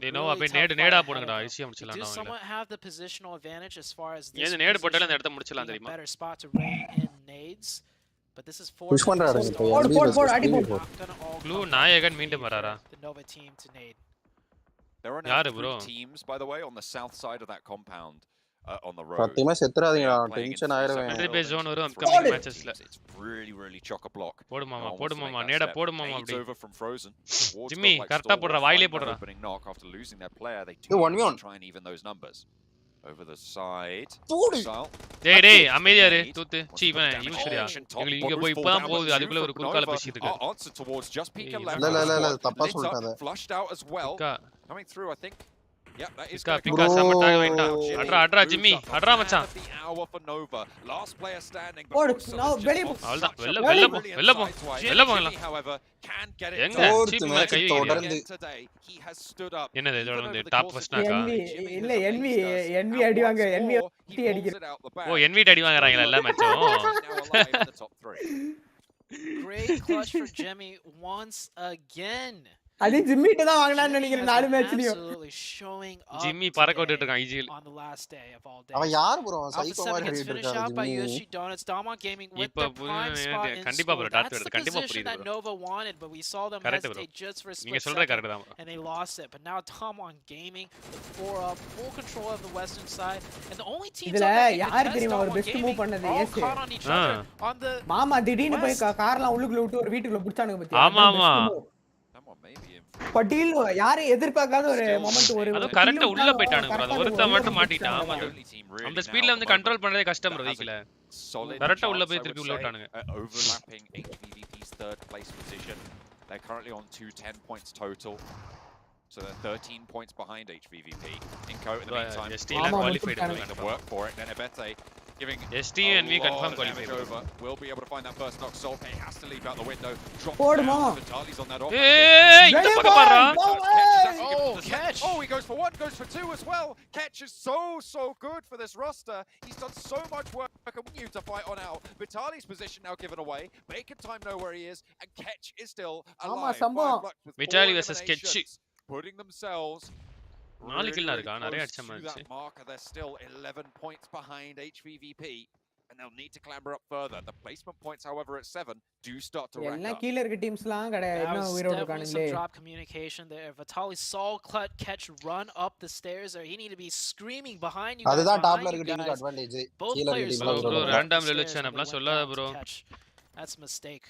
டேய் நோ அப்படியே நேடா போடுங்கடா ஈஸியா முடிச்சலாம் நான். Someone have the positional advantage as far as this. ஏன் நேடு போட்டால அந்த இடத்தை முடிச்சலாம் தெரியுமா? Better spot to rain in nades. But this is four. Push பண்றாங்க இப்போ. போடு அடி போடு. க்ளூ நாயகன் மீண்டும் வராரா? The Nova team to nade. There are now 3 teams by the way on the south side of that compound. On the road. சத்தியமா செத்துறாதீங்க tension ஆயிடுவேன். என்ட்ரி பேஸ் ஜோன் வரும் upcoming மேட்சஸ்ல. It's really chock a block. போடு மாமா நேடா போடு மாமா அப்படி. Over from Frozen. Jimmy கரெக்ட்டா போடுற வாயிலே போடுற. Knock after losing their player they do try and even those numbers. Over the side. டேய் அமைதியா இரு தூத்து சீ இவன் யூஸ்ரியா எங்க இங்க போய் இப்பதான் போகுது அதுக்குள்ள ஒரு குறுக்கால பேசிட்டு இருக்கு. Answer towards just peek and left. இல்ல தப்பா சொல்லிட்டாங்க. Flushed out as well. Coming through I think. Yeah, that is Pika சமட்டாக வேண்டாம். அட்ரா ஜிம்மி அட்ரா மச்சான். Last player standing. நோ வெளிய போ. அவ்வளவுதான் வெல்ல போங்கலாம். எங்க சீப் மேல கை தொடர்ந்து என்னது இதோட வந்து டாப் ஃபர்ஸ்ட் நாக்கா? இல்ல NV அடிவாங்க NV அடிக்குது. ஓ NV அடி வாங்குறாங்களா எல்லா மேட்சும்? Great clutch for Jimmy once again. அது ஜிம்மிட்ட தான் வாங்குனான்னு நினைக்கிறேன் நாலு மேட்ச்லயும். ஜிம்மி பறக்க விட்டுட்டு இருக்கான் ஈஜில். அவன் யார் ப்ரோ சைக்கோ மாதிரி ஹிட் இருக்காரு ஜிம்மி. இப்ப கண்டிப்பா ப்ரோ டாட் எடுத்து கண்டிப்பா புரியுது ப்ரோ. நீங்க சொல்றது கரெக்ட் தான். And they lost it, but now Tom on gaming with 4 up, full control of the western side, and the only team இதுல யார் தெரியுமா ஒரு பெஸ்ட் மூவ் பண்ணது ஏஸ். மாமா திடீர்னு போய் கார்லாம் உள்ளுக்குள்ள விட்டு ஒரு வீட்டுக்குள்ள புடிச்சானுங்க பத்தி. ஆமா பட்டில் யாரை எதிர்பார்க்காத ஒரு மொமெண்ட் ஒரு அது கரெக்ட்டா உள்ள போய்ட்டானுங்க bro. ஒருத்த மட்டும் மாட்டிட்டான். அந்த ஸ்பீட்ல வந்து கண்ட்ரோல் பண்றதே கஷ்டம் bro வீக்ல. கரெக்ட்டா உள்ள போய் திருப்பி உள்ள விட்டானுங்க. Overlapping HVVP's third place position. They're currently on 210 points total. So they're 13 points behind HVVP. Inco in the meantime. ST qualified to work for it. Then Ebete giving ST and we confirm qualified over. We'll be able to find that first knock. Soul he has to leap out the window. Drop down. Vitali's on that off. Hey, இந்த பக்கம் பாறா. Oh, catch. Oh, he goes for 1, goes for 2 as well. Catch is so good for this roster. He's done so much work and we need to fight on out. Vitali's position now given away. Bacon time know where he is and Catch is still alive. Vitali versus Catch. Putting themselves 4 kill இருக்கா நிறைய அடிச்ச மாதிரி. They're still 11 points behind HVVP and they'll need to clamber up further. The placement points however at 7 do start to rack up. எல்லா கீழ இருக்க டீம்ஸ்லாம் இன்னும் உயிரோட இருக்கானுங்களே. Drop communication there. Vitali saw Catch run up the stairs there. He need to be screaming behind you. அதுதான் டாப்ல இருக்க டீமுக்கு advantage. கீழ இருக்க டீம்ல bro ரேண்டம் ரெலூஷன் அப்பலாம் சொல்லாத bro. That's a mistake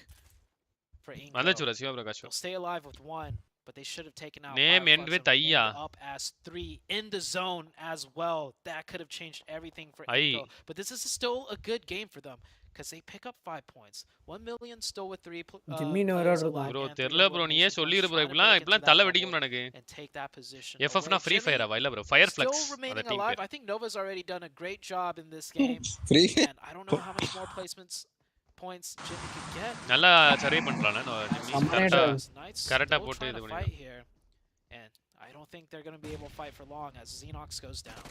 for England. வந்துச்சு Razia Prakash. Stay alive with 1. But they should have taken out name end with Ayya up as 3 in the zone as well. That could have changed everything for Inco. But this is still a good game for them. because they pick up 5 points. 1 million still with 3 Jimmy no players error alive. Bro and தெரியல three bro நீயே elimination சொல்லிரு points, bro trying to break into இப்பலாம் that தலை bubble வெடிக்கும் எனக்கு and take that position FF னா away. Free Jimmy fire இல்ல bro Fireflux still அந்த remaining டீம் alive. பேர் I think Nova's already done a great job in this game. Free. And I don't know how much more placements points Jimmy could get. நல்லா survey பண்றானே Jimmy கரெக்ட்டா போட்டு இது fight here. And I don't think they're going to be able to fight for long as Xenox goes down.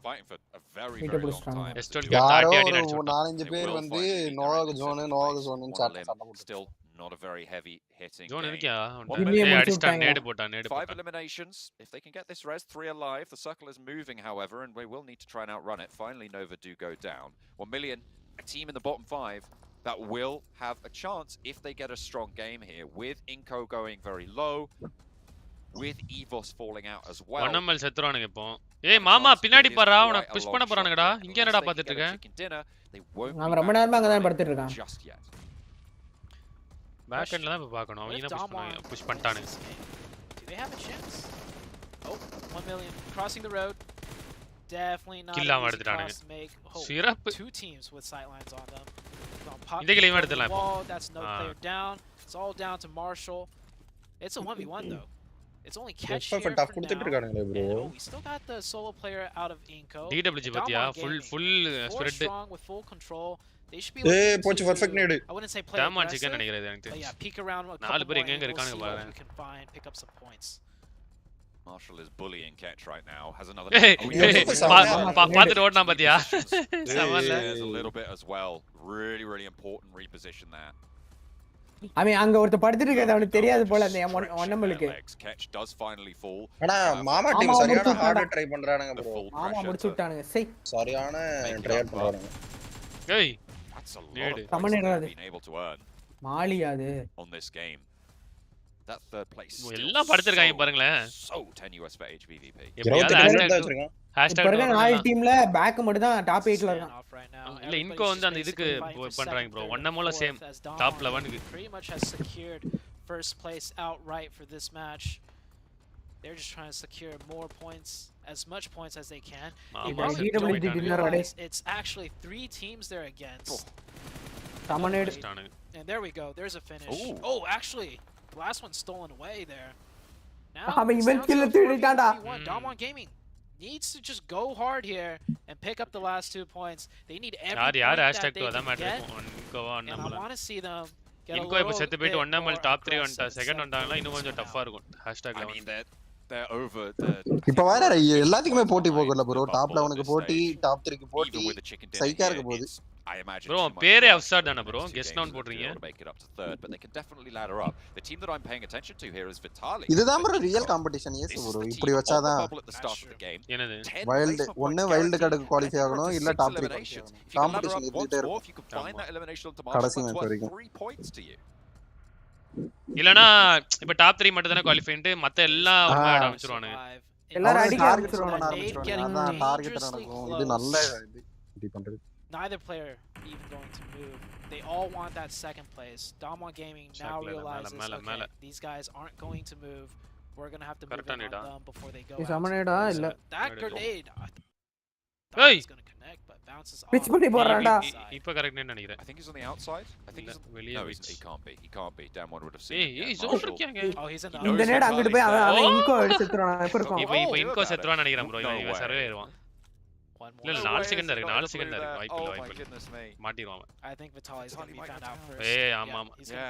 Fighting for a very long time. யாரோ ஒரு 4-5 பேர் வந்து நோவாக zone Still not a very heavy hitting zone game. இருக்கியா அடிச்சிட்டான் நேடு போட்டான் 5 eliminations. If they can get this res, 3 alive. The circle is moving, however, and we will need to try and outrun it. Finally, Nova do go down. 1 million, a team in the bottom 5 that will have a chance if they get a strong game here, with Inko going very low, with Evos falling out as well. ஒன்னமல் செத்துறானுங்க இப்போ ஏய் மாமா பின்னாடி பாறா அவன push பண்ண போறானுங்கடா இங்க என்னடா பாத்துட்டு இருக்க நான் ரொம்ப நேரமா அங்க தான் படுத்துட்டு இருக்கேன் பேக் எண்ட்ல தான் இப்ப பார்க்கணும் அவங்க என்ன push பண்ணிட்டானுங்க Do they have a chance? Oh, 1 million crossing the road. Definitely not kill an easy cross to make. சிறப்பு 2 teams with sightlines on them. இந்த கிளையும் எடுத்துலாம் இப்போ That's no player down. It's all down to Marshall. It's a 1v1 though. It's only catch here for now. Oh, we still got the solo player out of Inko. DWG பாத்தியா full spread strong with full control. They should be perfect nade. I wouldn't say play damage chicken நினைக்கிறேன் எனக்கு but yeah, peek around a நாலு பேர் couple எங்க இருக்கானுங்க more பாருங்க angles, you can find pick up some points. Marshall is bullying Ketch right now. Has another. பாத்துட்டு ஓடுனா பாத்தியா சமல்ல a little bit as well. Really important reposition there. I mean அங்க ஒருத்த படுத்துட்டு இருக்காது அவனுக்கு தெரியாது போல அந்த ஒன்னமலுக்கு Ketch does finally fall. அட மாமா டீம் சரியான ஹார்ட் ட்ரை பண்றானுங்க bro. மாமா முடிச்சு விட்டானுங்க சை சரியான ட்ரை பண்றானுங்க. ஏய் that's a lot of கமனேடாது been able to earn மாலி அது on this game. That third place எல்லாம் படுத்துறாங்க பாருங்களே so tenuous for HBVP. பாருங்க நாலு டீம்ல பேக் மட்டும் தான் டாப் 8ல இருக்கான் இல்ல இன்கோ வந்து அந்த இதுக்கு பண்றாங்க bro ஒன்னமோல சேம் டாப் 11 க்கு pretty much has secured first place outright for this match. They're just trying to secure more points, as much points as they can. It's actually 3 teams they're against. And there we go. There's a finish. Oh, actually, the last one's stolen away there. Now, Damwon Gaming needs to just go hard here and pick up the last 2 points. They need every point that they can get. And I want to see them get a little bit more aggressive. Second வந்தாங்கன்னா இன்னும் கொஞ்சம் டஃபா இருக்கும் I mean they're over இப்ப வேற எல்லாத்துக்குமே போட்டி போகல bro. Top 11க்கு போட்டி, டாப் 3க்கு போட்டி. சைக்கா இருக்க போகுது. I imagine bro பேரே அப்சார்ட் தான bro கெஸ்ட் டவுன் போடுறீங்க make it up to third but they can definitely ladder up. The team that I'm paying attention to here is Vitali. இதுதான் bro real competition yes bro. இப்படி வச்சாதான் என்னது wild ஒண்ணே wild கார்டுக்கு qualify ஆகணும் இல்ல top 3 competition இருந்துட்டே இருக்கும் கடைசி மேட்ச் வரைக்கும் 3 points to you. இல்லனா இப்ப டாப் 3 மட்டும் தான குவாலிஃபைன்ட் மத்த எல்லாம் ஆரம்பிச்சிருவானுங்க எல்லாரும் அடிக்க ஆரம்பிச்சிருவாங்க அதான் டார்கெட் நடக்கும் இது நல்ல இது பண்றது Neither player even going to move. They all want that second place. Damwon Gaming now realizes okay, these guys aren't going to move. We're going to have to move on them before they go out. That grenade hey is going to connect but bounces off. pitch பண்ணி போறான்டா இப்ப correct நினைக்கிறேன் I think he's on the outside. I think he's no, he can't be. Damwon would have seen. Hey zone இருக்காங்க Oh, he's in the இந்த நேரா அங்கிட்டு போய் அவன் இன்கோ எடுத்துறான் இப்ப இருக்கும் இப்ப இன்கோ செத்துறான் நினைக்கிறேன் bro இவன் சர்வே ஆயிருவான் இல்ல 4 செகண்ட் இருக்கு 4 செகண்ட் இருக்கு வாய்ப்பு மாட்டிடுவான் I think Vitali is going to be found out first. ஏய் ஆமா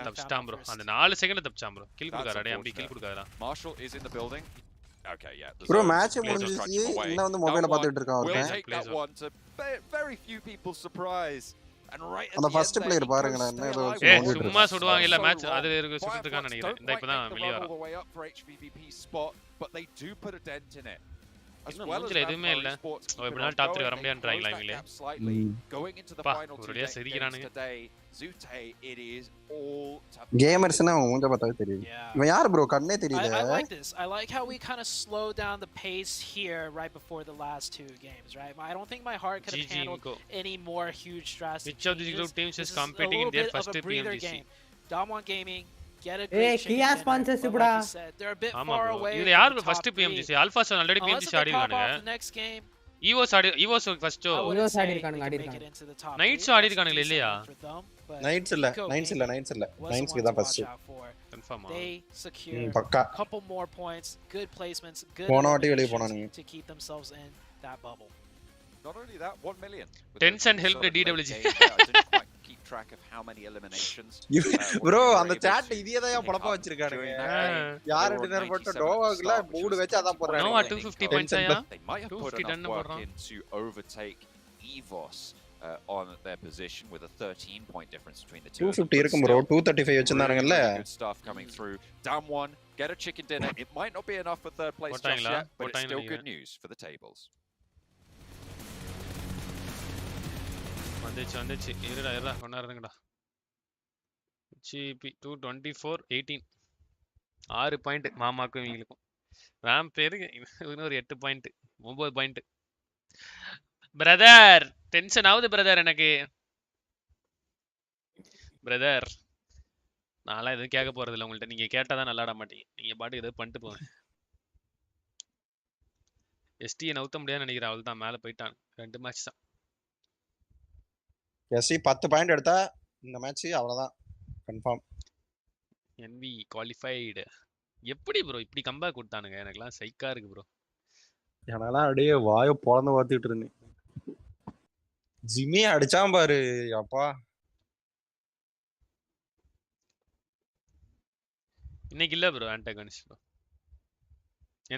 தப்பிச்சான் bro அந்த 4 செகண்ட் தப்பிச்சான் bro கில் குடுக்காரா டேய் அப்படி kill குடுக்காரா Marshall is in the building. Okay, yeah. Bro match முடிஞ்சிச்சு இன்னும் வந்து மொபைல பாத்துட்டு இருக்கான் அவன். Very few people surprise. And right at the first player பாருங்க என்ன ஏதோ சும்மா சுடுவாங்க இல்ல மேட்ச் அது சுத்திட்டு இருக்கான்னு நினைக்கிறேன் இந்த இப்பதான் வெளிய வரான் but they do put a dent in it. மூஞ்சில எதுவுமே இல்ல எப்படினா டாப் 3 வர முடியாதுன்றாங்களா இவங்களே going into the final ஒரேடியா சிரிக்கிறானுங்க Zute, it is all கேமர்ஸ்னா மூஞ்ச பார்த்தாலே தெரியும் இவன் யார் bro கண்ணே தெரியல I like this. I like how we kind of slow down the pace here right before the last 2 games, right? I don't think my heart could have handled any more huge drastic. Which of these group teams is competing in their first PMGC? Damwon Gaming get a great Kia sponsorship they're a bit far away. இது யார் first PMGC Alpha Sun already PMGC ஆடி இருக்கானுங்க next game ஈவோஸ் first ஈவோஸ் ஆடி இருக்கானுங்க nights ஆடி இருக்கானுங்க இல்லையா nights இல்ல நைட்ஸ்க்கு தான் first கன்ஃபார்மா பக்கா couple more points, good placements, good போன வாட்டி வெளிய போனானுங்க to keep themselves in that bubble. Not only that, 1 million. Tencent helped DWG. Keep track of how many eliminations. bro அந்த chat இதேதான் படப்பா வச்சிருக்கானுங்க யார் டின்னர் போட்ட நோவாக்குல மூடு வெச்சு அத போறாங்க நோவா 250 பாயிண்ட்ஸ் ஆயா They might have put enough work in to overtake EVOS on their position with a 13-point difference between the two. 250 இருக்கும் bro 235 வச்சிருந்தாங்கல்ல. Good stuff coming through. Down one, get a chicken dinner. It might not be enough for third place just yet, but it's still good news for the tables. வந்துச்சு இருடா கொண்டாடுறேங்கடா GP 224 18 6 point மாமாக்கும் இவங்களுக்கும் ராம் பேருக்கு இன்னொரு 8 point 9 point brother tension ஆகுது brother எனக்கு brother நான்லாம் எதுவும் கேட்க போறது இல்லை உங்கள்கிட்ட நீங்க கேட்டாதான் நல்லா ஆட மாட்டீங்க நீங்க பாட்டுக்கு எதாவது பண்ணிட்டு போங்க எஸ்டியை நவுத்த முடியாதுன்னு நினைக்கிறேன் அவள் தான் மேலே போயிட்டான் 2 மேட்ச் தான் எஸ்சி 10 பாயிண்ட் எடுத்தா இந்த மேட்ச் அவ்வளவுதான் கன்ஃபார்ம் NV குவாலிஃபைடு எப்படி ப்ரோ இப்படி கம்பேக் கொடுத்தானுங்க எனக்குலாம் சைக்கா இருக்கு ப்ரோ எனலாம் அப்படியே வாயை பொளந்து பார்த்துட்டு இருந்தேன் ஜிம்மி அடிச்சான் பாரு அப்பா இன்னைக்கு இல்ல ப்ரோ ஆன்டகனிஸ் ப்ரோ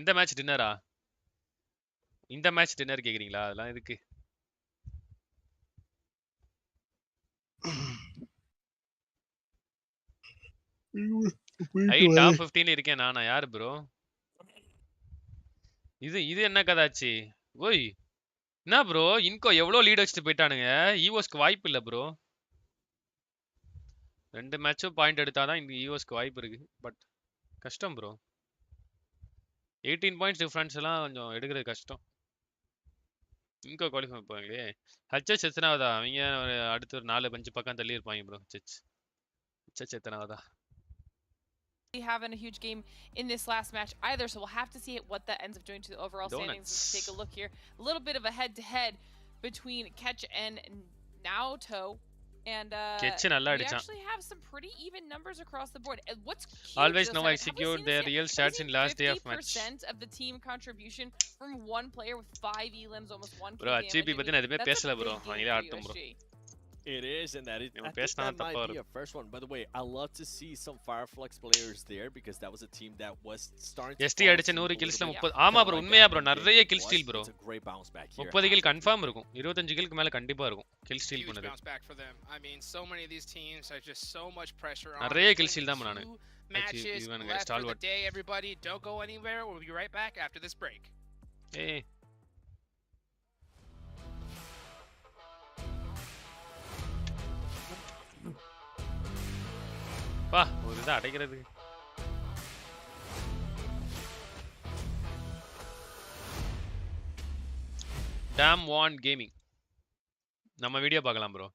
எந்த மேட்ச் டின்னரா இந்த மேட்ச் டின்னர் கேக்குறீங்களா அதெல்லாம் எதுக்கு டாப் 15 இருக்கேன் நானா யாரு ப்ரோ இது என்ன கதாச்சு ஓய் என்ன ப்ரோ இன்கோ எவ்வளவு லீட் வச்சுட்டு போயிட்டானுங்க ஈவோஸ்க்கு வாய்ப்பு இல்ல ப்ரோ 2 மேட்சும் பாயிண்ட் எடுத்தாதான் இந்த ஈவோஸ்க்கு வாய்ப்பு இருக்கு பட் கஷ்டம் ப்ரோ 18 பாயிண்ட்ஸ் டிஃபரன்ஸ் எல்லாம் கொஞ்சம் எடுக்கிறது கஷ்டம் இன்கோ குவாலிஃபை போவாங்களே ஹச்எச் எத்தனாவதா அவங்க அடுத்து ஒரு 4-5 பக்கம் தள்ளி இருப்பாங்க bro ஹச்எச் எத்தனாவதா having a huge game in this last match either, so we'll have to see what that ends up doing to the overall standings. Let's take a look here. A little bit of a head-to-head between Ketch and Naoto. And we actually have some pretty even numbers across the board. And what's cute, always know execute their real stats in last day of match. 50% of the team contribution from one player with 5 elims, almost 1 bro HB பத்தி நான் எதுமே பேசல bro அவங்களே ஆட்டும் bro It is, and that might be a first one. By the way, I love to see some Fireflux players there because that was a team that was starting to ST அடிச்ச 100 kills-ல 30 ஆமா bro உண்மையா bro நிறைய kill steal bro 30 kill confirm இருக்கும் 25 kill-க்கு மேல கண்டிப்பா இருக்கும் kill steal பண்ணது I mean so many of these teams are just so much pressure on நிறைய kill steal தான் பண்ணானு matches left for the day everybody don't go anywhere we'll be right back after this break hey பா ஒரு இதை அடைக்கிறது dam வான் gaming நம்ம video பார்க்கலாம் bro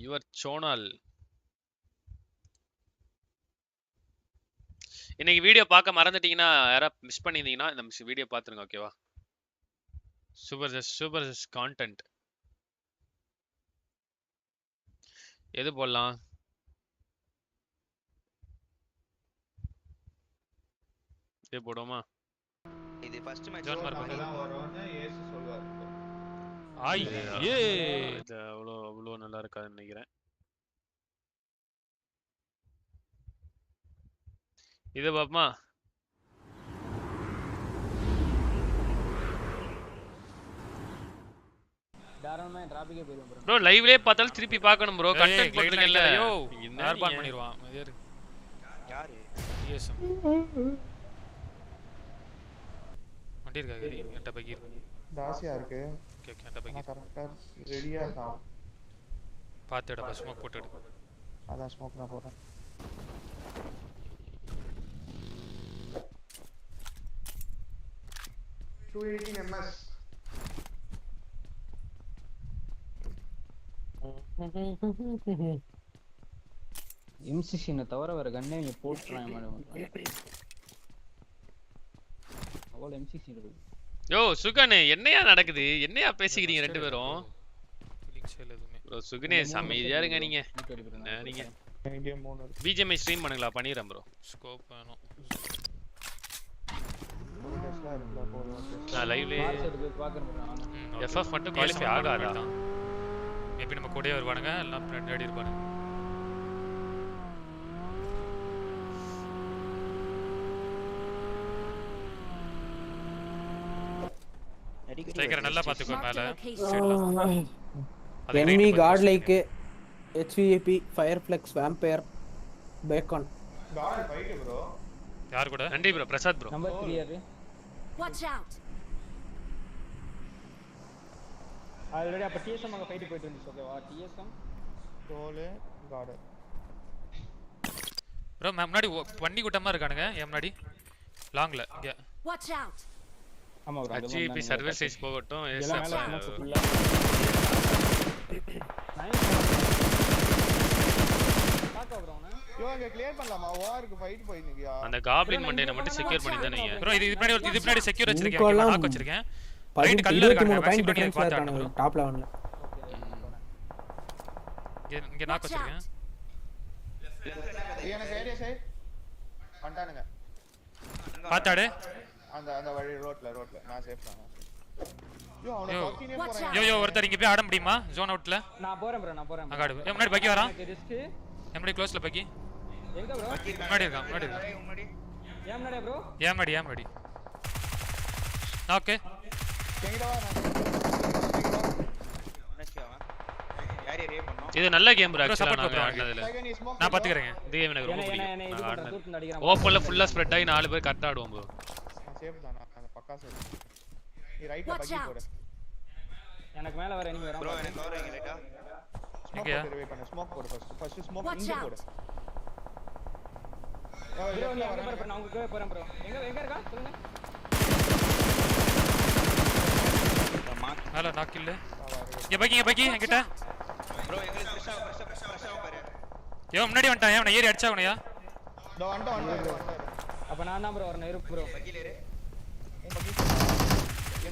your சோனால் இன்னைக்கு video பார்க்க மறந்துட்டீங்கன்னா யாராவது மிஸ் பண்ணியிருந்தீங்கன்னா இந்த வீடியோ பார்த்துருங்க ஓகேவா சூப்பர் கான்டென்ட் எது போடலாம் இது போடுவோமா இது ஃபர்ஸ்ட் மேட்ச் தான் வரும்னு ஏசு சொல்வார் ஐயே இது அவ்வளோ நல்லா இருக்காதுன்னு நினைக்கிறேன் இது பாப்பமா தாராளமா டிராபிக்கே போயிடும் ப்ரோ ப்ரோ லைவ்லயே பார்த்தாலும் திருப்பி பார்க்கணும் ப்ரோ கண்டென்ட் போட்டுருக்கேன்ல யோ யார் பான் பண்ணிடுவான் மதியர் யாரு டிஎஸ்எம் வண்டி இருக்கா கரி என்கிட்ட பக்கி இருக்கு தாசியா இருக்கு ஓகே ஓகே என்கிட்ட பக்கி கரெக்ட்டா ரெடியா இருக்கா பாத்துடா ஸ்மோக் போட்டு எடு அதான் ஸ்மோக் நான் போறேன் MS எம்சிசினை தவிர வேற கண்ணே நீ போட்டுறாங்க மேடம் அவள M16 இருக்கு. யோ சுகனே என்னையா நடக்குது? என்னையா பேசிக்கிறீங்க ரெண்டு பேரும்? ஃபீலிங்ஸ் எதுவுமே. ப்ரோ சுகனே அமைதியா இருங்க நீங்க. நீங்க BGMI ஸ்ட்ரீம் பண்ணுங்களா? பண்ணிறேன் ப்ரோ. ஸ்கோப் வேணும். நான் லைவ்ல FF மட்டும் குவாலிஃபை ஆகாதா? மேபி நம்ம கூடயே வருவானுங்க எல்லாம் பின்னாடி இருப்பானுங்க. ஸ்ட்ரைக்கர் நல்லா பாத்துக்கோ மேல. enemy god like HVAP Fireflex Vampire Bacon. God fight bro. யார் கூட? நன்றி ப்ரோ பிரசாத் ப்ரோ. நம்பர் 3 யாரு? Watch out. ஆல்ரெடி அப்ப TSM அங்க ஃபைட் போயிட்டு இருந்துச்சு ஓகேவா? TSM toll God. ப்ரோ முன்னாடி வண்டி கூட்டமா இருக்கானுங்க என் முன்னாடி லாங்ல இங்க. Watch out. ஆமா ப்ரோ. HVP சர்வர் சைஸ் போகட்டும். இவங்க கிளியர் பண்ணலாமா? வாருக்கு ஃபைட் போயினியா? அந்த காப்ளின் மண்டையை மட்டும் செக்யூர் பண்ணி தானே நீங்க. ப்ரோ இது பின்னாடி செக்யூர் வச்சிருக்கேன். நாக் வச்சிருக்கேன். ரைட் கல்ல இருக்காங்க. மேக்ஸிமம் பண்ணி பாத்தாங்க டாப் லெவல்ல. இங்க நாக் வச்சிருக்கேன். எனக்கு ஐடியா சைடு வந்தானுங்க. பாத்தாடு. அந்த வழி ரோட்ல நான் சேஃப் தான். யோ ஒருத்தர் இங்க போய் ஆட முடியுமா? ஜோன் அவுட்ல. நான் போறேன் ப்ரோ நான் போறேன். அங்க ஆடு. முன்னாடி பக்கி வரான். முன்னாடி க்ளோஸ்ல பக்கி. எங்க ப்ரோ? முன்னாடி இருக்கான். ஏன் முன்னாடி ப்ரோ? ஏன் முன்னாடி. ஓகே. இது நல்ல கேம் ப்ரோ ஆக்சுவலா நான் ஆடுனதுல. நான் பாத்துக்கறேன். இந்த கேம் எனக்கு ரொம்ப பிடிக்கும். ஓப்பன்ல ஃபுல்லா ஸ்ப்ரெட் ஆகி நாலு பேர் கரெக்ட்டா ஆடுவோம் ப்ரோ. சேஃப் தான் அந்த பக்கா சேஃப். நீ ரைட்ல பக்கி போடு. எனக்கு மேல வர எனிமி வரான் ப்ரோ எனக்கு கவர் வைங்க ரைட்டா. எங்கயா? ஸ்மோக் போடு ஃபர்ஸ்ட் ஸ்மோக் இங்க போடு. ப்ரோ நீ அங்க பாரு நான் உங்க போறேன் ப்ரோ. எங்க இருக்கா? சொல்லுங்க. ஹலோ நாக் இல்ல. இங்க பக்கி என்கிட்ட. ப்ரோ எங்களுக்கு ஃப்ரெஷா பாரு. யோ முன்னாடி வந்துட்டான். அவனை ஏறி அடிச்சாவணையா? டோ வந்து அப்ப நான் தான் ப்ரோ வரணும் இரு ப்ரோ. பக்கில இரு.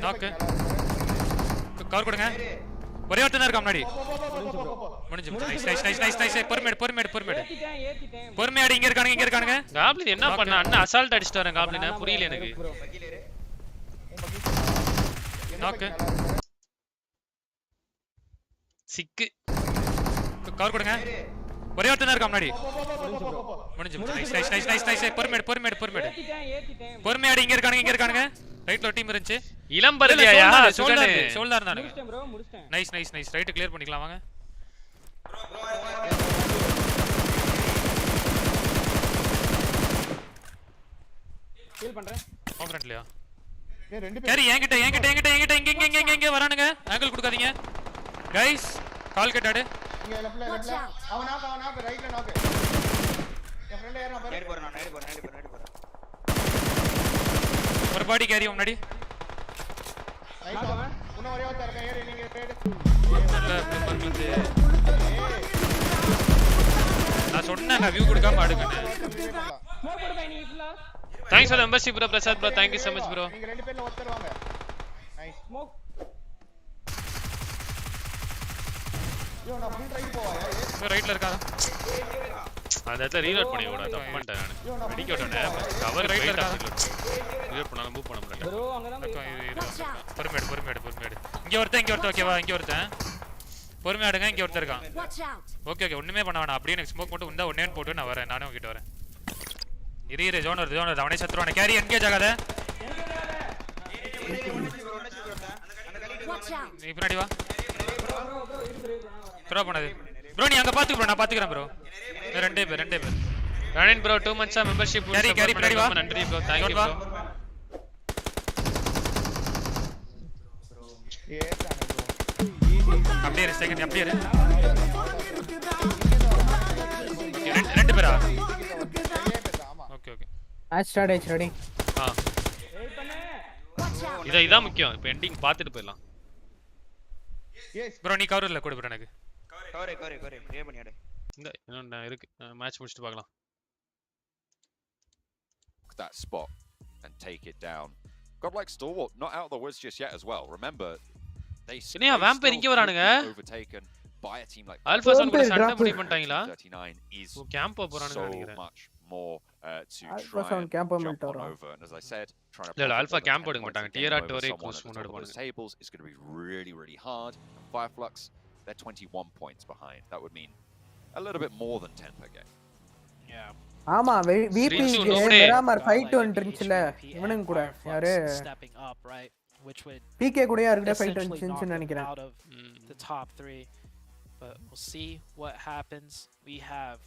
நாக். கவர் கொடுங்க. ஒரே ஒருத்தன் தான் இருக்கா முன்னாடி. முடிஞ்சு. நைஸ். பொறுமையாடு. பொறுமையாடு இங்க இருக்கானுங்க. காப்ளின் என்ன பண்ண? அண்ணா அசால்ட் அடிச்சிட்டு வரேன் காப்ளினை. புரியல எனக்கு. பக்கில இரு. நாக். சிக்கு. கவர் கொடுங்க. ஒரே ஒருத்தன் தான் இருக்கா முன்னாடி. முடிஞ்சு. நைஸ். பொறுமையாடு. பொறுமையாடு இங்க இருக்கானுங்க. ரைட்ல ஒரு டீம் இருந்துச்சு. இளம்பரதியா சுகனே. சோல்டா இருந்தானுங்க. முடிச்சிட்டேன் ப்ரோ முடிச்சிட்டேன். நைஸ். ரைட் கிளியர் பண்ணிக்கலாம் வாங்க. ஹீல் பண்றேன். கான்ஃபிடன்ட்லியா? ஏய் ரெண்டு பேர். கேரி என்கிட்ட இங்க வரானுங்க. ஆங்கிள் கொடுக்காதீங்க. கைஸ் கால் கட்டாடு. இங்க லெஃப்ட்ல. அவன் நாக் ரைட்ல நாக். என் ஃப்ரெண்ட் ஏறனா பாரு. நேடு போறேன். ஒரு பாடி கேரி முன்னாடி. நைஸ் அவன். இன்னும் ஒரே ஒருத்தர் இருக்கான். ஏறி நீங்க ட்ரேட். நான் சொன்னேன் வியூ கொடுக்காம ஆடுங்கன்னு. ஸ்மோக் போடு பை நீ ஃபுல்லா. Thanks for the membership bro Prasad bro. Thank you so much bro. நீங்க ரெண்டு பேர்ல ஒருத்தர் வாங்க. நைஸ். ஸ்மோக். யோ நான் ஃபுல் ரைட் போவா. ரைட்ல இருக்காரா? அந்த இடத்துல ரீலோட் பண்ணி விட தப்பு பண்ணிட்டேன் நான். வெடிக்க விட்டனே. கவர் ரைட்ல இருக்கா? ரீலோட் பண்ணாம மூவ் பண்ண முடியல. ப்ரோ அங்க தான் பொறுமையாடு. இங்க ஒருத்தன் ஓகேவா? இங்க ஒருத்தன். பொறுமையாடுங்க. இங்க ஒருத்தன் இருக்கான். ஓகே ஒண்ணுமே பண்ண வேணாம். அப்படியே எனக்கு ஸ்மோக் போட்டு உண்டா ஒண்ணே போட்டு நான் வரேன். நானே உங்ககிட்ட வரேன். இரு ஜோன் வருது. அவனே சத்துருவானே. கேரி என்கேஜ் ஆகாத. நீ பின்னாடி வா. த்ரோ பண்ணது. ப்ரோ நீ அங்க பாத்துக்க ப்ரோ. நான் பாத்துக்கறேன் ப்ரோ. ரெண்டே பேர். ராணின் ப்ரோ 2 months மெம்பர்ஷிப். கேரி பின்னாடி வா. நன்றி ப்ரோ. Thank you bro. அப்படியே செகண்ட் அப்படியே ரெண்டு பேரா? ஓகே மேட்ச் ஸ்டார்ட் ஆயிடுச்சு. ரெடி. இதான் முக்கியம். இப்போ எண்டிங் பார்த்துட்டு போயிடலாம். ப்ரோ நீ கவர் இல்ல கூட ப்ரோ எனக்கு. கவர் ரே பண்ணியாடு. இந்த இன்னொன்னு இருக்கு. மேட்ச் முடிச்சிட்டு பார்க்கலாம். That spot and take it down. Godlike Stalwart not out of the woods just yet as well. Remember, they still vampire இங்க வரானுங்க. overtaken by a team like Alpha Sound கூட சண்டை முடிய மாட்டாங்களா? 39 is கேம்ப் போறானுங்க so நினைக்கிறேன். much more to Alpha try Sound and camp jump பண்ணிட்டு on வரோம். over. And as I said, trying to இல்ல Alpha camp points எடுக்க மாட்டாங்க. and Tier game 8 over வரை someone cruise at the top முன்னாடி of போறாங்க. those tables is going to be really, really hard. Fireflux, they're 21 points behind. That would mean a little bit more than 10 per game. Yeah. ஆமா VP Miramar fight வந்துருச்சுல இவனுங்க கூட யாரு PK கூட யாருக்கிட்ட fight வந்துச்சுன்னு நினைக்கிறேன். Out of the top 3. But we'll see what happens. We have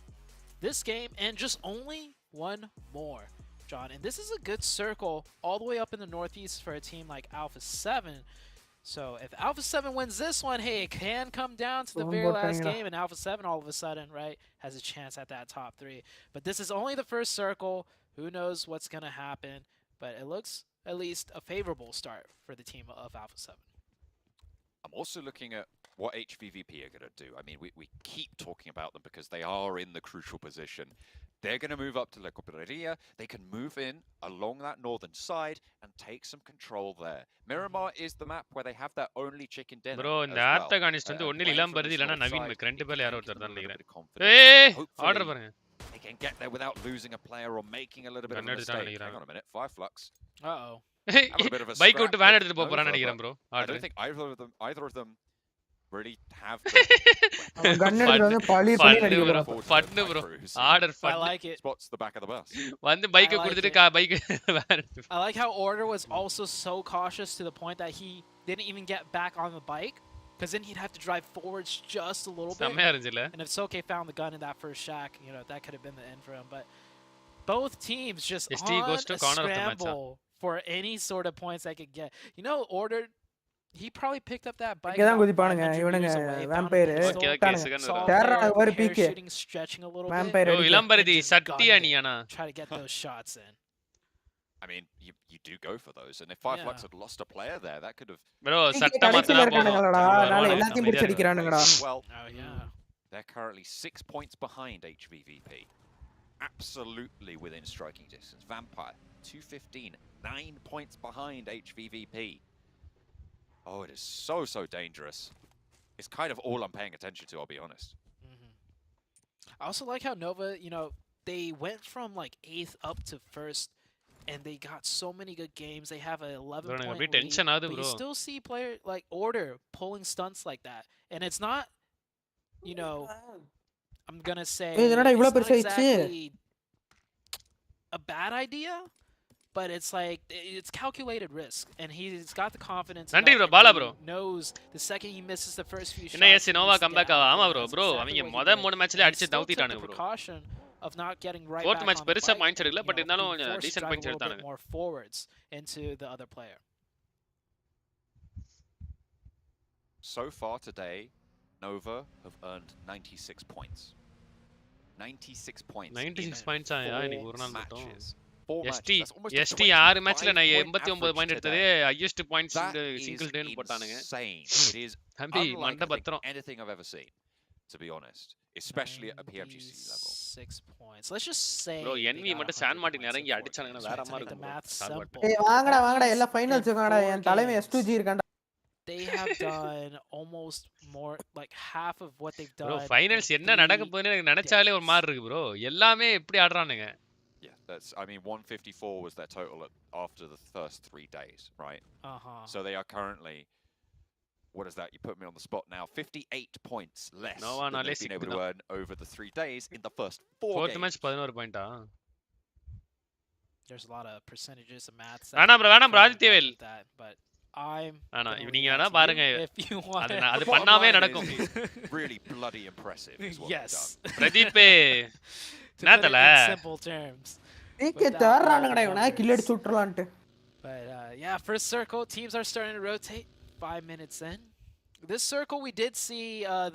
this game and just only one more, John. And this is a good circle all the way up in the northeast for a team like Alpha 7. So if Alpha 7 wins this one, hey, it can come down to the very last game, and Alpha 7 all of a sudden, right, has a chance at that top 3. But this is only the first circle. Who knows what's going to happen? But it looks at least a favorable start for the team of Alpha 7. I'm also looking at what HVVP are going to do. I mean, we keep talking about them because they are in the crucial position. They're going to move up to La Cooperaria. They can move in along that northern side and take some control there. Miramar is the map where they have their only chicken dinner. Bro, இந்த ஆர்டகானிஸ்ட் வந்து ஒண்ணு இளம் பருதி இல்லனா Naveen make ரெண்டு பேர்ல யாரோ ஒருத்தர் தான் நினைக்கிறேன். ஏய் ஆர்டர் பாருங்க. They can get there without losing a player or making a little bit of a mistake. Hang on a minute. Fireflux. Uh-oh. Bike விட்டு வேன் எடுத்துட்டு போறான்னு நினைக்கிறேன் bro. I don't think either of them really have கன் எடுத்து வந்து poly bro. Fun bro. Order fun. I like it. Spots the back of the bus. வந்து bike கொடுத்துட்டு bike van எடுத்து. I like how Order was also so cautious to the point that he didn't even get back on the bike because then he'd have to drive forwards just a little bit. And if Soke found the gun in that first shack, you know, that could have been the end for him. But both teams just on a scramble for any sort of points they could get. You know, Order, he probably picked up that bike. இங்க தான் குதிப்பானுங்க இவனுங்க vampire டேரா ஒரு PK stretching a little vampire bit. இளம் பருதி சட்டி அணியானா. Try to get those shots in. I mean, you do go for those, and if Fireflux had lost a player there, that could have. Bro, சட்ட மாத்தனா போறாங்கடா. நாளை எல்லாத்தையும் பிடிச்சு அடிக்கறானுங்கடா. Well, they're currently 6 points behind HVVP. Absolutely within striking distance. Vampire 215, 9 points behind HVVP. Oh, it is so dangerous. It's kind of all I'm paying attention to, I'll be honest. I also like how Nova, you know, they went from like 8th up to 1st. And they got so many good games. They have an 11-point lead. But you still see player like Order pulling stunts like that. And it's not, you know, I'm going to say it's not exactly a bad idea, but it's like, it's calculated risk. And he's got the confidence. Nandri bro, Bala bro. Knows the second he misses the first few shots. என்ன S Noah comeback ஆமா bro அவங்க முத மூணு மேட்ச்ல அடிச்சு நவுத்திட்டானுங்க bro. Of not getting right fourth back match on the பெருசா bike, points எடுக்கல but இருந்தாலும் forced decent drive points a little bit எடுத்தானுங்க. more forwards into the other player. So far today, Nova have earned 96 points. 96 points. 96 points ஆயா இன்னைக்கு ஒரு நாள் மட்டும். ST 6 மேட்ச்ல நான் 89 பாயிண்ட் எடுத்ததே ஹையஸ்ட் பாயிண்ட்ஸ் இந்த சிங்கிள் டே னு போட்டானுங்க. It is தம்பி மண்ட பத்திரம். Anything I've ever seen, to be honest. Especially at a PMGC level. 6 points. Let's just say bro NV மட்டும் சான் மார்ட்டின் இறங்கி அடிச்சானுங்க வேற மாதிரி இருக்கும். ஏய் வாங்கடா எல்லா ஃபைனல்ஸ் வாங்கடா என் தலைமை S2G இருக்கான்டா. They have done almost more like half of what they've done. bro finals என்ன நடக்க போகுதுன்னு எனக்கு நினைச்சாலே ஒரு மாதிரி இருக்கு bro. எல்லாமே எப்படி ஆடுறானுங்க. Yeah, that's I mean 154 was their total after the first 3 days, right? So they are currently, what is that? You put me on the spot now. 58 points less than they've been able to earn over the 3 days in the first 4 games. Fourth match 11 point ah. There's a lot of percentages of maths. வேணாம் bro ஆதித்யவேல். But I'm நீங்க வேணா பாருங்க. அது பண்ணாமே நடக்கும். Really bloody impressive is what yes. Pradeep என்னதல simple terms. AK தாரானங்கடா இவனா கில் அடிச்சு விட்டுறலாம்ட்டு. But yeah, first circle teams are starting to rotate. 5 minutes in. This circle we did see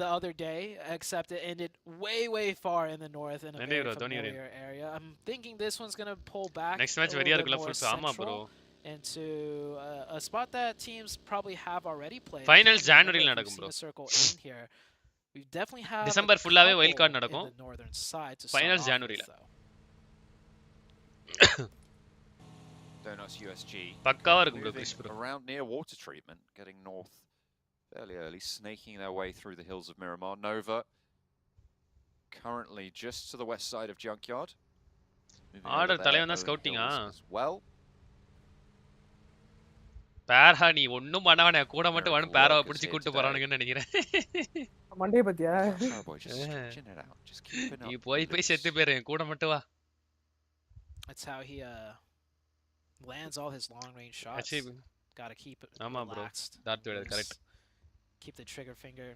the other day, except it ended way far in the north in a very familiar area. I'm thinking this one's going to pull back next match very irukla full sama bro into a spot that teams probably have already played. Finals January la nadakum bro. Circle in here. We definitely have December full ave wild card nadakum. Northern side to Finals January la. Donuts USG. பக்காவா இருக்கும் bro Moving Chris bro. around near water treatment, getting north fairly early, snaking their way through the hills of Miramar. Nova currently just to the west side of Junkyard. Order தலைவன் தான் scouting as well. பேரா நீ ஒண்ணும் பண்ணவனே கூட மட்டும் வந்து பேராவை பிடிச்சி கூட்டி போறானுங்கன்னு நினைக்கிறேன். மண்டே பத்தியா? நீ போய் செத்து பேரு கூட மட்டும் வா. That's how he lands all his long range shots. Gotta keep it relaxed. Correct. Keep the trigger finger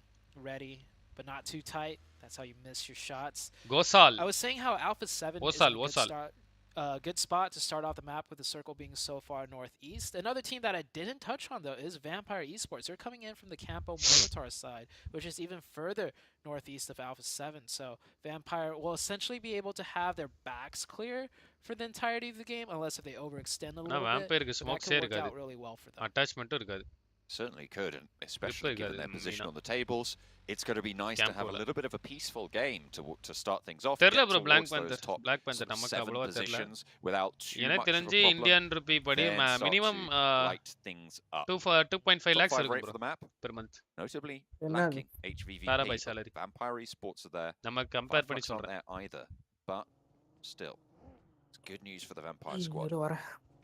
ready, but not too tight. That's how you miss your shots. Gosal. I was saying how Alpha 7 is a good spot to start off the map with the circle being so far northeast. Another team that I didn't touch on though is Vampire Esports. They're coming in from the Campo Molitor side, which is even further northeast of Alpha 7. So Vampire will essentially be able to have their backs clear for the entirety of the game, unless if they overextend a little bit. Vampire smoke could work out really well for them. Attachment irukadu. Certainly could, and especially given their position on the tables, it's going to be nice to have a little bit of a peaceful game to start things off. Terla bro Black Panther namakku avlova therla without too enak much therinji Indian rupee padi minimum 2.5 lakhs irukku bro per month. Notably lacking HVV salary. Vampire Esports are there. Namak compare panni solren either, but still it's good news for the Vampire squad.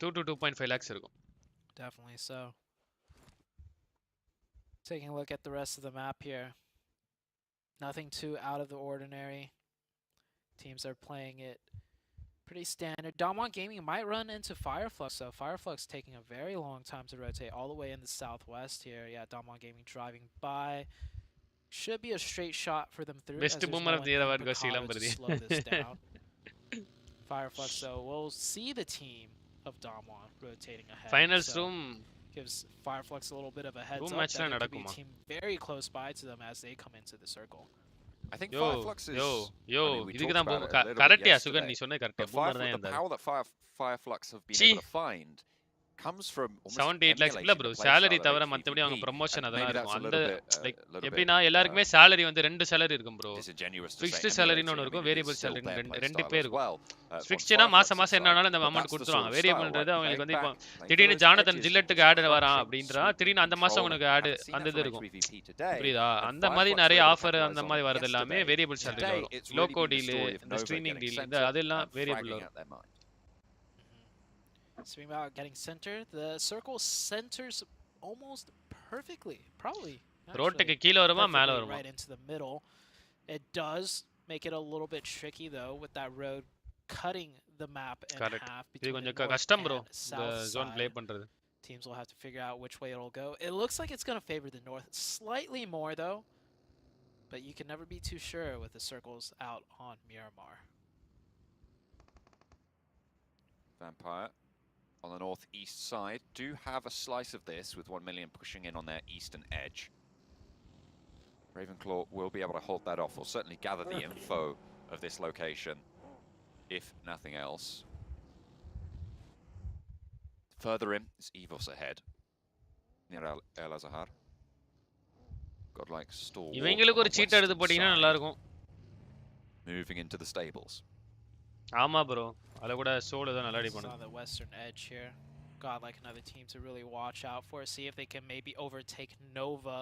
2 to 2.5 lakhs irukku. Definitely so. Taking a look at the rest of the map here. Nothing too out of the ordinary. Teams are playing it pretty standard. Damwon Gaming might run into Fireflux, so Fireflux taking a very long time to rotate all the way in the southwest here. Yeah, Damwon Gaming driving by. Should be a straight shot for them through. Best boomer of the year award goes slow this down. Fireflux, though, we'll see the team of Damwon rotating ahead. Finals room gives Fireflux a little bit of a heads up that it could be a team very close by to them as they come into the circle. I think Fireflux is... இதுக்கு தான் கரெக்ட்டா சுகன் நீ சொன்னது கரெக்ட்டா boomer தான் the power that Fireflux have been able to find comes from 78 lakhs இல்ல bro salary தவிர மத்தபடி அவங்க ப்ரமோஷன் அதெல்லாம் இருக்கும் அந்த லைக் எப்படினா எல்லாருக்குமே salary வந்து ரெண்டு salary இருக்கும் bro fixed salary ன்னு ஒன்னு இருக்கும் variable salary ரெண்டு பேர் இருக்கும் fixed னா மாசம் மாசம் என்னனாலும் அந்த அமௌண்ட் கொடுத்துருவாங்க variableன்றது அவங்களுக்கு வந்து இப்போ திடீர்னு ஜானதன் ஜில்லெட்டுக்கு ஆட் வரான் அப்படின்றா திடீர்னு அந்த மாசம் உனக்கு ஆட் அந்த இது இருக்கும் புரியுதா அந்த மாதிரி நிறைய ஆஃபர் அந்த மாதிரி வரது எல்லாமே variable salary வரும் லோகோ டீல் இந்த ஸ்ட்ரீமிங் டீல் இந்த அதெல்லாம் variable வரும். Speaking about getting center, the circle centers almost perfectly. Probably right into the middle. It does make it a little bit tricky though with that road cutting the map in half between the north and south side. Teams will have to figure out which way it'll go. It looks like it's going to favor the north slightly more though, but you can never be too sure with the circles out on Miramar. Vampire on the northeast side do have a slice of this with 1 million pushing in on their eastern edge. Ravenclaw will be able to hold that off, or certainly gather the info of this location, if nothing else. Further in is Evos ahead, near El Azahar. Godlike stall. இவங்களுக்கு ஒரு seat எடுத்து போடினா நல்லா இருக்கும். Moving into the stables. ஆமா bro. அத கூட solo தான் நல்லா அடி பண்ணும். On the western edge here. Godlike another team to really watch out for, see if they can maybe overtake Nova.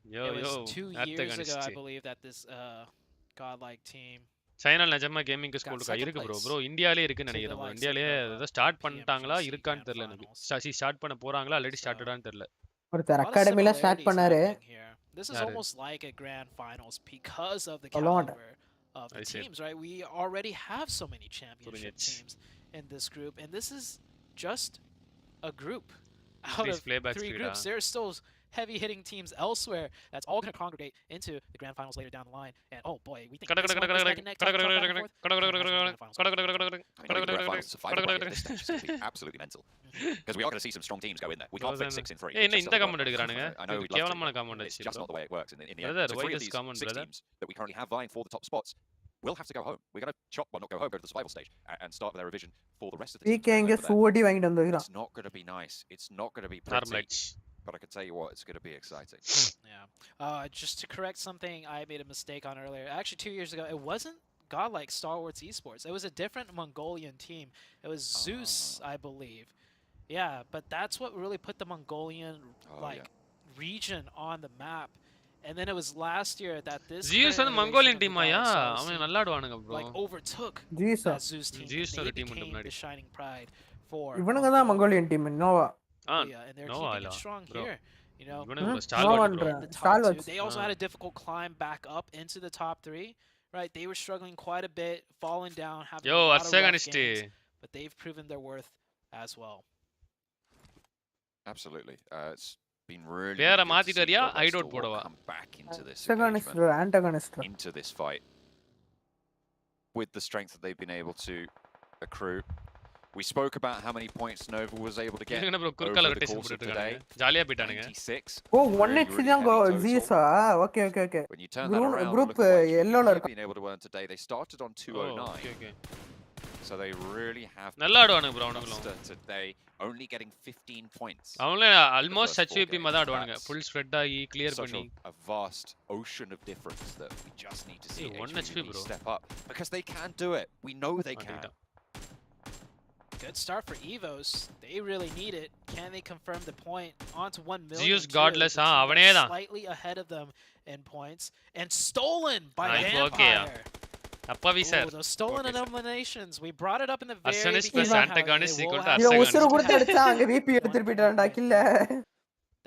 It was 2 years ago I believe that this Godlike team China நிஜமா gaming ஸ்கூலுக்கு இருக்கு bro இந்தியாலயே இருக்குன்னு நினைக்கிறேன் bro இந்தியாலயே அத start பண்ணிட்டாங்களா இருக்கான்னு தெரியல எனக்கு ஸ்டார்ட் பண்ண போறாங்களா ஆல்ரெடி ஸ்டார்ட்டடான்னு தெரியல ஒருத்தர் அகாடமில ஸ்டார்ட் பண்ணாரு. This is almost like a grand finals because of the caliber of the teams, right? We already have so many championship teams in this group, and this is just a group out of 3 groups. There's still heavy-hitting teams elsewhere that's all going to congregate into the grand finals later down the line. And oh boy, we think this absolutely mental. Because we are going to see some strong teams go in there. We can't pick 6 in 3. I know we'd love to. It's just not the way it works in the end. So 3 of these 6 teams that we currently have vying for the top spots will have to go home. We're going to chop, well, not go home, go to the survival stage and start their revision for the rest of the team. It's not going to be nice. It's not going to be pretty. But I can tell you what, it's going to be exciting. Yeah. Just to correct something I made a mistake on earlier. Actually, 2 years ago, it wasn't godlike Stalwarts Esports. It was a different Mongolian team. It was Zeus, I believe. Yeah, but that's what really put the Mongolian region on the map. And then it was last year that this Zeus and Mongolian team அவன் நல்லா ஆடுவானுங்க bro. like overtook that Zeus team. Zeus they team became the shining pride for இவனுங்க தான் Mongolian team Nova. Yeah, and they're keeping it strong here. You know, they also had a difficult climb back up into the top 3. Right, they were struggling quite a bit, falling down, having a lot of rough games, but they've proven their worth as well. Absolutely, it's been really வேற good to மாத்திட்டு see வரியா Godlike ஐடோட் Stalwart போடவா come back into this antagonist into this fight with the strength that they've been able to accrue. We spoke about how many points Nova was able to get over the course of today. 96. Oh, 1x தான் Zeus. Okay. When you turn that around, group yellow la been able to earn today. They started on 209. So they really have நல்லா ஆடுவானுங்க bro அவனுங்க today, only getting 15 points. அவங்களே almost HVP மாதிரி ஆடுவானுங்க full spread ஆகி clear பண்ணி a vast ocean of difference that we just need to see 1 HP bro step up because they can do it. We know they can. Good start for Evos. They really need it. Can they confirm the point onto 1 million? Zeus godless avane da slightly ahead of them in points and stolen by Vampire. Appavi sir those stolen eliminations. We brought it up in the very Arsenis plus antagonist equal to Arsenis usuru kuduthu adicha anga VP eduthu poiட்டான்டா kill.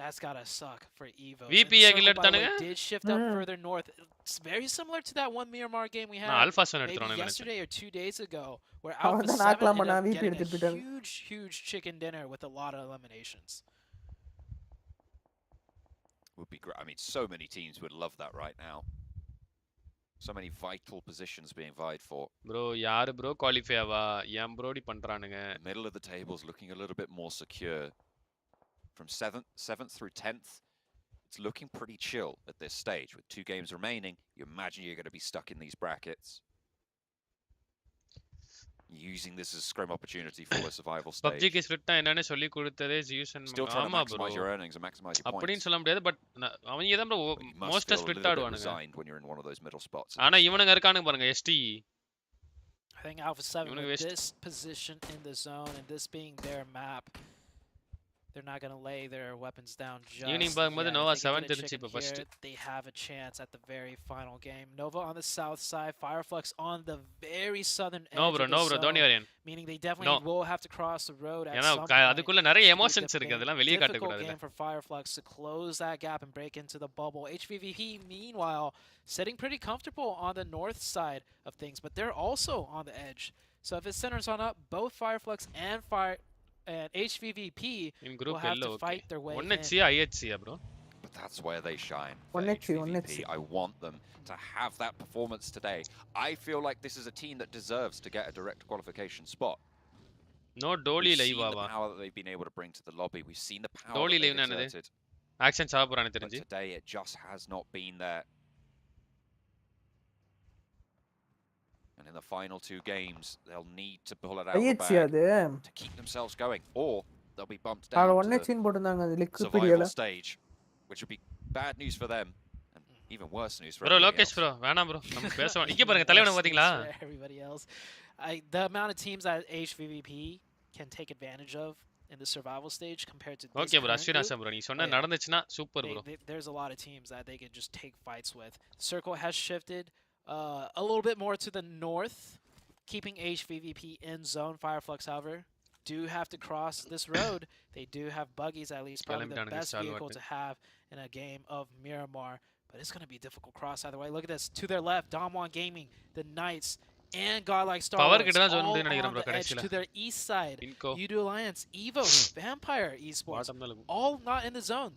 That's gotta suck for Evo. VP kill eduthanunga did shift up further north. It's very similar to that one Miramar game we had Alpha Sun eduthaanga yesterday or 2 days ago where Alpha 7 ended up getting a huge chicken dinner with a lot of eliminations. Would be great. I mean, so many teams would love that right now. So many vital positions being vied for. Bro, yaar bro qualify ava yam bro di pandranunga. Middle of the tables looking a little bit more secure. From 7th through 10th, it's looking pretty chill at this stage. With 2 games remaining, you imagine you're going to be stuck in these brackets. Using this as a scrim opportunity for a survival stage. PUBG ki split enna solli kudutade Zeus and still trying to maximize your earnings and maximize your points. Appdin solla mudiyadhu but avanga edha bro most split aaduvaanga when you're in one of those middle spots. Ana ivananga irukanga parunga ST. I think Alpha 7 with this position in the zone and this being their map, they're not going to lay their weapons down just evening பாக்கும்போது Nova 7 தெரிஞ்சு இப்ப first they have a chance at the very final game. Nova on the south side, Fireflux on the very southern edge. No bro don't worry, meaning they definitely will have to cross the road at some point. அதுக்குள்ள நிறைய emotions இருக்கு அதெல்லாம் வெளிய காட்ட கூடாது. Game for Fireflux to close that gap and break into the bubble. HVVP meanwhile sitting pretty comfortable on the north side of things, but they're also on the edge. So if it centers on up, both Fireflux and HVVP will have to fight their way in. 1HC IHC bro. But that's where they shine. 1HC. I want them to have that performance today. I feel like this is a team that deserves to get a direct qualification spot. No Dolly live ava. The power that they've been able to bring to the lobby. We've seen the power Dolly that they've exerted. Action saava porana therinji. Today it just has not been there. And in the final 2 games, they'll need to pull it out of the bag to keep themselves going, or they'll be bumped down to the survival stage, which would be bad news for them, and even worse news for bro. Lokesh bro, வேணா bro, நம்ம பேசலாம். இங்க பாருங்க தலைவனை பாத்தீங்களா? Everybody else, the amount of teams that HVVP can take advantage of in the survival stage compared to this. Okay bro, Ashwinasa bro, நீ சொன்ன நடந்துச்சுனா super bro. There's a lot of teams that they can just take fights with. Circle has shifted a little bit more to the north, keeping HVVP in zone. Fireflux, however, do have to cross this road. They do have buggies, at least probably the best vehicle to have in a game of Miramar. But it's going to be a difficult cross either way. Look at this. To their left, Damwon Gaming, the Knights, and Godlike Stalwarts all on the edge. To their east side, Udo Alliance, Evo, Vampire Esports, all not in the zone.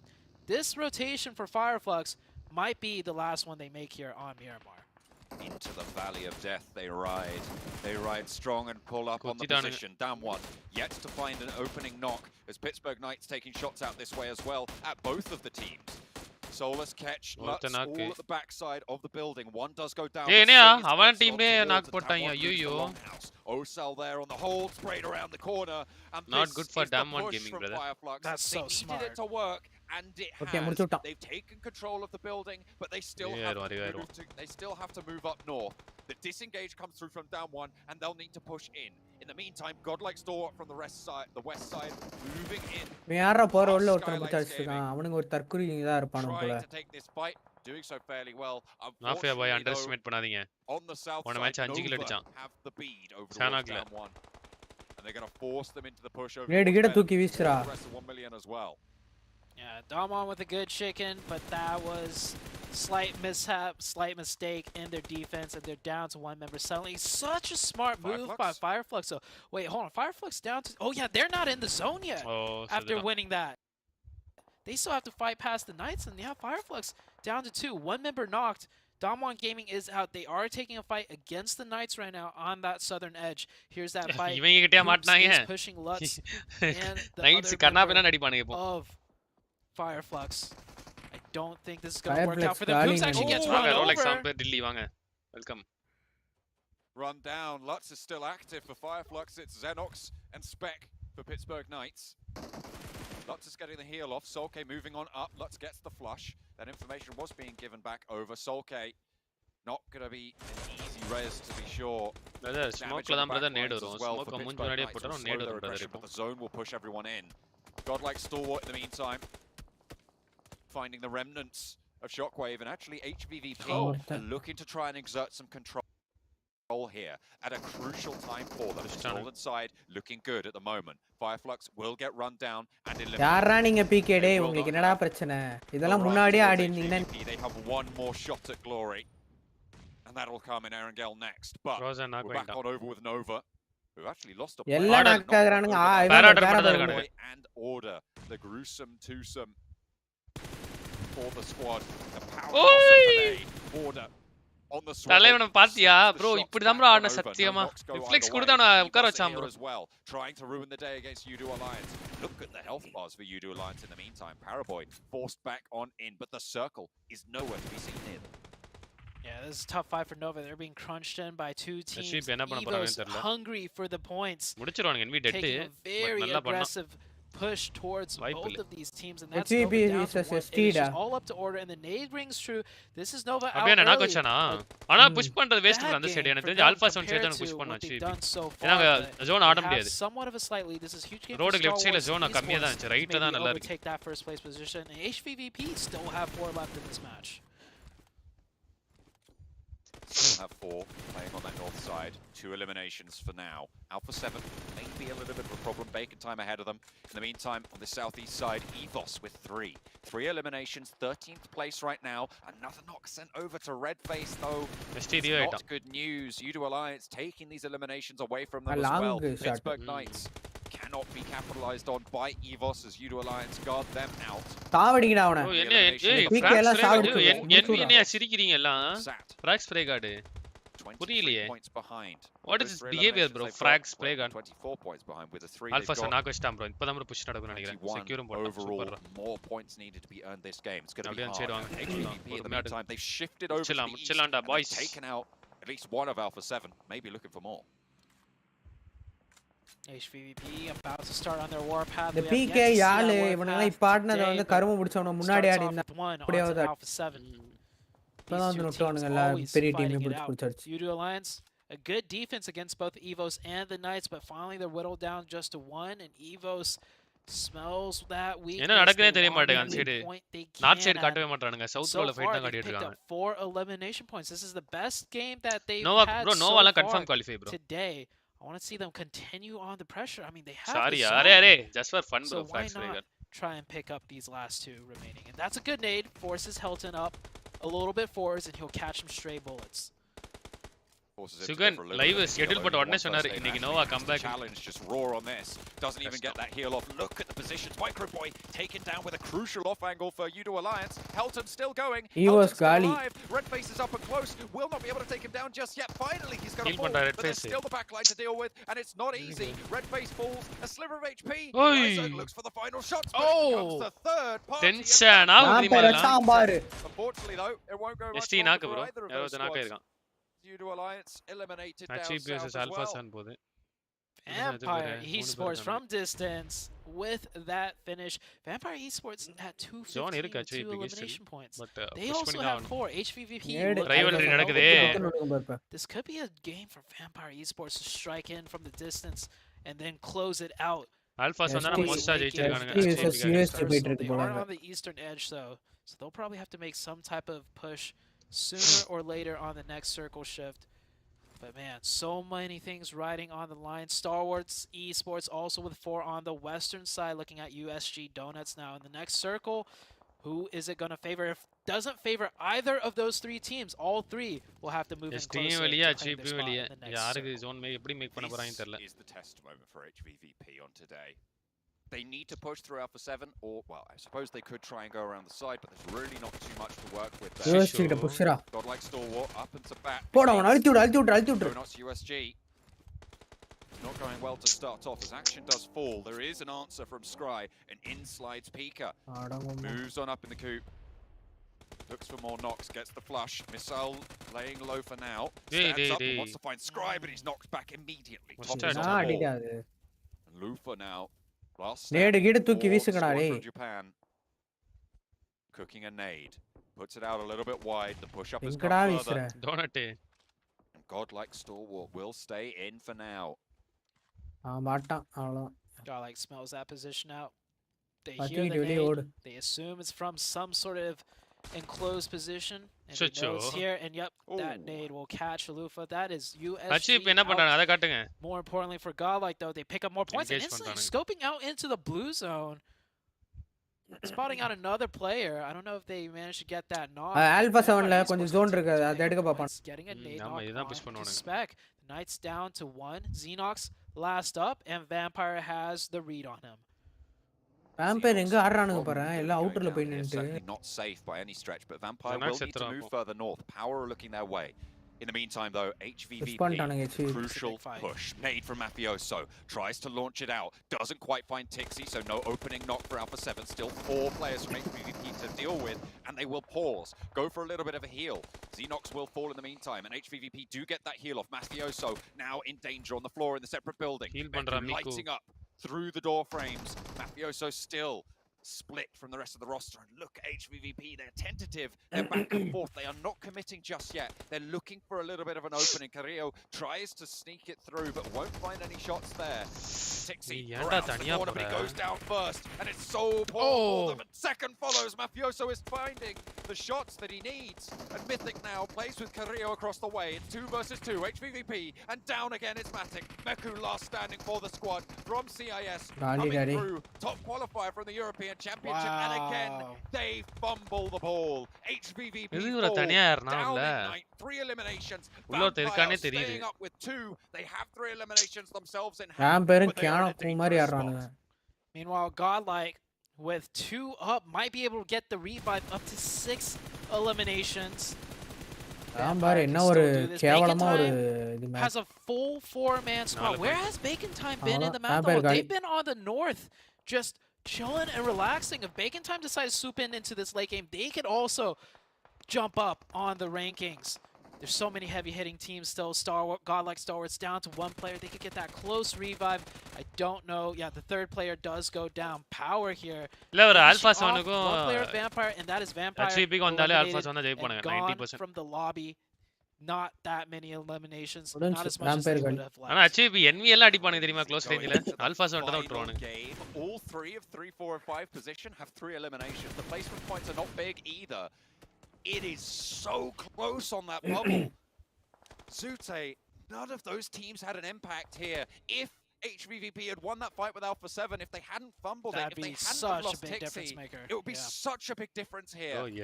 This rotation for Fireflux might be the last one they make here on Miramar. Into the valley of death they ride. They ride strong and pull up on the position. Damwon yet to find an opening knock as Pittsburgh Knights taking shots out this way as well at both of the teams. Solus catch Lutz all at the backside of the building. One does go down. Avan team ne knock pottaanga ayyo. Osal there on the hold, sprayed around the corner, and not good for Damwon Gaming, brother. That's so smart. They needed it to work, and it has. They've taken control of the building, but they still have to move up north. The disengage comes through from down one, and they'll need to push in. In the meantime, Godlike Stalwart from the west side, moving in. யாரா போற உள்ள ஒருத்தர் பிடிச்சிருக்கான். அவனுக்கு ஒரு தற்குறி தான் இருப்பானு போல. Trying to take this fight, doing so fairly well. Mafia boy underestimate பண்ணாதீங்க. போன மேட்ச் 5 கில் அடிச்சான். சானாக்ல. And they're going to force them into the push over. நேடு கிட்ட தூக்கி வீசுறா. Yeah, Damon with a good chicken, but that was slight mishap, slight mistake in their defense, and they're down to one member suddenly. Such a smart move by Fireflux. So wait, hold on, Fireflux down to. Oh yeah, they're not in the zone yet. After winning that, they still have to fight past the Knights, and yeah, Fireflux down to 2. One member knocked. Damwon Gaming is out. They are taking a fight against the Knights right now on that southern edge. Here's that fight. He's pushing Lutz and the other member of Fireflux. I don't think this is going to work out for them. Hoops actually gets run over. Welcome. Run down. Lutz is still active for Fireflux. It's Xenox and Spec for Pittsburgh Knights. Lutz is getting the heal off. Solke moving on up. Lutz gets the flush. That information was being given back over. Solke not going to be an easy res to be sure. Smoke la brother nade varum. Smoke munju munadiye potarom nade varum brother. But the zone will push everyone in. Godlike Stalwart in the meantime, finding the remnants of Shockwave, and actually HVVP are looking to try and exert some control here at a crucial time for them. The stolen side looking good at the moment. Fireflux will get run down and eliminated. யாரா நீங்க PK டேய் உங்களுக்கு என்னடா பிரச்சனை? இதெல்லாம் முன்னாடியே ஆடி இருந்தீங்கன்னா they have one more shot at glory. And that'll come in Erangel next. But we're back on over with Nova, who actually lost a player. எல்லாம் நாக்காகறானுங்க. And order. The gruesome twosome for the squad. The power of order. தலைவன பாத்தியா bro இப்படி தான் bro ஆடுன சத்தியமா reflex கொடுத்து அவன உட்கார வச்சான் bro trying to ruin the day against Udo Alliance. Look at the health bars for Udo Alliance in the meantime. Paraboy forced back on in, but the circle is nowhere to be seen near them. Yeah, this is a tough fight for Nova. They're being crunched in by two teams. Evo's hungry for the points. Taking a very aggressive push towards both of these teams, and that's Nova down to one. It's all up to order, and the nade rings true. This is Nova out early. ஆனா push பண்றது waste bro அந்த side எனக்கு தெரிஞ்சு alpha 7 side தான் push பண்ணாச்சு ஏனாங்க zone ஆட முடியாது somewhat of a slight lead. This is huge game. Road left சைடுல zone கம்மியா தான் இருந்துச்சு ரைட்ல தான் நல்லா இருக்கு. Take that first place position, and HVVP still have 4 left in this match. Still have 4 playing on that north side. 2 eliminations for now. Alpha 7 may be a little bit of a problem. Bacon time ahead of them. In the meantime, on the southeast side, Evos with 3. 3 eliminations, 13th place right now. Another knock sent over to Redface, though. It's not good news. Udo Alliance taking these eliminations away from them as well. Pittsburgh Knights cannot be capitalized on by Evos as Udo Alliance guard them out. தாவடிங்கடா அவன. PK எல்லாம் சாவடிச்சு. என்ன சிரிக்கிறீங்க எல்லாம்? Frag spray guard. புரியலையே. What is this behavior bro? Frag spray guard. 24 points behind with a 3. Alpha knock வச்சிட்டான் bro. இப்போதான் bro push நடக்கும்னு நினைக்கிறேன். Secure போடலாம். Overall, more points needed to be earned this game. It's going to be hard. HVP in the meantime, they've shifted over to the east and taken out at least one of Alpha 7. Maybe looking for more. HVVP about to start on their warpath. The PK யாளே இவனலாம் இப்ப ஆடுனத வந்து கரும முடிச்சவன முன்னாடி ஆடி இருந்தா அப்படியே வந்து Alpha 7. இப்பதான் வந்து நோட்டவனுங்க எல்லாம் பெரிய டீம் புடிச்சு Udo Alliance, a good defense against both Evos and the Knights, but finally they're whittled down just to 1, and Evos smells that weakness. என்ன நடக்குதே தெரிய மாட்டேங்குது அந்த சைடு நார்த் சைடு காட்டவே மாட்டறானுங்க சவுத் ரோல ஃபைட் தான் காட்டிட்டு இருக்காங்க 4 elimination points. This is the best game that they've had bro Nova la confirm qualify bro today. I want to see them continue on the pressure. I mean, they have sorry are just for fun bro Flax Trigger. Try and pick up these last 2 remaining. And that's a good nade. Forces Helton up a little bit forwards, and he'll catch some stray bullets. Sugan live schedule but உடனே சொன்னாரு இன்னைக்கு Noah comeback challenge just roar on this doesn't even get that heal off. Look at the positions. Microboy taken down with a crucial off angle for Udo Alliance. Helton still going. He was gali. Redface is up and close. Will not be able to take him down just yet. Finally he's going to fall, but there's still the backline to deal with, and it's not easy. Redface falls, a sliver of HP. Isaac looks for the final shots, but comes the third party. Tension Unfortunately though, it won't go much longer for either of those squads. Udo Alliance eliminated down south as well. Alpha 7 போகுது Vampire esports from distance with that finish. Vampire Esports had 215 elimination points. They also have 4. HVVP. This could be a game for Vampire Esports to strike in from the distance and then close it out. Alpha They are on the eastern edge though, so they'll probably have to make some type of push sooner or later on the next circle shift. But man, so many things riding on the line. Star Wars Esports also with 4 on the western side, looking at USG Donuts now in the next circle. Who is it going to favor? If it doesn't favor either of those 3 teams, all 3 will have to move in closer to claim their spot in the next circle. This is the test moment for HVVP on today. They need to push through Alpha 7, or, well, I suppose they could try and go around the side, but there's really not too much to work with there. Godlike Stalwart up into back. Donuts USG. Not going well to start off as action does fall. There is an answer from Scry, and in slides Pika. Moves on up in the coop. Looks for more knocks, gets the flush. Missile laying low for now. Stands up and wants to find Scry, but he's knocked back immediately. Lufa now. Last stand from Japan. Cooking a nade. Puts it out a little bit wide. The push-up has come further. And Godlike Stalwart will stay in for now. Godlike smells that position out. They hear the nade. They assume it's from some sort of enclosed position. And they know it's here. And yep, that nade will catch Lufa. That is USG. More importantly for Godlike though, they pick up more points. And instantly scoping out into the blue zone. Spotting out another player. I don't know if they managed to get that knock. Alpha 7 la konjam zone irukku adha edukka paapaan. Getting a nade knock on to Spec. Knights down to 1. Xenox last up, and Vampire has the read on him. Vampire enga aadranunga paara ella outer la poi ninnu. Not safe by any stretch, but Vampire will need to move further north. Power are looking their way. In the meantime, though, HVVP, crucial push. Nade from Mafioso, tries to launch it out. Doesn't quite find Tixie, so no opening knock for Alpha 7. Still 4 players from HVVP to deal with, and they will pause. Go for a little bit of a heal. Xenox will fall in the meantime, and HVVP do get that heal off. Mafioso now in danger on the floor in the separate building. Lighting up through the door frames. Mafioso still split from the rest of the roster, and look at HVVP, they're tentative, they're back and forth, they are not committing just yet, they're looking for a little bit of an opening. Carrillo tries to sneak it through, but won't find any shots there. Tixie around the corner, but he goes down first, and it's so poor. The second follows, Mafioso is finding the shots that he needs, and Mythic now plays with Carrillo across the way. It's 2 versus 2, HVVP, and down again it's Matic. Meku last standing for the squad from CIS, coming through, top qualifier from the European Championship, and again they fumble the ball. HVVP down ignite, 3 eliminations. Vampire staying up with 2. They have 3 eliminations themselves in hand. Meanwhile, Godlike with 2 up might be able to get the revive up to 6 eliminations. Has a full 4-man squad. Where has Bacon Time been in the map? They've been on the north, just chilling and relaxing. If Bacon Time decides to swoop into this late game, they could also jump up on the rankings. There's so many heavy-hitting teams still. Godlike Stalwart's down to 1 player. They could get that close revive. I don't know. Yeah, the 3rd player does go down. Power here. Alpha 1 player Vampire, and that is Vampire. Gone from the lobby. Not that many eliminations. Not as much as they would have liked. All 3 of 3, 4, and 5 position have 3 eliminations. The placement points are not big either. It is so close on that bubble. Zute, none of those teams had an impact here. If HVVP had won that fight with Alpha 7, if they hadn't fumbled it, if they hadn't have lost Tixie, it would be such a big difference here. And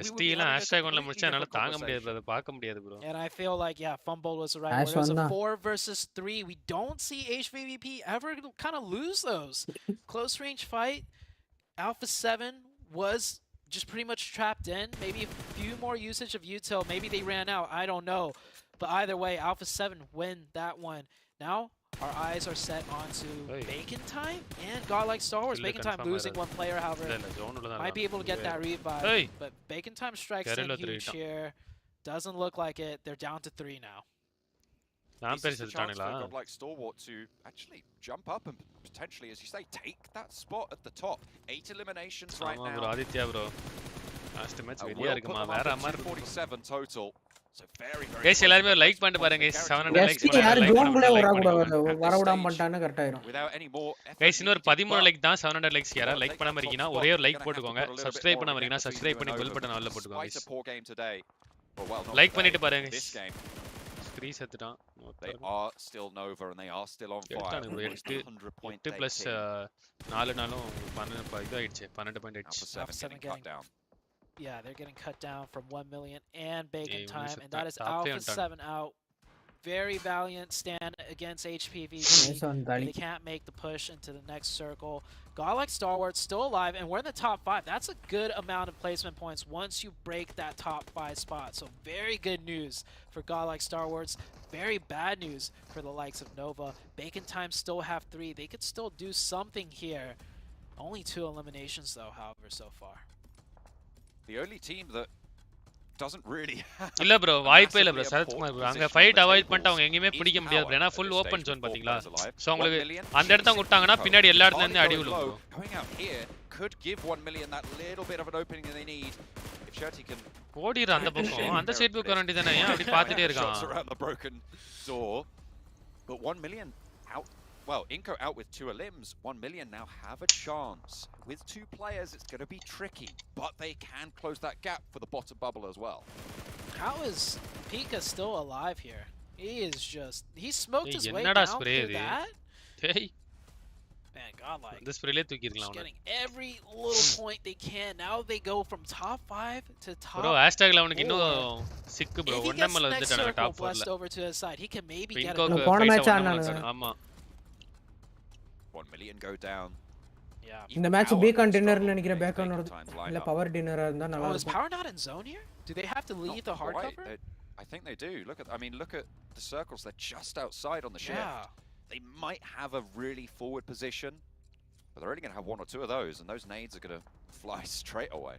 I feel like, yeah, fumble was the right word. It was a 4 versus 3. We don't see HVVP ever kind of lose those. Close range fight. Alpha 7 was just pretty much trapped in. Maybe a few more usage of util. Maybe they ran out. I don't know. But either way, Alpha 7 win that one. Now, our eyes are set onto Bacon Time and Godlike Star Wars. Bacon Time losing 1 player, however, might be able to get that revive. But Bacon Time strikes in huge here. Doesn't look like it. They're down to 3 now. This is the chance for a godlike stalwart to actually jump up and potentially, as you say, take that spot at the top. 8 eliminations right now. bro Aditya bro last match வெறியா இருக்குமா வேற மாதிரி 47 total. So guys எல்லாரும் like பண்ணிட்டு பாருங்க guys 700 likes பண்ணுங்க யார் zone குள்ள வர விடாம பண்ணிட்டானே கரெக்ட் ஆயிரும் guys இன்னொரு 13 லைக் தான் 700 லைக்ஸ் யாரா லைக் பண்ணாம இருக்கீங்கன்னா ஒரே ஒரு லைக் போட்டுக்கோங்க சப்ஸ்கிரைப் பண்ணாம இருக்கீங்கன்னா சப்ஸ்கிரைப் பண்ணி பெல் பட்டன் ஆல்ல போட்டுக்கோங்க guys லைக் பண்ணிட்டு பாருங்க guys 3 செத்துட்டான் They are still Nova and they are still on fire. 8 plus 4 நாளும் 12 இது ஆயிடுச்சு 12 பாயிண்ட் ஆயிடுச்சு 7 cut down. Yeah, they're getting cut down from 1 million and Bacon time, and that is Alpha 7 out. Very valiant stand against HPV. They can't make the push into the next circle. Godlike Stalwart still alive, and we're in the top 5. That's a good amount of placement points once you break that top 5 spot. So very good news for Godlike Stalwarts. Very bad news for the likes of Nova. Bacon time still have 3. They could still do something here. Only 2 eliminations though, however, so far. The only team that doesn't really இல்ல bro வாய்ப்பே இல்ல bro Sarathkumar bro அங்க fight avoid பண்ணிட்டு அவங்க எங்கயுமே பிடிக்க முடியாது bro ஏனா full open zone பாத்தீங்களா சோ உங்களுக்கு அந்த இடத்த விட்டாங்கன்னா பின்னாடி எல்லா இடத்துல இருந்து அடி விழும் bro going out here could give 1 million that little bit of an opening that they need if Shirty can ஓடிற அந்த பக்கம் அந்த சைடு போக வேண்டியதானே ஏன் அப்படி பாத்துட்டே இருக்கான் shots around the broken door but 1 million out. Well, Inco out with 2 limbs. 1 million now have a chance. With 2 players, it's going to be tricky, but they can close that gap for the bottom bubble as well. How is Pika still alive here? He is just... He smoked his way down through that? Hey. Man, godlike. This spray just getting every little point they can. Now they go from top 5 to top 4. Bro, hashtag la unakku inno sick bro. If he gets the next circle blessed over to his side, he can maybe get it. போன match ஆனாங்க ஆமா 1 million go down. Yeah. இந்த match bacon டின்னர்னு நினைக்கிறேன் bacon இல்ல power டின்னரா இருந்தா நல்லா இருக்கும். Is power not in zone here? Do they have to leave the hard cover? I think they do. Look at the circles. They're just outside on the shift. Yeah. They might have a really forward position, but they're only going to have 1 or 2 of those, and those nades are going to fly straight away.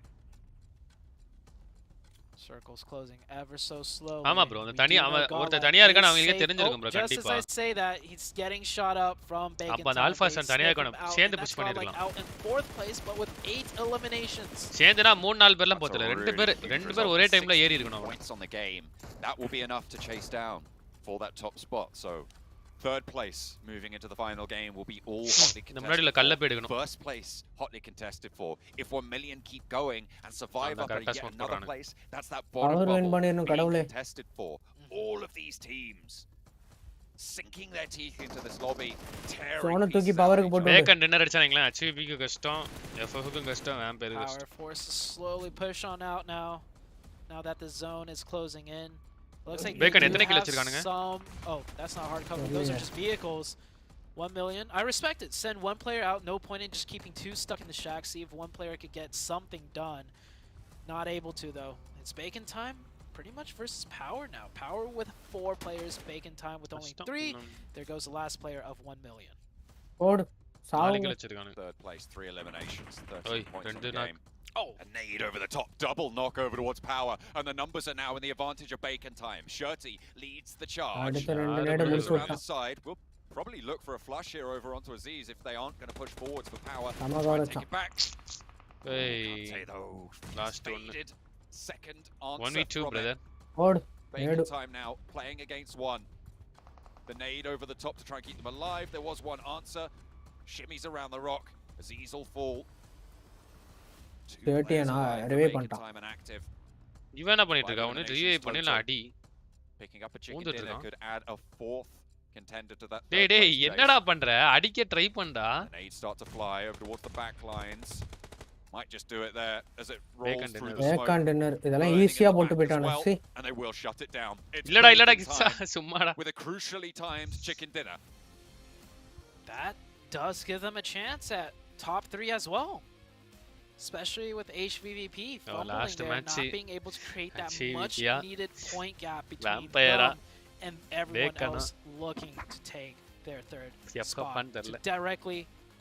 Circles closing ever so slowly. ஆமா bro அந்த தனியா ஒருத்த தனியா இருக்கானே அவங்களுக்கு தெரிஞ்சிருக்கும் bro கண்டிப்பா. Just as I say that he's getting shot up from Bacon. அப்ப அந்த ஆல்பா சன் தனியா இருக்கணும் சேர்ந்து புஷ் பண்ணிரலாம். Out in 4th place but with 8 eliminations. சேர்ந்துனா 3-4 பேர்லாம் போத்தல ரெண்டு பேர் ஒரே டைம்ல ஏறி இருக்கணும். Points on the game. That will be enough to chase down for that top spot. So 3rd place moving into the final game will be all hotly contested. First place hotly contested for. If 1 million keep going and survive up yet another place, that's that bottom bubble being contested for. All of these teams sinking their teeth into this lobby, tearing pieces out. Bacon dinner அடிச்சாங்களா HVP க்கு கஷ்டம் FF க்கு கஷ்டம் வேம் பேரு கஷ்டம். Power forces slowly push on out now that the zone is closing in. Looks like Bacon எத்தனை kill வச்சிருக்கானுங்க? Oh, that's not hard cover. Those are just vehicles. 1 million. I respect it. Send 1 player out. No point in just keeping 2 stuck in the shack. See if 1 player could get something done. Not able to though. It's Bacon time. Pretty much versus Power now. Power with 4 players. Bacon time with only 3. There goes the last player of 1 million. Third place, 3 eliminations. 13 points in the game. Oh, a nade over the top, double knock over towards Power, and the numbers are now in the advantage of Bacon time. Shirty leads the charge. Moves around the side. We'll probably look for a flush here over onto Aziz if they aren't going to push forwards for Power. Take it back. Hey, last one. Second answer 1v2, brother. Bacon time now playing against 1. The nade over the top to try and keep them alive. There was one answer. Shimmies around the rock. Aziz will fall. 30 and revive பண்ணிட்டான். இவன் என்ன பண்ணிட்டு இருக்கா? அவனே revive பண்ணல அடி. Picking up a chicken dinner could add a 4th contender to that. டேய் என்னடா பண்ற? அடிக்க try பண்ணடா. Nades start to fly over towards the back lines. Might just do it there as it rolls through the smoke. Bacon dinner இதெல்லாம் ஈஸியா போட்டு போய்ட்டானே. And they will shut it down. இல்லடா சும்மாடா. With a crucially timed chicken dinner. That does give them a chance at top 3 as well. Especially with HVVP fumbling there, not being able to create that much needed point gap between them and everyone else looking to take their 3rd spot to directly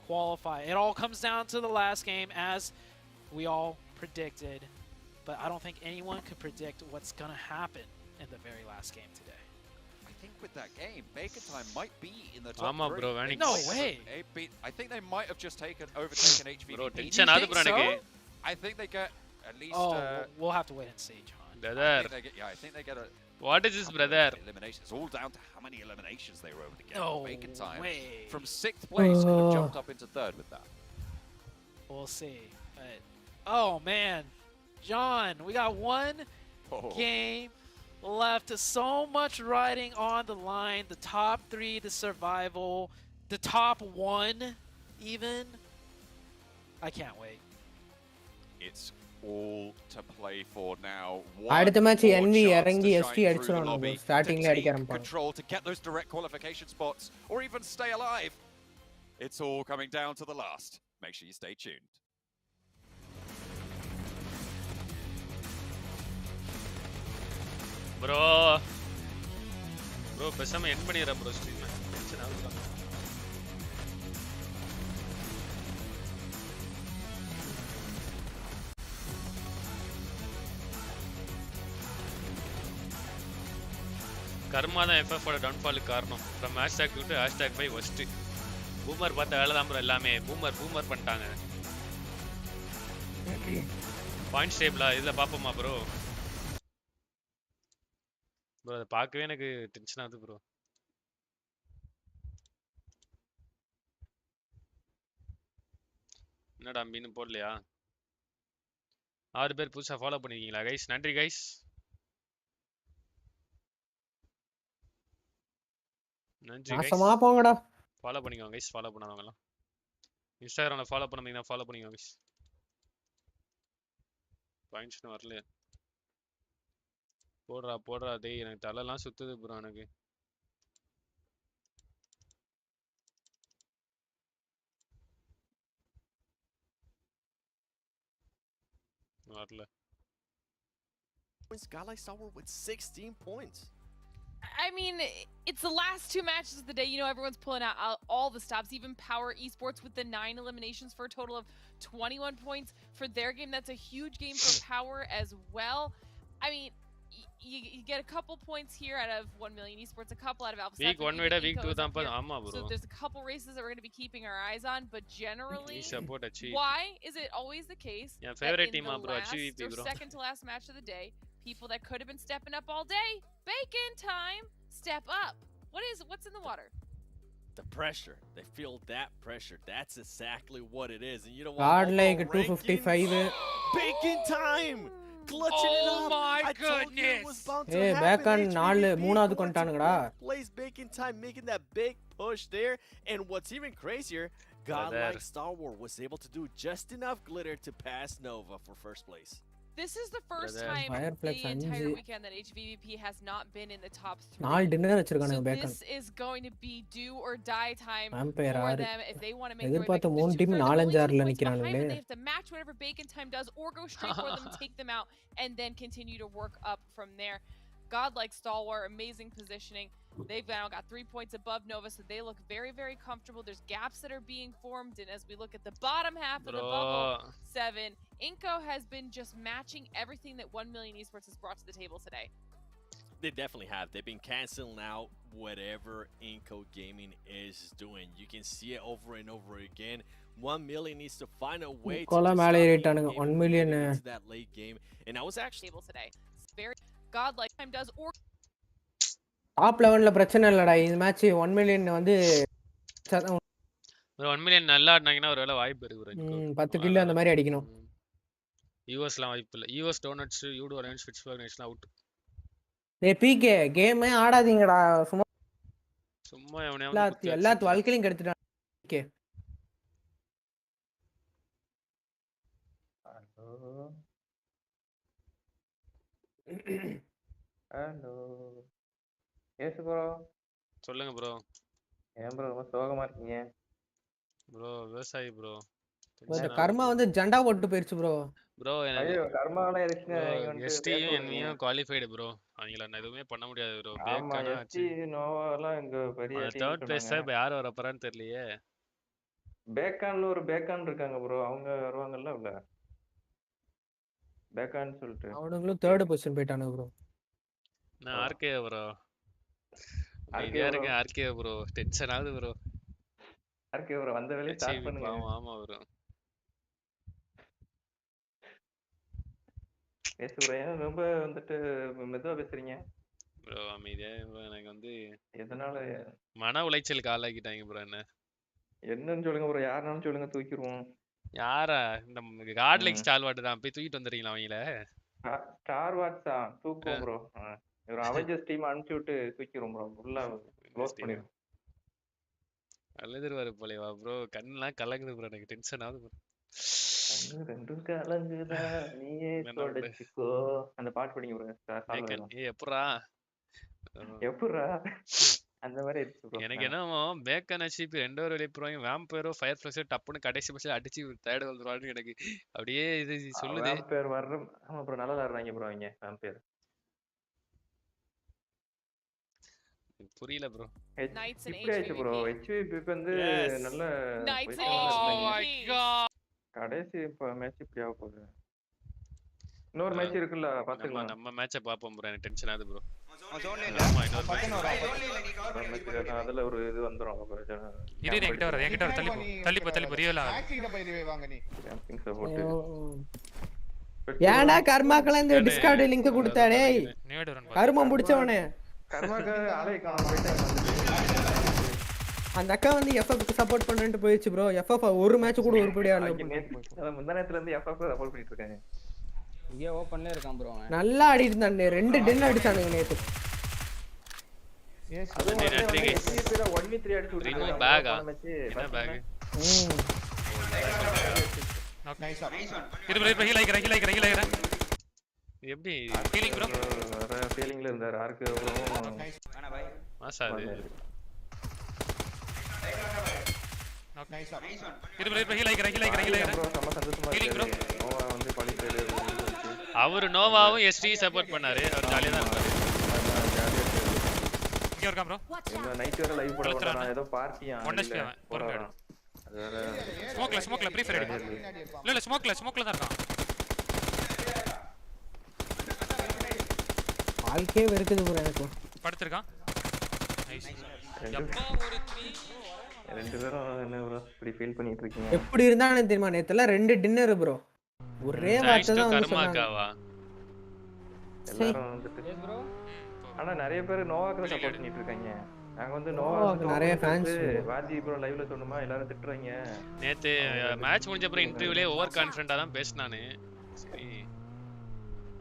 qualify. It all comes down to the last game as we all predicted, but I don't think anyone could predict what's going to happen in the very last game today. think with that game, Bacon Time might be in the top Ama bro, three. No way. I think they might have just overtaken HVVP. Bro, tension aadu bro enakku. I think they get at least. We'll have to wait and see, John. Brother. I think they get a. What is this, brother? Eliminations. It's all down to how many eliminations they were able to get. No Bacon Time way. from 6th place could have jumped up into 3rd with that. We'll see. But, oh man, John, we got one game left. So much riding on the line. The top 3, the survival, the top 1, even. I can't wait. It's all to play for now. அடுத்த match NV இறங்கி ST அடிச்சிரானுங்க ஸ்டார்டிங்ல அடிக்க ஆரம்பிப்பாங்க. Control to get those direct qualification spots or even stay alive. It's all coming down to the last. Make sure you stay tuned. Bro பேசாம end பண்ணிரா bro stream. Tension ஆகுது. கர்மா தான் FF-ஓட டவுன்ஃபாலுக்கு காரணம். From hashtag to hashtag bye ஒஸ்ட். Boomer பார்த்த வேலை தான் ப்ரோ எல்லாமே. பூமர் பண்ணிட்டாங்க. பாயிண்ட்ஸ் டேபிளா இதில் பார்ப்போமா ப்ரோ? ப்ரோ அதை பார்க்கவே எனக்கு டென்ஷன் ஆகுது ப்ரோ. என்னடா மீன் போடலையா? 6 பேர் புதுசாக ஃபாலோ பண்ணிருக்கீங்களா கைஸ்? நன்றி கைஸ். நன்றி கைஸ். நாசமா போங்கடா. ஃபாலோ பண்ணிக்கோங்க கைஸ். ஃபாலோ பண்ணாதவங்கலாம் இன்ஸ்டாகிராம்ல ஃபாலோ பண்ணாதீங்கன்னா ஃபாலோ பண்ணிக்கோங்க கைஸ். பாயிண்ட்ஸ்னு வரல. போடுறா டேய், எனக்கு தலைலாம் சுத்துது ப்ரோ. எனக்கு வரல. Godlike Star Wars with 16 points. I mean, it's the last 2 matches of the day. You know, everyone's pulling out all the stops. Even Power Esports with the 9 eliminations for a total of 21 points for their game. That's a huge game for Power as well. I mean, you get a couple points here out of 1 million esports, a couple out of Alpha. Week 1 vida week 2 தான் பா. ஆமா bro. So there's a couple races that we're going to be keeping our eyes on, but generally, support achieve. why is it always the case? Yeah, favorite team bro, achieve bro. Second to last match of the day, people that could have been stepping up all day, Bacon Time, step up. What's in the water? The pressure. They feel that pressure. That's exactly what it is. And you know what? Godlike 255. Bacon Time. Clutching it up. Oh my goodness. Hey, back on 4 மூணாவது கொண்டானுங்கடா. Plays Bacon Time making that big push there. And what's even crazier, Godlike Star Wars was able to do just enough glitter to pass Nova for first place. This is the first time the entire weekend that HVVP has not been in the top 3. 4 dinner வச்சிருக்கானுங்க so bacon. This is going to be do or die time Vampire for 6. them if they want to make எதிர்பார்த்த 3 team 4-5-6ல நிக்கறானுங்களே. They have to match whatever Bacon Time does or go straight for them and take them out and then continue to work up from there. Godlike Stalwart, amazing positioning. They've now got 3 points above Nova, so they look very, very comfortable. There's gaps that are being formed, and as we look at the bottom half of the bubble 7, Inco has been just matching everything that 1 million esports has brought to the table today. They definitely have. They've been canceling out whatever Inco Gaming is doing. You can see it over and over again. 1 million needs to find a way to stop 1 million into that late game. And I was actually table today. It's very Godlike Time does or top லெவல்ல பிரச்சனை இல்லடா. இந்த match 1 million வந்து 1 million நல்லா ஆடுனாங்கன்னா ஒருவேளை வாய்ப்பு இருக்கு bro. 10 kill அந்த மாதிரி அடிக்கணும். யூஎஸ்லாம் வாய்ப்பு இல்ல. யூஎஸ் டோனட்ஸ் யூடோ அரேஞ்ச் ஃபிட்ஸ்பர்க் நேஷனல் அவுட். டேய் பிகே கேமே ஆடாதீங்கடா. சும்மா எவனையாவது எல்லா வாழ்க்கையிலும் கெடுத்துட்டான் பிகே. Hello yes bro. சொல்லுங்க ப்ரோ. ஏன் ப்ரோ ரொம்ப சோகமா இருக்கீங்க? ப்ரோ விவசாயி ப்ரோ. இந்த கர்மா வந்து ஜண்டா போட்டு போயிருச்சு ப்ரோ. ப்ரோ ஐயோ கர்மாவலாம் எதுக்குங்க? நீங்க வந்து எஸ்டியும் என்வியும் குவாலிஃபைடு ப்ரோ. அவங்கள நான் எதுவுமே பண்ண முடியாது ப்ரோ. ஆமா எஸ்டி நோவாலாம் இங்க பெரிய டீம். தேர்ட் பிளேஸ் இப்ப யார் வர போறான்னு தெரியலையே. பேக்கான்ல ஒரு பேக்கான் இருக்காங்க ப்ரோ. அவங்க வருவாங்கல்ல உள்ள. பேக்கான் சொல்லிட்டு அவனுங்களும் 3rd பொசிஷன் போய்ட்டானுங்க ப்ரோ. நான் ஆர்கே ப்ரோ. அமைதியா இருங்க ஆர்கே ப்ரோ டென்ஷன் ஆகுது ப்ரோ ஆர்கே ப்ரோ வந்த வேலையை ஸ்டார்ட் பண்ணுங்க ஆமா ப்ரோ பேசு ப்ரோ ஏன் ரொம்ப வந்துட்டு மெதுவா பேசுறீங்க ப்ரோ அமைதியா ப்ரோ எனக்கு வந்து எதனால மன உளைச்சலுக்கு ஆளாக்கிட்டாங்க ப்ரோ என்னன்னு சொல்லுங்க ப்ரோ யாருனாலும் சொல்லுங்க தூக்கிடுவோம் யாரா இந்த காட்லைக் ஸ்டார் வாட் தான் போய் தூக்கிட்டு வந்துறீங்களா அவங்கள ஸ்டார் வாட்ஸா தூக்குவோம் ப்ரோ ஒரு அவெஞ்சர்ஸ் டீம் அனுப்பிச்சு விட்டு தூக்கிடுவோம் ப்ரோ ஃபுல்லா க்ளோஸ் பண்ணிடுவோம் அழுதுருவாரு போலேவா ப்ரோ கண்ணெல்லாம் கலங்குது ப்ரோ எனக்கு டென்ஷன் ஆகுது ப்ரோ ரெண்டும் கலங்குதா நீயே தொடச்சுக்கோ அந்த பாட்டு படிங்க ப்ரோ எப்படா அந்த மாதிரி இருக்கு ப்ரோ எனக்கு என்னமோ பேக்கன் அச்சிப் ரெண்டு பேரும் வெளியே போறாங்க வேம்பயரோ ஃபயர் ஃபிளஷ் டப்புன்னு கடைசி பட்சம் அடிச்சு தேர்ட் வந்துருவான்னு எனக்கு அப்படியே இது சொல்லுது வேம்பயர் வர்ற ஆமா ப்ரோ நல்லா ஆடுறாங்க ப்ரோ அவங்க வேம்பயர் புரியல ப்ரோ இப்படி ஆயிடுச்சு ப்ரோ ஹெச்விபி வந்து நல்ல கடைசி மேட்ச் இப்படி ஆக போகுது இன்னொரு மேட்ச் இருக்குல்ல பாத்துக்கலாம் நம்ம மேட்சை பாப்போம் ப்ரோ எனக்கு டென்ஷன் ஆகுது ப்ரோ அதுல ஒரு இது வந்துரும் என்கிட்ட வர தள்ளி ரியலா ஏன்டா கர்மாக்கெல்லாம் இந்த டிஸ்கார்ட் லிங்க் கொடுத்தாடே கர்மம் முடிச்சவனே அந்த அக்கா வந்து எஃப்எஃப்க்கு சப்போர்ட் பண்ணிட்டு போயிடுச்சு ப்ரோ எஃப்எஃப் ஒரு மேட்ச் கூட உருப்படியா இல்ல முந்தானத்துல இருந்து எஃப்எஃப் சப்போர்ட் பண்ணிட்டு இருக்காங்க இங்க ஓபன்ல இருக்கான் ப்ரோ நல்லா ஆடிட்டு இருந்தானே 2 டென் அடிச்சானுங்க நேத்து அது 1v3 அடிச்சு ரிமூவ் பேக் என்ன பேக் நைஸ் இது ப்ரோ ஹீல் ஆயிக்கிறேன் எப்படி ஃபீலிங் ப்ரோ வேற ஃபீலிங்ல இருந்தார் ஆர்கே ப்ரோ ஆனா பாய் மாசா அது நைஸ் இது ப்ரோ ஹீல் ஆயிக்கிறேன் ப்ரோ சம சந்தோஷமா இருக்கு நோவா வந்து குவாலிஃபைட் அவர் நோவாவும் எஸ்டி சப்போர்ட் பண்ணாரு அவர் ஜாலியா தான் இருப்பாரு இங்க இருக்கா ப்ரோ இந்த நைட் வர லைவ் போட போறேன் நான் ஏதோ பார்ட்டியா 1 HP போறேன் அது வேற ஸ்மோக்ல ப்ரீ ஃபயர் இல்ல ஸ்மோக்ல தான் இருக்கான் வாழ்க்கையே வெறுக்குது ப்ரோ எனக்கு படுத்துறான் நைஸ் எப்பா ஒரு 3 ரெண்டு பேரும் என்ன ப்ரோ இப்படி ஃபீல் பண்ணிட்டு இருக்கீங்க எப்படி இருந்தானே தெரியுமா நேத்துல 2 டின்னர் ப்ரோ ஒரே வார்த்தை தான் வந்து கர்மாக்காவா எல்லாரும் வந்துட்டு ப்ரோ ஆனா நிறைய பேர் நோவாக்கு சப்போர்ட் பண்ணிட்டு இருக்காங்க நாங்க வந்து நோவாக்கு நிறைய ஃபேன்ஸ் வாஜி ப்ரோ லைவ்ல சொன்னமா எல்லாரும் திட்டுறாங்க நேத்து மேட்ச் முடிஞ்ச அப்புறம் இன்டர்வியூலயே ஓவர் கான்ஃபிடென்ட்டா தான் பேசினானே சரி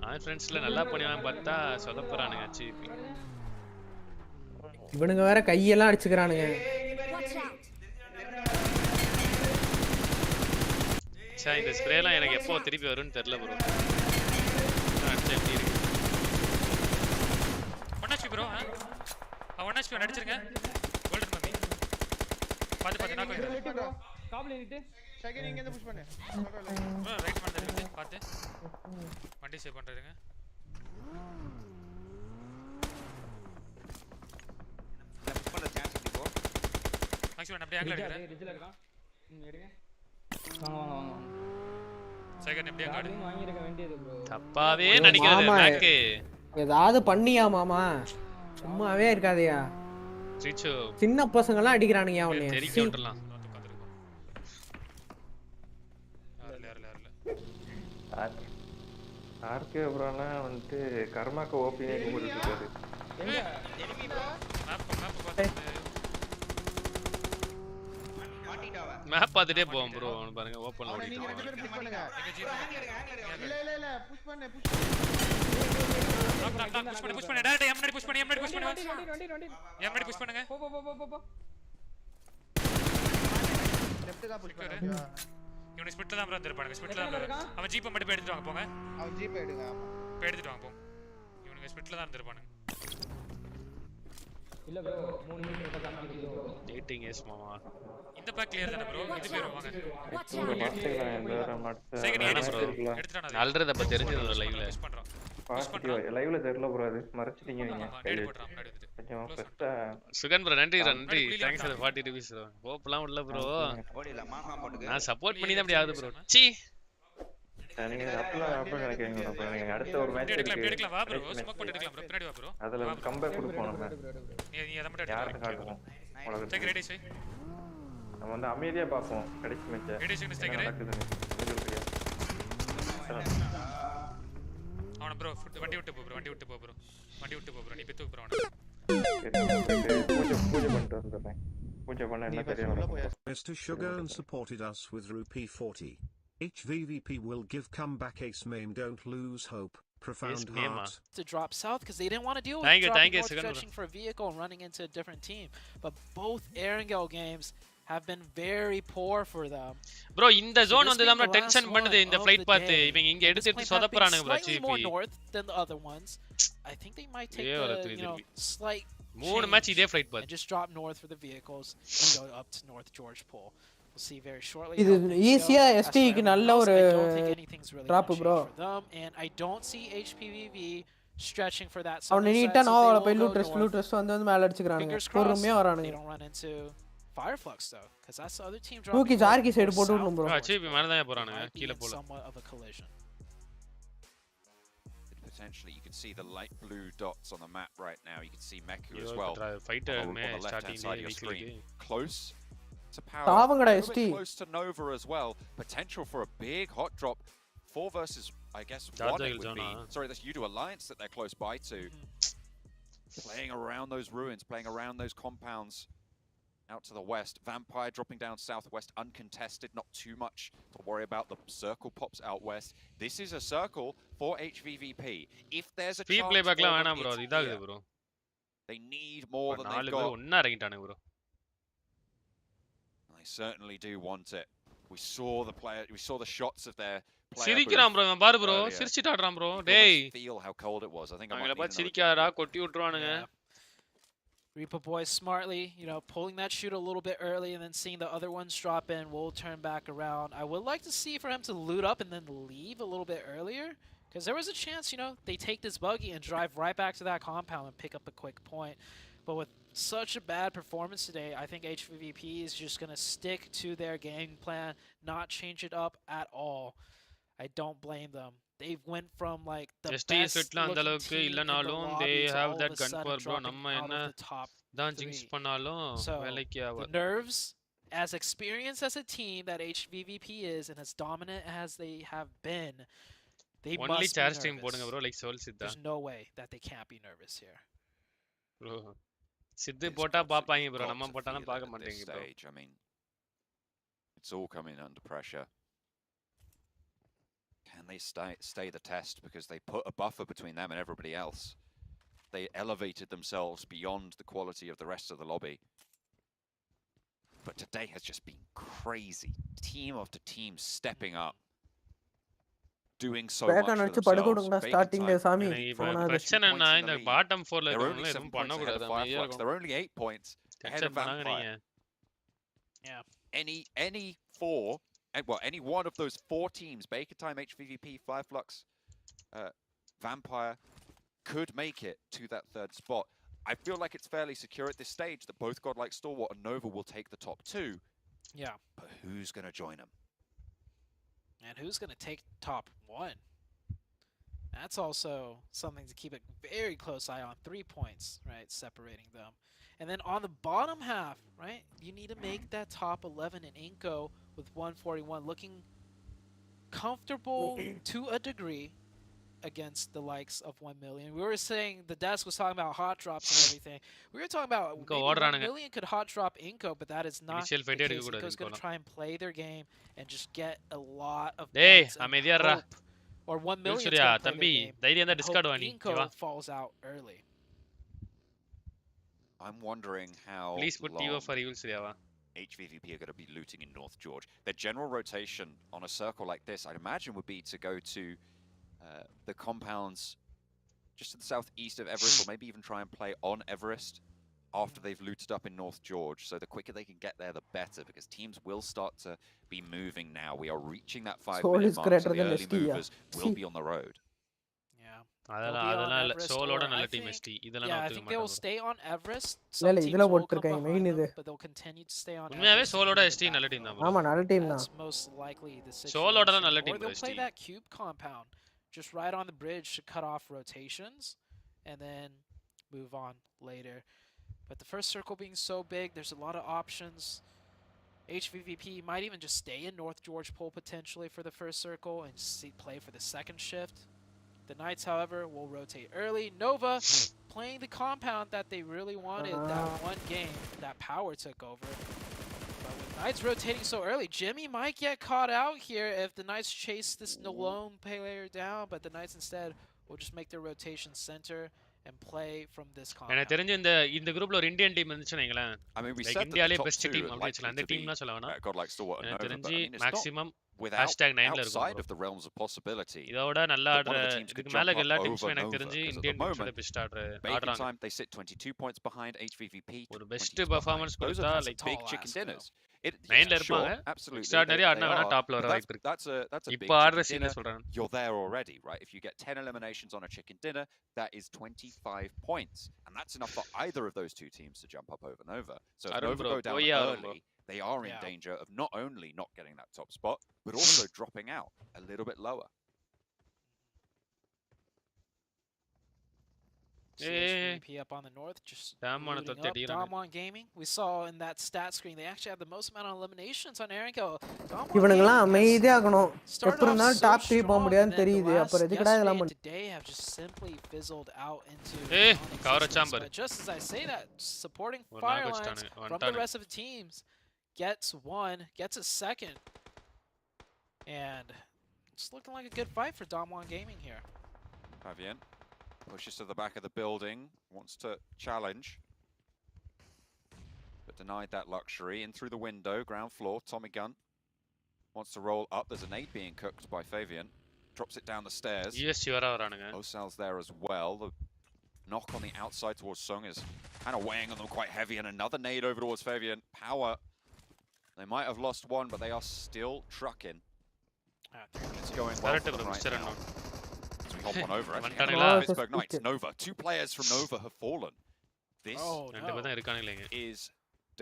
ஆன் ஃப்ரெண்ட்ஸ்ல நல்லா பண்ணுவாங்க பார்த்தா சொதப்புறானுங்க அச்சிபி இவனுங்க வேற கையெல்லாம் அடிச்சுக்கறானுங்க சே இந்த ஸ்ப்ரேலாம் எனக்கு எப்போ திருப்பி வரும்னு தெரியல ப்ரோ அடிச்சே இருக்கு 1 HP ப்ரோ 1 HP அடிச்சிருங்க கோல்டன் மம்மி பாத்து நான் போயிடுறேன் ப்ரோ காப்ல நிட்டு செகண்ட் இங்க இருந்து புஷ் பண்ணு ரைட் பண்ணி பாத்து வண்டி சேவ் பண்றீங்க லெஃப்ட் பண்ண சான்ஸ் இருக்கு ப்ரோ மேக்ஸிமம் அப்படியே ஆங்கிள் எடுங்க ரிஜ்ல இருக்கான் எடுங்க வாங்க செகண்ட் அப்படியே கார்டு வாங்கி இருக்க வேண்டியது ப்ரோ தப்பாவே நினைக்கிறது மேக் ஏதாவது பண்ணியா மாமா சும்மாவே இருக்காதயா சிச்சு சின்ன பசங்க எல்லாம் அடிக்குறானுங்க அவனே தெரிக்க விட்டுறலாம் ஆர்கே ப்ரோனா வந்து கர்மாக்கு ஓபினே கூப்பிட்டு இருக்காரு எங்க எனிமி ப்ரோ மேப் பாத்து மேப் பார்த்துட்டே போவோம் ப்ரோ பாருங்க ஓபன்ல ஓடிட்டு நீங்க ரெண்டு பேரும் புஷ் பண்ணுங்க இல்ல புஷ் பண்ணு புஷ் பண்ணு டைரக்ட் எம் புஷ் பண்ணு எம் புஷ் பண்ணுங்க போ லெஃப்ட் தான் புஷ் பண்ணு இவனை ஸ்பிட்ல தான் ப்ரோ இருப்பாங்க ஸ்பிட்ல தான் அவன் ஜீப் மட்டும் எடுத்துட்டு வாங்க போங்க அவன் ஜீப் எடுங்க ஆமா எடுத்துட்டு வாங்க போங்க இவனுங்க ஸ்பிட்ல தான் இருப்பாங்க இல்ல ப்ரோ 3 மீட்டர் பக்கம் காமிக்குது டேட்டிங் எஸ் மாமா இந்த பேக் கிளியர் தான ப்ரோ இது பேர் வாங்க மாட்டேங்கலாம் எல்லாரும் மாட்டே செகண்ட் எடுத்துறானே ஆல்ரெடி அப்ப தெரிஞ்சது லைவ்ல புஷ் பண்றோம் லைவ்ல தெரியல ப்ரோ அது மறைச்சிட்டீங்க நீங்க கொஞ்சம் ஃபர்ஸ்டா சுகன் ப்ரோ நன்றி தேங்க்ஸ் ஃபார் 40 ரூபீஸ் ஹோப்லாம் இல்ல ப்ரோ ஓடில மாமா போட்டுங்க நான் சப்போர்ட் பண்ணி தான் அப்படி ஆகுது ப்ரோ சி நீங்க அப்படி நினைக்கிறீங்க bro. அப்ப நீங்க அடுத்த ஒரு மேட்ச் எடுக்கலாம் வா ப்ரோ ஸ்மோக் போட்டு எடுக்கலாம் ப்ரோ பின்னாடி வா ப்ரோ அதுல கம்பேக் கொடுப்போம் நம்ம நீ அத மட்டும் யாருக்கு காட்டுவோம் டேக் ரெடி சை நம்ம வந்து அமைதியா பாப்போம் கடைசி மேட்ச் ரெடி சை டேக் ரெடி அவன ப்ரோ வண்டி விட்டு போ ப்ரோ வண்டி விட்டு போ ப்ரோ நீ பித்து ப்ரோ பூஜை பண்ணிட்டு வந்துறேன் பூஜை பண்ண என்ன தெரியும் Mr. Sugar and supported us with rupee 40. HVVP will give comeback ace main, don't lose hope. Profound heart. To drop south because they didn't want to deal with dropping north, stretching for a vehicle and running into a different team. But both Erangel games have been very poor for them. Bro, இந்த zone வந்து நம்ம tension பண்ணுது இந்த flight path. இவங்க இங்க எடுத்து சொதப்பறானுங்க bro slightly more north than the other ones. I think they might take the slight மூணு match இதே flight path. And just drop north for the vehicles and go up to North George Pole. We'll see very shortly. இது ஈஸியா ST க்கு நல்ல ஒரு drop bro. And I don't see HPVV stretching for that. அவன் நீட்டா நோவால போய் loot rest வந்து மேல அடிச்சுக்கறானுங்க. பொறுமையா வரானுங்க. They don't run into Fireflux though because that's the other team dropping. Okay ஜார்கி சைடு போட்டு விடணும் bro. அச்சீப் மேல தான் போறானுங்க கீழ போல. Somewhat of a collision. Potentially you can see the light blue dots on the map right now. You can see Meku as well. Fighter on the left-hand side of your screen. Close to power. தாவங்கடா ST. Close to Nova as well. Potential for a big hot drop. 4 versus I guess 1 it would be. Sorry, that's U2 Alliance that they're close by to. Playing around those ruins, playing around those compounds. Out to the west, Vampire dropping down southwest, uncontested, not too much to worry about. The circle pops out west. This is a circle for HVVP. If there's a chance, playback la vena bro, idagudhu bro. They need more than they've got. Onna irangittaanga bro. They certainly do want it. We saw the shots of their player. Sirikran bro, ivan baru bro, sirichita adran bro. Dey, feel how cold it was. I think avangala paathu sirikara kotti vitruvanuga. Reaper Boys smartly, pulling that shoot a little bit early and then seeing the other ones drop in. We'll turn back around. I would like to see for him to loot up and then leave a little bit earlier. Because there was a chance, they take this buggy and drive right back to that compound and pick up a quick point. But with such a bad performance today, I think HVVP is just going to stick to their game plan, not change it up at all. I don't blame them. They went from like the best looking team in the lobby they to have all that of a gun sudden for bro dropping namma out enna of the top dhaan jinx pannalum velaiku the Nerves, as experienced as a team that HVVP is and as dominant as they have been, they only must charge be team nervous. podunga bro like Soul Siddha. There's no way that they can't be nervous here. Bro Siddhu pota paapaanga bro, namma potana paaka maateenga bro. I mean, it's all coming under pressure. Can they stay the test because they put a buffer between them and everybody else? They elevated themselves beyond the quality of the rest of the lobby. But today has just been crazy. Team after team stepping up, doing so much for themselves. Starting the Sami. பிரச்சனை என்ன இந்த bottom 4 ல இருக்கவங்க எதுவும் பண்ண கூடாது. They're only 8 points ahead of Vampire. Yeah. Any one of those 4 teams, Baker Time, HVVP, Fireflux, Vampire, could make it to that 3rd spot. I feel like it's fairly secure at this stage that both Godlike Stalwart and Nova will take the top 2. Yeah. But who's going to join them? And who's going to take top 1? That's also something to keep a very close eye on. 3 points, right, separating them. And then on the bottom half, right, you need to make that top 11 in Inco with 141 looking comfortable to a degree against the likes of 1 million. We were saying the desk was talking about hot drops and everything. We were talking about maybe 1 million could hot drop Inco, but that is not the case. Inco's going to try and play their game and just get a lot of points and hope. Or 1 million to play their game. Hope Inco falls out early. I'm wondering how Please put TO for Evil Surya. HVVP are going to be looting in North George. Their general rotation on a circle like this, I'd imagine, would be to go to the compounds just to the southeast of Everest, or maybe even try and play on Everest after they've looted up in North George. So the quicker they can get there, the better, because teams will start to be moving now. We are reaching that 5-minute mark, so the early movers will be on the road. Yeah. அதெல்லாம் இல்ல சோலோட நல்ல team ST இதெல்லாம் Yeah, I நான் think ஒத்துக்க they will மாட்டேன் stay on Everest. இல்ல Some இல்ல teams இதுல will come போட்டுருக்காங்க மெயின் behind இது them, but they'll continue to stay on உண்மையாவே Everest. சோலோட and ST நல்ல டீம் தான் bro ஆமா நல்ல டீம் தான் That's most likely the சோலோட situation. நல்ல Or team they'll ST play that cube compound just right on the bridge to cut off rotations and then move on later. But the first circle being so big, there's a lot of options. HVVP might even just stay in North George Pole potentially for the first circle and play for the second shift. The Knights, however, will rotate early. Nova playing the compound that they really wanted that one game that Power took over. But with Knights rotating so early, Jimmy might get caught out here if the Knights chase this lone player down, but the Knights instead will just make their rotation center and play from this compound. எனக்கு தெரிஞ்சு இந்த குரூப்ல ஒரு Indian team இருந்துச்சுன்னு வைங்களேன் I mean, we like said that the இந்தியாலே top best two team are அப்படி likely சொல்லலாம் அந்த to be டீம்லாம் சொல்ல வேணாம் godlike Stalwart and எனக்கு Nova, but I தெரிஞ்சு mean, it's not maximum without #9ல இருக்கும் outside of the realms of possibility. இதோட நல்லா that ஆடுற one of the teams could இதுக்கு மேல jump எல்லா up டீம்ஸும் over எனக்கு Nova, தெரிஞ்சு 'cause at the இந்தியன் டீம்ஸோட moment, பெஸ்ட் Baking ஆடுறாங்க time, they sit 22 points behind HVVP. ஒரு பெஸ்ட் 22 behind. பெர்ஃபார்மன்ஸ் Those கொடுத்தா are like big chicken dinners. மெயின்ல Sure, இருப்பாங்க absolutely, எக்ஸ்ட்ராடனரி they ஆடினா வேணா are, டாப்ல வர but வாய்ப்பு இருக்கு that's a big இப்போ ஆடுற chicken சீன்ல dinner. சொல்றேன் You're there already, right? If you get 10 eliminations on a chicken dinner, that is 25 points, and that's enough for either of those two teams to jump up over Nova. So if Arun Nova bro, go down Arun bro. early, they are in danger of not only not getting that top spot, but also dropping out a little bit lower. CHVP up on the north, just Damn, looting up. Damwon Gaming. We saw in that stat screen, they actually have the most amount of eliminations on Aaronco. இவனுங்கலாம் அமைதியா இருக்கணும் எப்படி இருந்தாலும் top 3 போக முடியாதுன்னு தெரியுது அப்புறம் எதுக்குடா இதெல்லாம் பண்ணு Today have just simply fizzled out into கவர sambar just as I say that, supporting Firelines from the rest of the teams gets one, gets a second, and it's looking like a good fight for Damwon Gaming here. Fabian pushes to the back of the building, wants to challenge, but denied that luxury. In through the window, ground floor, Tommy Gunn wants to roll up. There's a nade being cooked by Fabian. Drops it down the stairs. Yes, you are running. Osal's there as well. The knock on the outside towards Sung is kind of weighing on them quite heavy, and another nade over towards Fabian. Power. They might have lost one, but they are still trucking. It's going well for them right now. Hop on over, actually. Pittsburgh Knights, Nova. 2 players from Nova have fallen. This is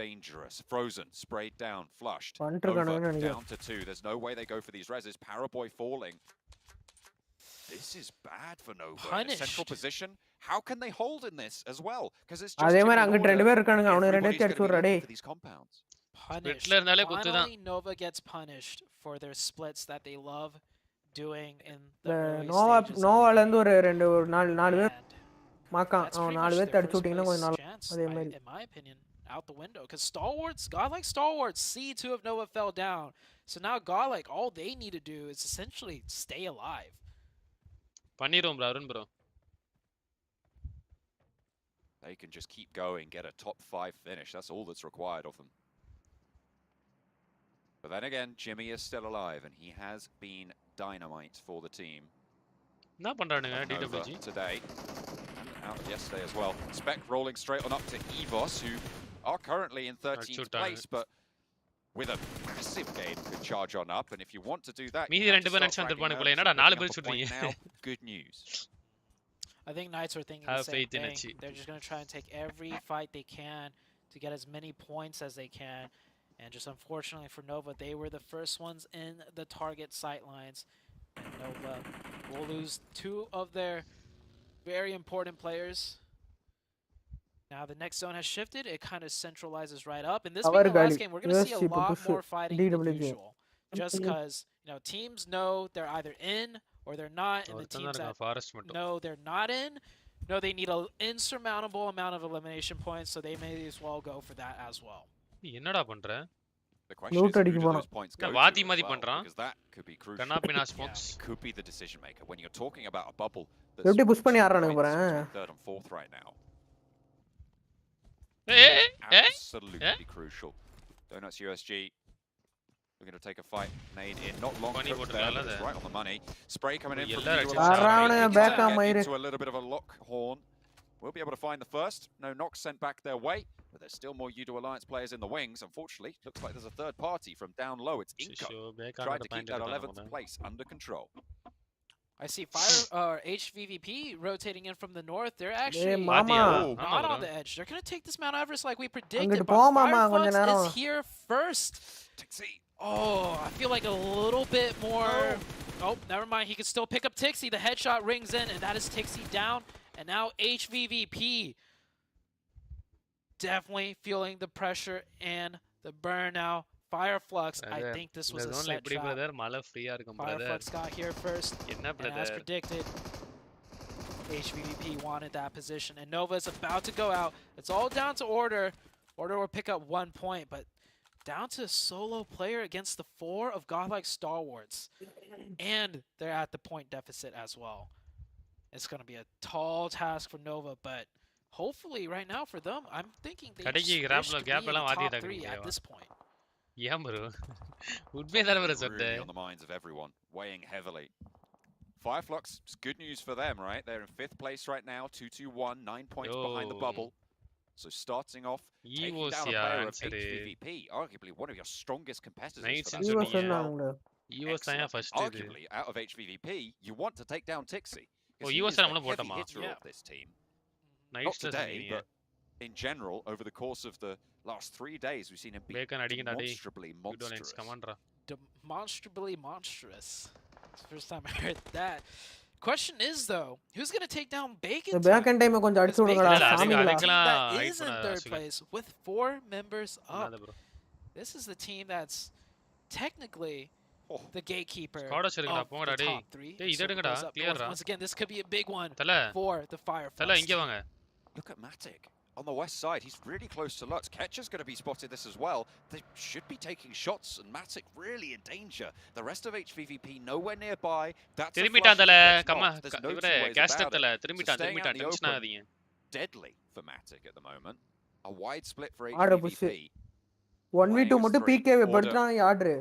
dangerous. Frozen, sprayed down, flushed. Nova down to 2. There's no way they go for these reses. Paraboy falling. This is bad for Nova. In a central position. How can they hold in this as well? Because it's just everybody's going to be looking for these compounds. Punished. Finally, Nova gets punished for their splits that they love doing in the நோவால இருந்து ஒரு நாலு பேர் மாக்கான் அவன் 4 பேர் அடிச்சு விட்டீங்கன்னா கொஞ்சம் நல்லா அதே மாதிரி in my opinion out the window because Stalwarts, godlike Stalwarts, C2 of Nova fell down, so now godlike all they need to do is essentially stay alive. பண்ணிரோம் bro Arun bro. They can just keep going, get a top 5 finish. That's all that's required of them. But then again, Jimmy is still alive, and he has been dynamite for the team. என்ன பண்றானுங்க DWG today and out yesterday as well. Spec rolling straight on up to Evos, who are currently in 13th place, but with a massive game could charge on up. And if you want to do that, மீதி ரெண்டு பேர் அடிச்சு வந்திருப்பானே போல என்னடா 4 பேர் சுடுறீங்க. Good news. I think Knights are thinking the same thing. They're just going to try and take every fight they can to get as many points as they can. And just unfortunately for Nova, they were the first ones in the target sightlines. And Nova will lose 2 of their very important players. Now the next zone has shifted. It kind of centralizes right up. And this being the last game, we're going to see a lot more fighting than usual. Just because, teams know they're either in or they're not. And the teams that know they're not in, know they need an insurmountable amount of elimination points. So they may as well go for that as well. என்னடா பண்ற The question is, who do those points go வாதி to மாதி as well? பண்றான் Because that could be crucial. கனாபினா smokes Could be the decision maker when you're talking about a bubble that's எப்படி push பண்ணி ஆடுறானுங்க பாரு 3rd and 4th right now. Absolutely crucial. Donuts USG looking to take a fight. Nade in, not long there, but it's right on the money. Spray coming in from into a little bit of a lock horn. We'll be able to find the first. No knocks sent back their way, but there's still more Udo Alliance players in the wings. Unfortunately, looks like there's a third party from down low. It's Inco. Tried to keep that 11th place under control. I see HVVP rotating in from the north. They're actually not on the edge. They're going to take this Mount Everest like we predicted. But Fireflux is here first. Oh, I feel like a little bit more. Oh, never mind. He can still pick up Tixie. The headshot rings in, and that is Tixie down. And now HVVP definitely feeling the pressure and the burn now. Fireflux, I think this was a set trap. Fireflux got here first, and as predicted, HVVP wanted that position, and Nova is about to go out. It's all down to Order. Order will pick up 1 point, but down to a solo player against the 4 of godlike stalwarts, and they're at the point deficit as well. It's going to be a tall task for Nova, but hopefully right now for them, I'm thinking they wish to be in the top 3 at this point. Yeah, bro. Really on the minds of everyone, weighing heavily. Fireflux, it's good news for them, right? They're in 5th place right now, 2-2-1, 9 points behind the bubble. So starting off, taking down a player of HVVP, arguably one of your strongest competitors for that arguably, out of HVVP, you want to take down Tixie. Because he is the heavy hitter of this team. Not today, but in general, over the course of the last 3 days, we've seen him be demonstrably monstrous. Demonstrably monstrous. It's the first time I heard that. Question is, though, who's going to take down Bacon? That is in 3rd place with 4 members up. This is the team that's technically the gatekeeper of the top 3. Once again, this could be a big one for the Fireflies. Look at Matic. On the west side, he's really close to Lutz. Ketcher's going to be spotted this as well. They should be taking shots, and Matic really in danger. The rest of HVVP nowhere nearby. That's a flush. There's no two ways about it. So staying out in the open, deadly for Matic at the moment. A wide split for HVVP. 1v2 மட்டும் PK படுத்துறான் யாரு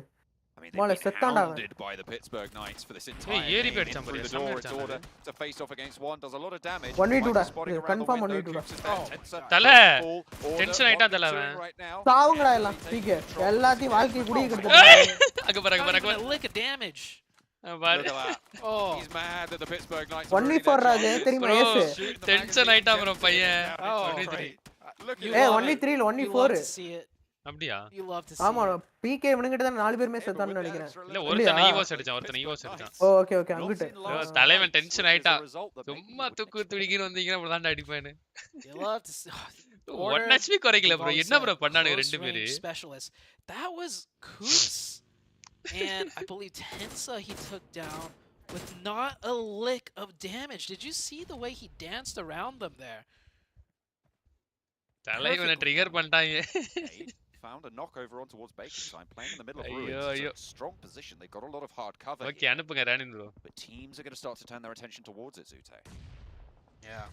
மால செத்தான்டா by the Pittsburgh Knights for this entire game. Through the door, it's Order to face off against one, does a lot of damage. 1v2 டா confirm 1v2 டா தல tension ஆயிட்டா தல அவன் சாவுங்கடா எல்லாம் PK எல்லாத்தையும் வாழ்க்கை குடிய கெடுத்துட்டாங்க அங்க பாருங்க lick of damage. He's mad that the Pittsburgh Knights 1v4 Raje தெரியுமா ஏஸ் டென்ஷன் ஆயிட்டா bro பையன் 1v3 1v3 இல்ல 1v4 அப்படியா You love to see. ஆமா PK இவனுங்கிட்ட தான் 4 பேர்மே செத்தான்னு நினைக்கிறேன் இல்ல ஒருத்தன் ஈவோஸ் அடிச்சான் ஓகே அங்கிட்ட தலைவன் டென்ஷன் ஆயிட்டா சும்மா தூக்கு துடிக்கின்னு வந்தீங்கன்னா அப்பதான் அடிப்பானே You love to see. 1 HP குறைக்கல bro என்ன bro பண்ணானுங்க ரெண்டு பேரு specialist. That was Coops and I believe Tensa he took down with not a lick of damage. Did you see the way he danced around them there? தலைவனை trigger பண்ணிட்டாங்க found a knockover on towards Bacon time, playing in the middle of ruins. It's a strong position. They've got a lot of hard cover. Okay, அனுப்புங்க ராணின் bro. But teams are going to start to turn their attention towards it, Zute. Yeah.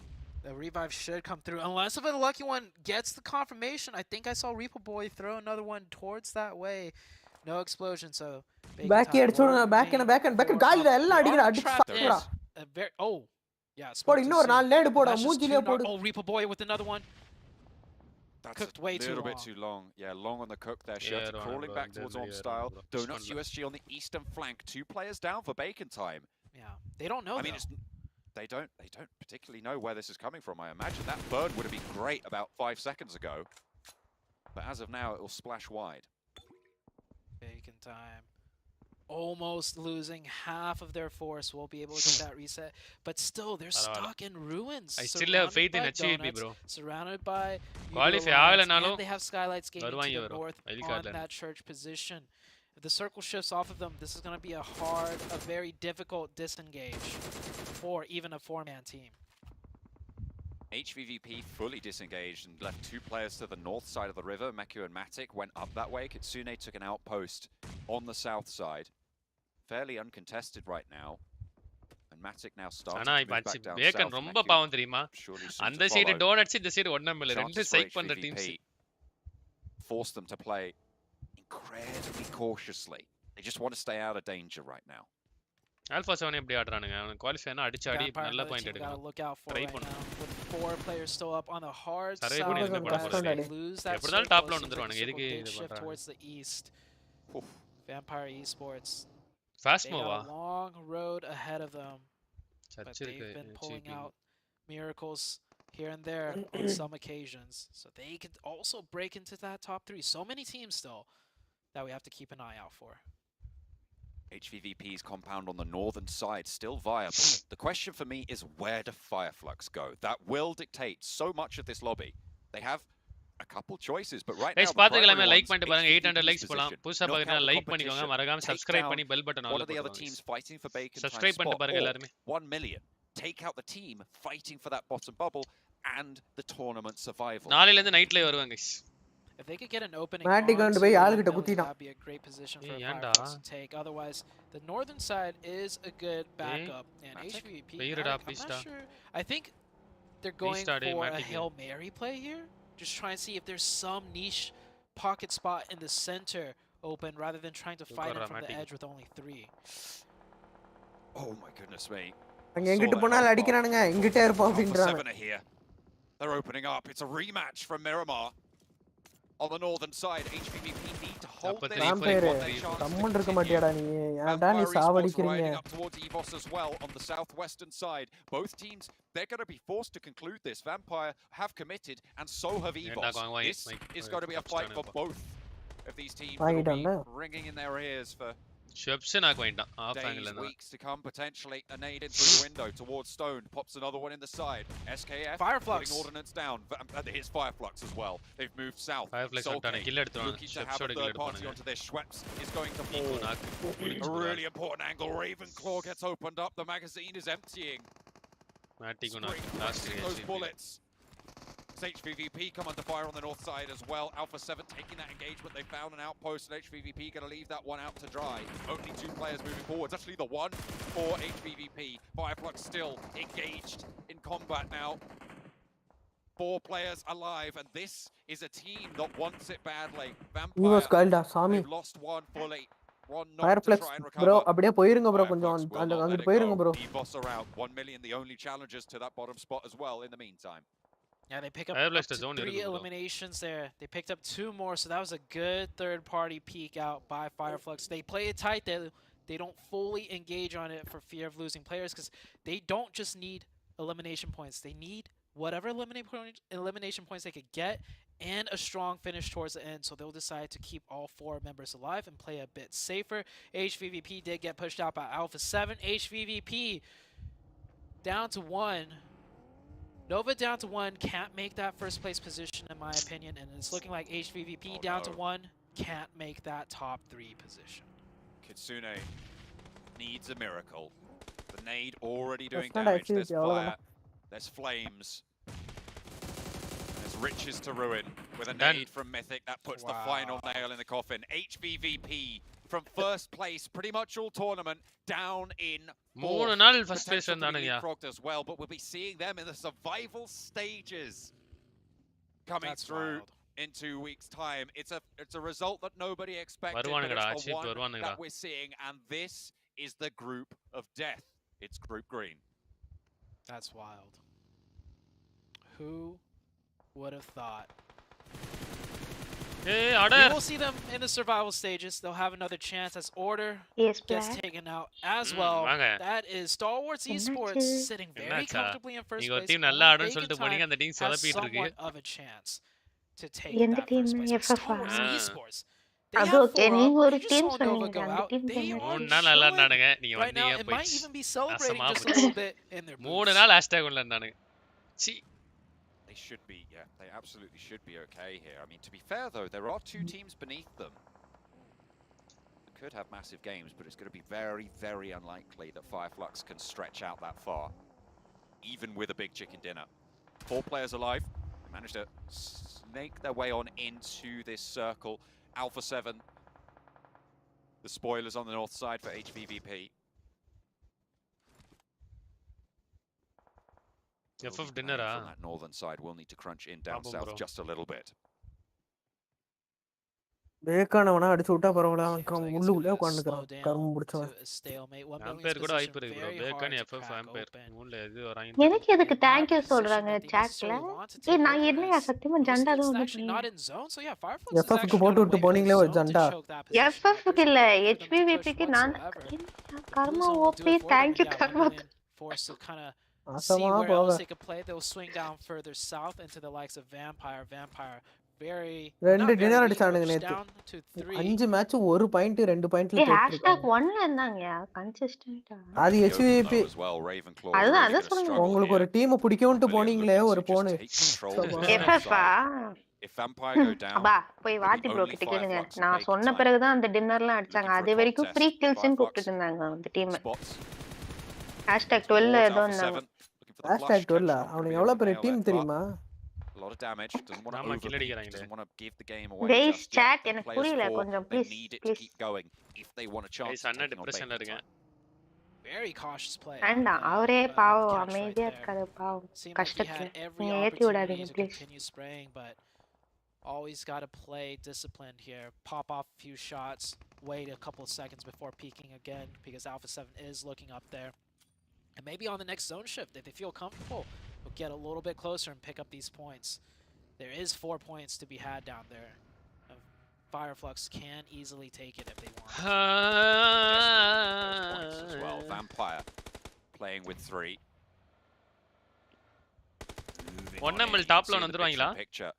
The revive should come through. Unless if a lucky one gets the confirmation. I think I saw Reaper Boy throw another one towards that way. No explosion, so back here back கால்ல எல்லாம் அடிக்குற அடிச்சுடா. Oh. Yeah, போடு இன்னொரு நாலு நேடு போடு மூஞ்சிலே போடு. Oh, Reaper Boy with another one. That's cooked way too long. A little bit too long. Yeah, long on the cook there. Shelter crawling back towards Orm style. Donuts USG on the eastern flank. 2 players down for Bacon time. Yeah, they don't know. I mean, they don't particularly know where this is coming from. I imagine that bird would have been great about 5 seconds ago, but as of now, it will splash wide. Bacon time. Almost losing half of their force. Won't be able to get that reset, but still they're stuck in ruins. I still have faith in HVP, bro. Surrounded by qualify ஆகலனாலும் they have skylights gaining to the north on that church position. If the circle shifts off of them, this is going to be a very difficult disengage for even a 4-man team. HVVP fully disengaged and left 2 players to the north side of the river. Meku and Matic went up that way. Kitsune took an outpost on the south side. Fairly uncontested right now. And Matic now starts to move back down Bacon south. ரொம்ப பாவம் தெரியுமா அந்த side doughnuts இந்த side ஒண்ணாம் இல்ல ரெண்டு சைக் பண்ற teams force them to play incredibly cautiously. They just want to stay out of danger right now. Alpha 7 எப்படி ஆடுறானுங்க அவன் குவாலிஃபை அடிச்சு அடி நல்ல பாயிண்ட் எடுக்கணும் ட்ரை பண்ணு 4 players still up on the hard side. எப்படினாலும் டாப்ல வந்துருவானுங்க எதுக்கு இது பண்றாங்க towards the east. Vampire Esports fast move a long road ahead of them. but they've been pulling out miracles here and there on some occasions. So they could also break into that top 3. So many teams still that we have to keep an eye out for. HVVP's compound on the northern side still viable. The question for me is, where do Fireflux go? That will dictate so much of this lobby. They have a couple choices, but right now பாத்துக்கலாமே like பண்ணிட்டு பாருங்க 800 likes போலாம் புதுசா பாக்குறீங்க like பண்ணிக்கோங்க மறக்காம subscribe பண்ணி bell button all பண்ணுங்க சப்ஸ்கிரைப் பண்ணிட்டு பாருங்க எல்லாரும் 1 million take out the team fighting for that bottom bubble and the tournament survival. நாளையில இருந்து நைட்ல வருவாங்க guys. If they could get an opening, that'd be a great position for Fireflux to take. Otherwise, the northern side is a good backup, and HVP. I'm not sure. I think they're going for a Hail Mary play here. Just trying to see if there's some niche pocket spot in the center open, rather than trying to fight it from the edge with only 3. Oh my goodness me! அங்க எங்கிட்டு போனால அடிக்குறானுங்க இங்கிட்டே இருப்போம் அப்படின்றாங்க. They're opening up. It's a rematch from Miramar. On the northern side, HVVP need to hold this. கம்மன் இருக்க மாட்டியாடா நீ ஏன்டா நீ சாவடிக்கிறீங்க up towards EVOS as well on the southwestern side. Both teams, they're going to be forced to conclude this. Vampire have committed and so have EVOS. This is going to be a fight for both of these teams. Ringing in their ears for days, weeks to come, potentially. A nade into the window towards Stone. Pops another one in the side. SKF Fireflux putting ordnance down. Here's Fireflux as well. They've moved south. Looking to have a third party onto this. Schweppes is going to fall. A really important angle. Ravenclaw gets opened up. The magazine is emptying. Those bullets. HVVP come under fire on the north side as well. Alpha 7 taking that engagement. They found an outpost, and HVVP going to leave that one out to dry. Only 2 players moving forward. It's actually the one for HVVP. Fireflux still engaged in combat now. 4 players alive, and this is a team that wants it badly. Vampire, they've lost one fully. Fireflux bro அப்படியே போயிருங்க bro கொஞ்சம் அங்க போயிருங்க bro. EVOS are out. 1 million the only challengers to that bottom spot as well in the meantime. Yeah, they pick up, 3 eliminations there. They picked up 2 more, so that was a good third-party peek out by Fireflux. They play it tight. They don't fully engage on it for fear of losing players, because they don't just need elimination points. They need whatever elimination points they could get and a strong finish towards the end, so they'll decide to keep all 4 members alive and play a bit safer. HVVP did get pushed out by Alpha 7. HVVP down to 1. Nova down to 1, can't make that first place position in my opinion, and it's looking like HVVP down to 1, can't make that top 3 position. Kitsune needs a miracle. The nade already doing damage. There's fire, there's flames. There's riches to ruin with a nade from Mythic. That puts the final nail in the coffin. HVVP from first place pretty much all tournament down in 3 நாள் first place வந்தானுங்க as well, but we'll be seeing them in the survival stages coming through in 2 weeks time. It's a result that nobody expected, but it's the one that we're seeing, and this is the group of death. It's group green. That's wild. Who would have thought? We will see them in the survival stages. They'll have another chance as Order gets taken out as well. That is Star Wars Esports sitting very comfortably in first place. They have somewhat of a chance to take that first place. Star Wars Esports. They have 4 up. They just saw Nova go out. They are chilling right now. It might even be celebrating just a little bit in their boots. 3 நாள் hashtag உள்ள இருந்தானுங்க. They should be, yeah, they absolutely should be okay here. I mean, to be fair though, there are 2 teams beneath them. They could have massive games, but it's going to be very, very unlikely that Fireflux can stretch out that far, even with a big chicken dinner. 4 players alive. They managed to snake their way on into this circle. Alpha 7, the spoilers on the north side for HVVP. FF dinner from that northern side will need to crunch in down south just a little bit. பேக்கானவனா அடிச்சு விட்டா பரவாயில்ல அவன் உள்ளுக்குள்ளே உட்கார்ந்துக்கறான் கர்ம முடிச்சவன் ampere கூட வாய்ப்பு இருக்கு bro bacon FF ampere மூணுல எது வராங்க எனக்கு எதுக்கு தேங்க் யூ சொல்றாங்க சாட்ல ஏய் நான் என்னையா சத்தியமா ஜண்டா தான் வந்து FF க்கு போட்டு விட்டு போனீங்களே ஒரு ஜண்டா FF க்கு இல்ல HVVP க்கு நான் கர்ம ஓபி தேங்க் யூ கர்ம forced to kind of see நாசமா where போக else they could play. They'll swing down further south into the likes of Vampire. Vampire very ரெண்டு not very dinner weak, அடிச்சானுங்க but நேத்து down to 3. 5 match 1 point 2 பாயிண்ட்ல ஏய் தோத்துருக்காங்க. #1ல இருந்தாங்கயா கன்சிஸ்டன்ட்டா. அது HVP அதான் சொல்லுங்க. உங்களுக்கு ஒரு டீம் பிடிக்கும்னு போனீங்களே ஒரு phone. எஃப்எஃப்பா? If Vampire go down, அப்பா போய் வாத்தி ப்ரோ கிட்ட கேளுங்க. நான் சொன்ன பிறகு தான் அந்த டின்னர்லாம் அடிச்சாங்க. அது வரைக்கும் ஃப்ரீ கில்ஸ்னு கூப்பிட்டுட்டு இருந்தாங்க அந்த டீம். #12ல ஏதோ இருந்தாங்க. #12 அவனுக்கு எவ்வளவு பெரிய டீம் தெரியுமா? A lot of damage. Doesn't want to ஆமா, kill overpeak, அடிக்கறாங்களே. doesn't want to give the game away. Guys, just chat yet. எனக்கு Players புரியல fall, கொஞ்சம் they please need it to please. keep going if they want a chance. Guys, அண்ணா டிப்ரெஷன்ல இருக்கேன். Very cautious play. வேண்டாம் அவரே பாவம் அமைதியா இருக்காரு பாவம் கஷ்டத்துல. நீங்க ஏத்தி விடாதீங்க to please. continue spraying, but always got to play disciplined here. Pop off a few shots, wait a couple of seconds before peeking again because Alpha 7 is looking up there. And maybe on the next zone shift, if they feel comfortable, we'll get a little bit closer and pick up these points. There is 4 points to be had down there. Fireflux can easily take it if they want. Points as well. Vampire playing with 3. One ML top ல வந்துருவாங்களா? Picture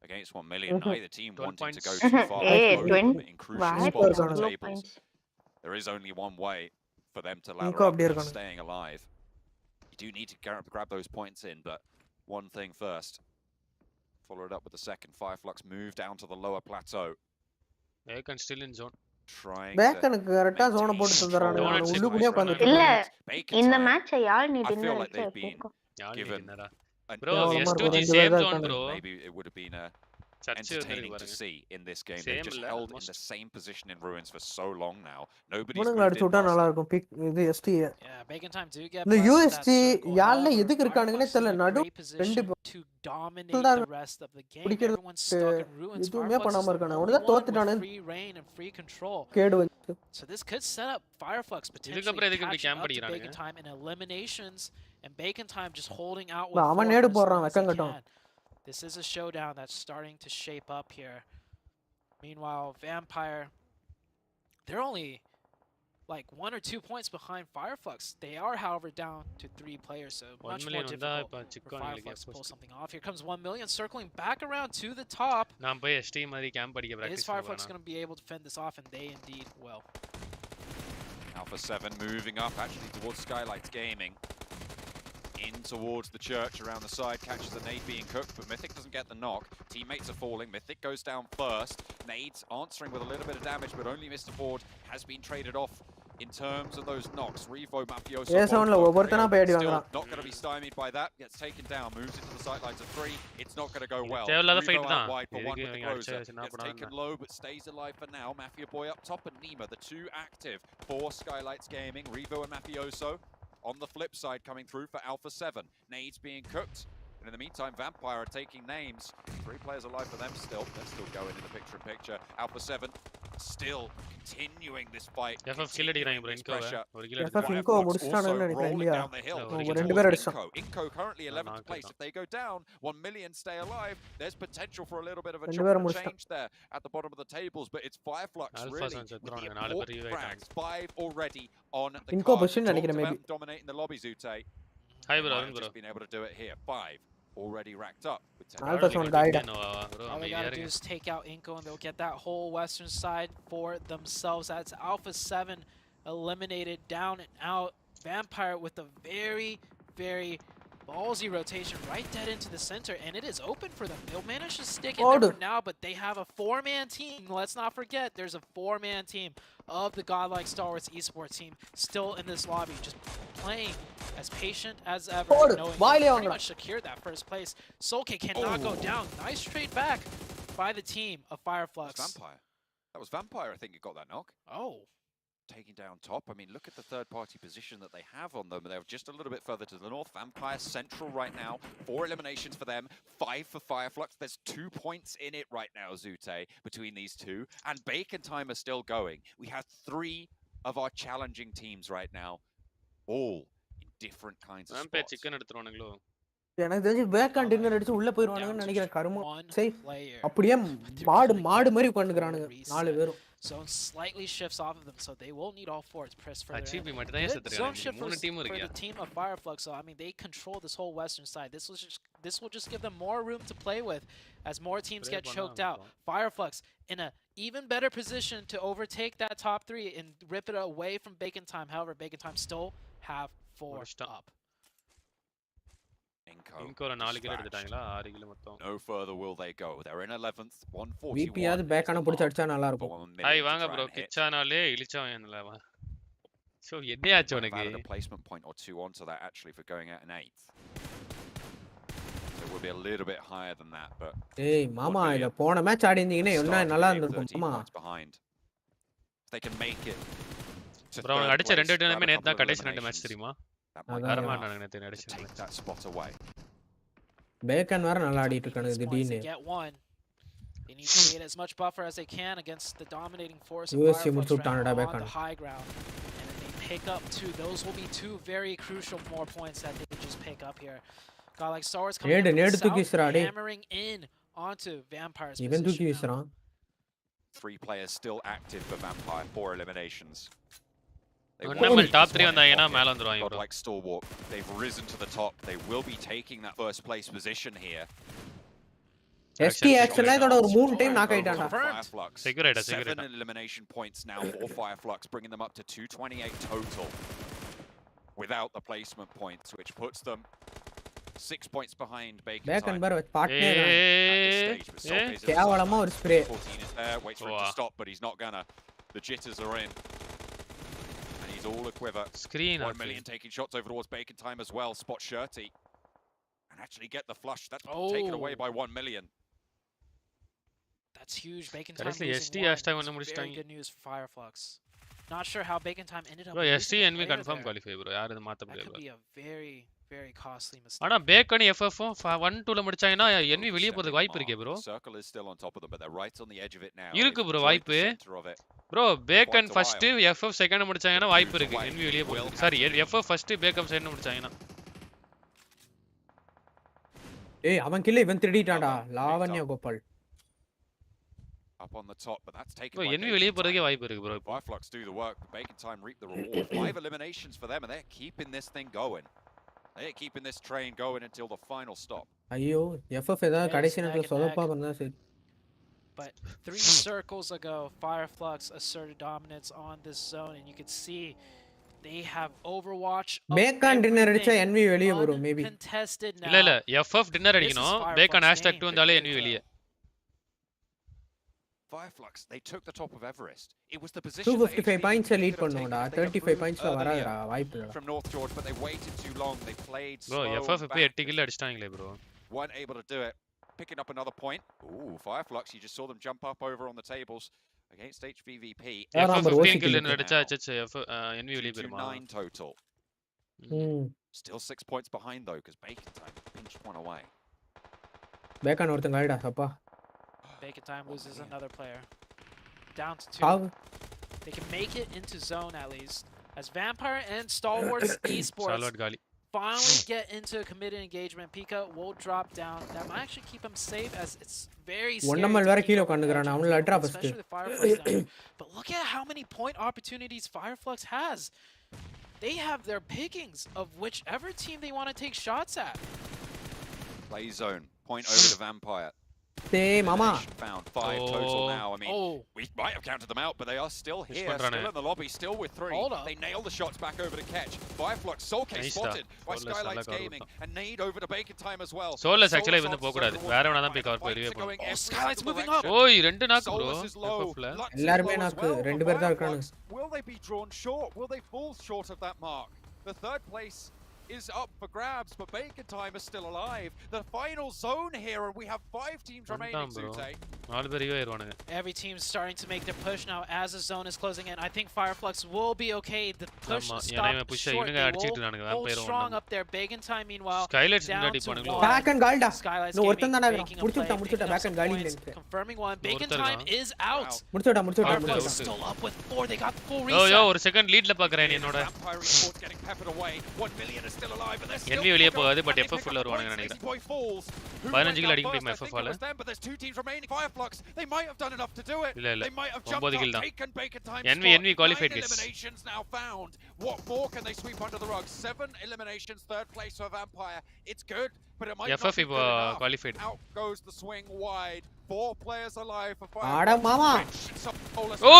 against 1 million. Neither team wanting to go too far. In crucial spots on the tables. There is only one way for them to ladder up and staying alive. You do need to grab those points in, but one thing first. Follow it up with the second. Fireflux move down to the lower plateau. Bacon still in zone. Trying பேக்கனுக்கு கரெக்ட்டா zone போட்டு தந்தறானுங்க. அவன் உள்ளுக்குள்ளே உட்கார்ந்துட்டு இல்ல இந்த மேட்சை யாழ் நீ dinner வச்சா given bro S2G same zone bro. Maybe it would have been entertaining to see in this game. They've just held in the same position in ruins for so long now. Nobody's இவனுங்க moved அடிச்சு in விட்டா past நல்லா இருக்கும் big இது ST. Yeah, Bacon time do get இந்த blessed with that UST circle. யாழ்ல However, எதுக்கு இருக்கானுங்கனே Fireflux தெரியல. in a நடு great position to dominate the rest of the game. Everyone's stuck in ruins. எதுவுமே பண்ணாம Fireflux is இருக்கானே. the அவனுக்கு only one தோத்துட்டானே. with free reign and free control. கேடு வந்து. So this could set up Fireflux potentially இதுக்கப்புறம் எதுக்கு இப்படி catching camp up to அடிக்கறானுங்க? Bacon time in eliminations, and Bacon time just holding out with அவன் 4 நேடு for as போடுறான் long as he வெக்கங்கட்டும். can. This is a showdown that's starting to shape up here. Meanwhile, Vampire, they're only like 1 or 2 points behind Fireflux. They are, however, down to 3 players, so much more difficult for Fireflux to pull something off. Here comes 1 million circling back around to the top. நான் போய் ST மாதிரி camp அடிக்க Is practice Fireflux பண்ணலாம். going to be able to fend this off? And they indeed will. Alpha 7 moving up actually towards Skylights Gaming. In towards the church around the side, catches the nade being cooked, but Mythic doesn't get the knock. Teammates are falling, Mythic goes down first. Nades answering with a little bit of damage, but only Mr. Ford has been traded off in terms of those knocks. Revo, Mafioso, still not going to be stymied by that. Gets taken down, moves into the sightlines of 3. It's not going to go well. Revo out wide for 1 with the closer. Gets taken low, but stays alive for now. Mafia Boy up top and Nima, the 2 active for Skylights Gaming. Revo and Mafioso. On the flip side, coming through for Alpha 7. Nades being cooked. And in the meantime, Vampire are taking names. 3 players alive for them still. They're still going in the picture-in-picture. Alpha 7 still continuing this fight. Continuing this pressure. Also rolling down the hill. Inco currently 11th place. If they go down, 1 million stay alive. There's potential for a little bit of a chunk of change there at the bottom of the tables. But it's Fireflux really with the important frags. 5 already on the card. Dominating the lobby, Zute. Hi bro, just been able to do it here. 5 already racked up. With 10. All they gotta do is take out Inco and they'll get that whole western side for themselves. That's Alpha 7 eliminated, down and out. Vampire with a very, very ballsy rotation right dead into the center, and it is open for them. They'll manage to stick it there for now, but they have a 4-man team. Let's not forget, there's a 4-man team of the godlike Star Wars esports team still in this lobby, just playing as patient as ever, knowing they pretty much secured that first place. Soulkick cannot go down. Nice trade back by the team of Fireflux. Vampire. That was Vampire, I think, who got that knock. Oh. Taking down top. I mean, look at the third-party position that they have on them. They're just a little bit further to the north. Vampire central right now. 4 eliminations for them. 5 for Fireflux. There's 2 points in it right now, Zute, between these 2. And Bacon time is still going. We have 3 of our challenging teams right now. All in different kinds of spots. chicken எடுத்துறானுங்களோ எனக்கு தெரிஞ்சு back and dinner அடிச்சு உள்ள போயிடுவானுங்கன்னு நினைக்கிறேன் கருமம். சரி அப்படியே மாடு மாதிரி உட்காந்துக்கிறானுங்க 4 பேரும். Zone slightly shifts off of them, so they will need all 4 to press further in. Good Zone shift for the team of Fireflux, so I mean they control this whole western side. This will just give them more room to play with as more teams get choked out. Fireflux in a even better position to overtake that top 3 and rip it away from Bacon Time. However, Bacon Time still have 4 up. Inco 4 kilo எடுத்துட்டாங்களா 6 kilo மொத்தம். No further will they go. They're in 11th 141. VP ஆது back ஆன புடிச்சு அடிச்சா நல்லா இருக்கும். Hi வாங்க bro கிச்சானாலே இளிச்சவன்ல வா. So என்னையாச்சு உனக்கு? A placement point or 2 onto that actually for going out in 8th. So it will be a little bit higher than that, but ஏய் மாமா இத போன மேட்ச் ஆடி இருந்தீங்கன்னா என்ன நல்லா இருந்திருக்கும் மாமா. They can make it. Bro அவங்க அடிச்ச 2 டீமுமே நேத்து தான் கடைசி 2 மேட்ச் தெரியுமா? வரமா நான் நேத்து அடிச்சேன். Take that spot away. Bacon வேற நல்லா ஆடிட்டு இருக்கானுங்க திடீர்னு. They need to create as much buffer as they can against the dominating force of Fireflux on the high ground. And if they pick up 2, those will be 2 very crucial more points that they just pick up here. Got like Star Wars coming in from the south, hammering in onto Vampire's position. 3 players still active for Vampire, 4 eliminations. நம்ம top 3 வந்தாங்கன்னா மேல வந்துருவாங்க bro. Like Stalwart, they've risen to the top. They will be taking that first place position here. ST actually இதோட ஒரு 3 time knock ஆயிட்டான்டா. Security 7 elimination points now for Fireflux, bringing them up to 228 total without the placement points, which puts them 6 points behind Bacon. Bacon bar with partner. கேவலமா ஒரு spray. 14 is there, waits for it to stop, but he's not gonna. The jitters are in. And he's all a quiver. Screen 1 million taking shots over towards Bacon Time as well. Spot Shirty. And actually get the flush. That's taken away by 1 million. That's huge. Bacon Time losing one. Very good news for Fireflux. Not sure how Bacon Time ended up. Bro, ST and me confirm qualify bro. யார் இது மாத்த முடியாது. That could be a very costly mistake. ஆனா bacon FF 1-2 ல முடிச்சாங்கன்னா NV வெளிய போறதுக்கு வாய்ப்பு இருக்கே bro. Circle is still on top of them, but they're right on the edge of it now. இருக்கு bro வாய்ப்பு. bro bacon first FF second முடிச்சாங்கன்னா வாய்ப்பு இருக்கு NV வெளிய போறதுக்கு. Sorry FF first bacon second முடிச்சாங்கன்னா. ஏய் அவன் கில்ல இவன் திருடிட்டான்டா Lavanya Gopal. Up on the top, but that's taken by NV வெளிய போறதுக்கே வாய்ப்பு இருக்கு bro. Fireflux do the work, but Bacon Time reap the reward. 5 eliminations for them, and they're keeping this thing going. They're keeping this train going until the final stop. ஐயோ FF ஏதாவது கடைசி நேரத்துல சொதப்பா பண்ணா சரி. But 3 circles ago, Fireflux asserted dominance on this zone, and you can see they have Overwatch. Bacon dinner அடிச்சா NV வெளிய வரும் maybe. இல்ல FF dinner அடிக்கணும். Bacon #2 வந்தாலே NV வெளிய. Fireflux, they took the top of Everest. It was the position 255 points lead பண்ணோம்டா 35 points வராதடா வாய்ப்பு இல்ல. From North George, but they waited too long. They played bro FF இப்ப 8 kill அடிச்சாங்களே bro. Weren't able to do it. Picking up another point. Ooh, Fireflux, you just saw them jump up over on the tables against HVVP. FF 15 kill அடிச்சா NV வெளிய போயிருமா? 9 total. Still 6 points behind though, because Bacon Time pinched one away. Bacon ஒருத்தங்க ஆயிடா அப்பா. Bacon Time loses another player. Down to 2. They can make it into zone at least. As Vampire and Stalwarts Esports finally get into a committed engagement, Pika will drop down. That might actually keep him safe as it's very scary. Especially the Fireflux down. But look at how many point opportunities Fireflux has. They have their pickings of whichever team they want to take shots at. Play zone. Point over to Vampire. Hey, mama. Found 5 total now. I mean, we might have counted them out, but they are still here, still in the lobby, still with 3. They nail the shots back over to catch. Fireflux, Soul Case spotted by Skylights Gaming, and Nade over to Bacon Time as well. Soulless actually வந்து போக கூடாது. வேற வேணா தான் போய் cover பண்ணவே போணும். Skylights moving up. ஓய் ரெண்டு நாக் bro. எல்லாரும் நாக் ரெண்டு பேர் தான் இருக்காங்க. Will they be drawn short? Will they fall short of that mark? The third place is up for grabs, but Bacon Time is still alive. The final zone here, and we have 5 teams remaining, Zute. Every team's starting to make their push now as the zone is closing in. I think Fireflux will be okay. The push stopped short. They will hold strong up there. Bacon Time, meanwhile, down to 1. Back and Galda. Skylights No, making a play, back and Galda. confirming 1. Bacon Time is out. Fireflux still up with 4. They got full reset. Yo, ஒரு second லீட்ல பாக்குறேன் என்னோட. Vampire Esports getting peppered away. 1 million is NV வெளியே போகாது but FF உள்ள வருவானுங்க நினைக்கிறேன் 15 kill அடிக்க முடியுமா FF ஆல இல்ல இல்ல 9 கில் தான் NV qualified guys What more can they sweep under the rug? 7 eliminations, third place for Vampire. It's good, but it might not be good enough. Qualified. Out goes the swing wide. 4 players alive for Fire. Ada mama.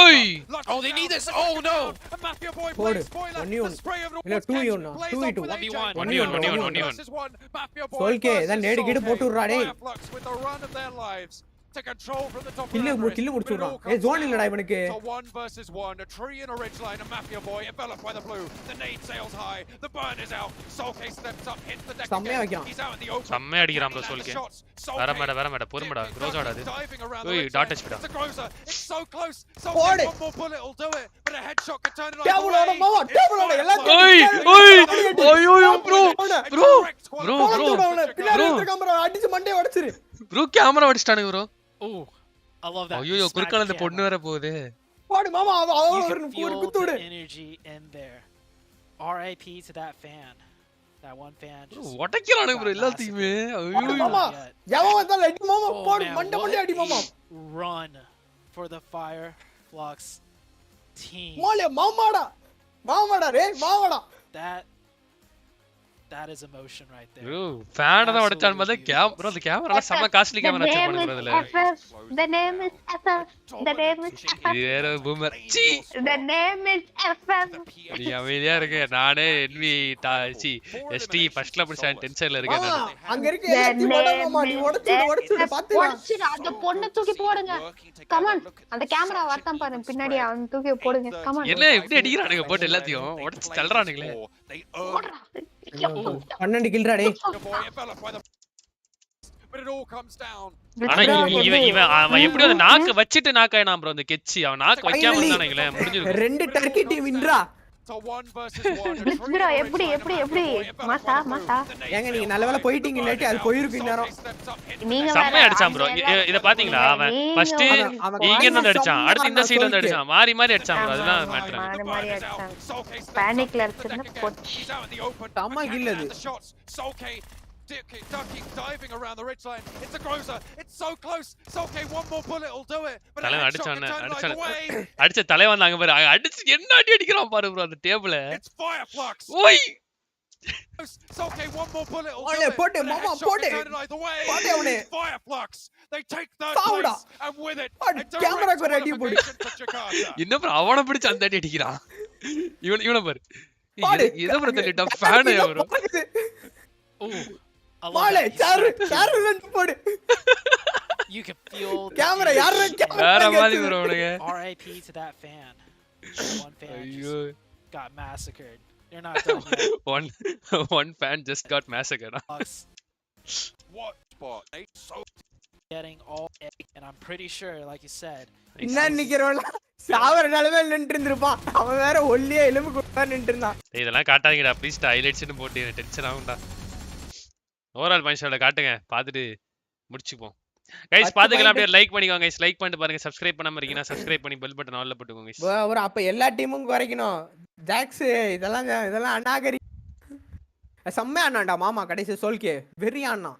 Oi! Oh, they need this. Oh no! A Mafia boy plays spoiler. The spray of the 2v2 Mafia boy. Solke idan nedi kidu poturra dei. With the run of their lives. To control from the top kill முடிச்சுறான் ஏய் zone இல்லடா இவனுக்கு 1 versus 1 a tree in a ridge line a Mafia boy enveloped by the blue the nade sails high the burn is out Solke steps up hits the deck he's out in the open செம்ம அடிக்குறான் bro Solke வரமட பொறுமடா cross ஆடாது ஓய் dot டச்டா it's so close Solke one more bullet will do it but a headshot can turn it on table ஓட மாமா table ஓட எல்லாத்தையும் ஓய் bro பின்னாடி இருக்க கேமரா அடிச்சு மண்டைய உடைச்சிரு bro கேமரா அடிச்சிட்டானுங்க bro Oh, I love that. ஐயோ குறுக்கால அந்த பொண்ணு வர போகுது போடு மாமா அவ ஒரு குத்துடு energy in there. RIP to that fan. That one fan just ஒட்டக்கிறானுங்க bro எல்லாத்தையுமே ஐயோ மாமா யாவ வந்தா அடி மாமா போடு மண்டை அடி மாமா run for the Fire Flux team. மோலே மாமாடா ray மாமாடா That is emotion right there. bro fan da odachan bada bro the camera la sama costly camera வச்சிருப்பாங்க bro அதுல the name is FF வேற boomer the name is FF நீ அமைதியா இருக்க நானே NV C ST first club டென்ஷன்ல இருக்கேன் நான் அங்க இருக்க எல்லாத்தையும் போட மாமா நீ உடைச்சு பாத்துடா அந்த பொண்ணு தூக்கி போடுங்க கம் ஆன் அந்த கேமரா வரதான் பாருங்க பின்னாடி அவன் தூக்கி போடுங்க கம் ஆன் என்ன இப்படி அடிக்குறானுங்க போட்டு எல்லாத்தையும் உடைச்சு தள்ளுறானுங்களே 12 கில்ரா டேய் ஆனா இவன் அவன் எப்படி அந்த நாக்கு வச்சிட்டு நாக்காயனா bro அந்த கெச்சி அவன் நாக்கு வைக்காம இருந்தானேங்களே முடிஞ்சிரும் ரெண்டு டர்க்கி டீம் வின்ரா ப்ரோ எப்படி மாசா ஏங்க நீங்க நல்லவேளை போயிட்டீங்க இல்லாட்டி அது போயிருக்கு இந்நேரம் நீங்க செம்ம அடிச்சான் bro இத பாத்தீங்களா அவன் ஃபர்ஸ்ட் இங்க இருந்து அடிச்சான் அடுத்து இந்த சைடுல இருந்து அடிச்சான் மாறி அடிச்சான் bro அதெல்லாம் மேட்டர் மாறி அடிச்சான் பானிக்ல அடிச்சதுனா போச்சு தம்மா கில் அது ducking, diving around the ridge line. It's a Groza. It's so close. Solke, one more bullet will do it. But அடிச்ச தலை வந்தாங்க பாரு அடிச்சு என்ன அடி அடிக்குறான் பாரு bro அந்த டேபிள It's Fire Flux. ஓய் Solke, one more bullet will do it. போடு மாமா போடு போடு அவனே Fire Flux. They take third place and with it. கேமராக்கு ரெடி போடு என்ன bro அவன பிடிச்சு அந்த அடி அடிக்குறான் இவன பாரு எதை bro தள்ளிட்டா ஃபேன் bro மாலே சாரு ரெண்டு போடு you can feel கேமரா வேற மாதிரி bro உனக்கு RIP to that fan one fan got massacred you're not done yet one fan just got massacred what spot they so getting all and I'm pretty sure like you said என்ன நிக்கிறோம்ல சாவர நிலமையில நின்று இருந்திருப்பான் அவன் வேற ஒல்லியா எலும்பு குட்டா நின்று இருந்தான் இதெல்லாம் காட்டாதீங்கடா ப்ளீஸ் ஹைலைட்ஸ்னு போட்டு டென்ஷன் ஆகும்டா ஓவரால் பாயிண்ட்ஸோட காட்டுங்க பார்த்துட்டு முடிச்சுப்போம் गाइस பாத்துக்கலாம் அப்படியே லைக் பண்ணிக்கோங்க गाइस லைக் பண்ணிட்டு பாருங்க சப்ஸ்கிரைப் பண்ணாம இருக்கீங்கன்னா சப்ஸ்கிரைப் பண்ணி பெல் பட்டன் ஆல்ல போட்டுக்கோங்க गाइस bro அப்ப எல்லா டீமும் குறைக்கணும் ஜாக்ஸ் இதெல்லாம் அனாகரி செம்ம அண்ணாடா மாமா கடைசி Solke வெரி அண்ணா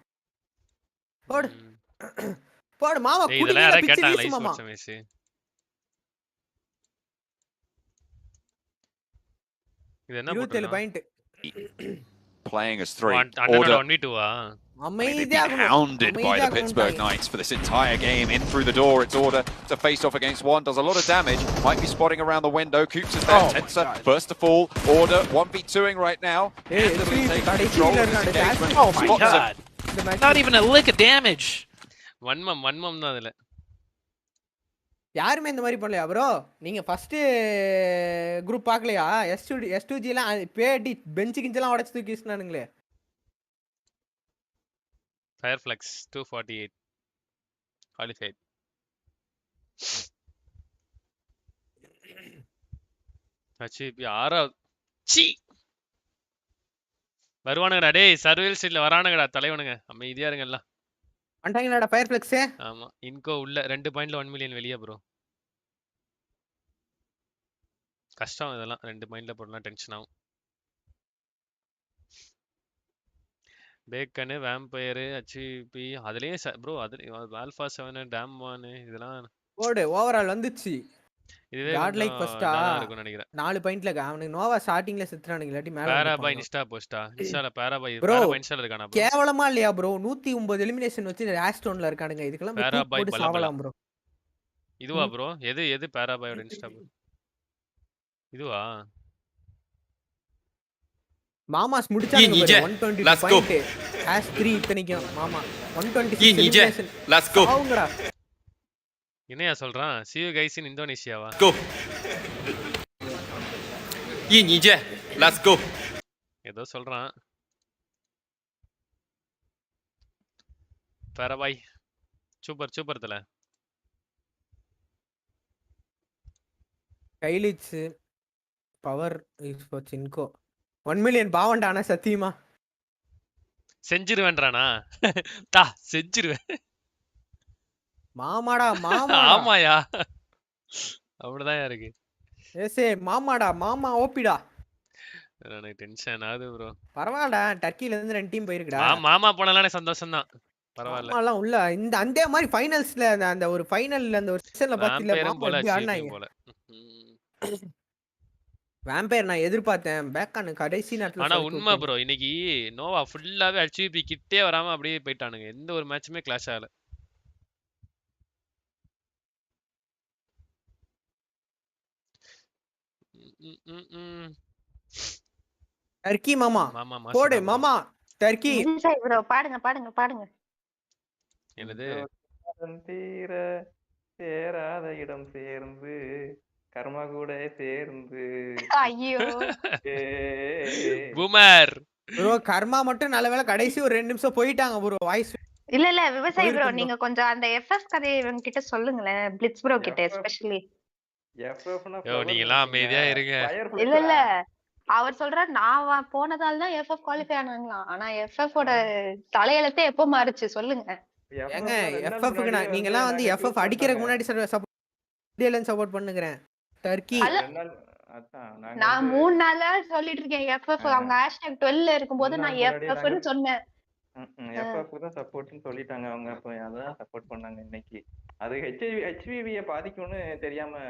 போடு மாமா இதெல்லாம் யாரா கேட்டாங்க லைக் போச்ச மேஸ் இது என்ன 27 point playing as 3 order 1v2 hounded by the Pittsburgh Knights for this entire game in through the door it's order to face off against one does a lot of damage might be spotting around the window Coops is there Tensa first to fall order 1v2ing right now oh my god not even a lick of damage one mom தான் அதுல யாருமே இந்த மாதிரி பண்ணலையா bro நீங்க first group பார்க்கலையா S2G எல்லாம் Bedi bench கிஞ்சலாம் உடைச்சு தூக்கி வீசினானுங்களே Fire Flux 248 qualified அச்சி யாரா சி வருவானுங்கடா டேய் சர்வேல் சீட்ல வரானுங்கடா தலைவனுங்க அமைதியா இருங்க எல்லாம் அண்டாங்கடா ஃபயர் ஃப்ளக்ஸ் ஆமா இன்கோ உள்ள 2 பாயிண்ட்ல 1 மில்லியன் வெளிய bro கஷ்டம் இதெல்லாம் 2 பாயிண்ட்ல போடுனா டென்ஷன் ஆகும் பேக்கன் வேம்பயர் ஹெச்பி அதுலயும் ப்ரோ அது ஆல்பா 7 டேம் 1 இதெல்லாம் போடு ஓவரால் வந்துச்சு. இதுவே காட் லைக் கொஞ்சம் ஃபர்ஸ்டா இதா தான் இருக்கும்னு நினைக்கிறேன். 4 பாயிண்ட்ல அவனுக்கு நோவா ஸ்டார்டிங்ல செத்துறானுங்க இல்லாட்டி மேல பாராபாய் வந்து இன்ஸ்டா போஸ்டா இன்ஸ்டால பாராபாய் ப்ரோ இன்ஸ்டால இருக்கானா ப்ரோ? கேவலமா இல்லையா ப்ரோ? 109 எலிமினேஷன் வச்சு ஆஸ்டோன்ல இருக்கானுங்க. இதுக்கெல்லாம் போய் தூக்கு பாராபாய் போட்டு பலபலா சாவலாம் ப்ரோ. இதுவா ப்ரோ? எது பாராபாயோட இன்ஸ்டா இதுவா? மாமாஸ் முடிச்சானுங்க பாரு 122 பாயிண்ட் ஹேஷ் 3 இத்தனைக்கும் மாமா 126 எலிமினேஷன். Let's go. அவங்கடா என்னையா சொல்றான்? see you guys in இந்தோனேஷியாவா? கோ. Let's go. ஏதோ சொல்றான். பாராபாய் சூப்பர் தல. கைலிச் பவர் இஸ் ஃபார் சின்கோ 1 மில்லியன் பாவண்டானா சத்தியமா செஞ்சிருவேன்றானா? தா செஞ்சிருவேன். மாமாடா ஆமாயா அப்படிதான் இருக்கு. ஏசே மாமாடா மாமா ஓபிடா. எனக்கு டென்ஷன் ஆகுது ப்ரோ. பரவாயில்லடா டர்க்கில இருந்து 2 டீம் போயிருக்குடா. மாமா போனாலே சந்தோஷம் தான். பரவாயில்ல. மாமாலாம் உள்ள இந்த அந்த மாதிரி ஃபைனல்ஸ்ல அந்த ஒரு ஃபைனல்ல அந்த ஒரு சீசன்ல பாத்தில மாமா எப்படி ஆடுனாங்க போல. வேம்பயர் நான் எதிர்பார்த்தேன் பேக்கான கடைசி நேரத்துல. ஆனா உண்மை ப்ரோ இன்னைக்கு நோவா ஃபுல்லாவே ஹெச்பி கிட்டே வராம அப்படியே போயிட்டானுங்க. எந்த ஒரு மேட்சுமே கிளாஷ் ஆகல. டர்க்கி மாமா போடு மாமா டர்க்கி. ப்ரோ பாடுங்க. என்னது? தீர சேராத இடம் சேர்ந்து கர்மா கூட சேர்ந்து. ஐயோ பூமர் ப்ரோ கர்மா மட்டும் நல்ல வேளை கடைசி ஒரு 2 நிமிஷம் போயிட்டாங்க ப்ரோ. வாய்ஸ் இல்ல விவசாயி ப்ரோ நீங்க கொஞ்சம் அந்த எஃப்எஃப் கதையை இவங்க கிட்ட சொல்லுங்களேன். பிளிட்ஸ் ப்ரோ கிட்ட எஸ்பெஷலி. யோ நீங்க எல்லாம் அமைதியா இருங்க. இல்ல அவர் சொல்றாரு நான் போனதால தான் எஃப்எஃப் குவாலிஃபை ஆனாங்களாம். ஆனா எஃப்எஃப் ஓட தலையெழுத்தே எப்போ மாறுச்சு சொல்லுங்க. ஏங்க எஃப்எஃப்க்கு நீங்க எல்லாம் வந்து எஃப்எஃப் அடிக்கிறதுக்கு முன்னாடி சப்போர்ட் பண்ணுங்கறேன். டர்க்கி நான் 3 நாளா சொல்லிட்டு இருக்கேன் எஃப்எஃப். அவங்க #12ல இருக்கும்போது நான் எஃப்எஃப் னு சொன்னேன். எஃப்எஃப் தான் சப்போர்ட்னு சொல்லிட்டாங்க அவங்க. அப்ப அதான் சப்போர்ட் பண்ணாங்க இன்னைக்கு. அது ஹெச்விவியை பாதிக்கும்னு தெரியாம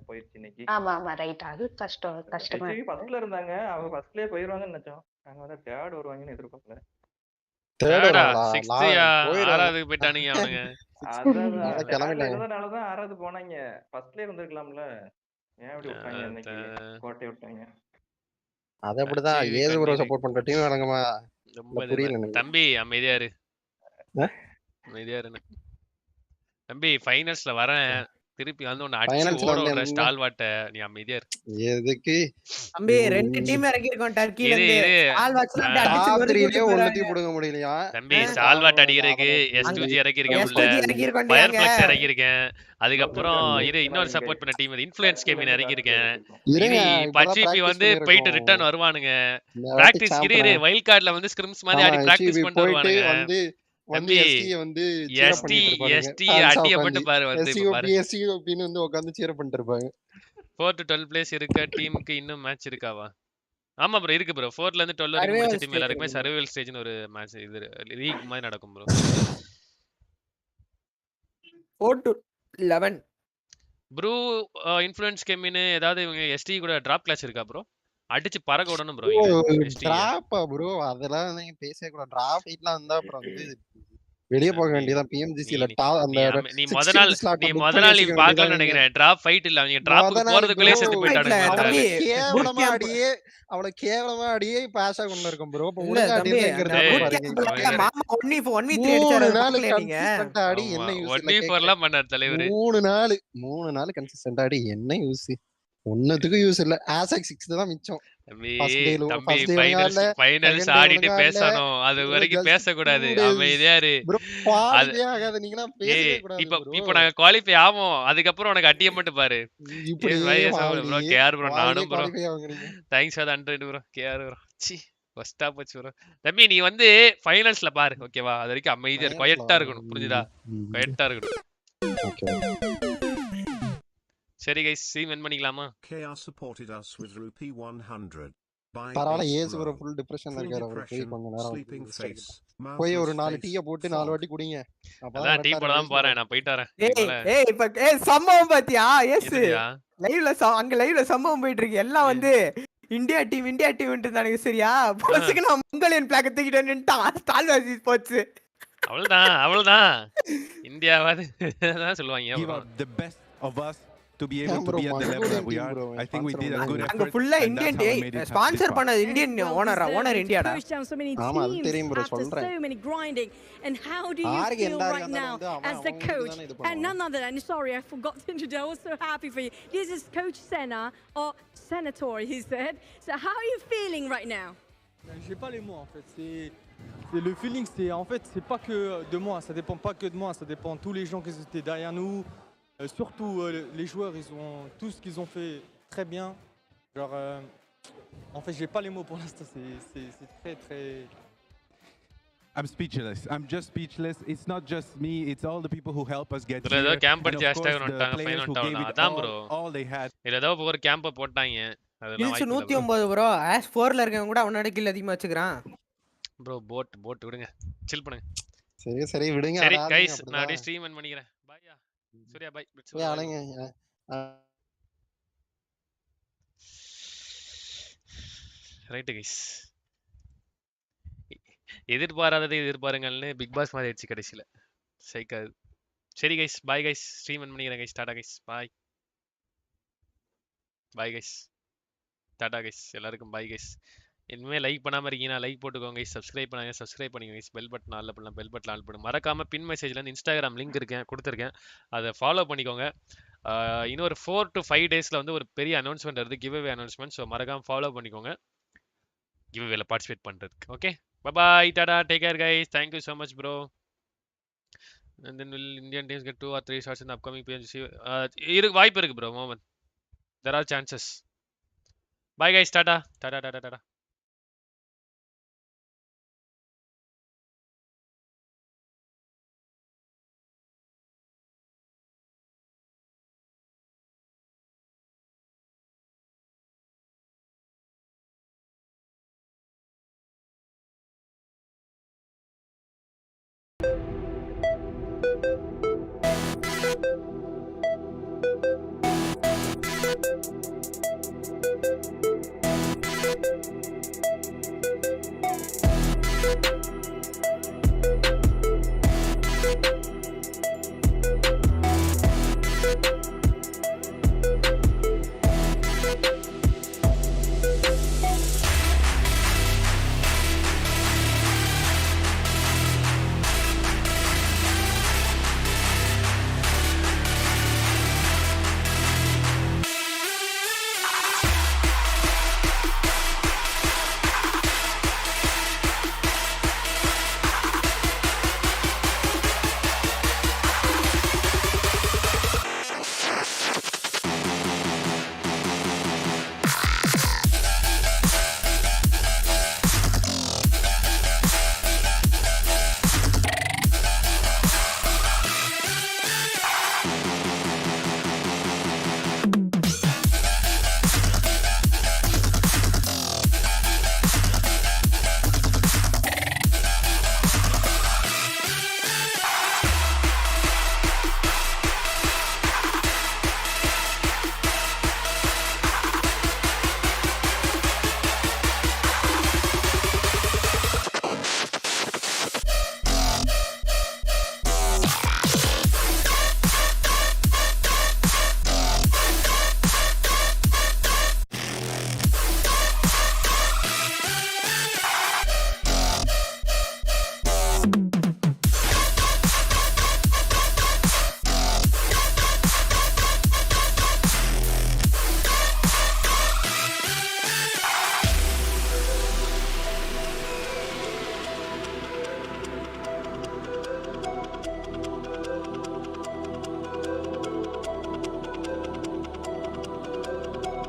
போயிடுச்சு இன்னைக்கு. ஆமா ரைட். அது கஷ்டமா ஹெச்விவி ஃபர்ஸ்ட்ல இருந்தாங்க. அவங்க ஃபர்ஸ்ட்லயே போயிடுவாங்கன்னு நினைச்சோம். நாங்க வந்து தேர்ட் வருவாங்கன்னு எதிர்பார்க்கல. தேர்டா 6யா 6வது போய்ட்டானுங்க அவனுங்க. அதனால தான் 6வது போனாங்க. ஃபர்ஸ்ட்லயே வந்திருக்கலாம்ல. ஏன் இப்படி விட்டாங்க இன்னைக்கு? கோட்டை விட்டாங்க. அது அப்படிதான் ஏது ப்ரோ சப்போர்ட் பண்ற டீம் வரங்கமா. தம்பி அமைதியா இரு. தம்பி ஃபைனல்ஸ்ல வரேன். திருப்பி வந்து உன்னை அடிச்சு ஓடுற ஸ்டால்வாட்ட நீ அமைதியா இரு. எதுக்கு தம்பி 2 டீம் இறங்கி இருக்கோம் டர்க்கில இருந்து. ஸ்டால்வாட்ல அடிச்சு ஒரு டீம் புடுங்க முடியலையா? தம்பி ஸ்டால்வாட் அடிக்கிறதுக்கு S2G இறக்கி இருக்கேன் உள்ள. ஃபயர்ஃப்ளக்ஸ் இறக்கி இருக்கேன். அதுக்கப்புறம் இன்னொரு சப்போர்ட் பண்ண டீம் இன்ஃப்ளூயன்ஸ் கேமின் இறக்கி இருக்கேன். பச்சிபி வந்து போயிட்டு ரிட்டர்ன் வருவானுங்க. பிராக்டிஸ் இரு வைல்ட் கார்ட்ல வந்து ஸ்கிரிம்ஸ் மாதிரி ஆடி பிராக்டிஸ் பண்ணிட்டு வருவானுங்க. தம்பி எஸ்டி அடிய மட்டும் பாரு வந்து பாரு. எஸ்டிஓபின்னு வந்து உட்கார்ந்து சீர் பண்ணிட்டு இருப்பாங்க. 4 to 12 பிளேஸ் இருக்க டீமுக்கு இன்னும் மேட்ச் இருக்காவா? ஆமா ப்ரோ இருக்கு ப்ரோ. 4ல இருந்து 12 வரைக்கும் முடிச்ச டீம் எல்லாருக்குமே சர்வைவல் ஸ்டேஜ்னு ஒரு மேட்ச் இது லீக் மாதிரி நடக்கும் ப்ரோ. 4 to 11 ப்ரோ இன்ஃப்ளூயன்ஸ் கேமின் ஏதாவது இவங்க எஸ்டி கூட டிராப் கிளாஸ் இருக்கா ப்ரோ? அடிச்சு பறக்க விடணும் ப்ரோ. டிராப்பா ப்ரோ? அதெல்லாம் நீங்க பேசவே கூடாது. டிராப் ஹிட்லாம் வந்தா அப்புறம் வந்து வெளிய போக வேண்டியதான். PMGCல அந்த நீ முத நாள் நீ பார்க்கல நினைக்கிறேன். டிராப் ஃபைட் இல்ல. அவங்க டிராப்க்கு போறதுக்குள்ளே செத்து போய்ட்டானுங்க. கேவலமா அடியே பாஸா கொண்டு இருக்கும் ப்ரோ. அப்ப ஒழுங்கா அடிங்கறது மாமா 1v3 அடிச்சாரு. 3 நாள் கன்சிஸ்டன்ட்டா அடி என்ன யூஸ்? 1v4லாம் பண்ணார் தலைவர். 3 நாள் கன்சிஸ்டன்ட்டா அடி என்ன யூஸ்? ஒண்ணுத்துக்கு யூஸ் இல்ல. ஆசெக் 6 தான் மிச்சம். தம்பி ஃபைனல்ஸ் ஆடிட்டு பேசணும். அது வரைக்கும் பேச கூடாது. அமைதியா இரு. இப்போ நாங்க குவாலிஃபை ஆவோம். அதுக்கப்புறம் உனக்கு அடிய மட்டும் பாரு. ப்ரோ கேஆர் ப்ரோ நானும் bro. Thanks for 100 bro KR bro. சி ஃபர்ஸ்டா போச்சு ப்ரோ. தம்பி நீ வந்து ஃபைனல்ஸ்ல பாரு ஓகேவா? அது வரைக்கும் அமைதியா இரு. குவைட்டா இருக்கணும். புரிஞ்சுதா? குவைட்டா இருக்கணும். ஓகே சரி கைஸ் சீன் வின் பண்ணிக்கலாமா? KR supported us with rupee 100. பரவாயில்ல ஏசு ஒரு ஃபுல் டிப்ரெஷன்ல இருக்காரு அவரு போய் கொஞ்ச நேரம் போய் ஒரு 4 டீயை போட்டு 4 வாட்டி குடிங்க அதான் டீ போட தான் போறேன் நான் போயிட்டு வரேன் இப்ப சம்பவம் பாத்தியா ஏசு லைவ்ல அங்க லைவ்ல சம்பவம் போயிட்டு இருக்கு எல்லாம் வந்து இந்தியா டீம் இருந்தானுங்க சரியா போஸ்க்கு நான் மங்கோலியன் பிளாக் தூக்கிட்டு வந்துட்டான் ஸ்டால் வாசி போச்சு அவ்வளவுதான் இந்தியாவாது அதான் சொல்லுவாங்க the best of us to be able to be at the level that we are. I think we did a good effort. அங்க ஃபுல்லா இந்தியன் ஸ்பான்சர் பண்ணது இந்தியன் ஓனர் இந்தியாடா ஆமா அது தெரியும் bro சொல்றேன் so many grinding and how do you feel right now as the coach and none other than sorry I forgot to introduce I was so happy for you this is coach Senna or Senator he said so how are you feeling right now j'ai pas les mots en fait c'est le feeling c'est en fait c'est pas que de moi ça dépend pas que de moi ça dépend de tous les gens qui étaient derrière nous surtout les joueurs ils ont tout ce qu'ils ont fait très bien genre en fait j'ai pas les mots pour l'instant c'est très I'm speechless. I'm just speechless. It's not just me. It's all the people who help us get here. Camp and of course, the players who gave it all they had. இதோ ஒரு camp போட்டாங்க. அதெல்லாம் 109 bro. as 4 ல இருக்கவங்க கூட அவனோட kill அதிகமா வச்சுக்கறான். bro போட் விடுங்க. chill பண்ணுங்க. சரி விடுங்க. சரி guys நான் அப்படியே ஸ்ட்ரீம் ஆன் பண்ணிக்கிறேன். பை யா. சூர்யா பை. அலங்க. Right guys. எதிர்பாராததை எதிர்பாருங்கள்னு பிக் பாஸ் மாதிரி ஆயிடுச்சு கடைசியில சைக்காது சரி guys bye guys stream on பண்ணிக்கிறேன் கைஸ் டாடா கைஸ் பாய் பாய் கைஸ் டாடா கைஸ் எல்லாருக்கும் பாய் கைஸ் இனிமேல் லைக் பண்ணாமல் இருக்கீங்கன்னா லைக் போட்டுக்கோங்க கைஸ் சப்ஸ்கிரைப் பண்ணாங்க சப்ஸ்கிரைப் பண்ணிக்கோங்க கைஸ் பெல் பட்டன் ஆல் பண்ணலாம் பெல் பட்டன் ஆல் பண்ணுங்க மறக்காம பின் மெசேஜ்லேருந்து இன்ஸ்டாகிராம் லிங்க் கொடுத்துருக்கேன் அதை ஃபாலோ பண்ணிக்கோங்க இன்னொரு 4 to 5 டேஸில் வந்து ஒரு பெரிய அனௌன்ஸ்மெண்ட் வருது கிவ் அவே அனௌன்ஸ்மெண்ட் ஸோ மறக்காம ஃபாலோ பண்ணிக்கோங்க கிவ் அவேல பார்ட்டிசிபேட் பண்ணுறதுக்கு okay bye tada take care guys thank you so much bro and then will Indian teams get 2 or 3 shots in the upcoming PMGC வாய்ப்பு இருக்கு bro moment there are chances bye guys tada